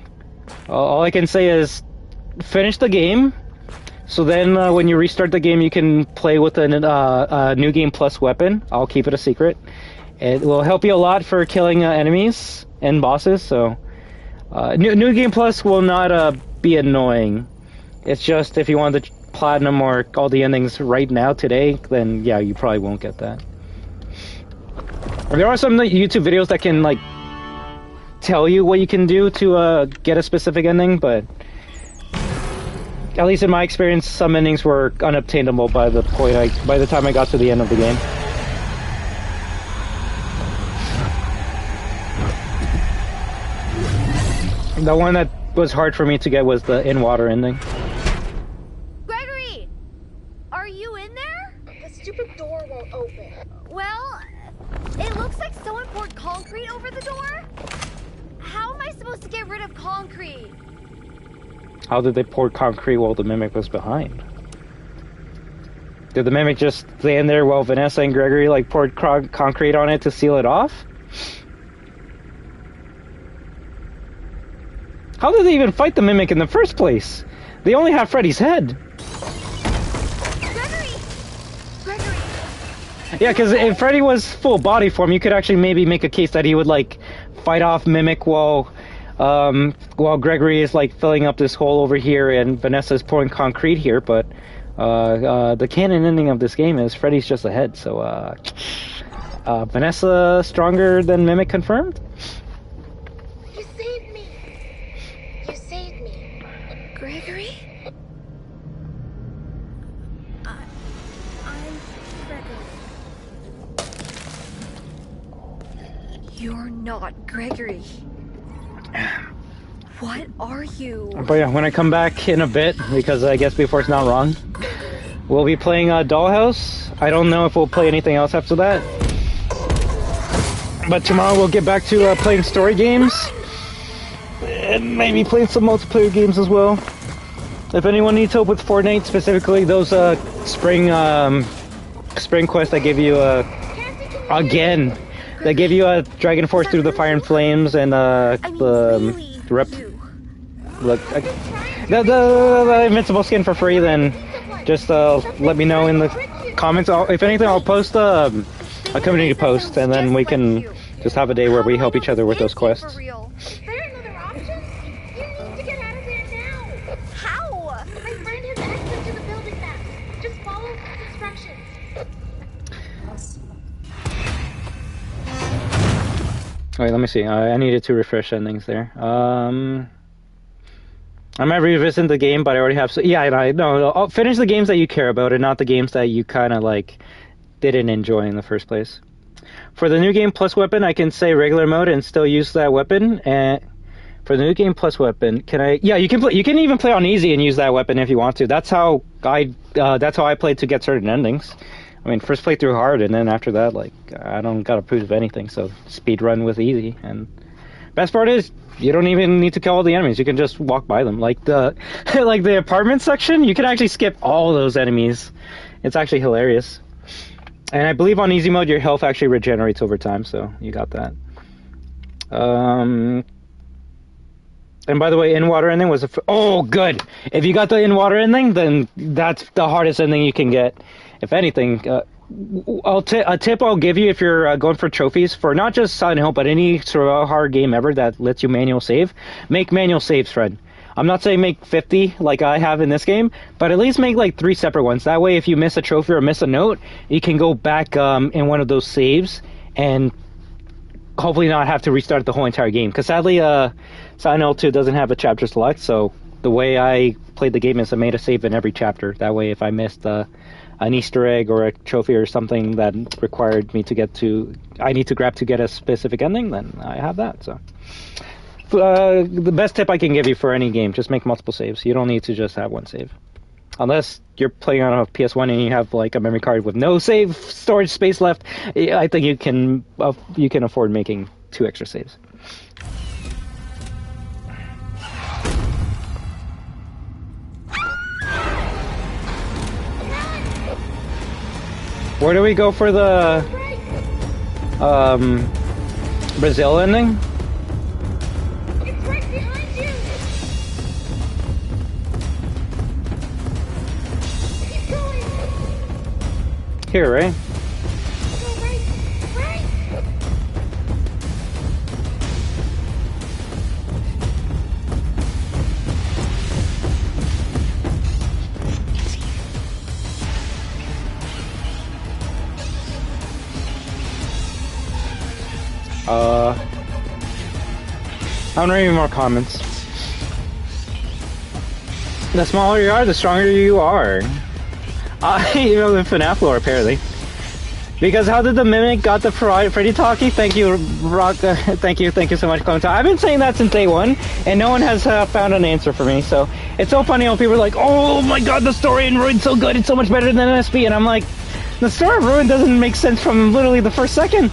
all I can say is finish the game, so then when you restart the game you can play with a New Game Plus weapon. I'll keep it a secret. It will help you a lot for killing enemies and bosses. So New Game Plus will not be annoying. It's just if you want the platinum or all the endings right now today, then yeah, you probably won't get that. There are some YouTube videos that can like tell you what you can do to get a specific ending, but at least in my experience, some endings were unobtainable by the time I got to the end of the game. The one that was hard for me to get was the in-water ending. Gregory! Are you in there? The stupid door won't open. Well, it looks like someone poured concrete over the door. How am I supposed to get rid of concrete? How did they pour concrete while the Mimic was behind? Did the Mimic just stand there while Vanessa and Gregory like poured concrete on it to seal it off? How did they even fight the Mimic in the first place? They only have Freddy's head. Gregory! Yeah, because if Freddy was full body form, you could actually maybe make a case that he would like fight off Mimic while Gregory is like filling up this hole over here and Vanessa is pouring concrete here. But the canon ending of this game is Freddy's just ahead. So Vanessa stronger than Mimic confirmed. You saved me. You saved me. Gregory? I'm Gregory. You're not Gregory. What are you? But yeah, when I come back in a bit, because I guess before it's not wrong, we'll be playing Dollhouse. I don't know if we'll play anything else after that. But tomorrow we'll get back to playing story games. And maybe playing some multiplayer games as well. If anyone needs help with Fortnite, specifically those spring quests that give you again, they give you a Dragon Force through the Fire and Flames and the Invincible skin for free. Then just let me know in the comments. If anything, I'll post a community post, and then we can just have a day where we help each other with those quests. Wait, let me see. I needed to refresh endings there. I might revisit the game, but I already have. So, yeah, no. I'll finish the games that you care about, and not the games that you kind of like didn't enjoy in the first place. For the new game plus weapon, I can say regular mode and still use that weapon. And for the new game plus weapon, can I? Yeah, you can play. You can even play on easy and use that weapon if you want to. That's how I played to get certain endings. I mean, first play through hard, and then after that, like, I don't gotta prove anything, so speed run with easy. And best part is, you don't even need to kill all the enemies, you can just walk by them. Like the apartment section, you can actually skip all those enemies. It's actually hilarious. And I believe on easy mode, your health actually regenerates over time, so you got that. And by the way, in-water ending was oh, good! If you got the in-water ending, then that's the hardest ending you can get. If anything, a tip I'll give you if you're going for trophies for not just Silent Hill, but any survival horror game ever that lets you manual save, make manual saves, Fred. I'm not saying make 50 like I have in this game, but at least make like 3 separate ones. That way, if you miss a trophy or miss a note, you can go back in one of those saves and hopefully not have to restart the whole entire game. Because sadly, Silent Hill 2 doesn't have a chapter select, so the way I played the game is I made a save in every chapter. That way, if I missed an Easter egg or a trophy or something that required me to get to, I need to grab to get a specific ending, then I have that. So the best tip I can give you for any game, just make multiple saves. You don't need to just have one save. Unless you're playing on a PS1 and you have like a memory card with no save storage space left, I think you can afford making 2 extra saves. Where do we go for the Brazil ending? It's right behind you. Keep going. Here, right? Go right. I don't read any more comments. The smaller you are, the stronger you are. You know the FNaF lore, apparently. Because how did the Mimic got the Freddy talkie? Thank you, Rock. Thank you so much, Cawthon. I've been saying that since day one, and no one has found an answer for me. So it's so funny when people are like, "Oh my God, the story in Ruin's so good. It's so much better than NSP," and I'm like, the story of Ruin doesn't make sense from literally the first second.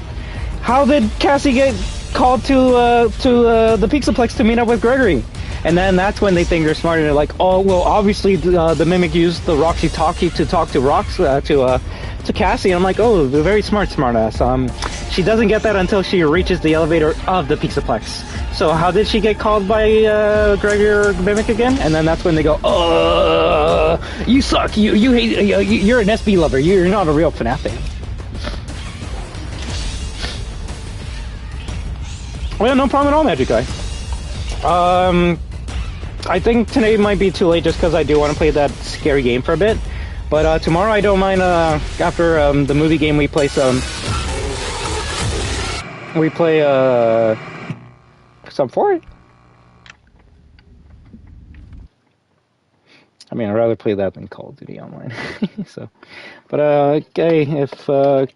How did Cassie get called to the Pizzaplex to meet up with Gregory? And then that's when they think they're smart, and they're like, oh, well, obviously the Mimic used the Roxy talkie to talk to to Cassie. And I'm like, oh, they're very smartass. She doesn't get that until she reaches the elevator of the Pizzaplex. So how did she get called by Gregory or Mimic again? And then that's when they go, you suck. You hate. You're an SB lover. You're not a real FNaF fan. Well, no problem at all, Magic Guy. I think today might be too late just because I do want to play that scary game for a bit. But tomorrow I don't mind, after the movie game we play some for it. I mean, I'd rather play that than Call of Duty Online. So, but okay, if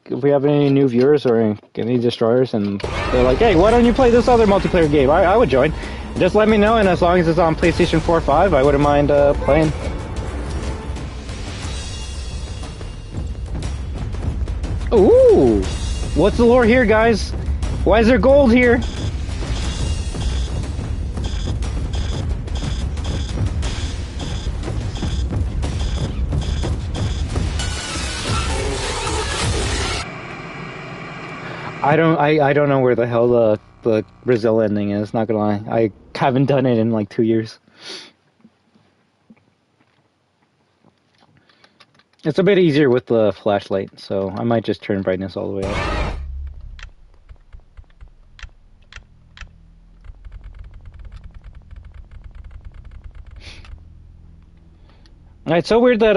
we have any new viewers or any destroyers, and they're like, hey, why don't you play this other multiplayer game? I would join. Just let me know, and as long as it's on PlayStation 4 or 5, I wouldn't mind playing. Ooh! What's the lore here, guys? Why is there gold here? I don't know where the hell the Brazil ending is, not gonna lie. I haven't done it in like 2 years. It's a bit easier with the flashlight, so I might just turn brightness all the way up. It's so weird that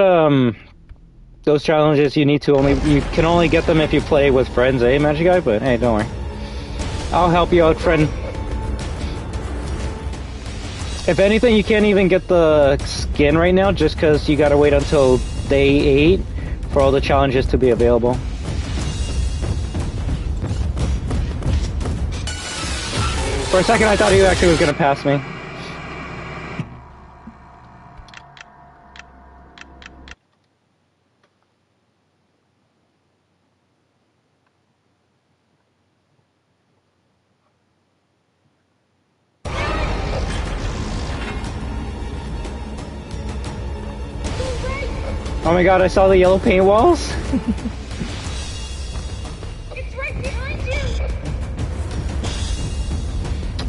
those challenges you can only get them if you play with friends, eh, Magic Guy? But hey, don't worry. I'll help you out, friend. If anything, you can't even get the skin right now just because you gotta wait until day 8 for all the challenges to be available. For a second, I thought he actually was gonna pass me. Oh my god, I saw the yellow paint walls. It's right behind you.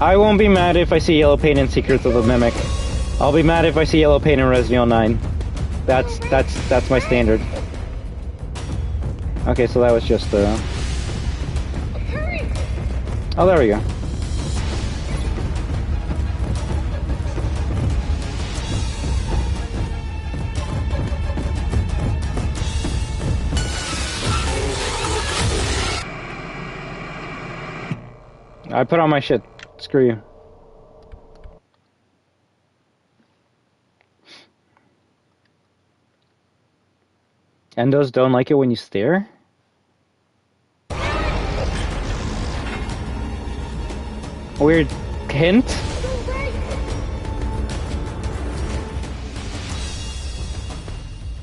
I won't be mad if I see yellow paint in Secrets of the Mimic. I'll be mad if I see yellow paint in Resident Evil 9. That's my standard. Okay, so that was just Hurry. Oh, there we go. I put on my shit. Screw you. Endos don't like it when you stare? Weird hint?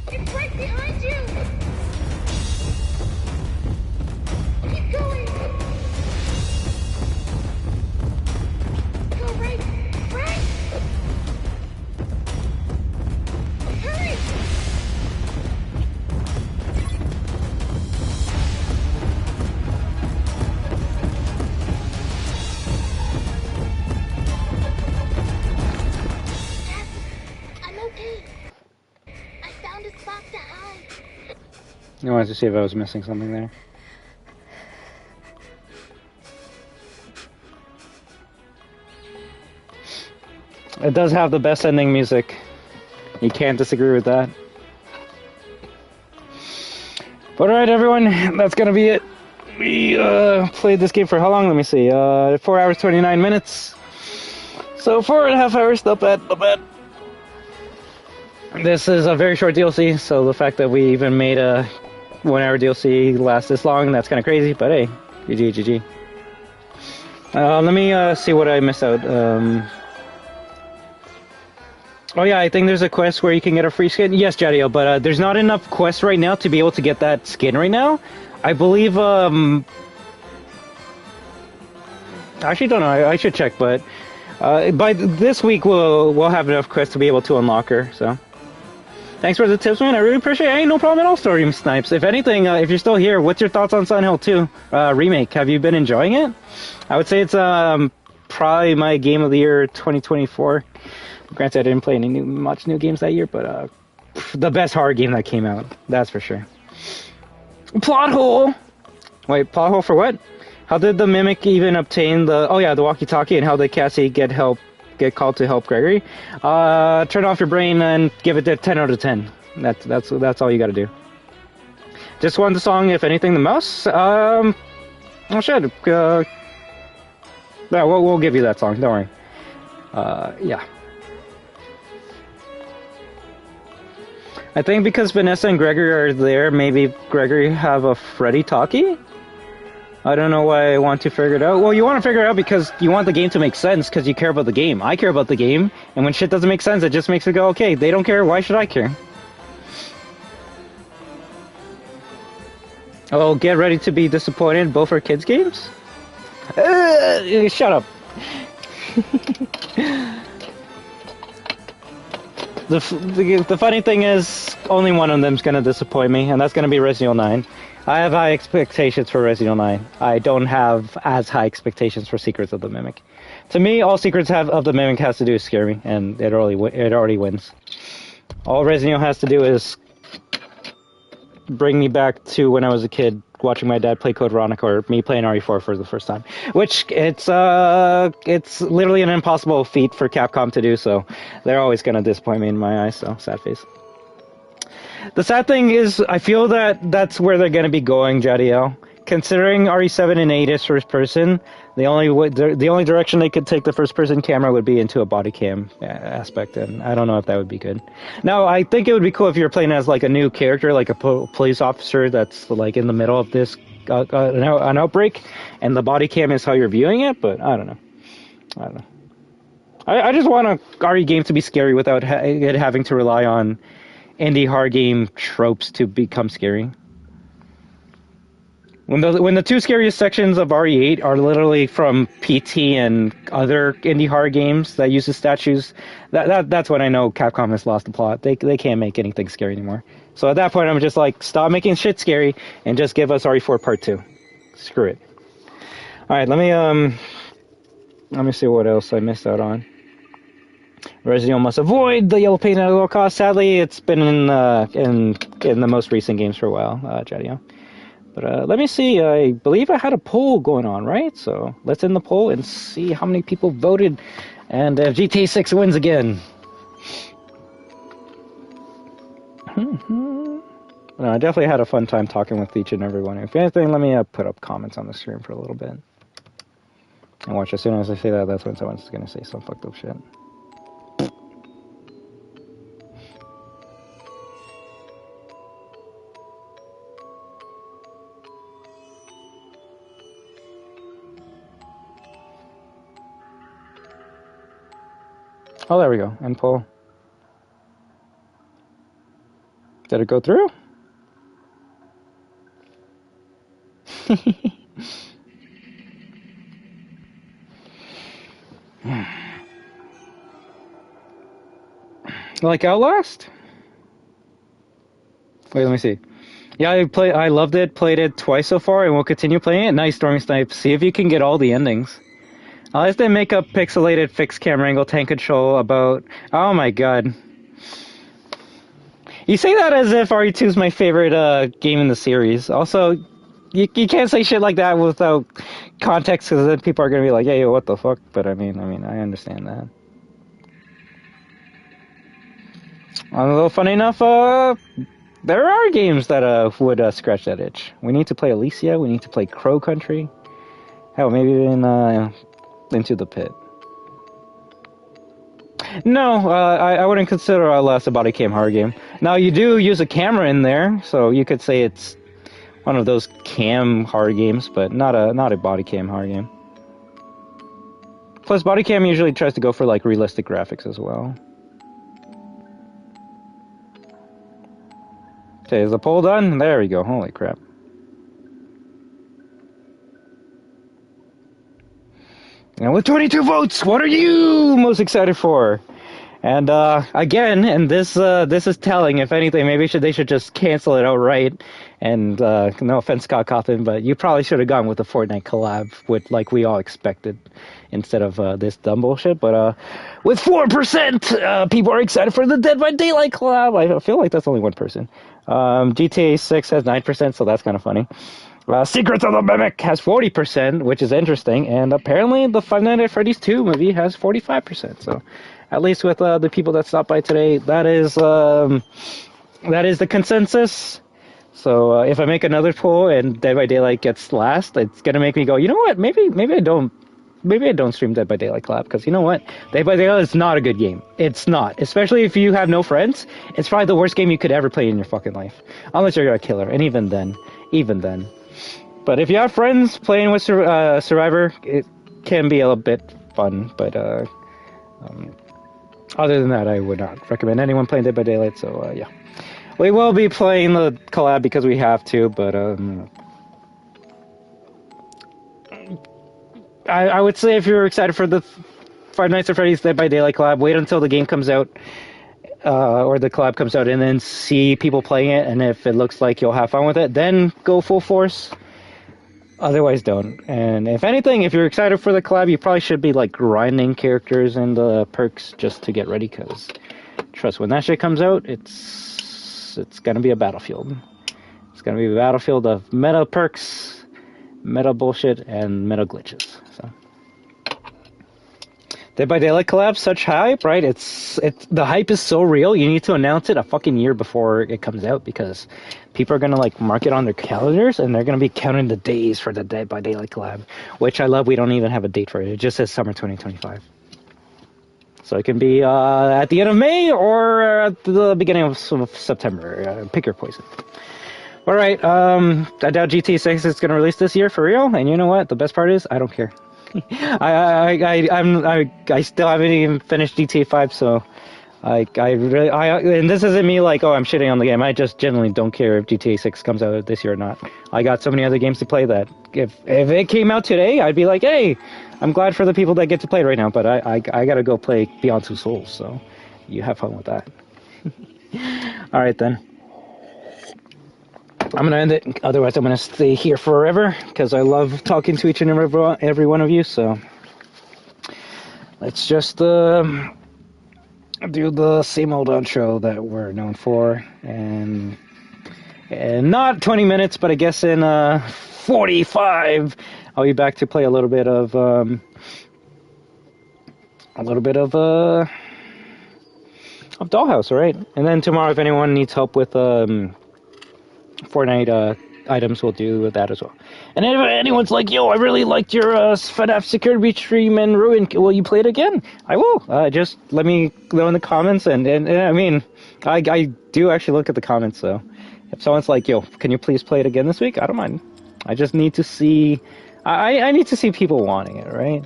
It's right behind you. Keep going. Go right. Right. Hurry. I'm okay. I found a spot to hide. I wanted to see if I was missing something there. It does have the best ending music. You can't disagree with that. But alright everyone, that's gonna be it. We played this game for how long? Let me see. 4 hours 29 minutes. So 4.5 hours, not bad, not bad. This is a very short DLC, so the fact that we even made a 1 hour DLC last this long, that's kinda crazy, but hey, GG, GG. Let me see what I missed out. Oh yeah, I think there's a quest where you can get a free skin. Yes, Jadio, but there's not enough quests right now to be able to get that skin right now. I believe, I actually don't know, I should check, but by this week we'll have enough quests to be able to unlock her, so. Thanks for the tips, man, I really appreciate it. Hey, no problem at all, Story Snipes. If anything, if you're still here, what's your thoughts on Silent Hill 2 remake? Have you been enjoying it? I would say it's probably my game of the year 2024. Granted, I didn't play any much new games that year, but the best horror game that came out, that's for sure. Plot hole! Wait, plot hole for what? How did the Mimic even obtain the... Oh yeah, the walkie-talkie, and how did Cassie get called to help Gregory? Turn off your brain and give it a 10 out of 10. That's all you gotta do. Just want the song, if anything, the mouse? Oh shit. Yeah, we'll give you that song, don't worry. Yeah. I think because Vanessa and Gregory are there, maybe Gregory have a Freddy talkie? I don't know why I want to figure it out. Well, you want to figure it out because you want the game to make sense because you care about the game. I care about the game, and when shit doesn't make sense, it just makes it go, okay, they don't care, why should I care? Oh, get ready to be disappointed, both are kids' games? Shut up. The funny thing is, only one of them's going to disappoint me, and that's going to be Resident Evil 9. I have high expectations for Resident Evil 9. I don't have as high expectations for Secrets of the Mimic. To me, all Secrets of the Mimic has to do is scare me, and it already wins. All Resident Evil has to do is bring me back to when I was a kid, watching my dad play Code Veronica, or me playing RE4 for the first time. Which, it's literally an impossible feat for Capcom to do, so they're always going to disappoint me in my eyes, so sad face. The sad thing is, I feel that that's where they're going to be going, Jadiel. Considering RE7 and 8 is first person, the only direction they could take the first person camera would be into a body cam aspect, and I don't know if that would be good. Now, I think it would be cool if you're playing as like a new character, like a police officer that's like in the middle of this an outbreak, and the body cam is how you're viewing it, but I don't know. I just want a RE game to be scary without it having to rely on indie horror game tropes to become scary. When the two scariest sections of RE8 are literally from PT and other indie horror games that uses statues, that's when I know Capcom has lost the plot. They can't make anything scary anymore. So at that point, I'm just like, stop making shit scary and just give us RE4 Part 2. Screw it. All right, let me see what else I missed out on. Resident Evil must avoid the yellow paint at all costs. Sadly, it's been in the most recent games for a while, Jadiel. But let me see, I believe I had a poll going on, right? So let's end the poll and see how many people voted, and GTA 6 wins again. No, I definitely had a fun time talking with each and every one. If anything, let me put up comments on the stream for a little bit. And watch, as soon as I say that, that's when someone's going to say some fucked up shit. Oh, there we go. End poll. Did it go through? Like Outlast? Wait, let me see. Yeah, I loved it, played it twice so far, and we'll continue playing it. Nice, Stormy Snipe. See if you can get all the endings. Unless they make a pixelated fixed camera angle tank control about... Oh my god. You say that as if RE2 is my favorite game in the series. Also, you can't say shit like that without context, because then people are going to be like, hey, what the fuck? But I mean, I understand that. Although, funny enough, there are games that would scratch that itch. We need to play Alicia, we need to play Crow Country. Hell, maybe even Into the Pit. No, I wouldn't consider Outlast a body cam horror game. Now, you do use a camera in there, so you could say it's one of those cam horror games, but not a body cam horror game. Plus, body cam usually tries to go for like realistic graphics as well. Okay, is the poll done? There we go. Holy crap. And with 22 votes, what are you most excited for? And again, and this is telling. If anything, maybe they should just cancel it outright. And no offense, Cawthon, but you probably should have gone with the Fortnite collab, with like we all expected, instead of this dumb bullshit. But with 4%, people are excited for the Dead by Daylight collab. I feel like that's only one person. GTA 6 has 9%, so that's kind of funny. Secrets of the Mimic has 40%, which is interesting, and apparently the Five Nights at Freddy's 2 movie has 45%. So, at least with the people that stopped by today, that is the consensus. So if I make another poll and Dead by Daylight gets last, it's gonna make me go, you know what? Maybe I don't maybe I don't stream Dead by Daylight Collab, because you know what? Dead by Daylight is not a good game. It's not. Especially if you have no friends. It's probably the worst game you could ever play in your fucking life. Unless you're a killer, and even then. But if you have friends playing with Survivor, it can be a little bit fun, but other than that, I would not recommend anyone playing Dead by Daylight, so yeah. We will be playing the collab because we have to, but I would say if you're excited for the Five Nights at Freddy's Dead by Daylight collab, wait until the game comes out, or the collab comes out, and then see people playing it, and if it looks like you'll have fun with it, then go full force. Otherwise, don't. And if anything, if you're excited for the collab, you probably should be like grinding characters and the perks just to get ready, because trust, when that shit comes out, it's gonna be a battlefield. It's gonna be a battlefield of meta perks, meta bullshit, and meta glitches. So Dead by Daylight collab, such hype, right? It's the hype is so real. You need to announce it a fucking year before it comes out, because people are gonna like mark it on their calendars, and they're gonna be counting the days for the Dead by Daylight collab, which I love. We don't even have a date for it. It just says summer 2025. So it can be at the end of May or at the beginning of September. Pick your poison. All right. I doubt GTA 6 is gonna release this year for real. And you know what? The best part is I don't care. I still haven't even finished GTA 5, so and this isn't me like, oh, I'm shitting on the game. I just genuinely don't care if GTA 6 comes out this year or not. I got so many other games to play that if it came out today, I'd be like, hey, I'm glad for the people that get to play it right now, but I gotta go play Beyond Two Souls, so you have fun with that. All right then. I'm going to end it, otherwise I'm going to stay here forever, because I love talking to each and every one of you, so let's just do the same old outro that we're known for, and not 20 minutes, but I guess in 45, I'll be back to play a little bit of Dollhouse, alright? And then tomorrow, if anyone needs help with Fortnite items, will do that as well. And if anyone's like, yo, I really liked your FNaF Security Breach stream and Ruin, will you play it again? I will. Just let me know in the comments, and I mean, I do actually look at the comments, so if someone's like, yo, can you please play it again this week? I don't mind. I just need to see, I need to see people wanting it, right?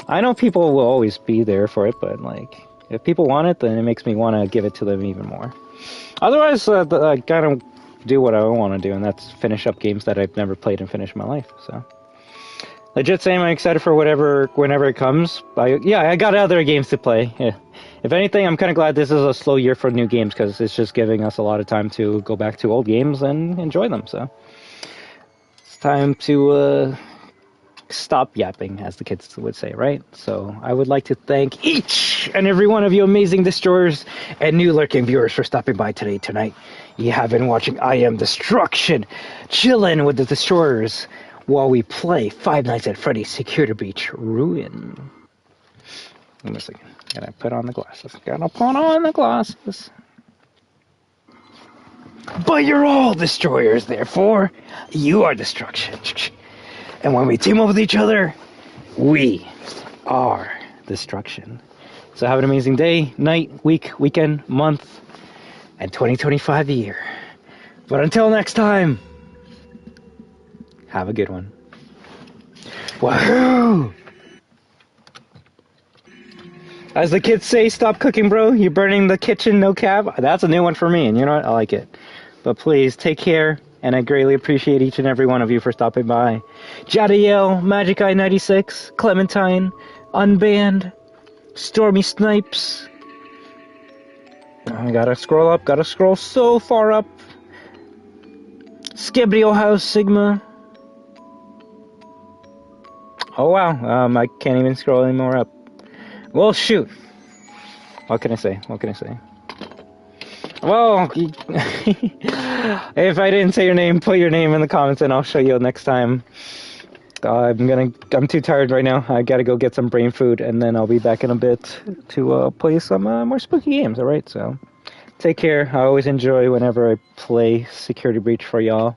I know people will always be there for it, but like, if people want it, then it makes me want to give it to them even more. Otherwise, I gotta do what I want to do, and that's finish up games that I've never played and finish my life. So legit saying I'm excited for whenever it comes. I got other games to play. Yeah. If anything, I'm kind of glad this is a slow year for new games, because it's just giving us a lot of time to go back to old games and enjoy them. So it's time to stop yapping, as the kids would say, right? So I would like to thank each and every one of you amazing destroyers and new lurking viewers for stopping by tonight. You have been watching I Am Destruction, chilling with the destroyers while we play Five Nights at Freddy's Security Breach Ruin. Wait a second. Gotta put on the glasses. But you're all destroyers, therefore, you are destruction. And when we team up with each other, we are destruction. So have an amazing day, night, week, weekend, month, and 2025 year. But until next time, have a good one. WAHOO! As the kids say, stop cooking, bro. You're burning the kitchen, no cap. That's a new one for me, and you know what? I like it. But please, take care, and I greatly appreciate each and every one of you for stopping by. Jadiel, Magic Eye 96, Clementine, Unbanned, Stormy Snipes. I gotta scroll up, gotta scroll so far up. Skibbity House Sigma. Oh wow, I can't even scroll anymore up. Well, shoot. What can I say? Well, if I didn't say your name, put your name in the comments and I'll show you next time. I'm too tired right now. I gotta go get some brain food, and then I'll be back in a bit to play some more spooky games, alright? So, take care. I always enjoy whenever I play Security Breach for y'all.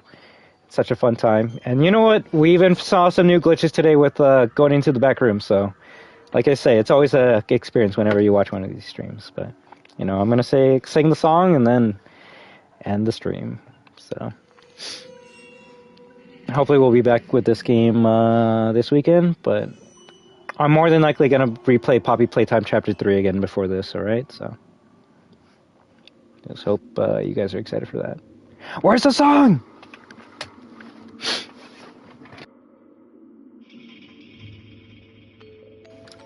such a fun time. And you know what? We even saw some new glitches today with going into the back room. So, like I say, it's always a experience whenever you watch one of these streams. But, you know, I'm going to sing the song and then end the stream. So, hopefully we'll be back with this game this weekend. But I'm more than likely going to replay Poppy Playtime Chapter 3 again before this, alright? So, just hope you guys are excited for that. Where's the song?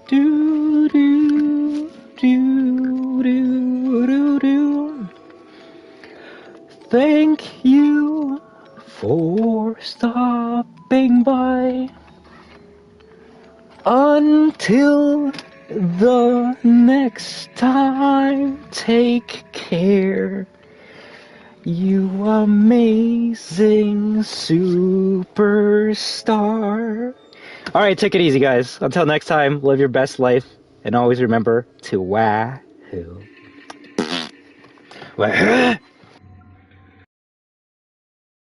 Do do do do do do. Thank you for stopping by. Until the next time, take care. You amazing superstar. Alright, take it easy, guys. Until next time, live your best life, and always remember to WAHOO. WAHOO!